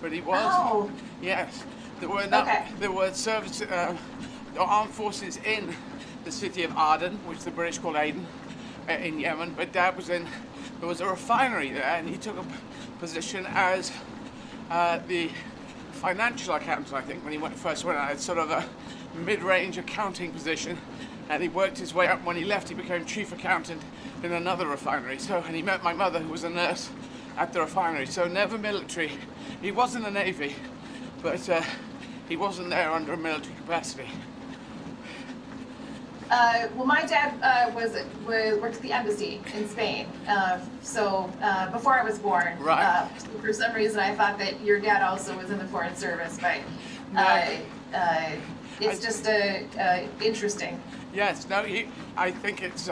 Speaker 1: But he was.
Speaker 11: Oh.
Speaker 1: Yes. There were
Speaker 11: Okay.
Speaker 1: there were service armed forces in the city of Aden, which the British called Aden, in Yemen. But Dad was in. There was a refinery there, and he took a position as the financial accountant. I think when he first went out, it's sort of a mid-range accounting position, and he worked his way up. When he left, he became chief accountant in another refinery. And he met my mother, who was a nurse at the refinery. So never military. He was in the Navy, but he wasn't there under a military capacity.
Speaker 11: Well, my dad worked at the embassy in Spain. Before I was born,
Speaker 1: Right.
Speaker 11: For some reason, I thought that your dad also was in the Foreign Service, but it's just interesting.
Speaker 1: Yes. No. I think it's.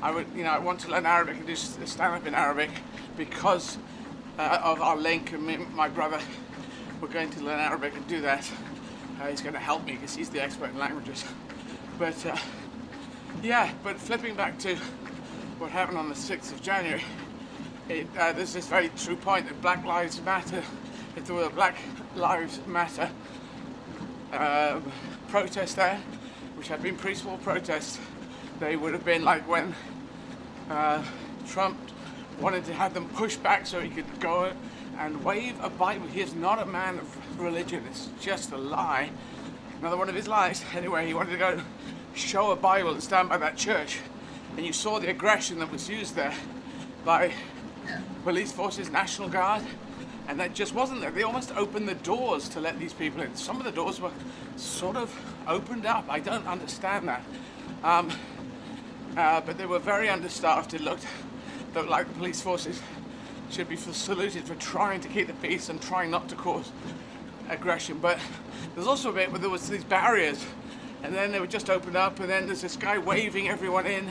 Speaker 1: I want to learn Arabic and do stand up in Arabic because of our link. And me and my brother were going to learn Arabic and do that. He's going to help me because he's the expert in languages. But but flipping back to what happened on the 6th of January, there's this very true point that Black Lives Matter. If there were a Black Lives Matter protest there, which had been peaceful protests, they would have been like when Trump wanted to have them pushed back so he could go and wave a Bible. He is not a man of religion. It's just a lie. Another one of his lies. Anyway, he wanted to go show a Bible and stand by that church. And you saw the aggression that was used there by police forces, National Guard. And that just wasn't there. They almost opened the doors to let these people in. Some of the doors were sort of opened up. I don't understand that. But they were very understaffed. It looked like the police forces should be saluted for trying to keep the peace and trying not to cause aggression. But there's also a bit where there was these barriers, and then they were just opened up, and then there's this guy waving everyone in.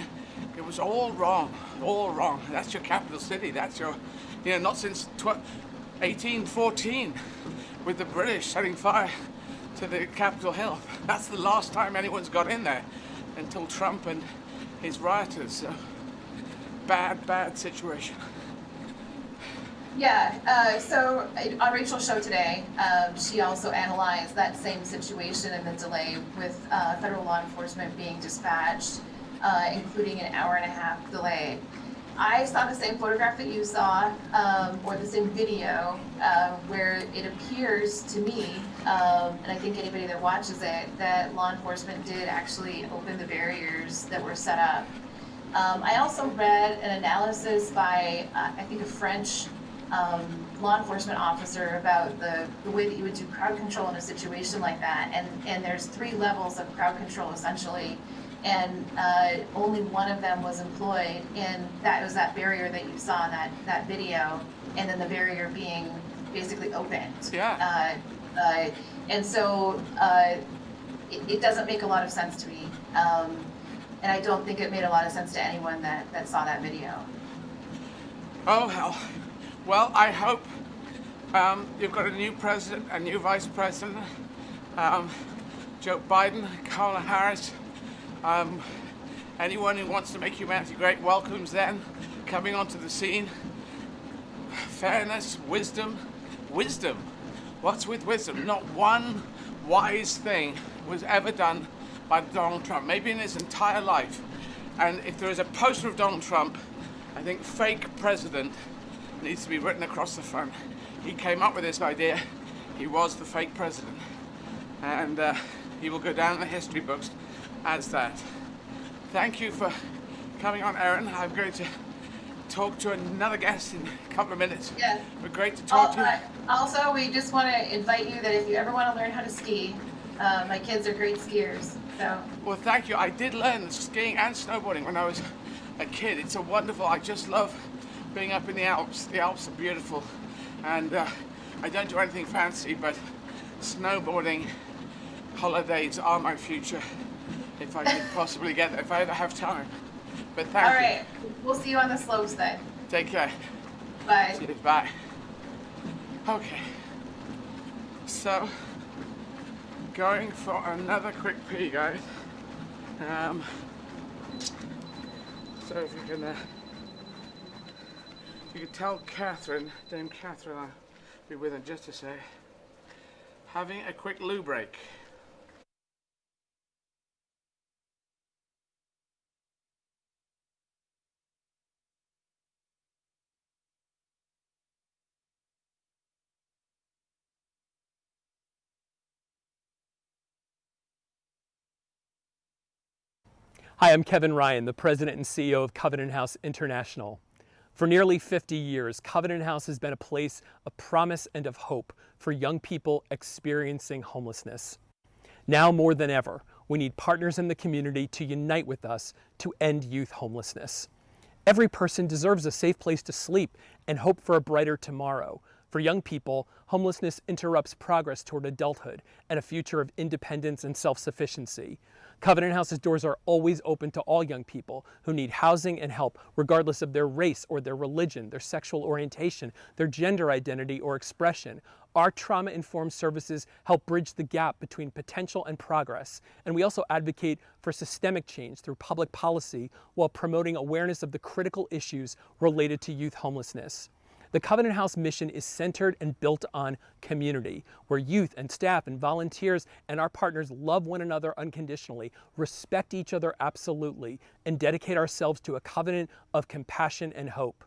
Speaker 1: It was all wrong, all wrong. That's your capital city. That's your, not since 1814 with the British setting fire to the Capitol Hill. That's the last time anyone's got in there until Trump and his rioters. So bad situation.
Speaker 11: Yeah, so on Rachel's show today, she also analyzed that same situation and the delay with federal law enforcement being dispatched, including an hour-and-a-half delay. I saw the same photograph that you saw, or the same video, where it appears to me, and I think anybody that watches it, that law enforcement did actually open the barriers that were set up. I also read an analysis by, I think, a French law enforcement officer about the way that you would do crowd control in a situation like that. And there's 3 levels of crowd control, essentially. And only one of them was employed, and that was that barrier that you saw in that video, and then the barrier being basically opened.
Speaker 1: Yeah.
Speaker 11: And so it doesn't make a lot of sense to me. And I don't think it made a lot of sense to anyone that saw that video.
Speaker 1: Oh, hell. Well, I hope you've got a new president, a new vice president, Joe Biden, Kamala Harris. Anyone who wants to make humanity great welcomes them coming onto the scene. Fairness, wisdom. What's with wisdom? Not one wise thing was ever done by Donald Trump, maybe in his entire life. And if there is a poster of Donald Trump, I think fake president needs to be written across the front. He came up with this idea. He was the fake president. And he will go down in the history books as that. Thank you for coming on, Erin. I'm going to talk to another guest in a couple of minutes.
Speaker 11: Yeah.
Speaker 1: But great to talk to you.
Speaker 11: Also, we just want to invite you that if you ever want to learn how to ski, my kids are great skiers. So. Well,
Speaker 1: thank you. I did learn skiing and snowboarding when I was a kid. It's a wonderful, I just love being up in the Alps. The Alps are beautiful. And I don't do anything fancy, but snowboarding holidays are my future. If I could possibly get there, if I ever have time. But thank you.
Speaker 11: All right. We'll see you on the slopes then.
Speaker 1: Take care.
Speaker 11: Bye.
Speaker 1: See you. Bye. Okay. So, going for another quick pee, guys. So if you could tell Catherine, Dame Catherine, I'll be with her just to say, having a quick loo break.
Speaker 13: Hi, I'm Kevin Ryan, the President and CEO of Covenant House International. For nearly 50 years, Covenant House has been a place of promise and of hope for young people experiencing homelessness. Now more than ever, we need partners in the community to unite with us to end youth homelessness. Every person deserves a safe place to sleep and hope for a brighter tomorrow. For young people, homelessness interrupts progress toward adulthood and a future of independence and self-sufficiency. Covenant House's doors are always open to all young people who need housing and help, regardless of their race or their religion, their sexual orientation, their gender identity or expression. Our trauma-informed services help bridge the gap between potential and progress, and we also advocate for systemic change through public policy while promoting awareness of the critical issues related to youth homelessness. The Covenant House mission is centered and built on community, where youth and staff and volunteers and our partners love one another unconditionally, respect each other absolutely, and dedicate ourselves to a covenant of compassion and hope.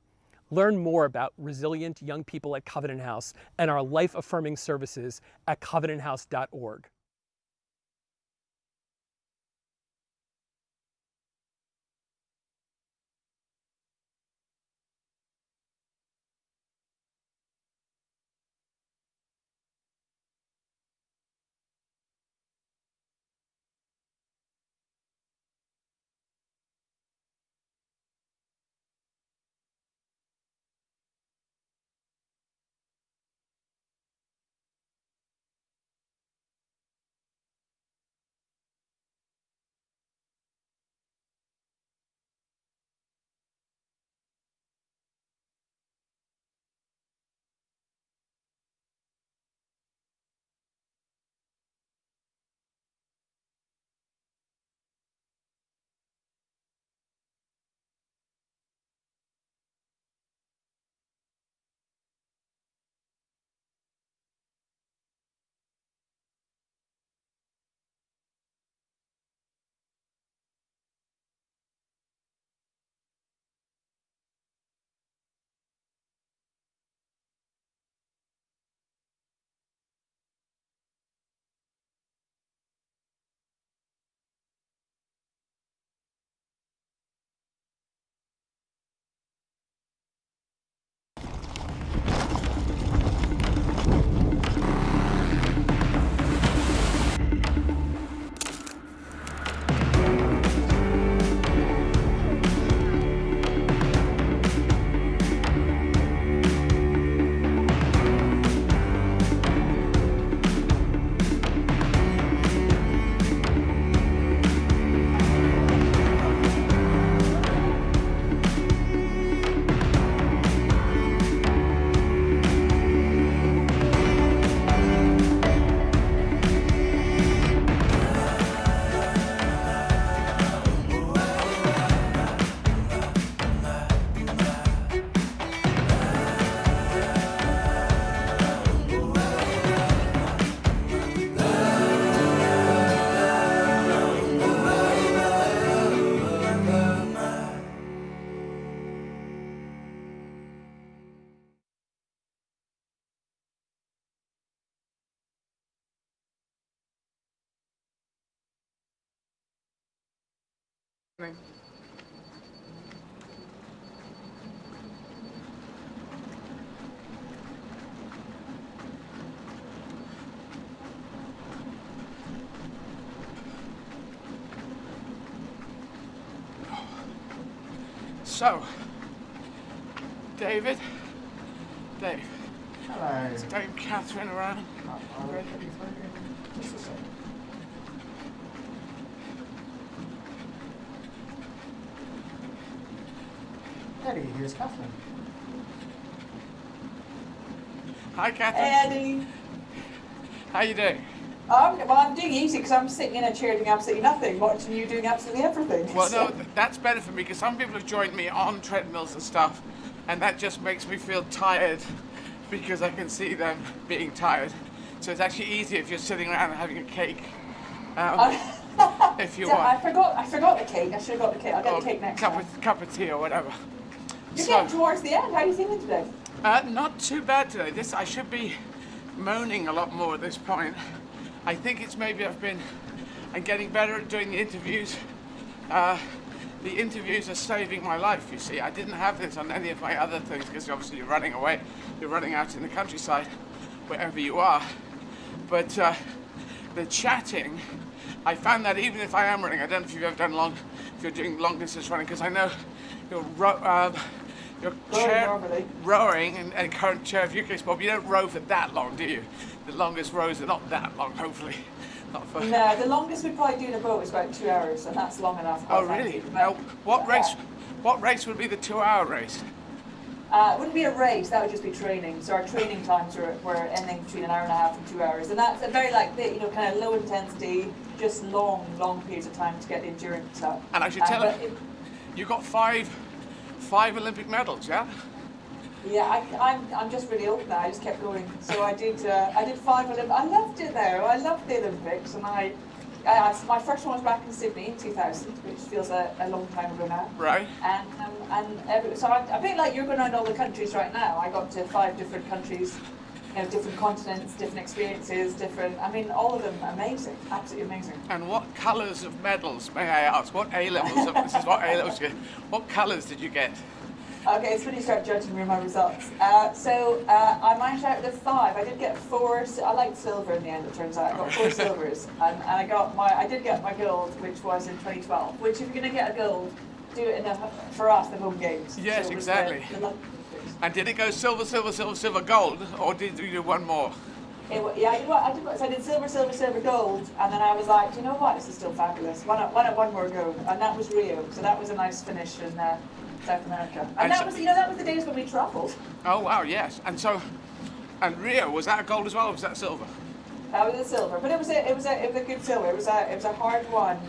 Speaker 13: Learn more about resilient young people at Covenant House and our life-affirming services at covenanthouse.org.
Speaker 1: So, David, Dave.
Speaker 3: Hello.
Speaker 1: Is Dame Catherine around?
Speaker 3: I'll get you through. Just a second. Eddie, here's Catherine.
Speaker 1: Hi, Catherine.
Speaker 11: Eddie.
Speaker 1: How you doing?
Speaker 14: I'm doing easy because I'm sitting in a chair doing absolutely nothing, watching you doing absolutely everything.
Speaker 1: Well, no, that's better for me because some people have joined me on treadmills and stuff, and that just makes me feel tired because I can see them being tired. So it's actually easier if you're sitting around and having a cake. If you want.
Speaker 14: I forgot the cake. I should have got the cake. I'll get the cake next time.
Speaker 1: Cup of tea or whatever.
Speaker 14: You're getting towards the end. How are you feeling today?
Speaker 1: Not too bad today. I should be moaning a lot more at this point. I think it's maybe I'm getting better at doing the interviews. The interviews are saving my life, you see. I didn't have this on any of my other things because obviously you're running away. You're running out in the countryside, wherever you are. But the chatting, I found that even if I am running, I don't know if you've ever done if you're doing long distance running, because I know you're rowing and current chair of UK sport, but you don't row for that long, do you? The longest rows are not that long, hopefully. Not for...
Speaker 14: No, the longest we'd probably do in a boat is about 2 hours, and that's long enough.
Speaker 1: Oh, really? Now, what race would be the 2-hour race?
Speaker 14: It wouldn't be a race, that would just be training. So our training times were anything between 1.5 hours and 2 hours. And that's a very kind of low intensity, just long periods of time to get the endurance up.
Speaker 1: And I should tell you, you got five Olympic medals, yeah?
Speaker 14: Yeah, I'm just really old now. I just kept going. So I did 5 Olympics. I loved it though. I loved the Olympics, and my first one was back in Sydney in 2000, which feels a long time ago now. Right. So I think like you're going around all the countries right now. I got to 5 different countries, different continents, different experiences, all of them amazing, absolutely amazing.
Speaker 1: And what colours of medals, may I ask? What A-levels? This is what A-levels you get. What colours did you get?
Speaker 14: Okay, it's when you start judging me on my results. I managed out of the 5. I did get 4. I liked silver in the end. It turns out I got 4 silvers, and I did get my gold, which was in 2012. Which, if you're going to get a gold, do it for us the home games.
Speaker 1: Yes, so exactly. And did it go silver, gold, or did you do one more?
Speaker 14: I did silver, gold, and then I was like, you know what? This is still fabulous. Why not one more go? And that was Rio. So that was a nice finish in South America. And that was the days when we travelled.
Speaker 1: Oh wow, yes. And Rio, was that a gold as well, or was that silver?
Speaker 14: That was a silver, but it was a good silver. It was a hard one.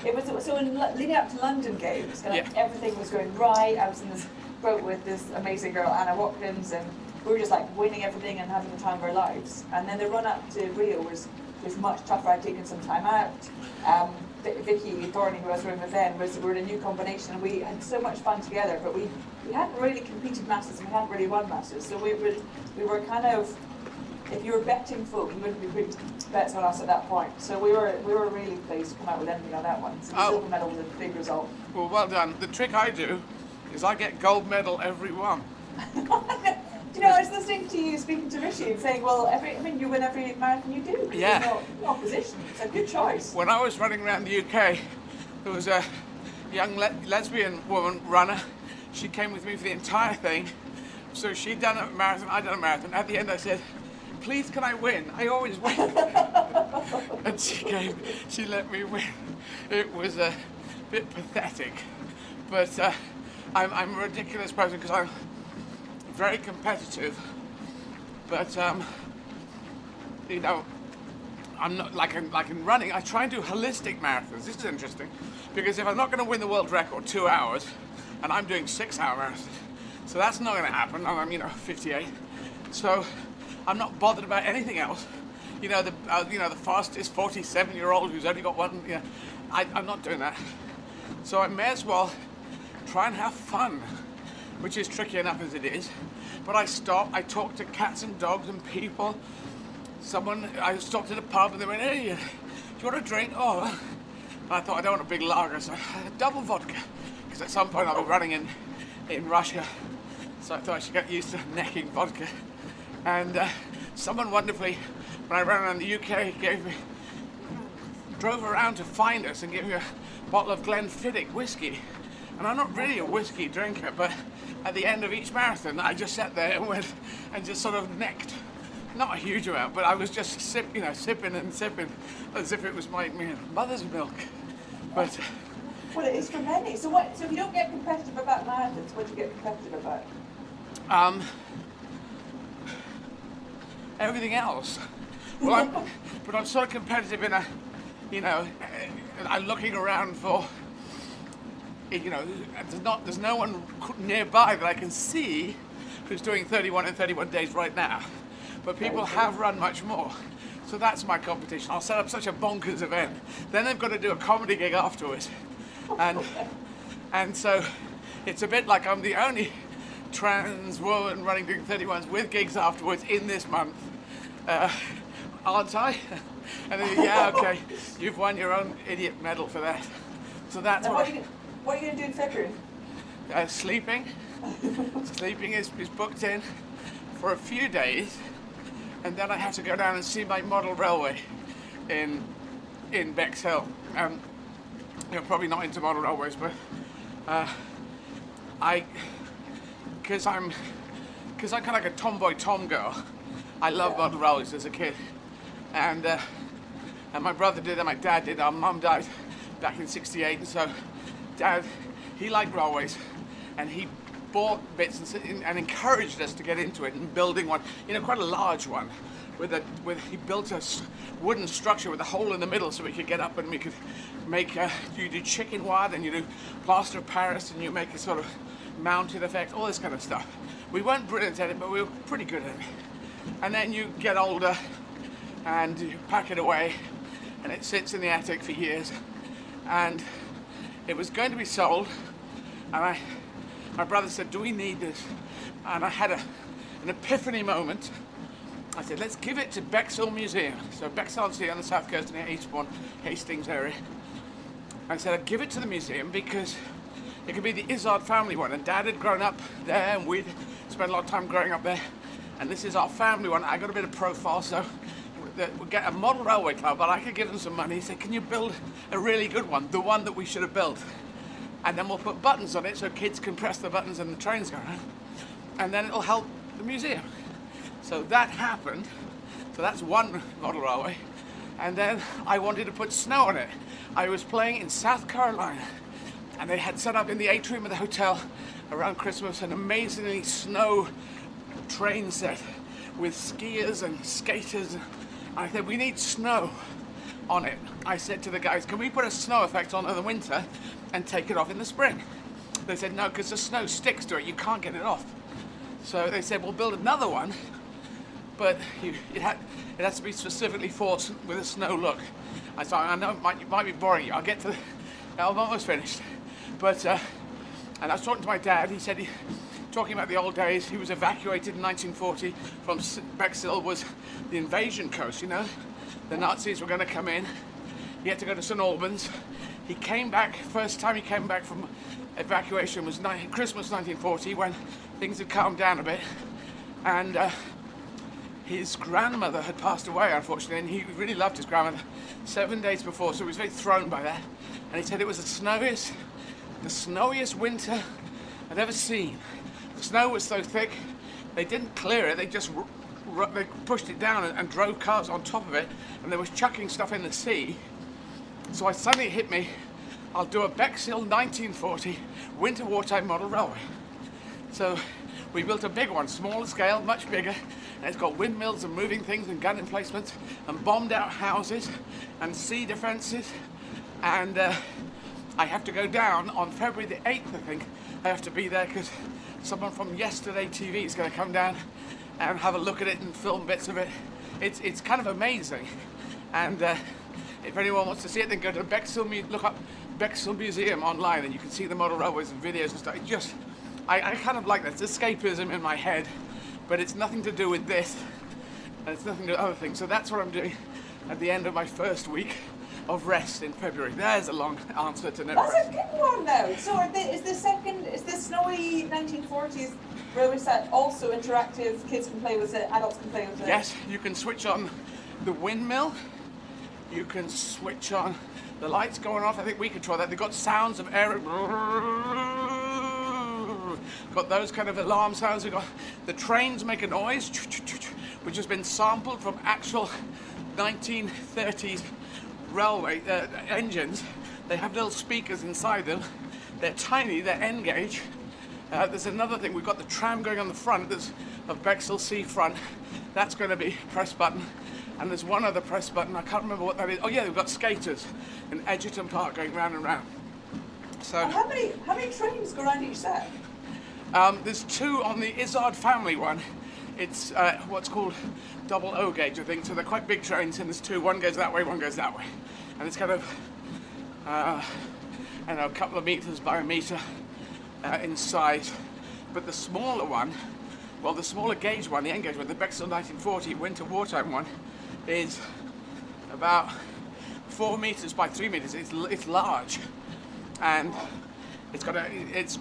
Speaker 14: Leading up to London Games, everything was going right. I was in this boat with this amazing girl, Anna Watkins, and we were just like winning everything and having the time of our lives. And then the run up to Rio was much tougher. I'd taken some time out. Vicky Thorney, who I was rowing with then, we were in a new combination, and we had so much fun together, but we hadn't really competed masses, and we hadn't really won masses, so we were kind of, if you were betting folk, you wouldn't be putting bets on us at that point. So we were really pleased to come out with anything on that one. So the silver medal was a big result.
Speaker 1: Well, well done. The trick I do is I get gold medal every one.
Speaker 14: Do you know, I was listening to you speaking to Rishi and saying, well, you win every marathon you do.
Speaker 1: Yeah.
Speaker 14: There's no opposition. It's a good choice.
Speaker 1: When I was running around the UK, there was a young lesbian woman runner. She came with me for the entire thing. So she'd done a marathon, I'd done a marathon. At the end I said, please can I win? I always win. And she let me win. It was a bit pathetic. But I'm a ridiculous person because I'm very competitive, but I'm not like in running. I try and do holistic marathons. This is interesting because if I'm not going to win the world record 2 hours, and I'm doing 6-hour marathons, so that's not going to happen. I'm 58, so I'm not bothered about anything else. The fastest 47-year-old who's only got one. I'm not doing that. So I may as well try and have fun, which is tricky enough as it is. But I talk to cats and dogs and people. I stopped at a pub and they went, hey, do you want a drink? Oh, and I thought, I don't want a big lager, so I had a double vodka. Because at some point I'll be running in Russia, so I thought I should get used to necking vodka. And someone wonderfully, when I ran around the UK, drove around to find us and gave me a bottle of Glenfiddich whiskey. And I'm not really a whiskey drinker, but at the end of each marathon, I just sat there and went and just sort of necked. Not a huge amount, but I was just sipping and sipping as if it was my mother's milk. But
Speaker 14: well, it is for many. So if you don't get competitive about marathons, what do you get competitive about?
Speaker 1: Everything else. Well, I'm sort of competitive in a, you know, I'm looking around for, you know, there's no one nearby that I can see who's doing 31 in 31 days right now. But people have run much more. So that's my competition. I'll set up such a bonkers event. Then they've got to do a comedy gig afterwards. And so it's a bit like I'm the only trans woman running doing 31s with gigs afterwards in this month. Aren't I? And then, yeah, okay, you've won your own idiot medal for that. So that's
Speaker 14: what are you going to do in February?
Speaker 1: Sleeping. Sleeping is booked in for a few days, and then I have to go down and see my model railway in Bexhill. You're probably not into model railways, but because I'm kind of like a tomboy tom girl. I love model railways as a kid, and my brother did, and my dad did. Our mum died back in '68, and so Dad, he liked railways, and he bought bits and encouraged us to get into it and building one, you know, quite a large one. He built a wooden structure with a hole in the middle so we could get up and we could make, you do chicken wire, and you do plaster of Paris, and you make a sort of mounted effect, all this kind of stuff. We weren't brilliant at it, but we were pretty good at it. And then you get older and you pack it away, and it sits in the attic for years. And it was going to be sold, and my brother said, do we need this? And I had an epiphany moment. I said, let's give it to Bexhill Museum. So Bexhill's here on the south coast near Eastbourne, Hastings area. I said, I'd give it to the museum because it could be the Izzard family one. And Dad had grown up there, and we'd spent a lot of time growing up there. And this is our family one. I got a bit of profile, so we'll get a model railway club, but I could give them some money. He said, can you build a really good one, the one that we should have built? And then we'll put buttons on it so kids can press the buttons and the trains go around. And then it'll help the museum. So that happened. So that's one model railway. And then I wanted to put snow on it. I was playing in South Carolina, and they had set up in the atrium of the hotel around Christmas an amazingly snow train set with skiers and skaters. I said, we need snow on it. I said to the guys, can we put a snow effect on in the winter and take it off in the spring? They said, no, because the snow sticks to it. You can't get it off. So they said, we'll build another one, but it has to be specifically for with a snow look. I said, I know it might be boring you. I'll get to I'm almost finished. But, and I was talking to my dad. He said, talking about the old days, he was evacuated in 1940 from Bexhill, was the invasion coast, you know. The Nazis were going to come in. He had to go to St. Albans. He came back, first time he came back from evacuation was Christmas 1940, when things had calmed down a bit. And his grandmother had passed away, unfortunately, and he really loved his grandmother 7 days before, so he was very thrown by that. And he said it was the snowiest winter I'd ever seen. The snow was so thick, they didn't clear it, they just they pushed it down and drove cars on top of it, and they was chucking stuff in the sea. So suddenly it hit me, I'll do a Bexhill 1940 winter wartime model railway. So we built a big one, smaller scale, much bigger, and it's got windmills and moving things and gun emplacements and bombed out houses and sea defences. And I have to go down on February the 8th, I think. I have to be there because someone from Yesterday TV is going to come down and have a look at it and film bits of it. It's kind of amazing. And if anyone wants to see it, then go to Bexhill, look up Bexhill Museum online, and you can see the model railways and videos and stuff. I kind of like that. It's escapism in my head, but it's nothing to do with this, and it's nothing to do with other things. So that's what I'm doing at the end of my first week of rest in February. There's a long answer to no rest.
Speaker 14: That's a good one now. So is the snowy 1940s railway set also interactive? Kids can play with it, adults can play with it?
Speaker 1: Yes, you can switch on the windmill. You can switch on the lights going off. I think we control that. They've got sounds of air. Got those kind of alarm sounds. We've got the trains make a noise, which has been sampled from actual 1930s railway engines. They have little speakers inside them. They're tiny, they're N-gauge. There's another thing, we've got the tram going on the front of Bexhill Seafront. That's going to be press button. And there's one other press button, I can't remember what that is. Oh yeah, we've got skaters in Edgerton Park going round and round. So
Speaker 14: And how many trains go around each set?
Speaker 1: there's 2 on the Izzard family one. It's what's called double O gauge, I think. So they're quite big trains, and there's 2. One goes that way, one goes that way, and it's kind of I don't know, a couple of meters by a meter in size. But the smaller one, well, the smaller gauge one, the N gauge one, the Bexhill 1940 winter wartime one, is about 4 meters by 3 meters. It's large, and it's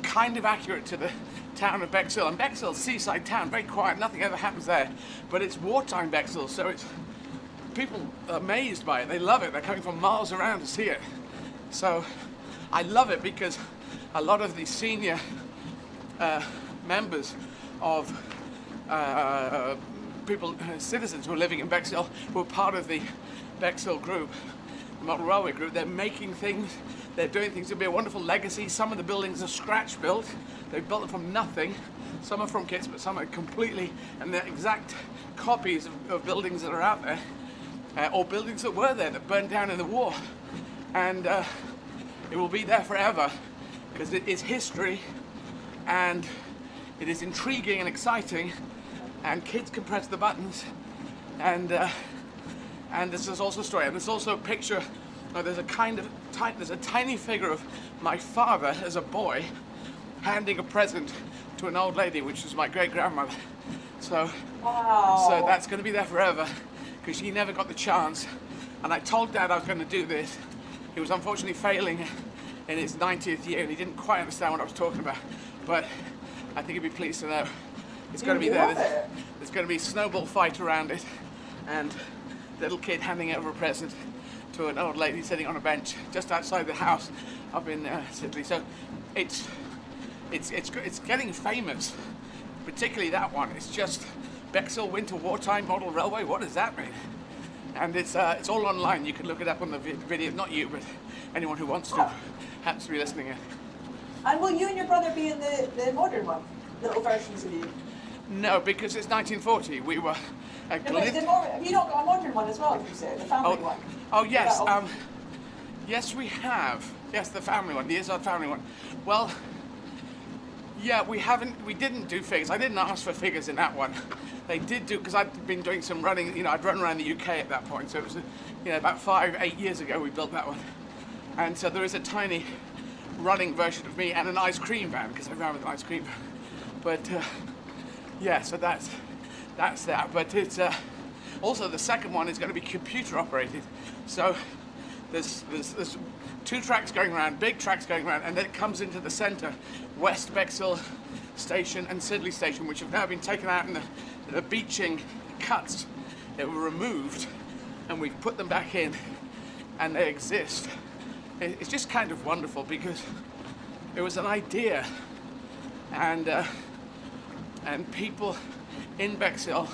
Speaker 1: kind of accurate to the town of Bexhill. And Bexhill's seaside town, very quiet, nothing ever happens there. But it's wartime Bexhill, so it's people are amazed by it. They love it. They're coming from miles around to see it. So I love it because a lot of the senior members of citizens who are living in Bexhill, who are part of the Bexhill group, the Model Railway group, they're making things, they're doing things. It'll be a wonderful legacy. Some of the buildings are scratch built. They've built them from nothing. Some are from kits, but some are completely, and they're exact copies of buildings that are out there, or buildings that were there that burned down in the war. And it will be there forever because it is history, and it is intriguing and exciting, and kids can press the buttons, and this is also a story. And there's also a picture. There's a tiny figure of my father as a boy handing a present to an old lady, which was my great grandmother. So,
Speaker 14: wow.
Speaker 1: So that's going to be there forever because she never got the chance. And I told Dad I was going to do this. He was unfortunately failing in his 90th year, and he didn't quite understand what I was talking about. But I think he'd be pleased to know it's going to be there. There's going to be a snowball fight around it, and the little kid handing over a present to an old lady sitting on a bench just outside the house up in Sidley. So it's getting famous, particularly that one. It's just Bexhill Winter Wartime Model Railway. What does that mean? And it's all online. You can look it up on the video. Not you, but anyone who wants to, happens to be listening in.
Speaker 14: And will you and your brother be in the modern one? Little versions of you?
Speaker 1: No, because it's 1940. We were.
Speaker 14: Have you not got a modern one as well? Did you say the family one?
Speaker 1: Oh yes. Yes, we have. Yes, the family one, the Izzard family one. Well, yeah, we didn't do figures. I didn't ask for figures in that one. They did do, because I'd been doing some running, I'd run around the UK at that point, so it was, about 5-8 years ago we built that one. And so there is a tiny running version of me and an ice cream van, because I ran with an ice cream van. But, yeah, so that's that. But it's, also the second one is going to be computer operated. So there's 2 tracks going around, big tracks going around, and then it comes into the centre, West Bexhill Station and Sidley Station, which have now been taken out in the beaching cuts that were removed, and we've put them back in, and they exist. It's just kind of wonderful because it was an idea, and people in Bexhill,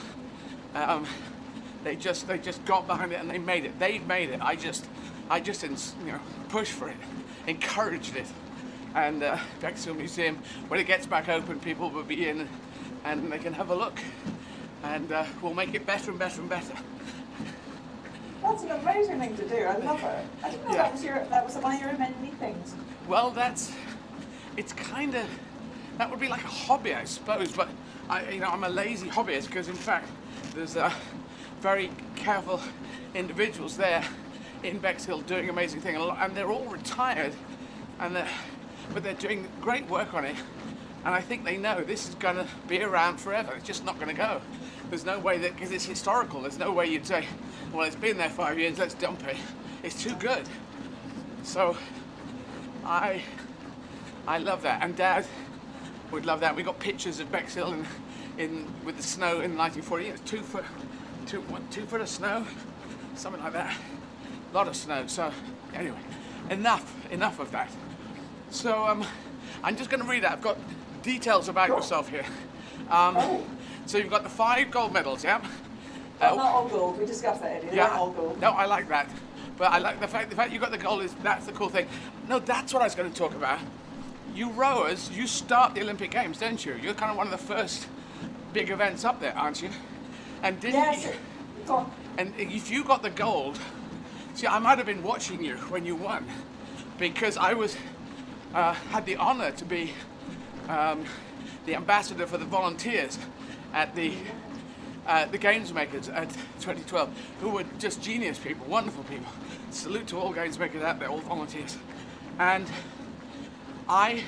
Speaker 1: they just got behind it and they made it. They made it. I just pushed for it, encouraged it. And Bexhill Museum, when it gets back open, people will be in and they can have a look. And we'll make it better and better and better.
Speaker 14: That's an amazing thing to do. I love it. I didn't know that was one of your many things.
Speaker 1: Well, it's kind of, that would be like a hobby, I suppose. But I'm a lazy hobbyist because, in fact, there's very careful individuals there in Bexhill doing amazing things, and they're all retired, but they're doing great work on it. And I think they know this is going to be around forever. It's just not going to go. There's no way that, because it's historical, there's no way you'd say, well, it's been there 5 years, let's dump it. It's too good. So I love that, and Dad would love that. We got pictures of Bexhill with the snow in 1940. It was 2 foot of snow, something like that. A lot of snow. So anyway, enough of that. So I'm just going to read out. I've got details about yourself here. So you've got the 5 gold medals, yeah?
Speaker 14: Not all gold. We discussed that, Eddie. Not all gold.
Speaker 1: No, I like that. But I like the fact you got the gold. That's the cool thing. No, that's what I was going to talk about. You rowers, you start the Olympic Games, don't you? You're kind of one of the first big events up there, aren't you? And didn't you?
Speaker 14: Go on.
Speaker 1: And if you got the gold, see, I might have been watching you when you won, because I was had the honor to be the ambassador for the volunteers at the Games Makers at 2012, who were just genius people, wonderful people. Salute to all Games Makers out there, all volunteers. And I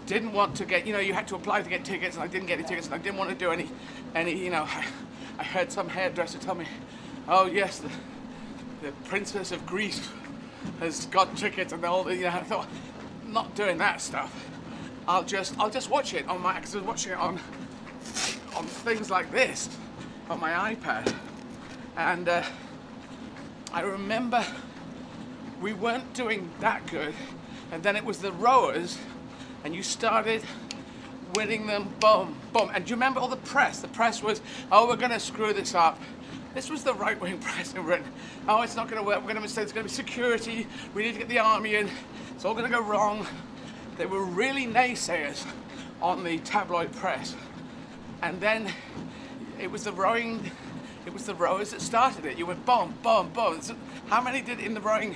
Speaker 1: didn't want to get, you had to apply to get tickets, and I didn't get any tickets, and I didn't want to do any, I heard some hairdresser tell me, oh yes, the Princess of Greece has got tickets, and all, I thought, not doing that stuff. I'll just watch it on because I was watching it on things like this, on my iPad. And I remember we weren't doing that good, and then it was the rowers, and you started winning them, boom, boom. And do you remember all the press? The press was, oh, we're going to screw this up. This was the right-wing press in Britain. Oh, it's not going to work. We're going to mistake. It's going to be security. We need to get the army in. It's all going to go wrong. They were really naysayers on the tabloid press. And then it was the rowing. It was the rowers that started it. You went boom, boom, boom. So how many did in the rowing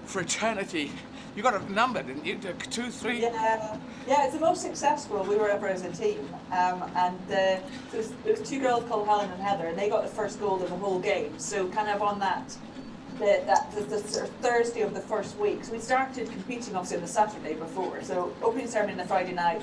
Speaker 1: fraternity? You got a number, didn't you? 2, 3?
Speaker 14: Yeah, it's the most successful we were ever as a team. There was 2 girls called Helen and Heather, and they got the first gold of the whole game. So kind of on the sort of Thursday of the first week. So we started competing obviously on the Saturday before. So opening ceremony on the Friday night,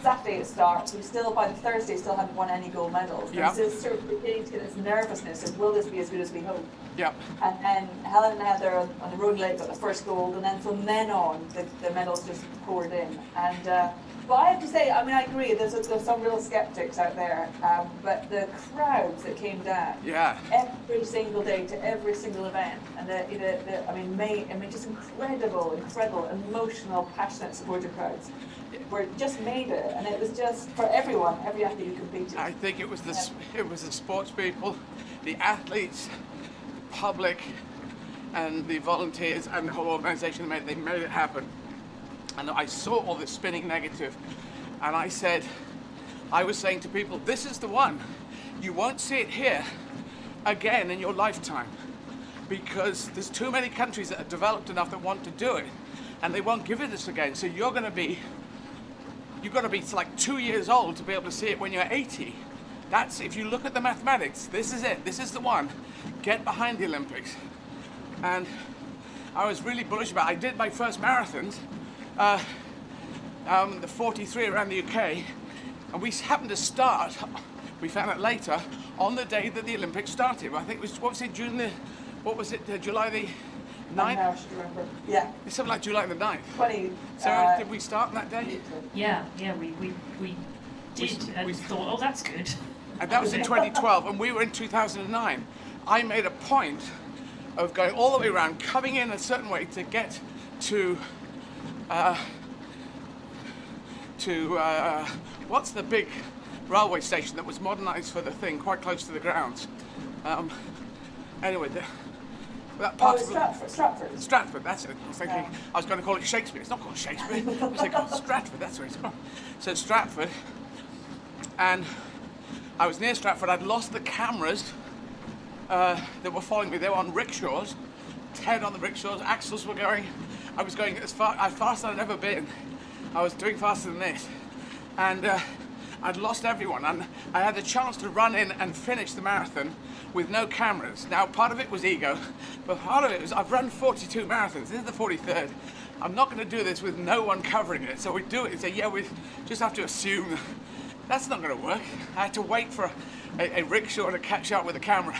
Speaker 14: Saturday it starts. We still, by the Thursday, still haven't won any gold medals.
Speaker 1: Yeah.
Speaker 14: So it's sort of beginning to get this nervousness of, will this be as good as we hope?
Speaker 1: Yeah.
Speaker 14: And then Helen and Heather on the road leg got the first gold, and then from then on, the medals just poured in. And but I have to say, I mean, I agree. There's some real skeptics out there, but the crowds that came down, every single day to every single event, and just incredible, emotional, passionate, supportive crowds. Were just made it, and it was just for everyone, every athlete who competed.
Speaker 1: I think it was the sports people, the athletes, the public, and the volunteers, and the whole organisation. They made it happen. And I saw all this spinning negative, and I was saying to people, this is the one. You won't see it here again in your lifetime, because there's too many countries that are developed enough that want to do it, and they won't give it us again. So you've got to be like 2 years old to be able to see it when you're 80. That's, if you look at the mathematics, this is it. This is the one. Get behind the Olympics. And I was really bullish about it. I did my first marathons, the 43 around the UK, and we happened to start, we found out later, on the day that the Olympics started. I think it was, July the 9th?
Speaker 14: I should remember. Yeah.
Speaker 1: It's something like July the 9th.
Speaker 14: 20.
Speaker 1: So did we start on that day?
Speaker 2: Yeah, we did, and thought, oh, that's good.
Speaker 1: And that was in 2012, and we were in 2009. I made a point of going all the way around, coming in a certain way to get to what's the big railway station that was modernised for the thing, quite close to the grounds. Anyway, that part of
Speaker 14: Stratford.
Speaker 1: Stratford, that's it. I was thinking, I was going to call it Shakespeare. It's not called Shakespeare. I was thinking, Stratford, that's where it's from. So Stratford, and I was near Stratford. I'd lost the cameras that were following me. They were on rickshaws, Ted on the rickshaws, axles were going. I was going as fast as I'd ever been. I was doing faster than this. And I'd lost everyone. And I had the chance to run in and finish the marathon with no cameras. Now, part of it was ego, but part of it was I've run 42 marathons. This is the 43rd. I'm not going to do this with no one covering it. So we do it and say, yeah, we just have to assume that's not going to work. I had to wait for a rickshaw to catch up with the camera.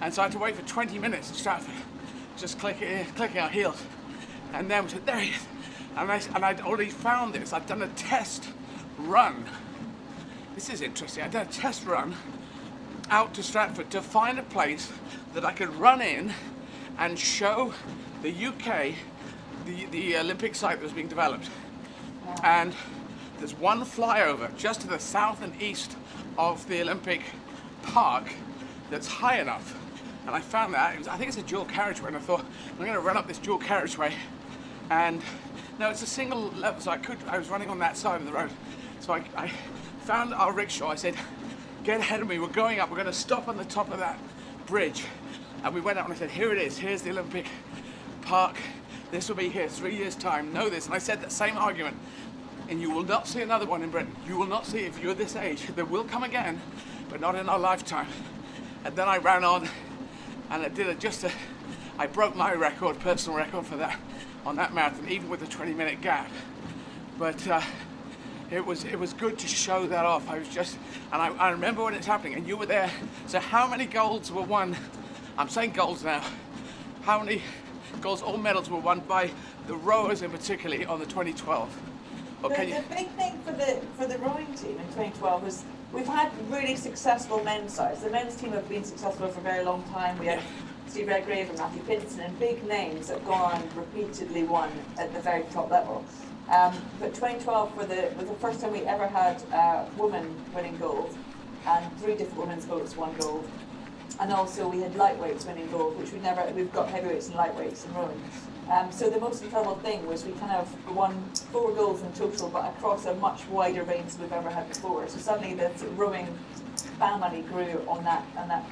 Speaker 1: And so I had to wait for 20 minutes in Stratford, just clicking our heels. And then we said, there he is. And I'd already found this. I'd done a test run. This is interesting. I'd done a test run out to Stratford to find a place that I could run in and show the UK the Olympic site that was being developed. And there's one flyover just to the south and east of the Olympic Park that's high enough. And I found that. I think it's a dual carriageway, and I thought, I'm going to run up this dual carriageway. And no, it's a single level, so I was running on that side of the road. So I found our rickshaw. I said, get ahead of me, we're going up, we're going to stop on the top of that bridge, and we went out and I said, here it is, here's the Olympic Park, this will be here 3 years' time, know this. And I said that same argument, and you will not see another one in Britain. You will not see, if you're this age, there will come again, but not in our lifetime. And then I ran on, and I did I broke my record, personal record for that, on that marathon, even with a 20-minute gap. But it was good to show that off. I remember when it's happening, and you were there. So how many golds were won? I'm saying golds now. How many golds or medals were won by the rowers in particularly on the 2012?
Speaker 14: The big thing for the rowing team in 2012 was we've had really successful men's sides. The men's team have been successful for a very long time. We had Steve Redgrave and Matthew Pinson and big names that have gone on repeatedly won at the very top level. But 2012 was the first time we ever had a woman winning gold, and 3 different women's boats won gold. And also we had lightweights winning gold, which we've got heavyweights and lightweights in rowing. So the most incredible thing was we kind of won 4 golds in total, but across a much wider range than we've ever had before. So suddenly the rowing fan money grew on that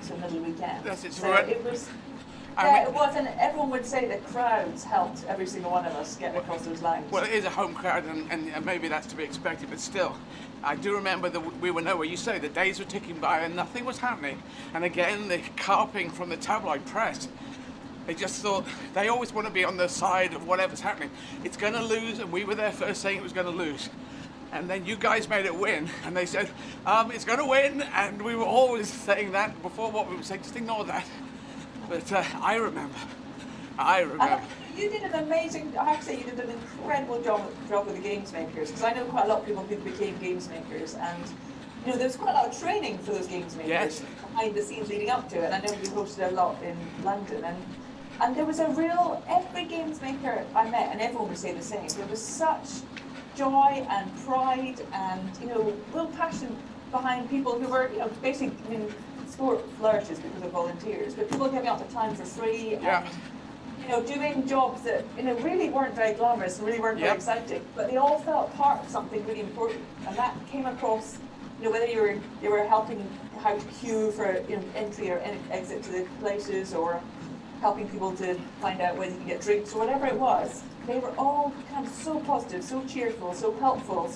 Speaker 14: sort of middle weekend.
Speaker 1: That's it.
Speaker 14: So it was. It was, and everyone would say the crowds helped every single one of us get across those lines.
Speaker 1: Well, it is a home crowd, and maybe that's to be expected, but still, I do remember that we were nowhere. You say the days were ticking by and nothing was happening. And again, the carping from the tabloid press, they just thought, they always want to be on the side of whatever's happening. It's going to lose, and we were there first saying it was going to lose. And then you guys made it win, and they said, it's going to win, and we were always saying that before what we were saying, just ignore that. But I remember.
Speaker 14: You did an amazing, I have to say, you did an incredible job with the games makers, because I know quite a lot of people who became games makers, and there was quite a lot of training for those games makers behind the scenes leading up to it. And I know you hosted a lot in London, and there was every games maker I met, and everyone would say the same, there was such joy and pride and real passion behind people who were basically, sport flourishes because of volunteers, but people giving up their time for free and doing jobs that really weren't very glamorous and really weren't very exciting, but they all felt part of something really important, and that came across. Whether you were helping how to queue for entry or exit to the places, or helping people to find out where they can get drinks or whatever it was, they were all kind of so positive, so cheerful, so helpful,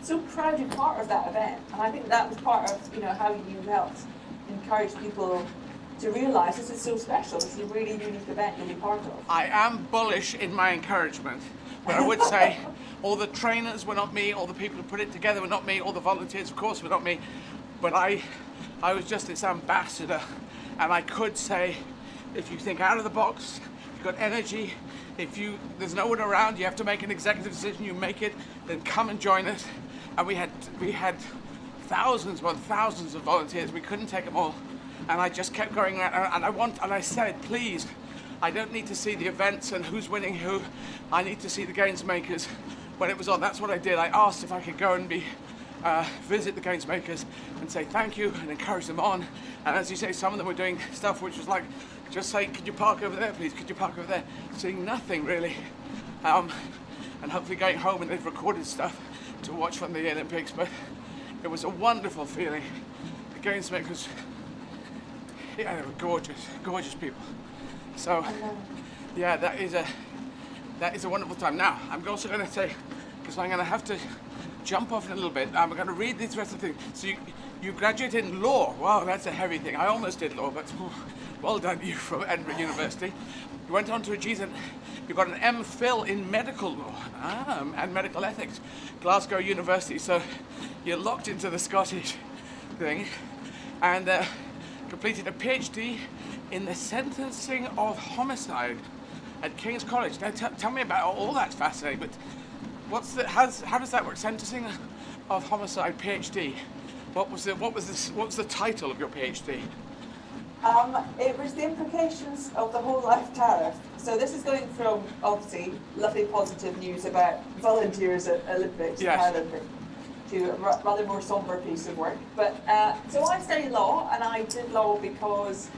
Speaker 14: so proud and part of that event. And I think that was part of how you helped encourage people to realise this is so special. This is a really unique event to be part of.
Speaker 1: I am bullish in my encouragement, but I would say all the trainers were not me, all the people who put it together were not me, all the volunteers, of course, were not me, but I was just this ambassador, and I could say, if you think out of the box, you've got energy, there's no one around, you have to make an executive decision, you make it, then come and join us. And we had thousands of volunteers. We couldn't take them all, and I just kept going around. And I said, please, I don't need to see the events and who's winning who. I need to see the games makers when it was on. That's what I did. I asked if I could go and visit the games makers and say thank you and encourage them on. And as you say, some of them were doing stuff which was like, just say, could you park over there, please? Could you park over there? Seeing nothing really, and hopefully going home and they've recorded stuff to watch from the Olympics. But it was a wonderful feeling. The games makers, they were gorgeous people. So, that is a wonderful time. Now, I'm also going to say, because I'm going to have to jump off in a little bit, I'm going to read this rest of the thing. So you graduated in law. Wow, that's a heavy thing. I almost did law, but well done you from Edinburgh University. You went on to achieve you got an MPhil in medical law and medical ethics, Glasgow University. So you're locked into the Scottish thing, and completed a PhD in the sentencing of homicide at King's College. Now tell me about all that's fascinating. But how does that work? Sentencing of homicide PhD. What was the title of your PhD?
Speaker 14: It was the implications of the whole life tariff. So this is going from, obviously, lovely positive news about volunteers at Olympics, Paralympics, to a rather more somber piece of work. But so I studied law, and I did law because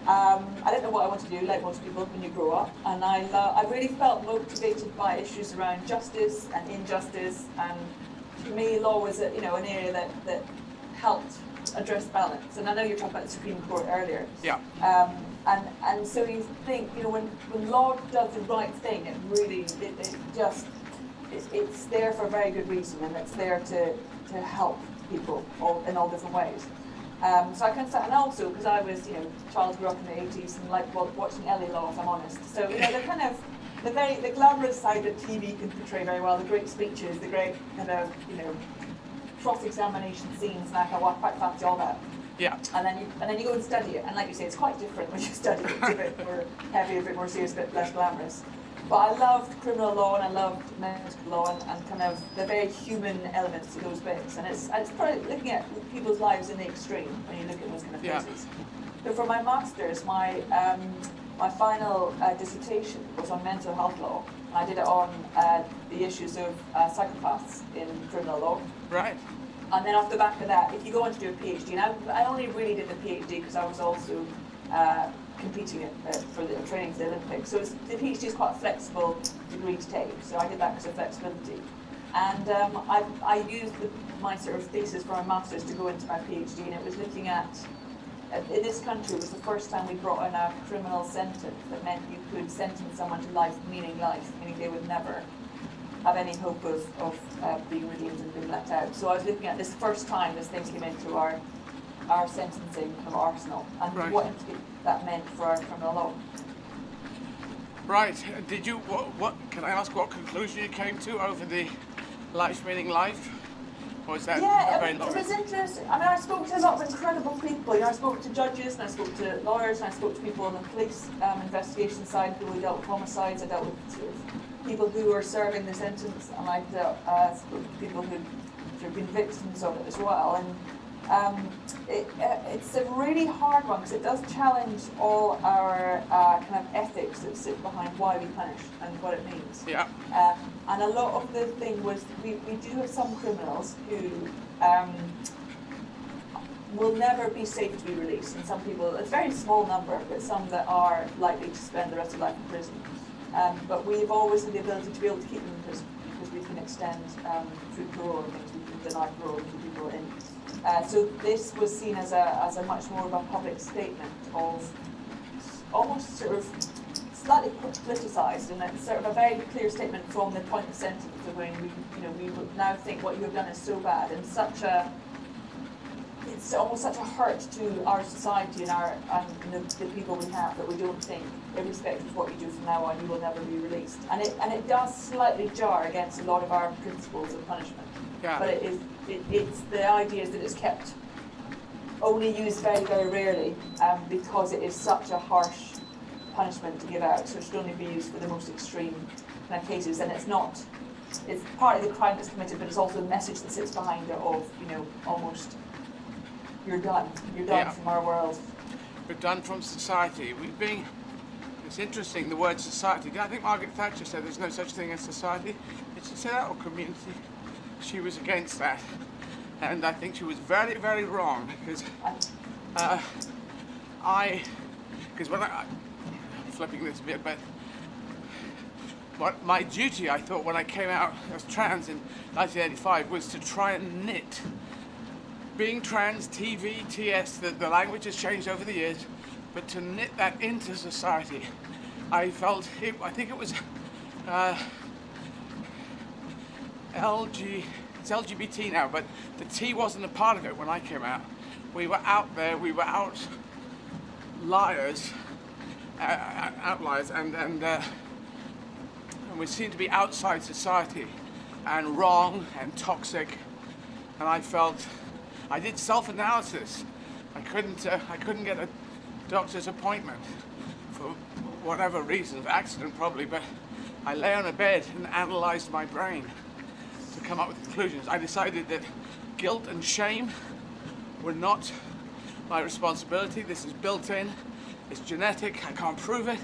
Speaker 14: I didn't know what I wanted to do, like most people when you grow up. And I really felt motivated by issues around justice and injustice. And to me, law was an area that helped address balance. And I know you talked about the Supreme Court earlier.
Speaker 1: Yeah.
Speaker 14: And so you think, you know, when law does the right thing, it really, it's there for a very good reason, and it's there to help people in all different ways. So I can say, and also because I was, you know, child grew up in the 80s and like watching LA Law, if I'm honest. So you know, they're kind of the glamorous side that TV can portray very well, the great speeches, the great kind of, you know, cross-examination scenes, and I quite fancy all that.
Speaker 1: Yeah.
Speaker 14: And then you go and study it, and like you say, it's quite different when you study it. It's a bit more heavy, a bit more serious, a bit less glamorous. But I loved criminal law and I loved medical law and kind of the very human elements to those bits. And it's probably looking at people's lives in the extreme when you look at those kind of cases. So for my master's, my final dissertation was on mental health law. And I did it on the issues of psychopaths in criminal law.
Speaker 1: Right.
Speaker 14: And then off the back of that, if you go on to do a PhD, and I only really did the PhD because I was also competing for the training for the Olympics. So the PhD is quite a flexible degree to take. So I did that because of flexibility. And I used my sort of thesis for my master's to go into my PhD, and it was looking at, in this country, it was the first time we brought in a criminal sentence that meant you could sentence someone to life, meaning they would never have any hope of being redeemed and being let out. So I was looking at this first time this thing came into our sentencing kind of arsenal, and what that meant for our criminal law.
Speaker 1: Right. Did you, what can I ask what conclusion you came to over the life meaning life? Or is that very long?
Speaker 14: It was interesting. I mean, I spoke to a lot of incredible people. You know, I spoke to judges, and I spoke to lawyers, and I spoke to people on the police investigation side, people who dealt with homicides. I dealt with sort of people who were serving the sentence, and I spoke to people who'd sort of been victims of it as well. And it's a really hard one because it does challenge all our kind of ethics that sit behind why we punish and what it means.
Speaker 1: Yeah.
Speaker 14: And a lot of the thing was we do have some criminals who will never be safe to be released, and some people, it's a very small number, but some that are likely to spend the rest of their life in prison. But we've always had the ability to be able to keep them in prison because we can extend through parole and things, we can deny parole and keep people in. So this was seen as a much more of a public statement of almost sort of slightly politicised, and it's sort of a very clear statement from the point of sentence of when we now think what you have done is so bad and it's almost such a hurt to our society and the people we have that we don't think, irrespective of what you do from now on, you will never be released. And it does slightly jar against a lot of our principles of punishment.
Speaker 1: Yeah.
Speaker 14: But it's the idea is that it's kept only used very, very rarely because it is such a harsh punishment to give out, so it should only be used for the most extreme kind of cases. And it's partly the crime that's committed, but it's also the message that sits behind it of, almost you're done from our world.
Speaker 1: We're done from society. It's interesting, the word society. I think Margaret Thatcher said there's no such thing as society. Did she say that, or community? She was against that, and I think she was very, very wrong because when I'm flipping this a bit, but what my duty, I thought, when I came out as trans in 1985 was to try and knit. Being trans, TV, TS, the language has changed over the years, but to knit that into society, I think it was it's LGBT now, but the T wasn't a part of it when I came out. We were out there, we were outliers, and we seemed to be outside society and wrong and toxic, and I did self-analysis. I couldn't get a doctor's appointment for whatever reason, accident probably, but I lay on a bed and analysed my brain to come up with conclusions. I decided that guilt and shame were not my responsibility. This is built in, it's genetic, I can't prove it,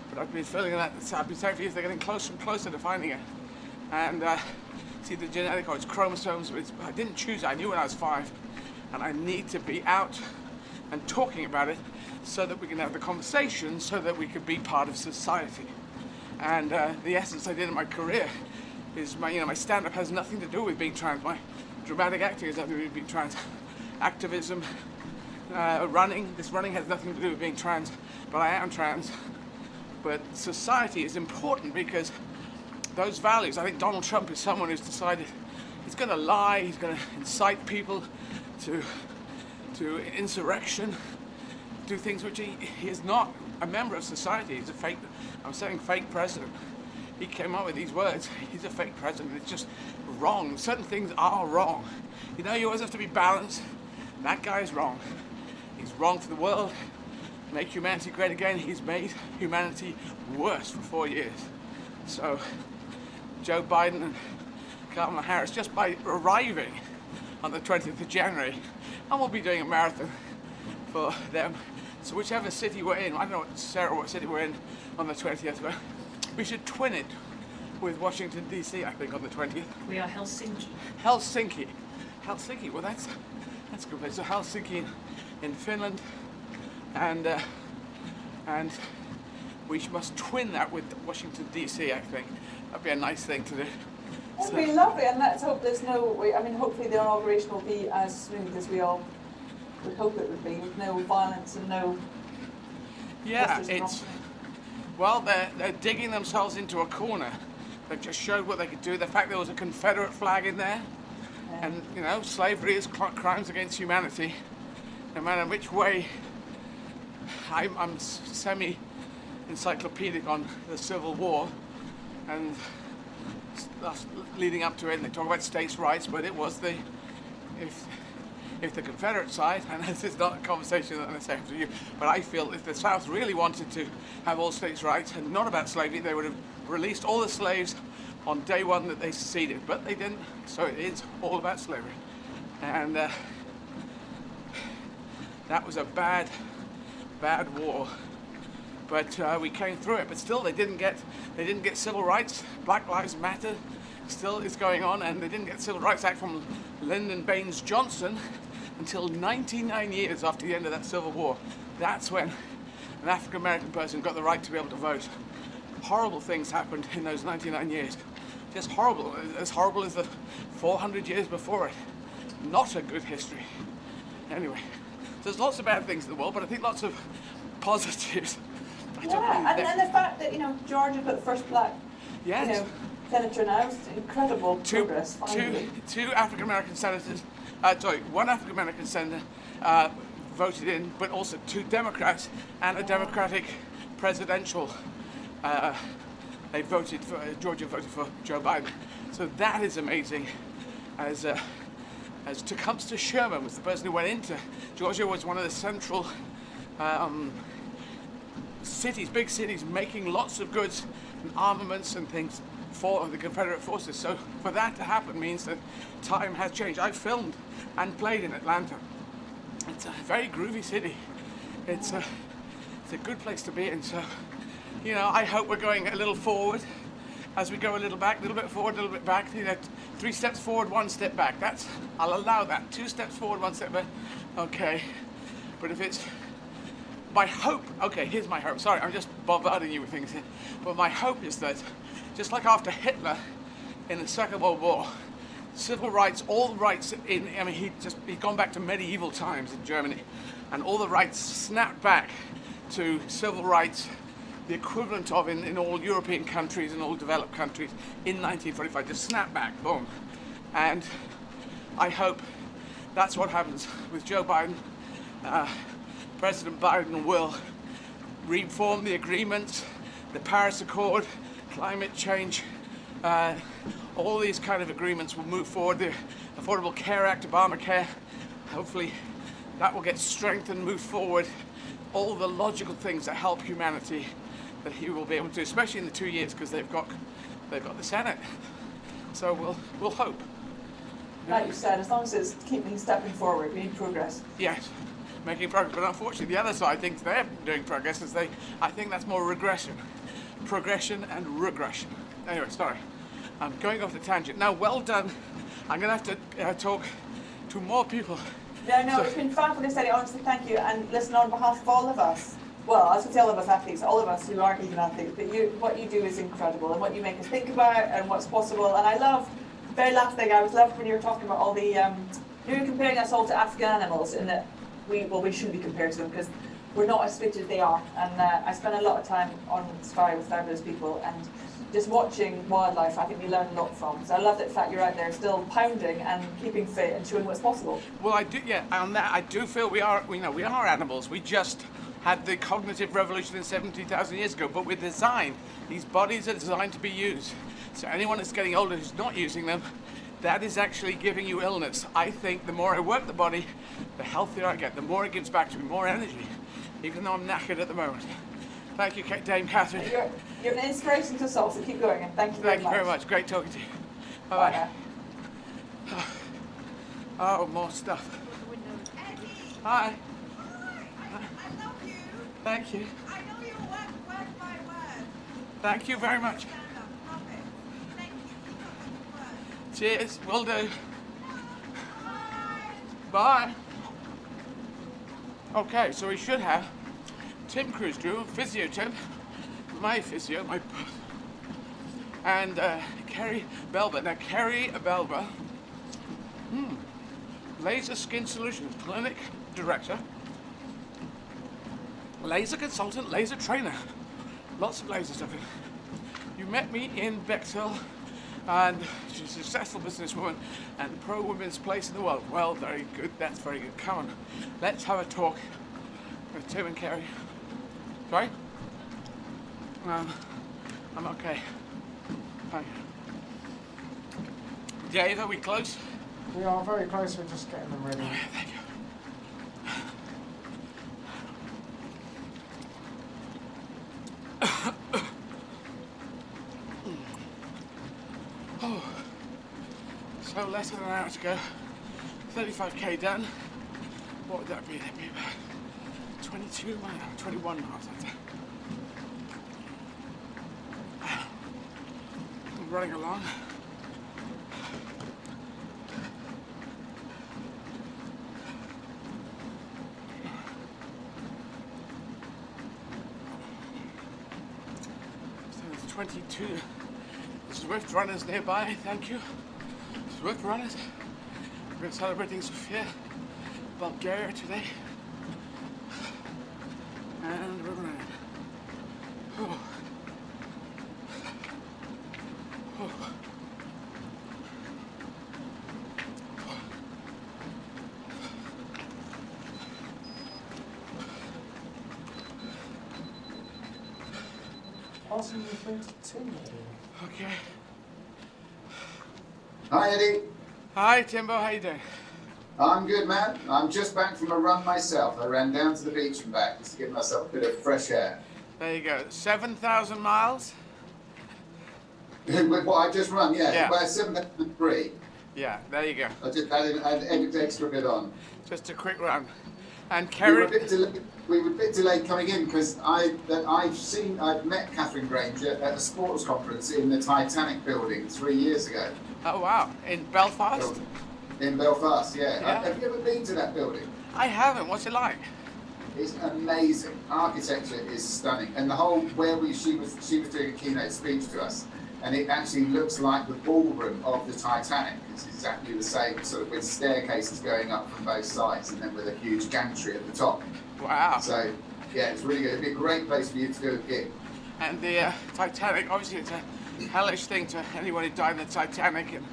Speaker 1: but I've been feeling that, I've been saying for years they're getting closer and closer to finding it. And see the genetic, or it's chromosomes, I didn't choose it, I knew when I was 5, and I need to be out and talking about it so that we can have the conversation, so that we could be part of society. And the essence I did in my career is my stand-up has nothing to do with being trans. My dramatic acting has nothing to do with being trans. activism, running. This running has nothing to do with being trans, but I am trans. But society is important because those values, I think Donald Trump is someone who's decided he's going to lie, he's going to incite people to insurrection, do things which he is not a member of society. He's a fake, I'm saying fake president. He came up with these words. He's a fake president. It's just wrong. Certain things are wrong. You know, you always have to be balanced. That guy is wrong. He's wrong for the world. Make humanity great again. He's made humanity worse for 4 years. So Joe Biden and Kamala Harris, just by arriving on the 20th of January, and we'll be doing a marathon for them. So whichever city we're in, I don't know, Sarah, what city we're in on the 20th, but we should twin it with Washington, D.C., I think, on the 20th.
Speaker 2: We are Helsinki.
Speaker 1: Helsinki. Helsinki, well, that's a good place. So Helsinki in Finland, and we must twin that with Washington, D.C., I think. That'd be a nice thing to do.
Speaker 14: It'd be lovely, and let's hope there's hopefully the inauguration will be as smooth as we all would hope it would be, with no violence and no...
Speaker 1: Yeah, well, they're digging themselves into a corner. They've just showed what they could do. The fact there was a Confederate flag in there, and, you know, slavery is crimes against humanity. No matter which way, I'm semi-encyclopedic on the Civil War, and leading up to it, and they talk about states' rights, but it was if the Confederate side, and this is not a conversation that I'm saying to you, but I feel if the South really wanted to have all states' rights and not about slavery, they would have released all the slaves on day one that they seceded, but they didn't, so it is all about slavery. And that was a bad war, but we came through it. But still, they didn't get civil rights. Black Lives Matter still is going on, and they didn't get Civil Rights Act from Lyndon Baines Johnson until 99 years after the end of that Civil War. That's when an African American person got the right to be able to vote. Horrible things happened in those 99 years. Just horrible, as horrible as the 400 years before it. Not a good history. Anyway, there's lots of bad things in the world, but I think lots of positives.
Speaker 14: Yeah, and the fact that, you know, Georgia got the first black,
Speaker 1: yes,
Speaker 14: you know, senator now, is incredible progress.
Speaker 1: Two African American senators, one African American senator voted in, but also 2 Democrats and a Democratic presidential. They voted for Georgia voted for Joe Biden, so that is amazing. As Tecumseh Sherman was the person who went into Georgia, was one of the central cities, big cities, making lots of goods and armaments and things for the Confederate forces. So for that to happen means that time has changed. I filmed and played in Atlanta. It's a very groovy city. It's a good place to be in. So, you know, I hope we're going a little forward as we go a little back, a little bit forward, a little bit back. You know, 3 steps forward, 1 step back. I'll allow that. 2 steps forward, 1 step back. Okay. But if it's my hope, okay, here's my hope. Sorry, I'm just bombarding you with things here. But my hope is that, just like after Hitler in the Second World War, civil rights, all the rights he'd gone back to medieval times in Germany, and all the rights snapped back to civil rights, the equivalent of in all European countries and all developed countries in 1945, just snap back, boom. And I hope that's what happens with Joe Biden. President Biden will reform the agreements, the Paris Accord, climate change, all these kind of agreements will move forward. The Affordable Care Act, Obamacare, hopefully that will get strengthened, move forward. All the logical things that help humanity that he will be able to, especially in the 2 years, because they've got the Senate. So we'll hope.
Speaker 14: Like you said, as long as it's keeping stepping forward, we need progress.
Speaker 1: Yes, making progress. But unfortunately, the other side thinks they're doing progress, as I think that's more regression. Progression and regression. Anyway, sorry. I'm going off the tangent. Now, well done. I'm going to have to talk to more people.
Speaker 14: No, it's been fabulous, Eddie. Honestly, thank you. And listen, on behalf of all of us, well, I should say all of us athletes, all of us who aren't even athletes, but what you do is incredible, and what you make us think about and what's possible. And I love, very last thing, I was loved when you were talking about all the you're comparing us all to African animals in that we shouldn't be compared to them because we're not as fit as they are. And I spend a lot of time on safari with fabulous people, and just watching wildlife, I think we learn a lot from. So I love the fact you're out there still pounding and keeping fit and showing what's possible.
Speaker 1: Well, I do, yeah, on that, I do feel we are animals. We just had the cognitive revolution in 70,000 years ago, but we're designed, these bodies are designed to be used. So anyone that's getting older who's not using them, that is actually giving you illness. I think the more I work the body, the healthier I get, the more it gives back to me, more energy, even though I'm knackered at the moment. Thank you, Dame Catherine.
Speaker 14: You're an inspiration to us all, so keep going, and thank you very much.
Speaker 1: Thank you very much. Great talking to you. Bye-bye. Oh, more stuff. Hi.
Speaker 15: I love you.
Speaker 1: Thank you.
Speaker 15: I know you word by word.
Speaker 1: Thank you very much.
Speaker 15: Love it. Thank you.
Speaker 1: Cheers. Will do. Bye. Okay, so we should have Tim Cruise drew, physio Tim, my physio, and Kerry Belba. Now, Kerry Belba, Laser Skin Solutions, clinic director, laser consultant, laser trainer, lots of laser stuff. You met me in Bechtel, and she's a successful businesswoman and pro-women's place in the world. Well, very good, that's very good. Come on, let's have a talk with Tim and Kerry. Sorry? I'm okay. Thank you. Dave, are we close?
Speaker 3: We are very close, we're just getting them ready.
Speaker 1: Thank you. Oh, so less than an hour to go. 35k done. What would that be? That'd be about 22 miles, 21 miles, I'd say. I'm running along. So there's 22 Swift runners nearby, thank you. Swift runners. We're celebrating Sofia, Bulgaria today. And we're running. Oh. Oh.
Speaker 3: Passing the phone to Tim.
Speaker 1: Okay.
Speaker 16: Hi, Eddie.
Speaker 1: Hi, Timbo. How you doing?
Speaker 16: I'm good, man. I'm just back from a run myself. I ran down to the beach and back just to give myself a bit of fresh air.
Speaker 1: There you go. 7,000 miles?
Speaker 16: With what I just run,
Speaker 1: Yeah.
Speaker 16: About 7,003.
Speaker 1: Yeah, there you go.
Speaker 16: I just added an extra bit on.
Speaker 1: Just a quick run. And Kerry...
Speaker 16: We were a bit delayed coming in because I've met Catherine Granger at a sports conference in the Titanic building 3 years ago.
Speaker 1: Oh, wow. In Belfast?
Speaker 16: In Belfast, yeah.
Speaker 1: Yeah.
Speaker 16: Have you ever been to that building?
Speaker 1: I haven't. What's it like?
Speaker 16: It's amazing. Architecture is stunning, and the whole she was doing a keynote speech to us, and it actually looks like the ballroom of the Titanic. It's exactly the same, sort of with staircases going up from both sides, and then with a huge gantry at the top.
Speaker 1: Wow.
Speaker 16: So, yeah, it's really good. It'd be a great place for you to do a gig.
Speaker 1: And the Titanic, obviously, it's a hellish thing to anyone who died in the Titanic, and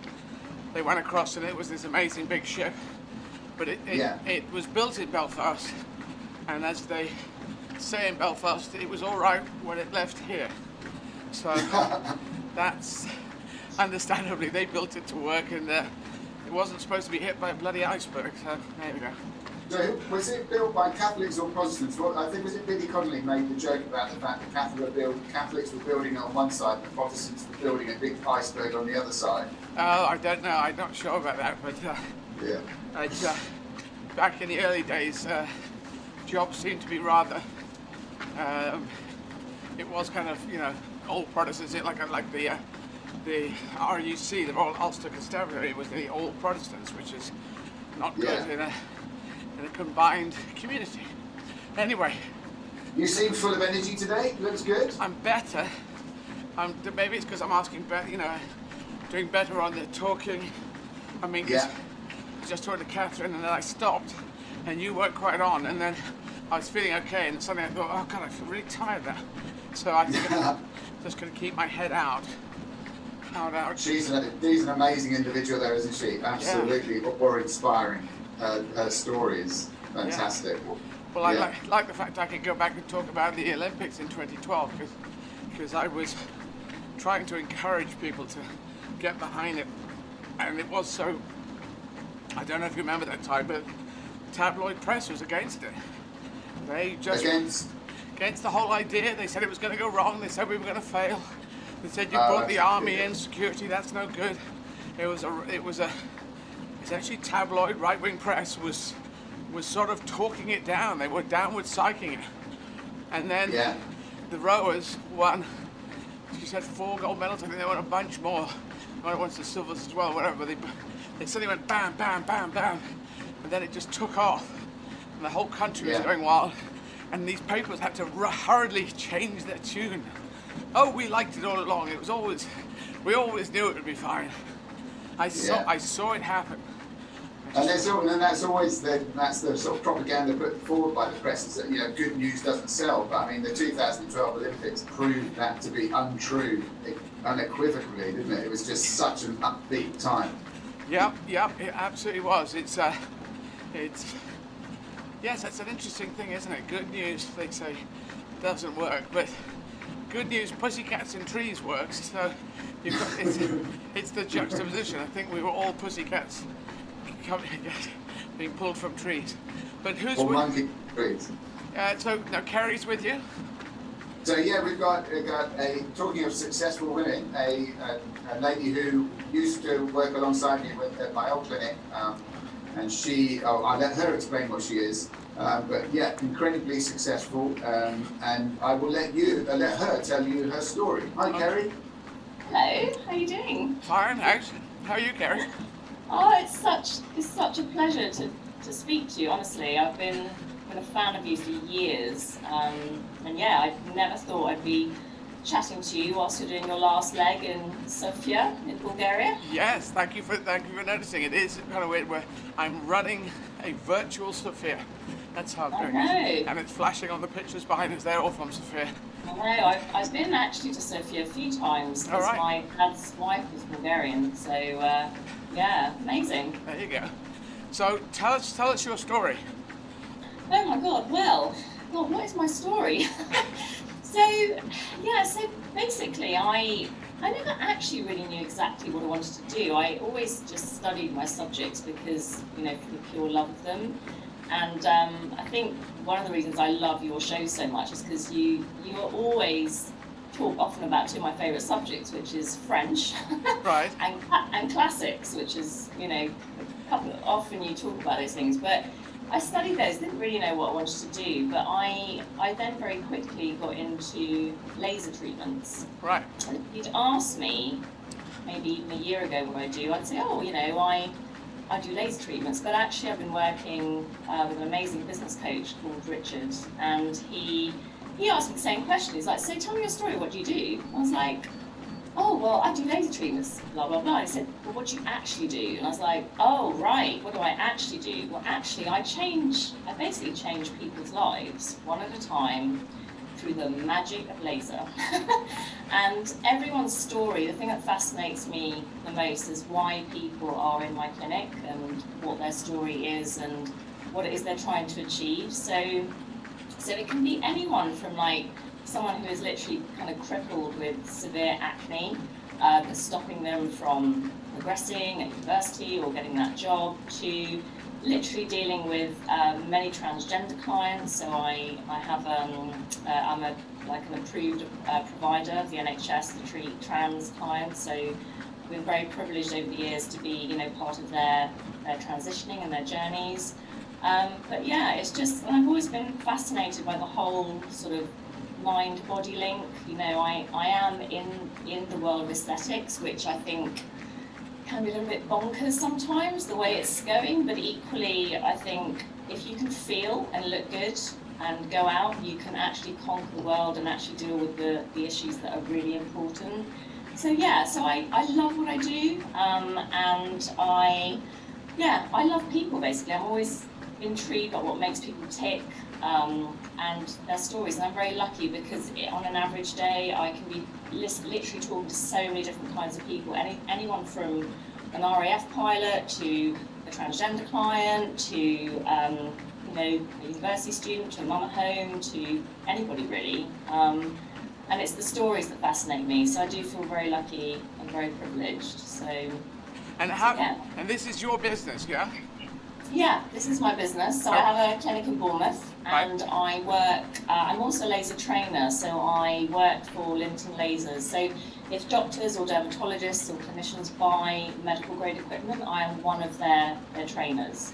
Speaker 1: they went across, and it was this amazing big ship. But it was built in Belfast, and as they say in Belfast, it was all right when it left here. So that's understandably they built it to work, and it wasn't supposed to be hit by a bloody iceberg. So there we go.
Speaker 16: So was it built by Catholics or Protestants? Well, I think was it Billy Connolly made the joke about the fact that Catholics were building on one side, and the Protestants were building a big iceberg on the other side.
Speaker 1: Oh, I don't know. I'm not sure about that, but
Speaker 16: yeah.
Speaker 1: Back in the early days, jobs seemed to be rather. It was kind of old Protestants, like the RUC, the Royal Ulster Constabulary, was the old Protestants, which is not good in a combined community. Anyway.
Speaker 16: You seem full of energy today. Looks good.
Speaker 1: I'm better. Maybe it's because I'm asking better, doing better on the talking. I mean, 'cause just talking to Catherine, and then I stopped, and you weren't quite on, and then I was feeling okay, and suddenly I thought, oh God, I feel really tired now. So I think I'm just going to keep my head out.
Speaker 16: She's an amazing individual though, isn't she? Absolutely, or inspiring. Her story is fantastic.
Speaker 1: Yeah. Well, I like the fact I could go back and talk about the Olympics in 2012, because I was trying to encourage people to get behind it, and it was so, I don't know if you remember that time, but tabloid press was against it. They just against the whole idea. They said it was going to go wrong. They said we were going to fail. They said you brought the army in, security, that's no good. It's actually tabloid right-wing press was sort of talking it down. They were downward psyching it. And then the rowers won. She said 4 gold medals. I think they won a bunch more. One wants the silvers as well, whatever. But they suddenly went bam, bam, bam, bam. And then it just took off. And the whole country was going wild. And these papers had to hurriedly change their tune. Oh, we liked it all along. It was always, we always knew it would be fine. I saw it happen.
Speaker 16: And that's always the sort of propaganda put forward by the press, is that, you know, good news doesn't sell. But I mean, the 2012 Olympics proved that to be untrue unequivocally, didn't it? It was just such an upbeat time.
Speaker 1: Yep, it absolutely was. It's yes, that's an interesting thing, isn't it? Good news, they say, doesn't work, but good news, pussycats in trees works. So you've got, it's the juxtaposition. I think we were all pussycats being pulled from trees. But who's
Speaker 16: or monkey trees.
Speaker 1: So now Kerry's with you.
Speaker 16: So yeah, we've got a, talking of successful women, a lady who used to work alongside me at my old clinic, and I'll let her explain what she is, but yeah, incredibly successful, and I will let her tell you her story. Hi, Kerry.
Speaker 17: Hello, how are you doing?
Speaker 1: Fine, thanks. How are you, Kerry?
Speaker 17: Oh, it's such a pleasure to speak to you, honestly. I've been a fan of you for years, and yeah, I never thought I'd be chatting to you whilst you're doing your last leg in Sofia in Bulgaria.
Speaker 1: Yes, thank you for noticing. It is kind of weird where I'm running a virtual Sofia. That's how I'm doing it. And it's flashing on the pictures behind us. They're all from Sofia.
Speaker 17: I know. I've been actually to Sofia a few times because my dad's wife was Bulgarian. So yeah, amazing.
Speaker 1: There you go. So tell us your story.
Speaker 17: Oh my God! Well, what is my story? So basically, I never actually really knew exactly what I wanted to do. I always just studied my subjects because, you know, for the pure love of them. And I think one of the reasons I love your show so much is because you always talk often about two of my favourite subjects, which is French,
Speaker 1: right,
Speaker 17: and classics, which is, you know, often you talk about those things, but I studied those, didn't really know what I wanted to do, but I then very quickly got into laser treatments.
Speaker 1: Right.
Speaker 17: And if you'd asked me maybe even a year ago what I do, I'd say, oh, you know, I do laser treatments, but actually I've been working with an amazing business coach called Richard, and he asked me the same question. He's like, so tell me your story, what do you do? I was like, oh, well, I do laser treatments, blah, blah, blah. He said, well, what do you actually do? And I was like, oh, right, what do I actually do? Well, actually, I basically change people's lives one at a time through the magic of laser. And everyone's story, the thing that fascinates me the most is why people are in my clinic and what their story is and what it is they're trying to achieve. So it can be anyone from like someone who is literally kind of crippled with severe acne, that's stopping them from progressing at university or getting that job, to literally dealing with many transgender clients. So I have I'm an approved provider of the NHS to treat trans clients. So I've been very privileged over the years to be, you know, part of their transitioning and their journeys. But yeah, it's just, I've always been fascinated by the whole sort of mind-body link. You know, I am in the world of aesthetics, which I think can be a little bit bonkers sometimes, the way it's going, but equally, I think if you can feel and look good and go out, you can actually conquer the world and actually deal with the issues that are really important. So yeah, so I love what I do, and I yeah, I love people basically. I'm always intrigued by what makes people tick and their stories. And I'm very lucky because on an average day, I can be literally talking to so many different kinds of people. Anyone from an RAF pilot to a transgender client to a university student to a mum at home to anybody really. And it's the stories that fascinate me. So I do feel very lucky and very privileged. So.
Speaker 1: And this is your business, yeah?
Speaker 17: Yeah, this is my business. So I have a clinic in Bournemouth, and I work. I'm also a laser trainer, so I work for Linton Lasers. So if doctors or dermatologists or clinicians buy medical grade equipment, I am one of their trainers.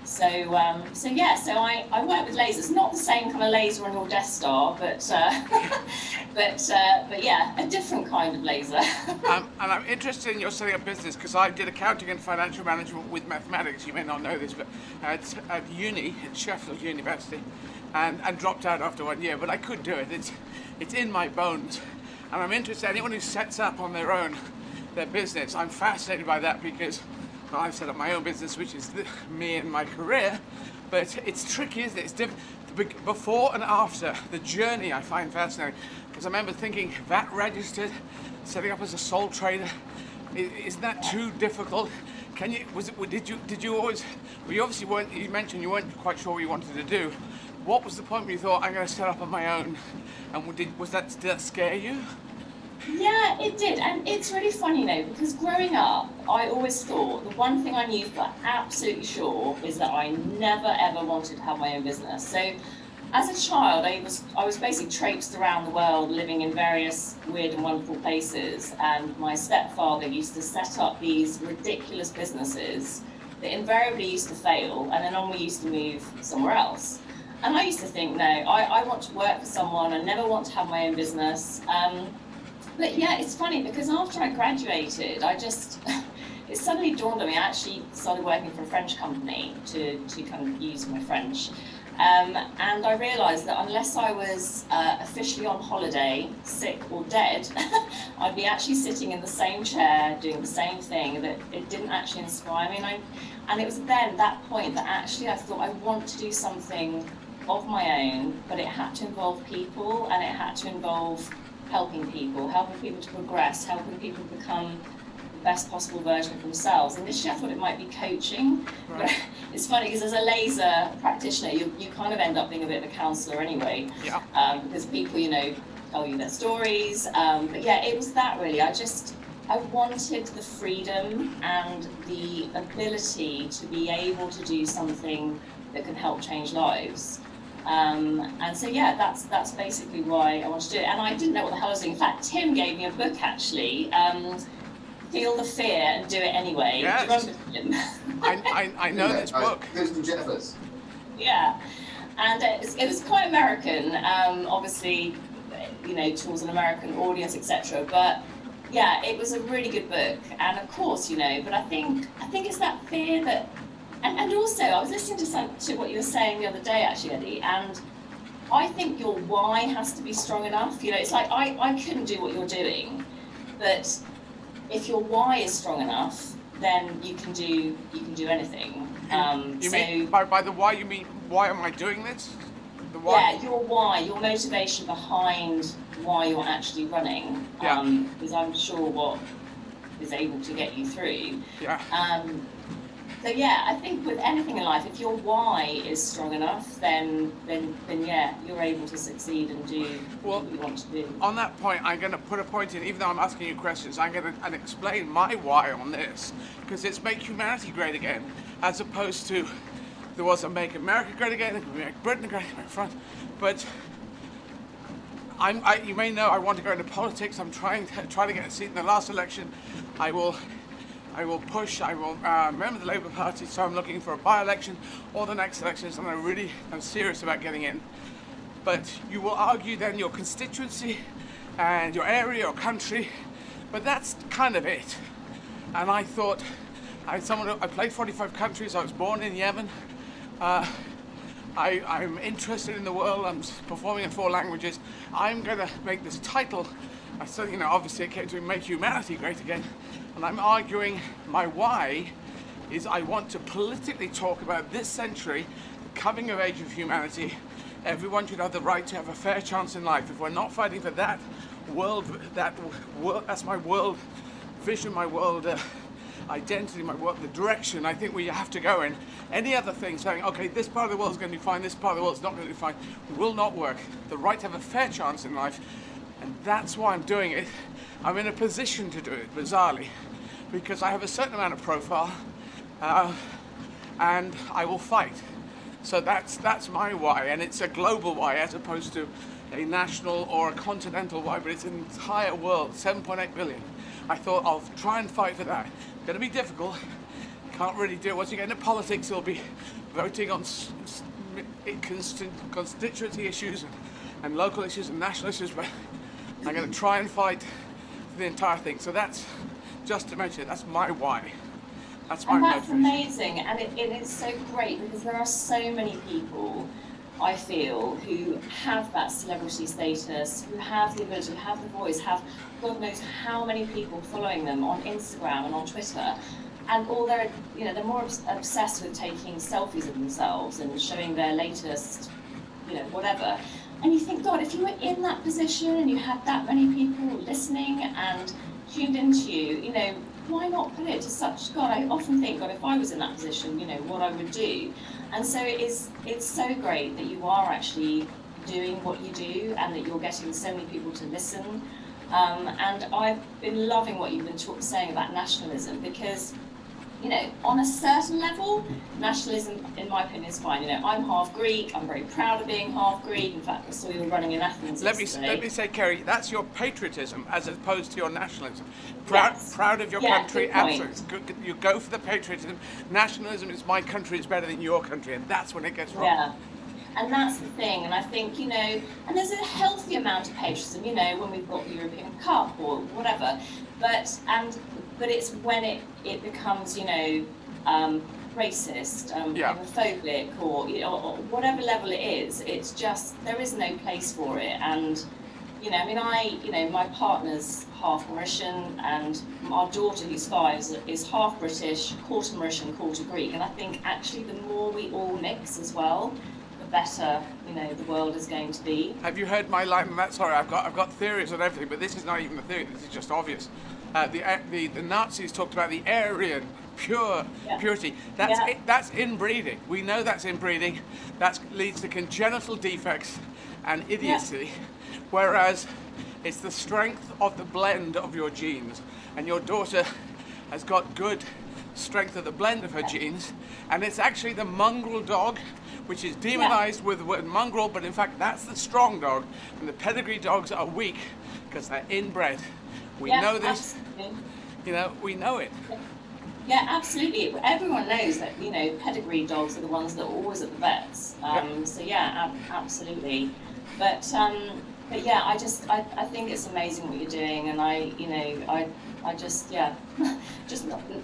Speaker 17: So I work with lasers, not the same kind of laser on your Death Star, but yeah, a different kind of laser.
Speaker 1: And I'm interested in your setting up business because I did accounting and financial management with mathematics. You may not know this, but at uni, at Sheffield University, and dropped out after 1 year. But I could do it. It's in my bones, and I'm interested. Anyone who sets up on their own their business, I'm fascinated by that because. Well, I've set up my own business, which is me and my career, but it's tricky, isn't it? It's different. Before and after, the journey I find fascinating, because I remember thinking, VAT registered, setting up as a sole trader, isn't that too difficult? Did you always, well, you obviously weren't, you mentioned you weren't quite sure what you wanted to do. What was the point where you thought, I'm going to set up on my own? And did that scare you?
Speaker 17: Yeah, it did, and it's really funny now because growing up, I always thought the one thing I knew for absolutely sure is that I never ever wanted to have my own business. So, as a child, I was basically traipsed around the world, living in various weird and wonderful places. And my stepfather used to set up these ridiculous businesses that invariably used to fail, and then we used to move somewhere else. And I used to think, no, I want to work for someone. I never want to have my own business. But yeah, it's funny because after I graduated, it suddenly dawned on me, I actually started working for a French company to kind of use my French. And I realised that unless I was officially on holiday, sick or dead, I'd be actually sitting in the same chair, doing the same thing, that it didn't actually inspire me. And it was then that point that actually I thought I want to do something of my own, but it had to involve people and it had to involve helping people to progress, helping people become the best possible version of themselves. Initially I thought it might be coaching, right. But it's funny because as a laser practitioner, you kind of end up being a bit of a counsellor anyway, because people, tell you their stories. But yeah, it was that really. I wanted the freedom and the ability to be able to do something that can help change lives. And so yeah, that's basically why I wanted to do it. And I didn't know what the hell I was doing. In fact, Tim gave me a book actually, Feel the Fear and Do It Anyway.
Speaker 1: Yes.
Speaker 17: Do you remember Tim?
Speaker 1: I know this book.
Speaker 16: Kirsten Jeffers.
Speaker 17: Yeah, and it was quite American, obviously, towards an American audience, etc. But yeah, it was a really good book. And of course, but I think it's that fear that. And also, I was listening to what you were saying the other day, actually, Eddie, and I think your why has to be strong enough. It's like I couldn't do what you're doing, but if your why is strong enough, then you can do anything.
Speaker 1: You mean by the why? You mean why am I doing this? The why?
Speaker 17: Yeah, your why, your motivation behind why you're actually running. Because I'm sure what is able to get you through.
Speaker 1: Yeah.
Speaker 17: So yeah, I think with anything in life, if your why is strong enough, then yeah, you're able to succeed and do what you want to do.
Speaker 1: On that point, I'm going to put a point in, even though I'm asking you questions, I'm going to explain my why on this, because it's make humanity great again, as opposed to there was a make America great again, make Britain great again, France. But you may know I want to go into politics. I'm trying to get a seat in the last election. I will push, remember the Labour Party, so I'm looking for a by-election or the next elections, and I'm serious about getting in. But you will argue then your constituency and your area or country, but that's kind of it. And I thought, I played 45 countries, I was born in Yemen, I'm interested in the world, I'm performing in 4 languages. I'm going to make this title, so, obviously it came to Make Humanity Great Again, and I'm arguing my why is I want to politically talk about this century, the coming of age of humanity. Everyone should have the right to have a fair chance in life. If we're not fighting for that world, that's my world vision, my world identity, my world, the direction I think we have to go in. Any other thing saying, okay, this part of the world is going to be fine, this part of the world is not going to be fine, will not work. The right to have a fair chance in life, and that's why I'm doing it. I'm in a position to do it, bizarrely, because I have a certain amount of profile, and I will fight. So that's my why, and it's a global why as opposed to a national or a continental why, but it's an entire world, 7.8 billion. I thought I'll try and fight for that. It's going to be difficult. Can't really do it. Once you get into politics, you'll be voting on constituency issues and local issues and national issues, but I'm going to try and fight for the entire thing. So that's, just to mention it, that's my why. That's my motivation.
Speaker 17: Amazing, and it is so great because there are so many people, I feel, who have that celebrity status, who have the ability, who have the voice, have God knows how many people following them on Instagram and on Twitter, and all they're more obsessed with taking selfies of themselves and showing their latest, whatever. And you think, God, if you were in that position and you had that many people listening and tuned into you, why not put it to such, God, I often think, God, if I was in that position, what I would do. And so it's so great that you are actually doing what you do and that you're getting so many people to listen. And I've been loving what you've been saying about nationalism because, on a certain level, nationalism, in my opinion, is fine. I'm half Greek. I'm very proud of being half Greek. In fact, I saw you were running in Athens yesterday.
Speaker 1: Let me say, Kerry, that's your patriotism as opposed to your nationalism. Proud of your country, absolutely. You go for the patriotism. Nationalism is my country is better than your country, and that's when it gets wrong.
Speaker 17: Yeah. And that's the thing, and I think, and there's a healthy amount of patriotism, when we've got the European Cup or whatever, but it's when it becomes, racist, homophobic, or whatever level it is, it's just, there is no place for it. And, my partner's half Mauritian, and our daughter, who's 5, is half British, quarter Mauritian, quarter Greek, and I think actually the more we all mix as well, better, the world is going to be.
Speaker 1: Have you heard my line on that? Sorry, I've got theories on everything, but this is not even a theory. This is just obvious. The Nazis talked about the Aryan purity. That's inbreeding. We know that's inbreeding. That leads to congenital defects and idiocy. Whereas it's the strength of the blend of your genes, and your daughter has got good strength of the blend of her genes, and it's actually the mongrel dog, which is demonized with the word mongrel, but in fact that's the strong dog, and the pedigree dogs are weak because they're inbred. We know this. Absolutely. We know it.
Speaker 17: Yeah, absolutely. Everyone knows that, pedigree dogs are the ones that are always at the vets. So yeah, absolutely. But yeah, I think it's amazing what you're doing, and I just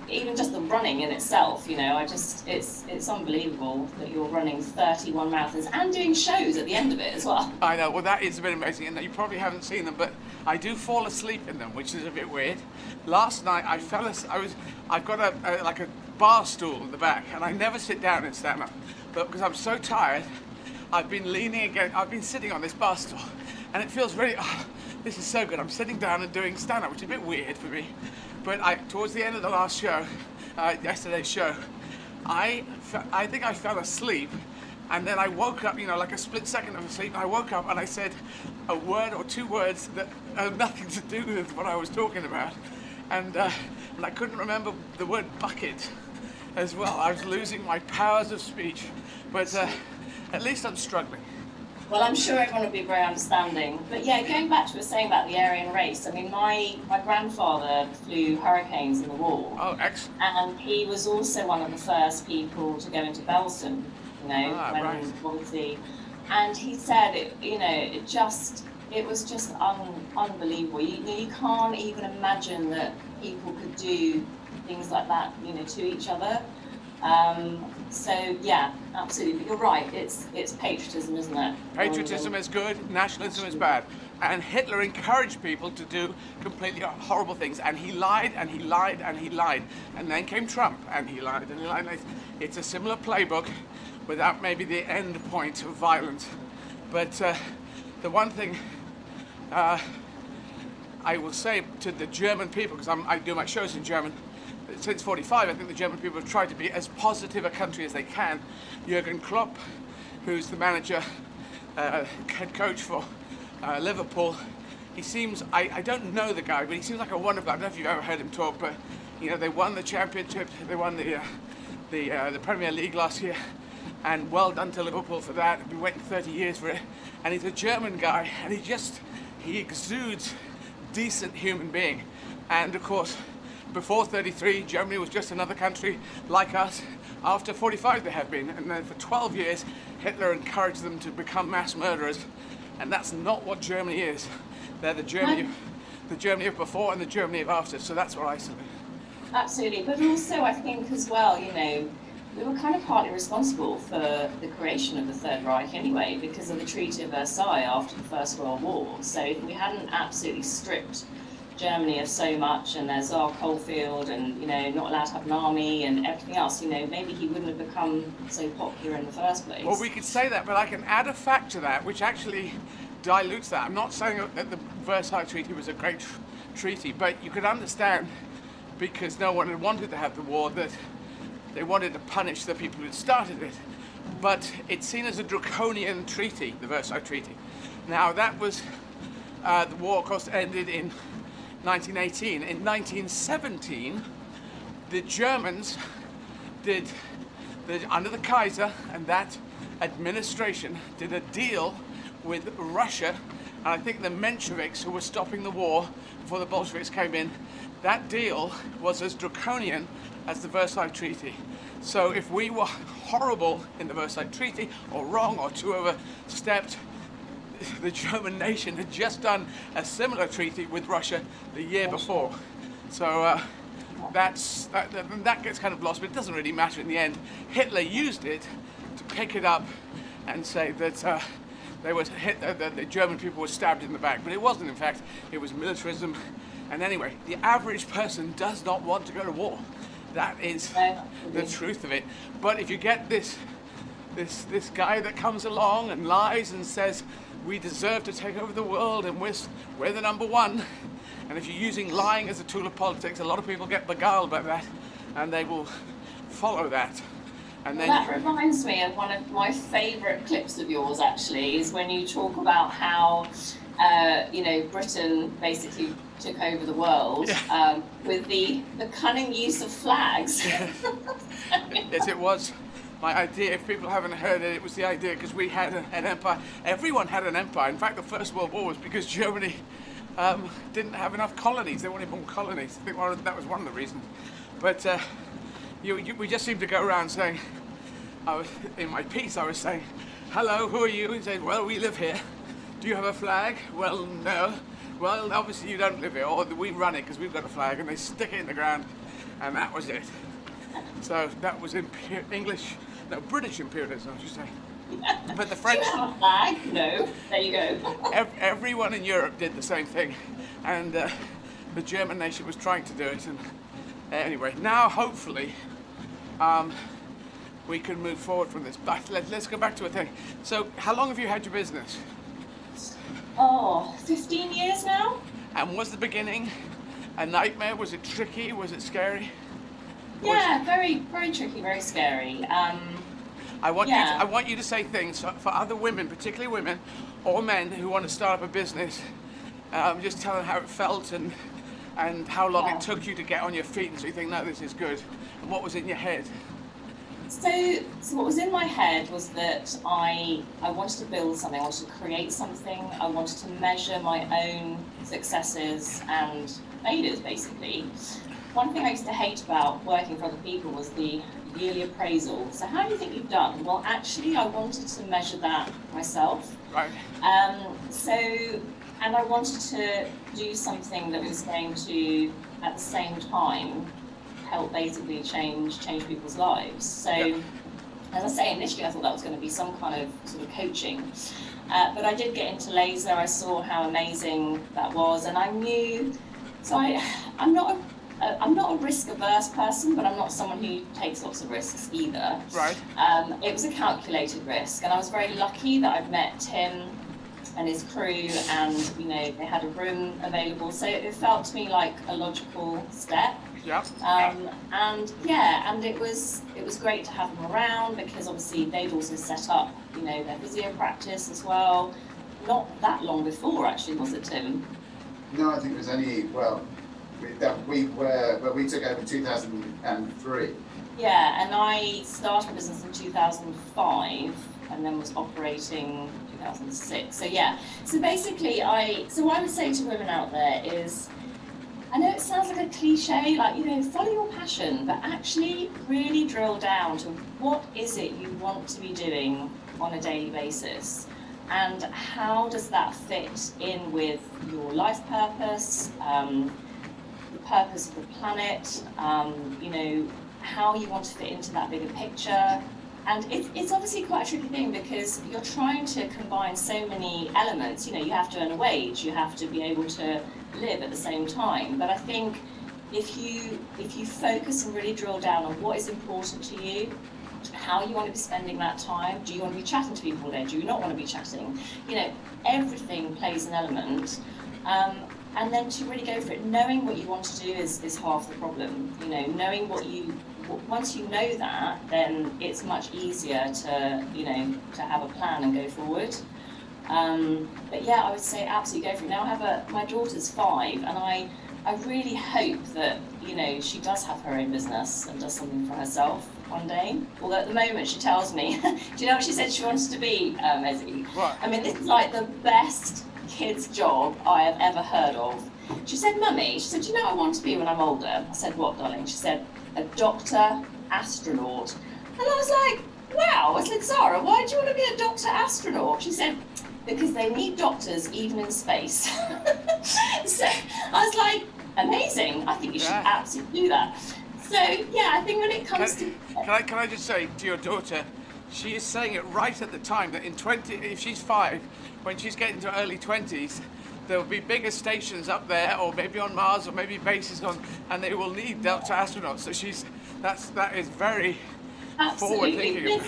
Speaker 17: even just the running in itself, it's unbelievable that you're running 31 marathons and doing shows at the end of it as well.
Speaker 1: I know, well that is a bit amazing, and you probably haven't seen them, but I do fall asleep in them, which is a bit weird. Last night I've got a bar stool in the back, and I never sit down and stand up, but because I'm so tired, I've been sitting on this bar stool, and it feels really, this is so good. I'm sitting down and doing stand-up, which is a bit weird for me. But towards the end of the last show, yesterday's show, I think I fell asleep, and then I woke up, like a split second of sleep, and I woke up and I said a word or 2 words that have nothing to do with what I was talking about. And I couldn't remember the word bucket as well. I was losing my powers of speech. But at least I'm struggling.
Speaker 17: Well, I'm sure everyone will be very understanding. But yeah, going back to what you were saying about the Aryan race, I mean, my grandfather flew Hurricanes in the war.
Speaker 1: Oh, excellent.
Speaker 17: And he was also one of the first people to go into Belsen, when he was quality. And he said, it was just unbelievable. You can't even imagine that people could do things like that, to each other. So yeah, absolutely. But you're right. It's patriotism, isn't it?
Speaker 1: Patriotism is good. Nationalism is bad. And Hitler encouraged people to do completely horrible things, and he lied and he lied and he lied. And then came Trump, and he lied and he lied. It's a similar playbook without maybe the end point of violence. But the one thing I will say to the German people, because I do my shows in German, since 45, I think the German people have tried to be as positive a country as they can. Jürgen Klopp, who's the manager, head coach for Liverpool, he seems, I don't know the guy, but he seems like a wonderful, I don't know if you've ever heard him talk, but you know, they won the championship, they won the Premier League last year, and well done to Liverpool for that. We've been waiting 30 years for it, and he's a German guy, and he exudes decent human being. And of course, before 33, Germany was just another country like us. After 45, they have been, and then for 12 years, Hitler encouraged them to become mass murderers. And that's not what Germany is. They're the Germany of before and the Germany of after. So that's what I say.
Speaker 17: Absolutely, but also I think as well, you know, we were kind of partly responsible for the creation of the Third Reich anyway, because of the Treaty of Versailles after the First World War. So if we hadn't absolutely stripped Germany of so much, and there's our coalfield, and you know, not allowed to have an army and everything else, you know, maybe he wouldn't have become so popular in the first place.
Speaker 1: Well, we could say that, but I can add a fact to that, which actually dilutes that. I'm not saying that the Versailles Treaty was a great treaty, but you could understand, because no one had wanted to have the war, that they wanted to punish the people who started it. But it's seen as a draconian treaty, the Versailles Treaty. Now, that was, the war, of course, ended in 1918. In 1917, the Germans under the Kaiser and that administration, did a deal with Russia, and I think the Mensheviks, who were stopping the war before the Bolsheviks came in. That deal was as draconian as the Versailles Treaty. So if we were horrible in the Versailles Treaty, or wrong, or too overstepped, the German nation had just done a similar treaty with Russia the year before. So that gets kind of lost, but it doesn't really matter in the end. Hitler used it to pick it up and say that the German people were stabbed in the back, but it wasn't. In fact, it was militarism. And anyway, the average person does not want to go to war. That is the truth of it. But if you get this guy that comes along and lies and says, we deserve to take over the world and we're the number one, and if you're using lying as a tool of politics, a lot of people get beguiled by that, and they will follow that. And then
Speaker 17: that reminds me of one of my favourite clips of yours, actually, is when you talk about how you know, Britain basically took over the world with the cunning use of flags.
Speaker 1: Yes, it was my idea. If people haven't heard it, it was the idea because we had an empire. Everyone had an empire. In fact, the First World War was because Germany didn't have enough colonies. They wanted more colonies. I think that was one of the reasons. But we just seemed to go around saying, in my piece I was saying, hello, who are you? And saying, well, we live here. Do you have a flag? Well, no. Well, obviously you don't live here, or we run it because we've got a flag, and they stick it in the ground, and that was it. So that was British imperialism, I should say. But the French...
Speaker 17: Do you have a flag? No. There you go.
Speaker 1: Everyone in Europe did the same thing, and the German nation was trying to do it. And anyway, now hopefully we can move forward from this. But let's go back to a thing. So how long have you had your business?
Speaker 17: 15 years now.
Speaker 1: And was the beginning a nightmare? Was it tricky? Was it scary?
Speaker 17: Yeah, very, very tricky, very scary.
Speaker 1: I want you to say things for other women, particularly women or men who want to start up a business. Just tell them how it felt and how long it took you to get on your feet, and so you think, no, this is good. And what was in your head?
Speaker 17: So what was in my head was that I wanted to build something, I wanted to create something, I wanted to measure my own successes and failures, basically. One thing I used to hate about working for other people was the yearly appraisal. So how do you think you've done? Well, actually, I wanted to measure that myself.
Speaker 1: Right.
Speaker 17: And I wanted to do something that was going to, at the same time, help basically change people's lives. So as I say, initially I thought that was going to be some kind of sort of coaching. But I did get into laser. I saw how amazing that was, and I knew. So I'm not a risk-averse person, but I'm not someone who takes lots of risks either.
Speaker 1: Right.
Speaker 17: It was a calculated risk, and I was very lucky that I'd met Tim and his crew, and you know they had a room available, so it felt to me like a logical step.
Speaker 1: Yeah.
Speaker 17: And it was great to have them around, because obviously they'd also set up, you know, their physio practice as well. Not that long before, actually, was it, Tim?
Speaker 16: No, I think it was only, well, we took over in 2003.
Speaker 17: Yeah, and I started business in 2005 and then was operating 2006. So yeah, so basically what I would say to women out there is, I know it sounds like a cliche, like, you know, follow your passion, but actually really drill down to what is it you want to be doing on a daily basis, and how does that fit in with your life purpose, the purpose of the planet, you know, how you want to fit into that bigger picture. And it's obviously quite a tricky thing, because you're trying to combine so many elements. You know, you have to earn a wage, you have to be able to live at the same time. But I think if you focus and really drill down on what is important to you, how you want to be spending that time, do you want to be chatting to people all day, do you not want to be chatting? You know, everything plays an element. And then to really go for it, knowing what you want to do is half the problem. You know, knowing once you know that, then it's much easier to, you know, to have a plan and go forward. But yeah, I would say absolutely go for it. Now I have my daughter's 5, and I really hope that, you know, she does have her own business and does something for herself one day. Although at the moment she tells me, do you know what she said she wants to be, Ezzy?
Speaker 1: What?
Speaker 17: I mean, this is like the best kid's job I have ever heard of. She said, Mummy, she said, do you know what I want to be when I'm older? I said, what, darling? She said, a doctor, astronaut. And I was like, wow. I said, Zara, why do you want to be a doctor, astronaut? She said, because they need doctors even in space. So I was like, amazing. I think you should absolutely do that. So yeah, I think when it comes to...
Speaker 1: Can I just say to your daughter, she is saying it right at the time that if she's 5, when she's getting to early 20s, there will be bigger stations up there, or maybe on Mars, or maybe bases on, and they will need Delta astronauts. So that is very forward thinking.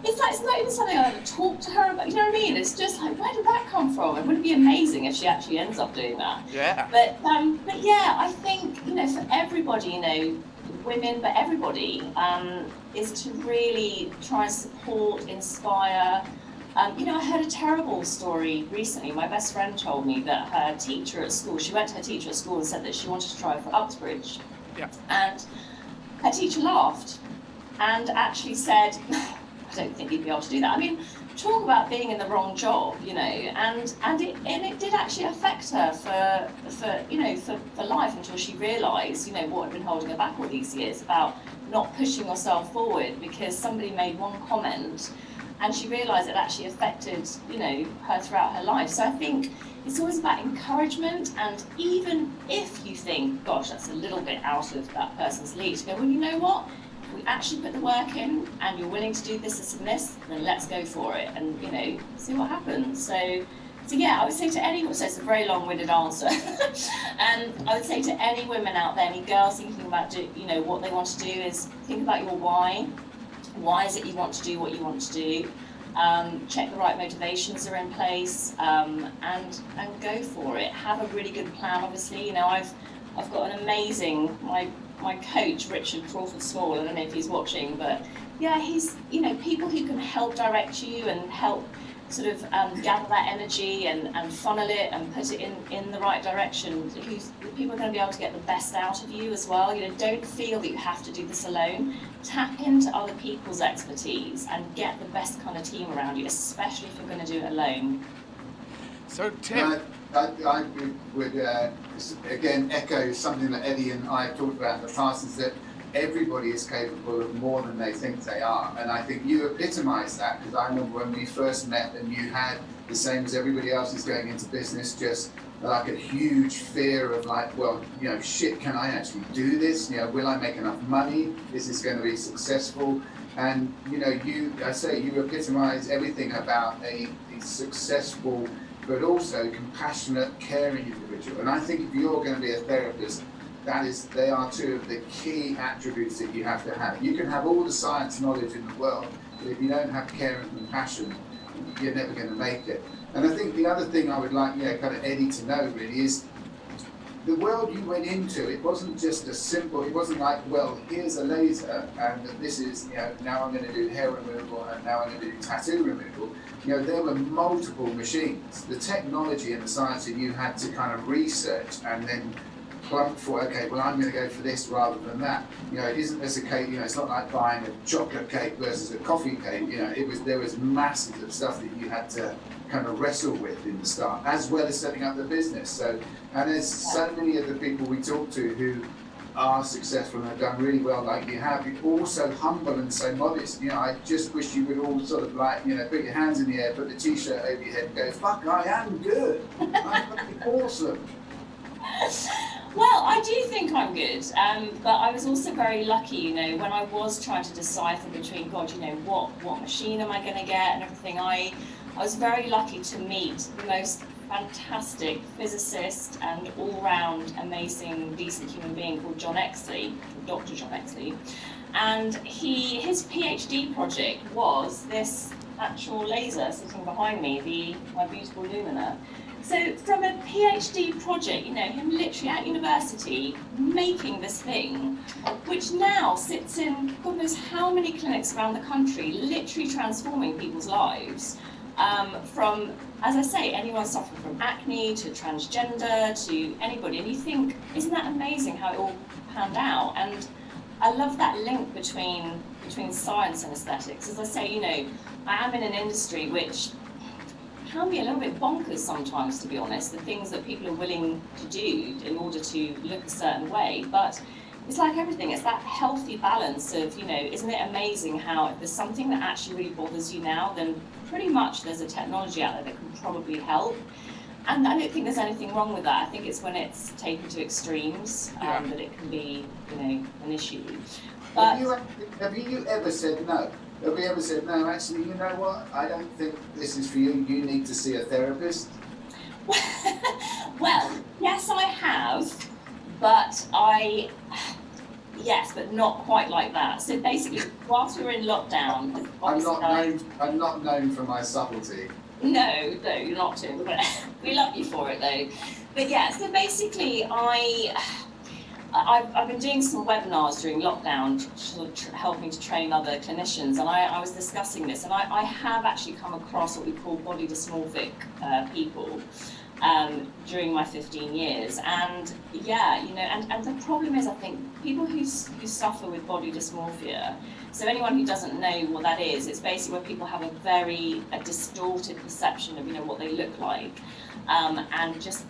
Speaker 17: It's like, it's not even something I would talk to her about, you know what I mean? It's just like, where did that come from? It would be amazing if she actually ends up doing that.
Speaker 1: Yeah.
Speaker 17: But yeah, I think, you know, for everybody, you know, women, but everybody, is to really try and support, inspire. You know, I heard a terrible story recently. My best friend told me that her teacher at school, she went to her teacher at school and said that she wanted to try for Uxbridge.
Speaker 1: Yeah.
Speaker 17: And her teacher laughed and actually said, I don't think you'd be able to do that. I mean, talk about being in the wrong job, you know, and it did actually affect her for life, until she realised, you know, what had been holding her back all these years about not pushing herself forward because somebody made one comment, and she realised it actually affected, you know, her throughout her life. So I think it's always about encouragement, and even if you think, gosh, that's a little bit out of that person's league, to go, well, you know what? We actually put the work in, and you're willing to do this and this, then let's go for it, and you know, see what happens. So yeah, I would say to anyone, so it's a very long-winded answer, and I would say to any women out there, any girls thinking about you know, what they want to do, is think about your why. Why is it you want to do what you want to do? Check the right motivations are in place, and go for it. Have a really good plan. Obviously, you know, I've got an amazing my coach, Richard Crawford Small, I don't know if he's watching, but yeah, he's, you know, people who can help direct you and help sort of gather that energy and funnel it and put it in the right direction. People are going to be able to get the best out of you as well. You know, don't feel that you have to do this alone. Tap into other people's expertise and get the best kind of team around you, especially if you're going to do it alone.
Speaker 1: So Tim,
Speaker 16: I would again echo something that Eddie and I have talked about in the past, is that everybody is capable of more than they think they are. And I think you epitomise that, because I remember when we first met and you had, the same as everybody else is going into business, just like a huge fear of like, well, you know, shit, can I actually do this? You know, will I make enough money? Is this going to be successful? And you know, you epitomise everything about a successful but also compassionate, caring individual. And I think if you're going to be a therapist, they are two of the key attributes that you have to have. You can have all the science knowledge in the world, but if you don't have care and compassion, you're never going to make it. And I think the other thing I would like, kind of Eddie to know really is the world you went into. It wasn't just it wasn't like, well, here's a laser and this is, now I'm going to do hair removal and now I'm going to do tattoo removal. There were multiple machines. The technology and the science that you had to kind of research and then plump for, okay, well, I'm going to go for this rather than that. It isn't as a cake, it's not like buying a chocolate cake versus a coffee cake. There was masses of stuff that you had to kind of wrestle with in the start, as well as setting up the business. So, and there's so many of the people we talk to who are successful and have done really well like you have. You're also humble and so modest. I just wish you would all sort of like, put your hands in the air, put the t-shirt over your head and go, fuck, I am good. I'm fucking awesome.
Speaker 17: Well, I do think I'm good, but I was also very lucky, when I was trying to decipher between, God, what machine am I going to get and everything, I was very lucky to meet the most fantastic physicist and all-round amazing, decent human being called John Exley, Dr. John Exley, and his PhD project was this actual laser sitting behind me, my beautiful Lumina. So from a PhD project, him literally at university making this thing, which now sits in God knows how many clinics around the country, literally transforming people's lives. From, as I say, anyone suffering from acne to transgender to anybody. And you think, isn't that amazing how it all panned out? And I love that link between science and aesthetics. As I say, I am in an industry which can be a little bit bonkers sometimes, to be honest, the things that people are willing to do in order to look a certain way. But it's like everything, it's that healthy balance of, isn't it amazing how if there's something that actually really bothers you now, then pretty much there's a technology out there that can probably help. And I don't think there's anything wrong with that. I think it's when it's taken to extremes that it can be, an issue. But
Speaker 16: have you ever said no? Have you ever said, no, actually, you know what? I don't think this is for you. You need to see a therapist?
Speaker 17: Well, yes, I have, but yes, but not quite like that. So basically, whilst we were in lockdown,
Speaker 16: I'm not known for my subtlety.
Speaker 17: No, you're not too. But we love you for it, though. But yeah, so basically, I've been doing some webinars during lockdown, sort of helping to train other clinicians, and I was discussing this, and I have actually come across what we call body dysmorphic people during my 15 years, and and the problem is, I think, people who suffer with body dysmorphia, so anyone who doesn't know what that is, it's basically where people have a distorted perception of, what they look like, and just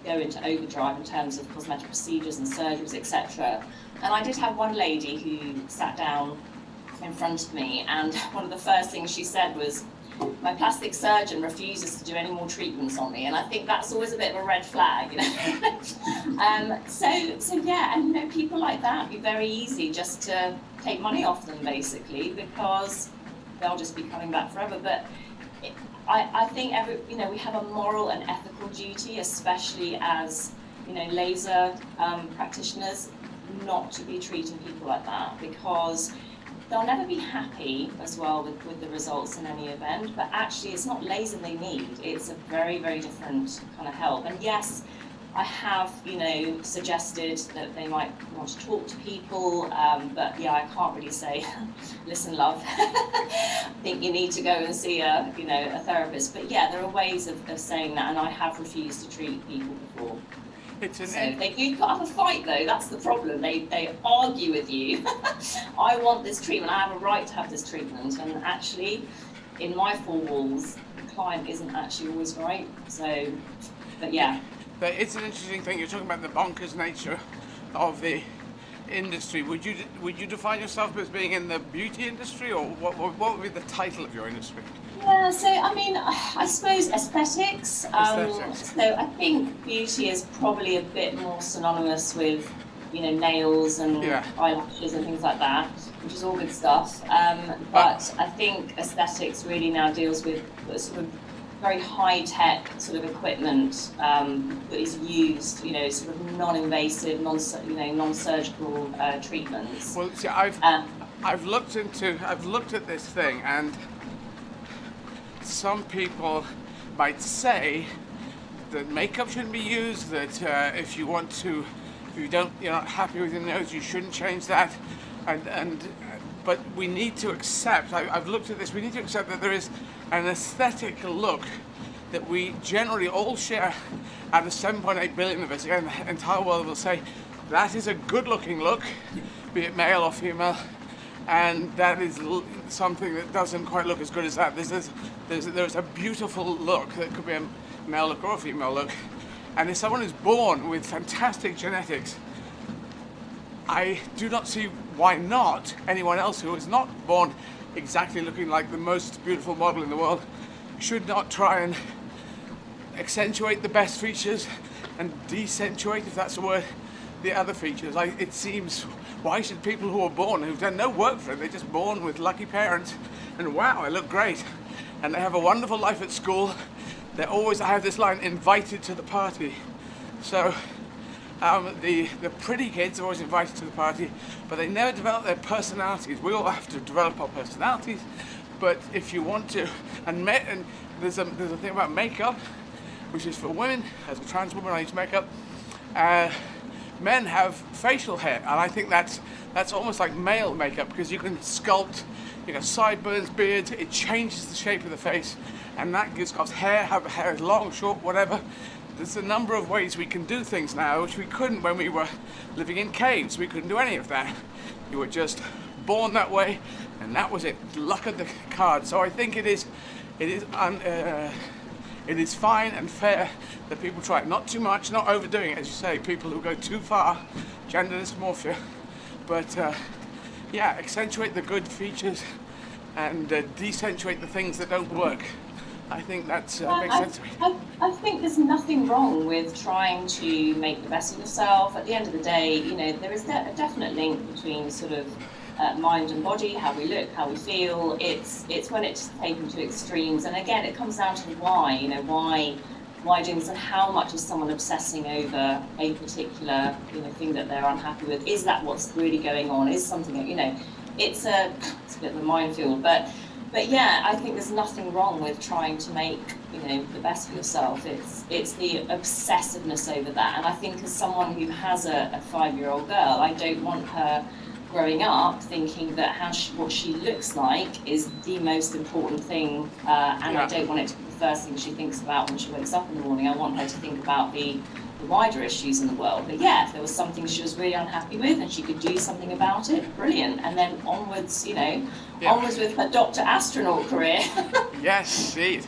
Speaker 17: go into overdrive in terms of cosmetic procedures and surgeries, etc. And I did have one lady who sat down in front of me, and one of the first things she said was, my plastic surgeon refuses to do any more treatments on me, and I think that's always a bit of a red flag, So yeah, and people like that, it'd be very easy just to take money off them, basically, because they'll just be coming back forever. But I think we have a moral and ethical duty, especially as laser practitioners, not to be treating people like that, because they'll never be happy as well with the results in any event. But actually, it's not laser they need; it's a very, very different kind of help. And yes, I have suggested that they might want to talk to people, but yeah, I can't really say, listen, love, I think you need to go and see a therapist. But yeah, there are ways of saying that, and I have refused to treat people before. They do put up a fight, though. That's the problem. They argue with you. I want this treatment. I have a right to have this treatment, and actually, in my four walls, the client isn't actually always right. So, but yeah.
Speaker 1: But it's an interesting thing. You're talking about the bonkers nature of the industry. Would you define yourself as being in the beauty industry, or what would be the title of your industry?
Speaker 17: Yeah, so I mean, I suppose aesthetics. So I think beauty is probably a bit more synonymous with nails and eyelashes and things like that, which is all good stuff. But I think aesthetics really now deals with sort of very high-tech sort of equipment that is used, sort of non-invasive, non-surgical treatments.
Speaker 1: Well, see, I've looked at this thing, and some people might say that makeup shouldn't be used. That if you're not happy with your nose, you shouldn't change that. But we need to accept. I've looked at this. We need to accept that there is an aesthetic look that we generally all share. Out of 7.8 billion of us, the entire world will say that is a good-looking look, be it male or female, and that is something that doesn't quite look as good as that. There's a beautiful look that could be a male look or a female look, and if someone is born with fantastic genetics, I do not see why not anyone else who is not born exactly looking like the most beautiful model in the world should not try and accentuate the best features and decentuate, if that's a word, the other features. It seems, why should people who are born, who've done no work for it, they're just born with lucky parents, and wow, I look great, and they have a wonderful life at school. They're always, I have this line, invited to the party. So the pretty kids are always invited to the party, but they never develop their personalities. We all have to develop our personalities, but if you want to, and there's a thing about makeup, which is for women. As a trans woman, I use makeup. Men have facial hair, and I think that's almost like male makeup, because you can sculpt, sideburns, beards, it changes the shape of the face, and that gives us hair, have hair is long, short, whatever. There's a number of ways we can do things now, which we couldn't when we were living in caves. We couldn't do any of that. You were just born that way, and that was it, luck of the card. So I think it is fine and fair that people try it. Not too much, not overdoing it, as you say, people who go too far, gender dysmorphia. But accentuate the good features and decentuate the things that don't work. I think that makes sense to me.
Speaker 17: I think there's nothing wrong with trying to make the best of yourself. At the end of the day, there is a definite link between sort of mind and body, how we look, how we feel. It's when it's taken to extremes, and again, it comes down to why. Why doing this, and how much is someone obsessing over a particular thing that they're unhappy with? Is that what's really going on? Is something that it's a bit of a minefield, but yeah, I think there's nothing wrong with trying to make the best of yourself. It's the obsessiveness over that, and I think as someone who has a 5-year-old girl, I don't want her growing up thinking that what she looks like is the most important thing, and I don't want it to be the first thing she thinks about when she wakes up in the morning. I want her to think about the wider issues in the world. But yeah, if there was something she was really unhappy with and she could do something about it, brilliant. And then onwards, onwards with her Dr. Astronaut career.
Speaker 1: Yes, indeed.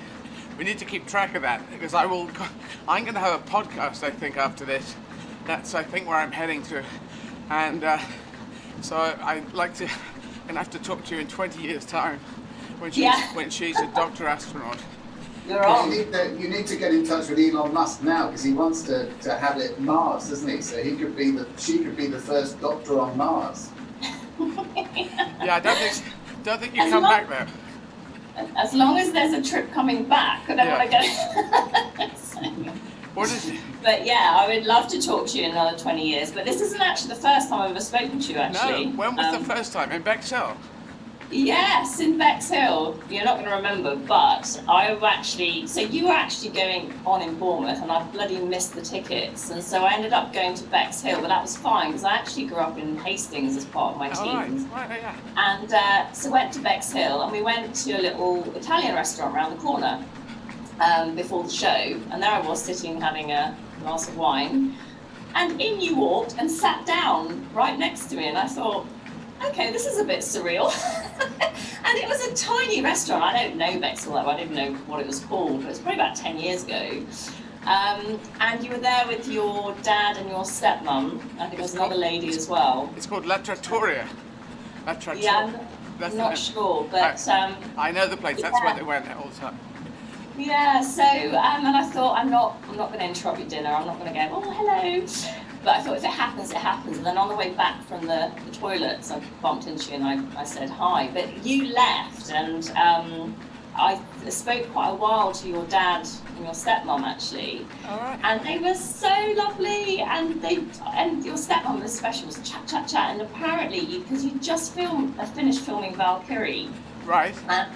Speaker 1: We need to keep track of that, because I'm going to have a podcast, I think, after this. That's, I think, where I'm heading to. And so I'd like to, and I have to talk to you in 20 years' time when she's a Dr. Astronaut.
Speaker 17: You're on.
Speaker 16: You need to get in touch with Elon Musk now, because he wants to have it Mars, doesn't he? So she could be the first doctor on Mars.
Speaker 1: Yeah, I don't think you come back there.
Speaker 17: As long as there's a trip coming back, I don't want to go.
Speaker 1: What is it?
Speaker 17: But yeah, I would love to talk to you in another 20 years. But this isn't actually the first time I've ever spoken to you, actually.
Speaker 1: No, when was the first time? In Bexhill?
Speaker 17: Yes, in Bexhill. You're not going to remember, but so you were actually going on in Bournemouth, and I bloody missed the tickets. And so I ended up going to Bexhill, but that was fine, because I actually grew up in Hastings as part of my team.
Speaker 1: Right, yeah.
Speaker 17: And so went to Bexhill, and we went to a little Italian restaurant around the corner before the show. And there I was sitting having a glass of wine. And in you walked and sat down right next to me, and I thought, okay, this is a bit surreal. And it was a tiny restaurant. I don't know Bexhill, I didn't know what it was called, but it was probably about 10 years ago. And you were there with your dad and your stepmom. I think there was another lady as well.
Speaker 1: It's called La Trattoria.
Speaker 17: Yeah, I'm not sure, but...
Speaker 1: I know the place, that's where they went all the time.
Speaker 17: Yeah, so, and I thought, I'm not going to interrupt your dinner. I'm not going to go, oh, hello. But I thought if it happens, it happens. And then on the way back from the toilets, I bumped into you and I said hi. But you left, and I spoke quite a while to your dad and your stepmom actually.
Speaker 1: All right.
Speaker 17: And they were so lovely, and your stepmom especially was chat, and apparently because you just finished filming Valkyrie.
Speaker 1: Right.
Speaker 17: And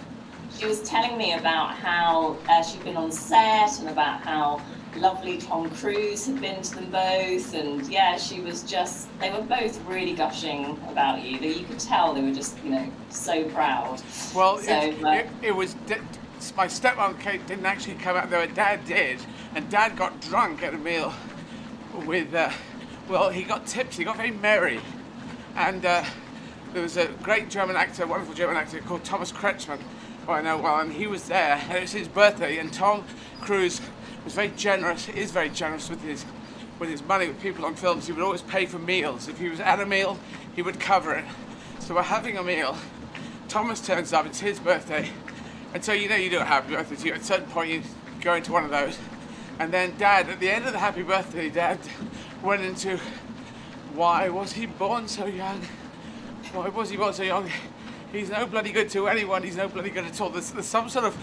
Speaker 17: she was telling me about how she'd been on set and about how lovely Tom Cruise had been to them both, and yeah, they were both really gushing about you. You could tell they were just, so proud.
Speaker 1: Well,
Speaker 17: so,
Speaker 1: it was, my stepmom didn't actually come out, though Dad did, and Dad got drunk at a meal with, he got tipsy, he got very merry, and there was a great German actor, wonderful German actor called Thomas Kretschmann, who I know well, and he was there, and it was his birthday, and Tom Cruise was very generous, is very generous with his money with people on films. He would always pay for meals. If he was at a meal, he would cover it. So we're having a meal. Thomas turns up, it's his birthday. And so you do a happy birthday to you. At a certain point, you go into one of those. And then Dad, at the end of the happy birthday, Dad went into, why was he born so young? Why was he born so young? He's no bloody good to anyone. He's no bloody good at all. There's some sort of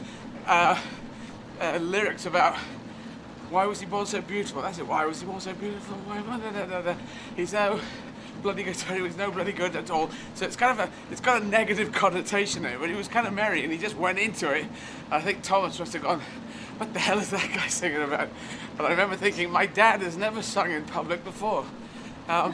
Speaker 1: lyrics about, why was he born so beautiful? That's it. Why was he born so beautiful? He's no bloody good. He was no bloody good at all. So it's got a negative connotation there. But he was kind of merry, and he just went into it. I think Thomas must have gone, what the hell is that guy singing about? But I remember thinking, my dad has never sung in public before.
Speaker 17: How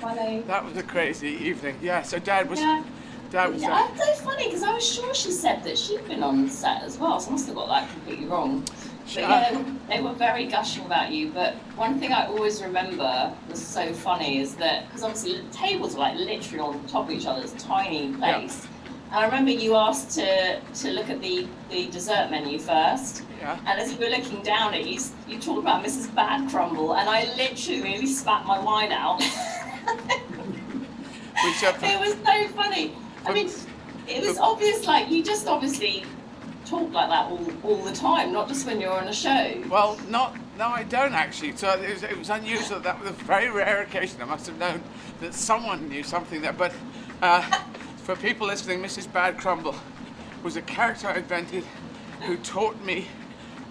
Speaker 17: funny.
Speaker 1: That was a crazy evening. Yeah. So Dad was.
Speaker 17: Yeah.
Speaker 1: Dad was.
Speaker 17: Yeah, that's so funny because I was sure she said that she'd been on set as well. So I must have got that completely wrong. But yeah, they were very gushing about you. But one thing I always remember was so funny is that, because obviously the tables were like literally on top of each other, it's a tiny place. Yeah. And I remember you asked to look at the dessert menu first.
Speaker 1: Yeah. And
Speaker 17: as you were looking down at you talked about Mrs. Bad Crumble, and I literally nearly spat my wine out. It was so funny. I mean, it was obvious, like, you just obviously talk like that all the time, not just when you're on a show.
Speaker 1: Well, no, I don't actually. So it was unusual. That was a very rare occasion. I must have known that someone knew something there. But for people listening, Mrs. Bad Crumble was a character I invented who taught me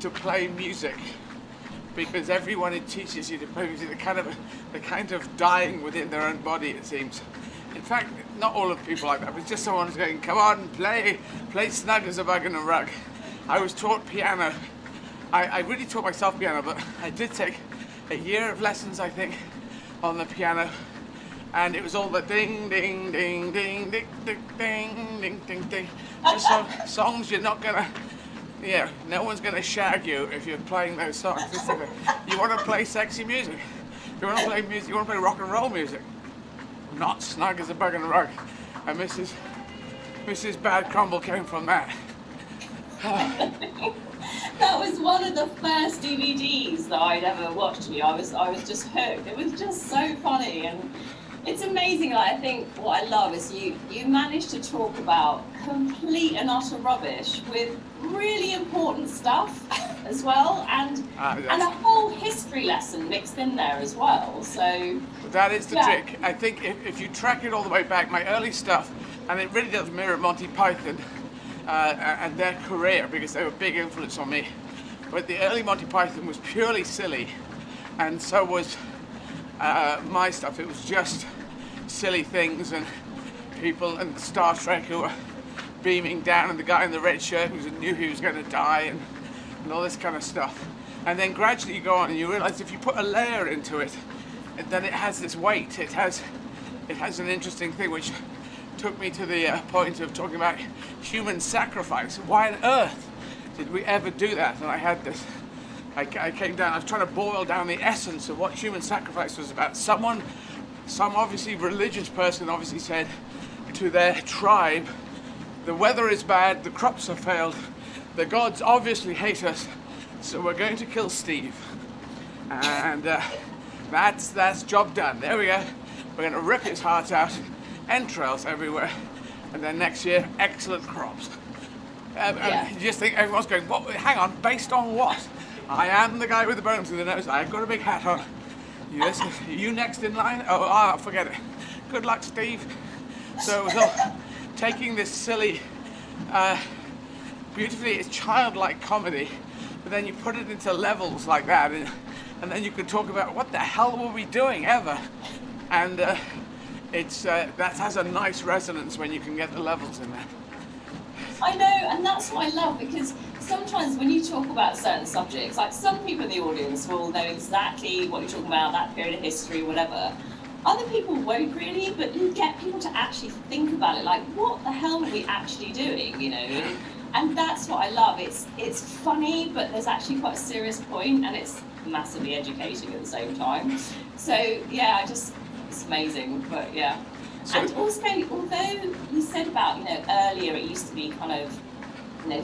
Speaker 1: to play music. Because everyone who teaches you to play music, they're kind of dying within their own body, it seems. In fact, not all of people like that, but it's just someone who's going, come on, play snug as a bug in a rug. I was taught piano. I really taught myself piano, but I did take a year of lessons, I think, on the piano. And it was all the ding, ding, ding, ding, ding, ding, ding, ding, ding, ding. Just songs you're not gonna, no one's gonna shag you if you're playing those songs. You want to play sexy music. You want to play music. You want to play rock and roll music. Not snug as a bug in a rug. And Mrs. Bad Crumble came from that.
Speaker 17: That was one of the first DVDs that I'd ever watched of you. I was just hooked. It was just so funny, and it's amazing. Like, I think what I love is you managed to talk about complete and utter rubbish with really important stuff as well, and a whole history lesson mixed in there as well. So
Speaker 1: that is the trick. I think if you track it all the way back, my early stuff, and it really does mirror Monty Python and their career, because they were a big influence on me. But the early Monty Python was purely silly, and so was my stuff. It was just silly things and people and Star Trek who were beaming down, and the guy in the red shirt who knew he was going to die, and all this kind of stuff. And then gradually you go on and you realize if you put a layer into it, then it has this weight. It has an interesting thing, which took me to the point of talking about human sacrifice. Why on earth did we ever do that? And I had this, I came down, I was trying to boil down the essence of what human sacrifice was about. Some obviously religious person obviously said to their tribe, the weather is bad, the crops have failed, the gods obviously hate us, so we're going to kill Steve. And that's job done. There we go. We're going to rip his heart out, entrails everywhere, and then next year, excellent crops. You just think everyone's going, what? Hang on, based on what? I am the guy with the bones in the nose, I've got a big hat on. Yes, you next in line? Oh, forget it. Good luck, Steve. So it was all taking this silly, beautifully, it's childlike comedy, but then you put it into levels like that, and then you could talk about what the hell were we doing ever? And that has a nice resonance when you can get the levels in there.
Speaker 17: I know, and that's what I love, because sometimes when you talk about certain subjects, like some people in the audience will know exactly what you're talking about, that period of history, whatever. Other people won't really, but you get people to actually think about it, like, what the hell are we actually doing, you know? And that's what I love. It's funny, but there's actually quite a serious point, and it's massively educating at the same time. So yeah, it's amazing, but yeah. So, and also, although you said about, earlier it used to be kind of,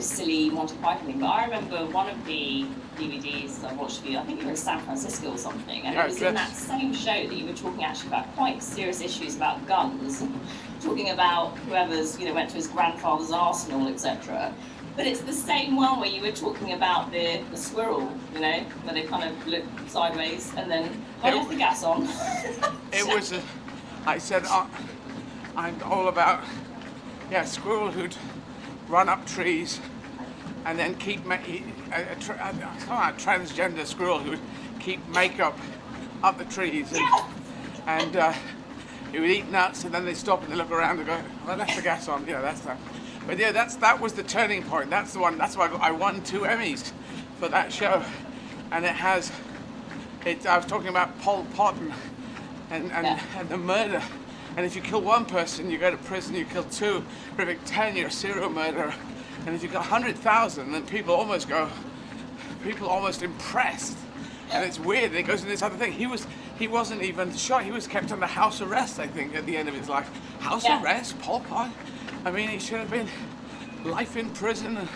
Speaker 17: silly Monty Python thing, but I remember one of the DVDs I watched for you, I think you were in San Francisco or something, and it was in that same show that you were talking actually about quite serious issues about guns, talking about whoever's, went to his grandfather's arsenal, etc. But it's the same one where you were talking about the squirrel, where they kind of look sideways, and then I left the gas on.
Speaker 1: It was, I said, I'm all about, squirrel who'd run up trees and then keep a transgender squirrel who would keep makeup up the trees and he would eat nuts, and then they stop and they look around and go, well, I left the gas on. That's that. But that was the turning point. That's the one. That's why I won 2 Emmys for that show, and I was talking about Pol Pot and the murder. And if you kill 1 person, you go to prison. You kill 2, but if you 10, you're a serial murderer. And if you got 100,000, then people almost impressed. And it's weird. It goes into this other thing. He wasn't even shot. He was kept under house arrest, I think, at the end of his life. House arrest, Pol Pot. I mean, he should have been life in prison and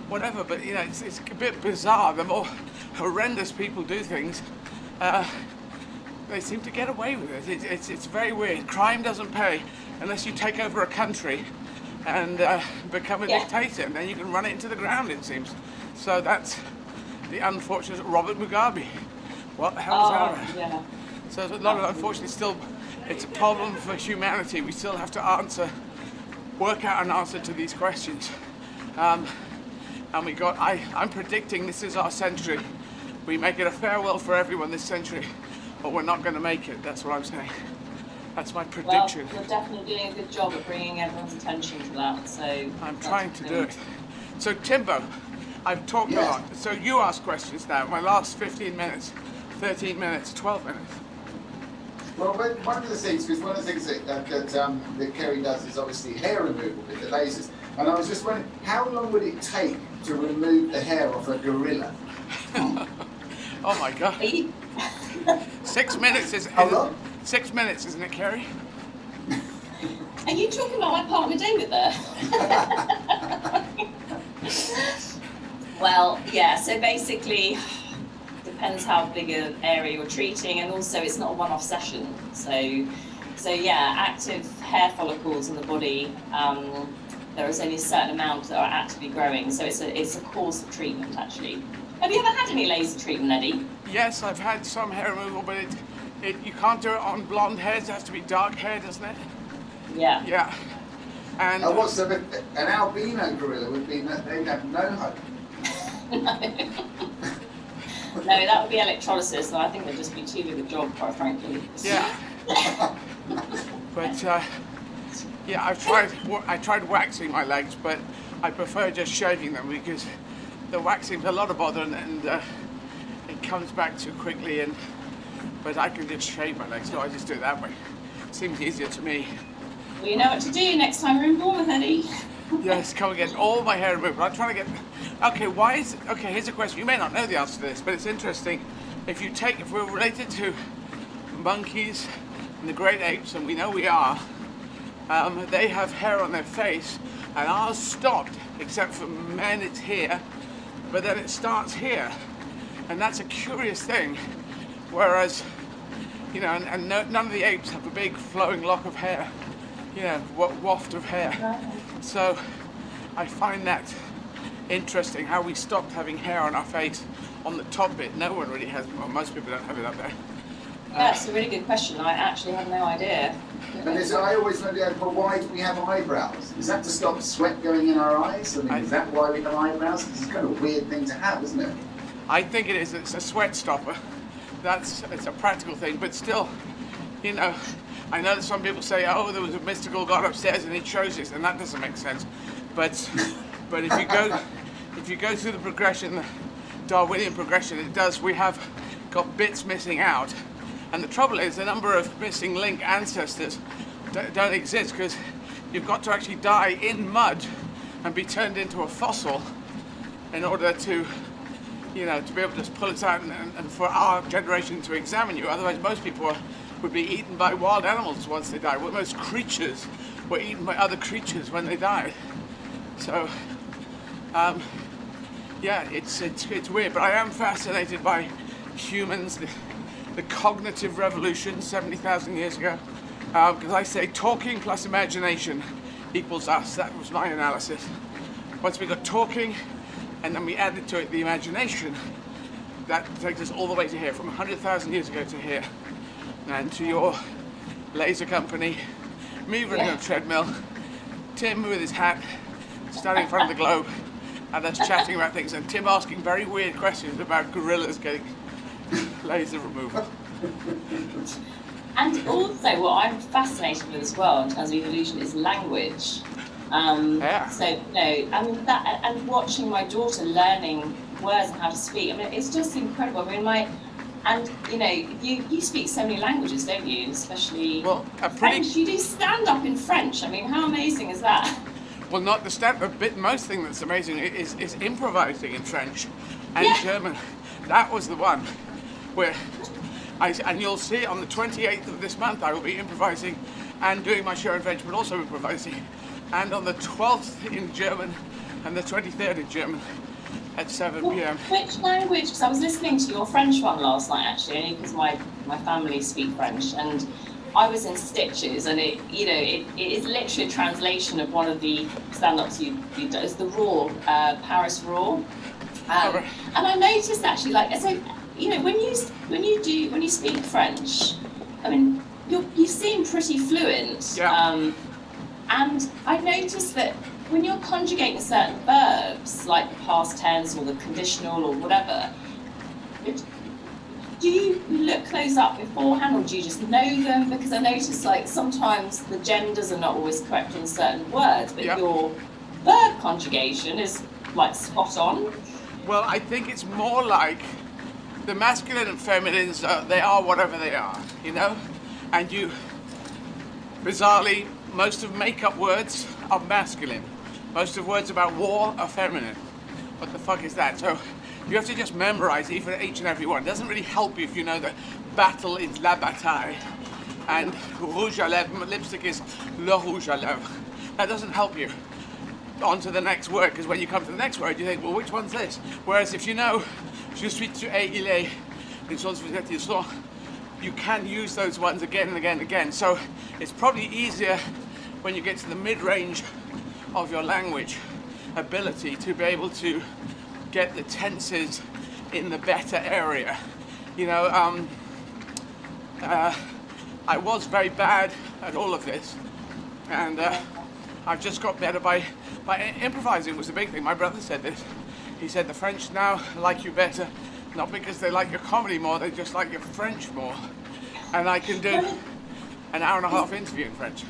Speaker 1: whatever. But it's a bit bizarre. The more horrendous people do things, they seem to get away with it. It's very weird. Crime doesn't pay unless you take over a country and become a dictator, and then you can run it into the ground, it seems. So that's the unfortunate Robert Mugabe. What the hell is that about?
Speaker 17: Yeah.
Speaker 1: So there's a lot of, unfortunately, it's a problem for humanity. We still have to work out an answer to these questions. And I'm predicting this is our century. We make it a farewell for everyone this century, but we're not going to make it. That's what I'm saying. That's my prediction.
Speaker 17: Well, you're definitely doing a good job of bringing everyone's attention to that. So
Speaker 1: I'm trying to do it. So Timbo, I've talked a lot. So you ask questions now. My last 15 minutes, 13 minutes, 12 minutes.
Speaker 16: Well, one of the things that Kerry does is obviously hair removal with the lasers. And I was just wondering, how long would it take to remove the hair off a gorilla?
Speaker 1: Oh my God. 6 minutes is 6 minutes, isn't it, Kerry?
Speaker 17: Are you talking about my partner David there? Well, yeah, so basically, depends how big an area you're treating, and also it's not a one-off session. So yeah, active hair follicles in the body, there is only a certain amount that are actively growing, so it's a course of treatment, actually. Have you ever had any laser treatment, Eddie?
Speaker 1: Yes, I've had some hair removal, but you can't do it on blonde hairs. It has to be dark hair, doesn't it?
Speaker 17: Yeah.
Speaker 1: Yeah. And
Speaker 16: what's an albino gorilla would be they'd have no hope.
Speaker 17: No, that would be electrolysis, and I think they'd just be too big a job, quite frankly.
Speaker 1: Yeah. But yeah, I tried waxing my legs, but I prefer just shaving them because the waxing's a lot of bother and it comes back too quickly. But I can just shave my legs, so I just do it that way. It seems easier to me.
Speaker 17: Well, you know what to do next time you're in Bournemouth, Eddie.
Speaker 1: Yes, come and get all my hair removed. I'm trying to get. Okay, here's a question. You may not know the answer to this, but it's interesting. If we're related to monkeys and the great apes, and we know we are, they have hair on their face, and ours stopped, except for men, it's here, but then it starts here, and that's a curious thing. Whereas, and none of the apes have a big flowing lock of hair, waft of hair. So I find that interesting, how we stopped having hair on our face on the top bit. No one really has, well, most people don't have it up there.
Speaker 17: That's a really good question. I actually have no idea.
Speaker 16: And I always wonder, well, why do we have eyebrows? Is that to stop sweat going in our eyes? I mean, is that why we have eyebrows? It's kind of a weird thing to have, isn't it?
Speaker 1: I think it is. It's a sweat stopper. It's a practical thing, but still, you know, I know that some people say, oh, there was a mystical god upstairs and it shows this, and that doesn't make sense. But if you go through the progression, the Darwinian progression, it does. We have got bits missing out, and the trouble is the number of missing link ancestors don't exist, because you've got to actually die in mud and be turned into a fossil in order to, you know, to be able to pull it out and for our generation to examine you. Otherwise, most people would be eaten by wild animals once they die. Well, most creatures were eaten by other creatures when they died. So, yeah, it's weird, but I am fascinated by humans, the cognitive revolution 70,000 years ago, because I say talking plus imagination equals us. That was my analysis. Once we got talking, and then we added to it the imagination, that takes us all the way to here, from 100,000 years ago to here, and to your laser company, me running on a treadmill, Tim with his hat, standing in front of the globe, and us chatting about things, and Tim asking very weird questions about gorillas getting laser removal.
Speaker 17: And also, what I'm fascinated with as well in terms of evolution is language. So, you know, I mean, that, and watching my daughter learning words and how to speak, I mean, it's just incredible. I mean, and you know, you speak so many languages, don't you? Especially French. You do stand up in French. I mean, how amazing is that?
Speaker 1: Well, not the stand-up bit. Most thing that's amazing is improvising in French and German. That was the one where and you'll see on the 28th of this month I will be improvising and doing my show in French, but also improvising. And on the 12th in German and the 23rd in German at 7 p.m.
Speaker 17: Which language? Because I was listening to your French one last night, actually, only because my family speak French, and I was in stitches, and it is literally a translation of one of the stand-ups you do. It's the Raw, Paris Raw, and I noticed actually, like, so you know, when you speak French, I mean, you seem pretty fluent.
Speaker 1: Yeah.
Speaker 17: And I noticed that when you're conjugating certain verbs, like the past tense or the conditional or whatever, do you look those up beforehand, or do you just know them? Because I noticed, like, sometimes the genders are not always correct on certain words, but your verb conjugation is, like, spot on.
Speaker 1: Well, I think it's more like the masculine and feminines, they are whatever they are, you know? And bizarrely, most of make-up words are masculine. Most of words about war are feminine. What the fuck is that? So you have to just memorize each and every one. It doesn't really help you if you know that battle is la bataille and rouge à lèvres, lipstick is le rouge à lèvres. That doesn't help you on to the next word, because when you come to the next word, you think, well, which one's this? Whereas if you know, je suis, tu es, il est, les choses, vous êtes, ils sont, you can use those ones again and again and again. So it's probably easier when you get to the mid-range of your language ability to be able to get the tenses in the better area. You know, I was very bad at all of this, and I've just got better by improvising was the big thing. My brother said this. He said the French now like you better, not because they like your comedy more, they just like your French more. And I can do an hour and a half interview in French.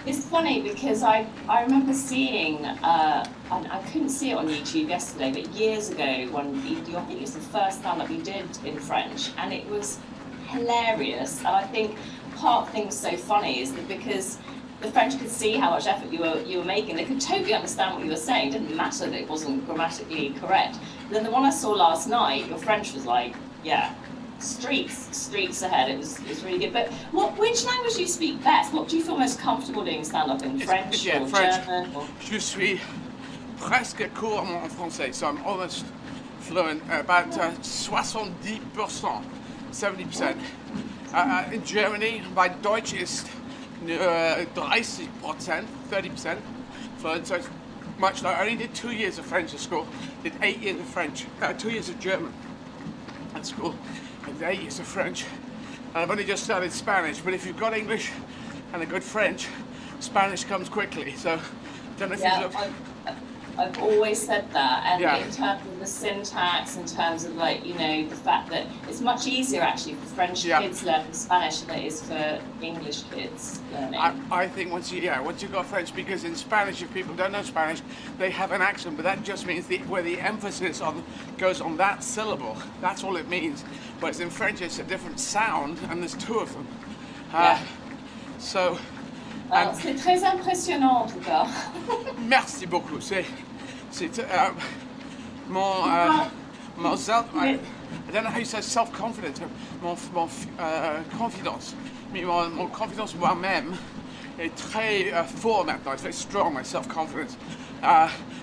Speaker 17: It's funny because I remember seeing, and I couldn't see it on YouTube yesterday, but years ago when I think it was the first time that we did in French, and it was hilarious. And I think part of the thing was so funny is that because the French could see how much effort you were making, they could totally understand what you were saying. It didn't matter that it wasn't grammatically correct. But then the one I saw last night, your French was like, yeah, streets ahead. It was really good. But which language do you speak best? What do you feel most comfortable doing stand-up in? French or
Speaker 1: French.
Speaker 17: German? Or?
Speaker 1: Je suis presque courant en français, so I'm almost fluent. About 70%, 70%. In Germany, my Deutsch is 30%, 30% fluent, so it's much lower. I only did 2 years of French at school, did 8 years of French, 2 years of German at school, and 8 years of French. And I've only just started Spanish, but if you've got English and a good French, Spanish comes quickly. So, I don't know if you've looked.
Speaker 17: I've always said that, and
Speaker 1: Yeah.
Speaker 17: in terms of the syntax, in terms of like, you know, the fact that it's much easier actually for French kids learning Spanish than it is for English kids learning.
Speaker 1: I think once you've got French, because in Spanish, if people don't know Spanish, they have an accent, but that just means where the emphasis goes on that syllable. That's all it means. Whereas in French, it's a different sound, and there's two of them. So.
Speaker 17: C'est très impressionnant en tout cas.
Speaker 1: Merci beaucoup. C'est mon self. I don't know how you say self-confidence. Mon confidence. Mon confidence en moi-même est très fort maintenant. It's very strong. My self-confidence.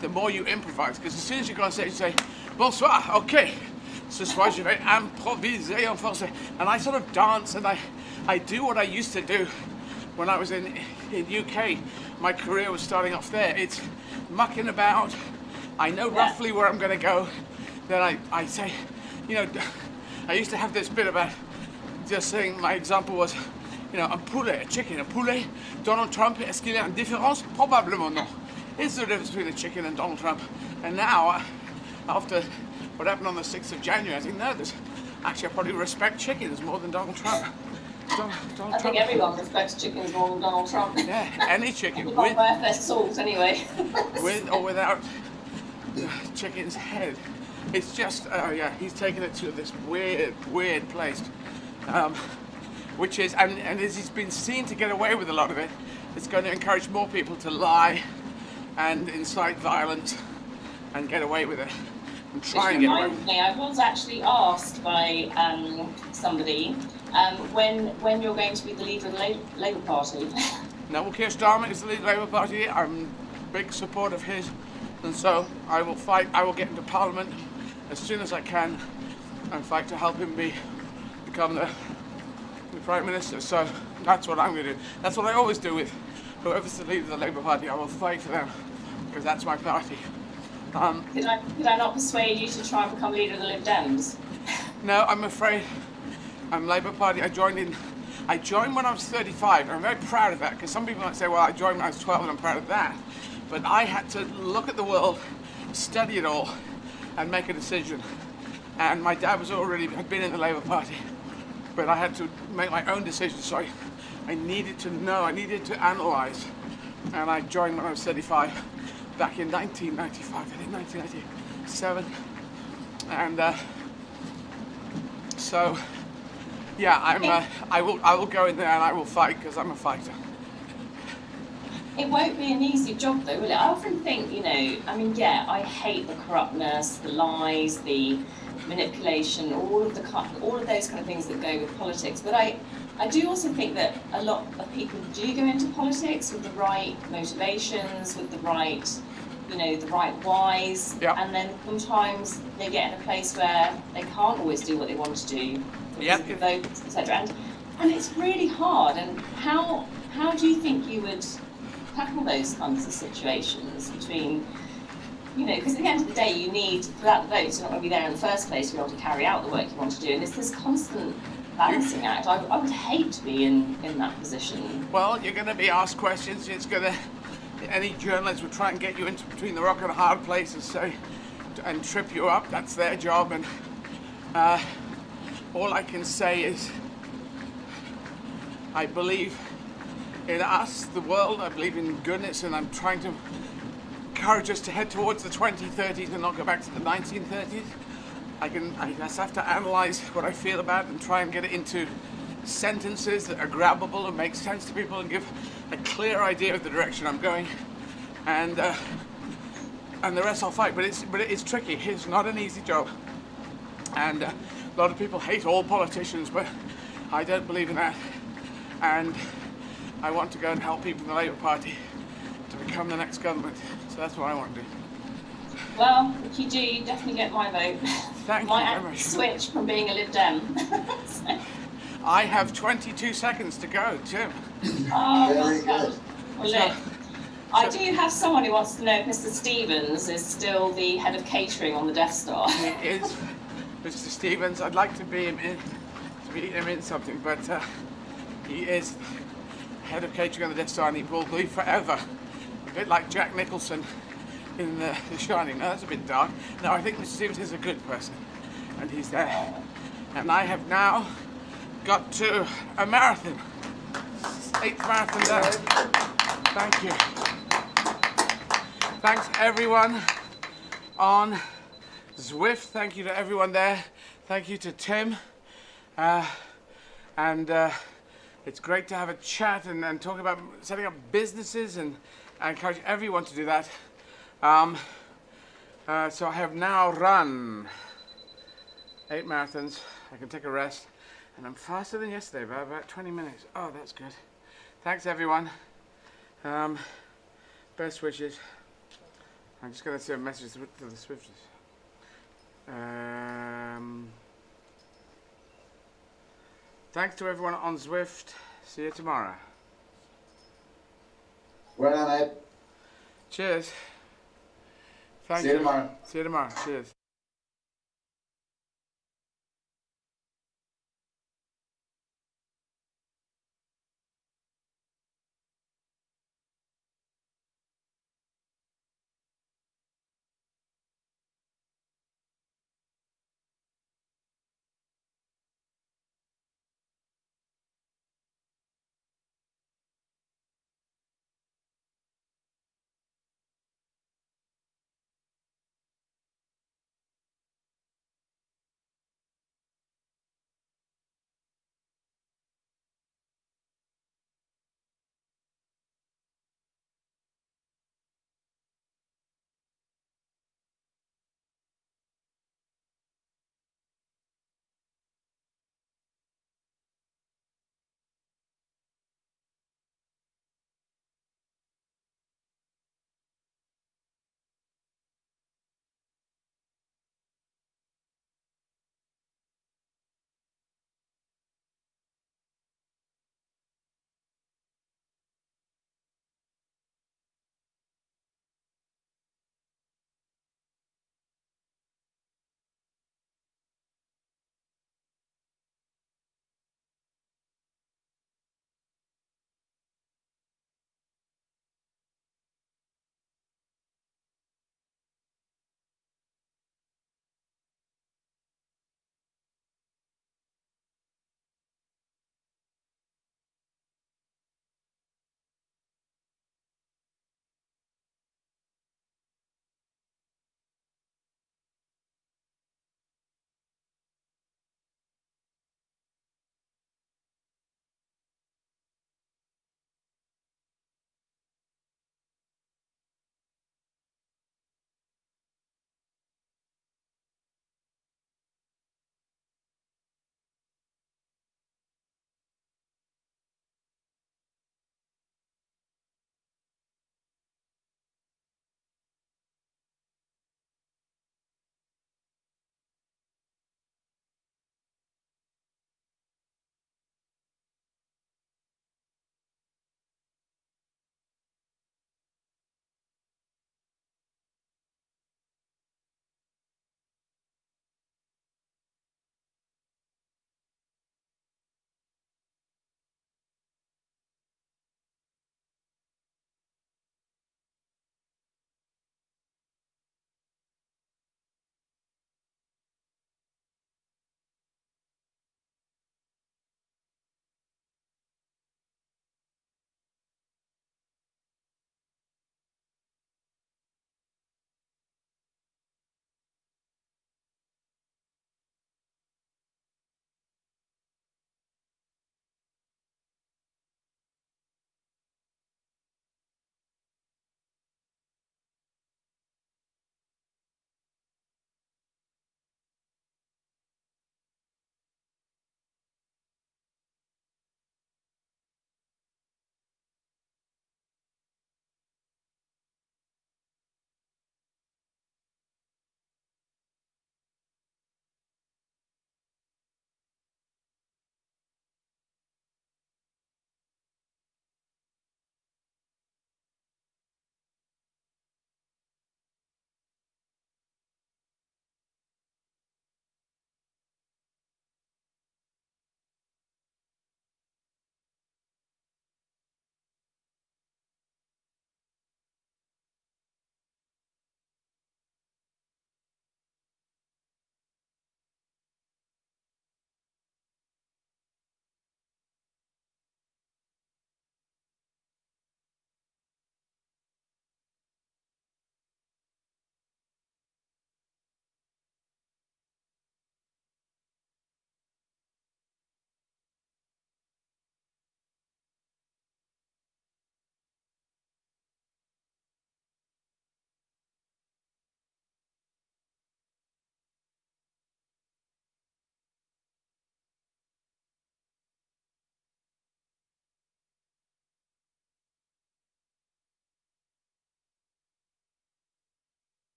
Speaker 1: The more you improvise, because as soon as you go on stage, you say bonsoir. Okay. Ce soir, je vais improviser en français, and I sort of dance, and I do what I used to do. When I was in UK, my career was starting off there. It's mucking about. I know roughly where I'm going to go. Then I say, you know, I used to have this bit about just saying, my example was, you know, un poulet, a chicken, un poulet. Donald Trump, est-ce qu'il y a une différence? Probablement non. Is there a difference between a chicken and Donald Trump? And now, after what happened on the 6th of January, I think, no, actually I probably respect chickens more than Donald Trump.
Speaker 17: I think everyone respects chickens more than Donald Trump.
Speaker 1: Yeah, any chicken.
Speaker 17: With worth their salt anyway.
Speaker 1: With or without chicken's head. It's just, he's taken it to this weird place. Which is, and as he's been seen to get away with a lot of it, it's going to encourage more people to lie and incite violence and get away with it. And try and get away with it.
Speaker 17: I was actually asked by somebody when you're going to be the leader of the Labour Party.
Speaker 1: No, well, Keir Starmer is the leader of the Labour Party. I'm a big supporter of his, and so I will fight. I will get into Parliament as soon as I can and fight to help him become the Prime Minister. So that's what I'm going to do. That's what I always do with whoever's the leader of the Labour Party. I will fight for them because that's my party.
Speaker 17: Could I not persuade you to try and become leader of the Lib Dems?
Speaker 1: No, I'm afraid. I'm Labour Party. I joined when I was 35, and I'm very proud of that, because some people might say, well, I joined when I was 12 and I'm proud of that. But I had to look at the world, study it all, and make a decision. And my dad had been in the Labour Party, but I had to make my own decision, so I needed to know, I needed to analyse. And I joined when I was 35, back in 1995, I think 1997. And so, yeah, I will go in there and I will fight because I'm a fighter.
Speaker 17: It won't be an easy job though, will it? I often think, you know, I mean, yeah, I hate the corruptness, the lies, the manipulation, all of those kind of things that go with politics. But I do also think that a lot of people do go into politics with the right motivations, with the right, you know, the right whys, and then sometimes they get in a place where they can't always do what they want to do because of the votes, etc. And it's really hard. And how do you think you would tackle those kinds of situations between, you know, because at the end of the day you need, without the votes, you're not going to be there in the first place to be able to carry out the work you want to do, and it's this constant balancing act. I would hate to be in that position.
Speaker 1: Well, you're going to be asked questions. It's going to, any journalist would try and get you into between the rock and a hard place and trip you up. That's their job. And all I can say is I believe in us, the world. I believe in goodness, and I'm trying to encourage us to head towards the 2030s and not go back to the 1930s. I just have to analyze what I feel about it and try and get it into sentences that are grabbable and make sense to people and give a clear idea of the direction I'm going, and the rest I'll fight. But it's tricky. It's not an easy job, and a lot of people hate all politicians, but I don't believe in that, and I want to go and help people in the Labour Party to become the next government. So that's what I want to do.
Speaker 17: Well, if you do, you definitely get my vote.
Speaker 1: Thank you very much.
Speaker 17: Switch from being a Lib Dem.
Speaker 1: I have 22 seconds to go, Jim.
Speaker 17: Oh, very good. Well, look, I do have someone who wants to know if Mr. Stevens is still the head of catering on the Death Star.
Speaker 1: He is, Mr. Stevens. I'd like to be beat him in something, but he is head of catering on the Death Star and he will be forever. A bit like Jack Nicholson in The Shining. No, that's a bit dark. No, I think Mr. Stevens is a good person, and he's there. And I have now got to a marathon. 8th marathon done. Thank you. Thanks everyone on Zwift. Thank you to everyone there. Thank you to Tim. It's great to have a chat and talk about setting up businesses, and I encourage everyone to do that. So I have now run 8 marathons. I can take a rest, and I'm faster than yesterday by about 20 minutes. Oh, that's good. Thanks everyone. Best wishes. I'm just going to send a message to the Swifters. Thanks to everyone on Zwift. See you tomorrow.
Speaker 16: Well done, Ed.
Speaker 1: Cheers. Thank
Speaker 16: See you tomorrow.
Speaker 1: See you tomorrow. Cheers.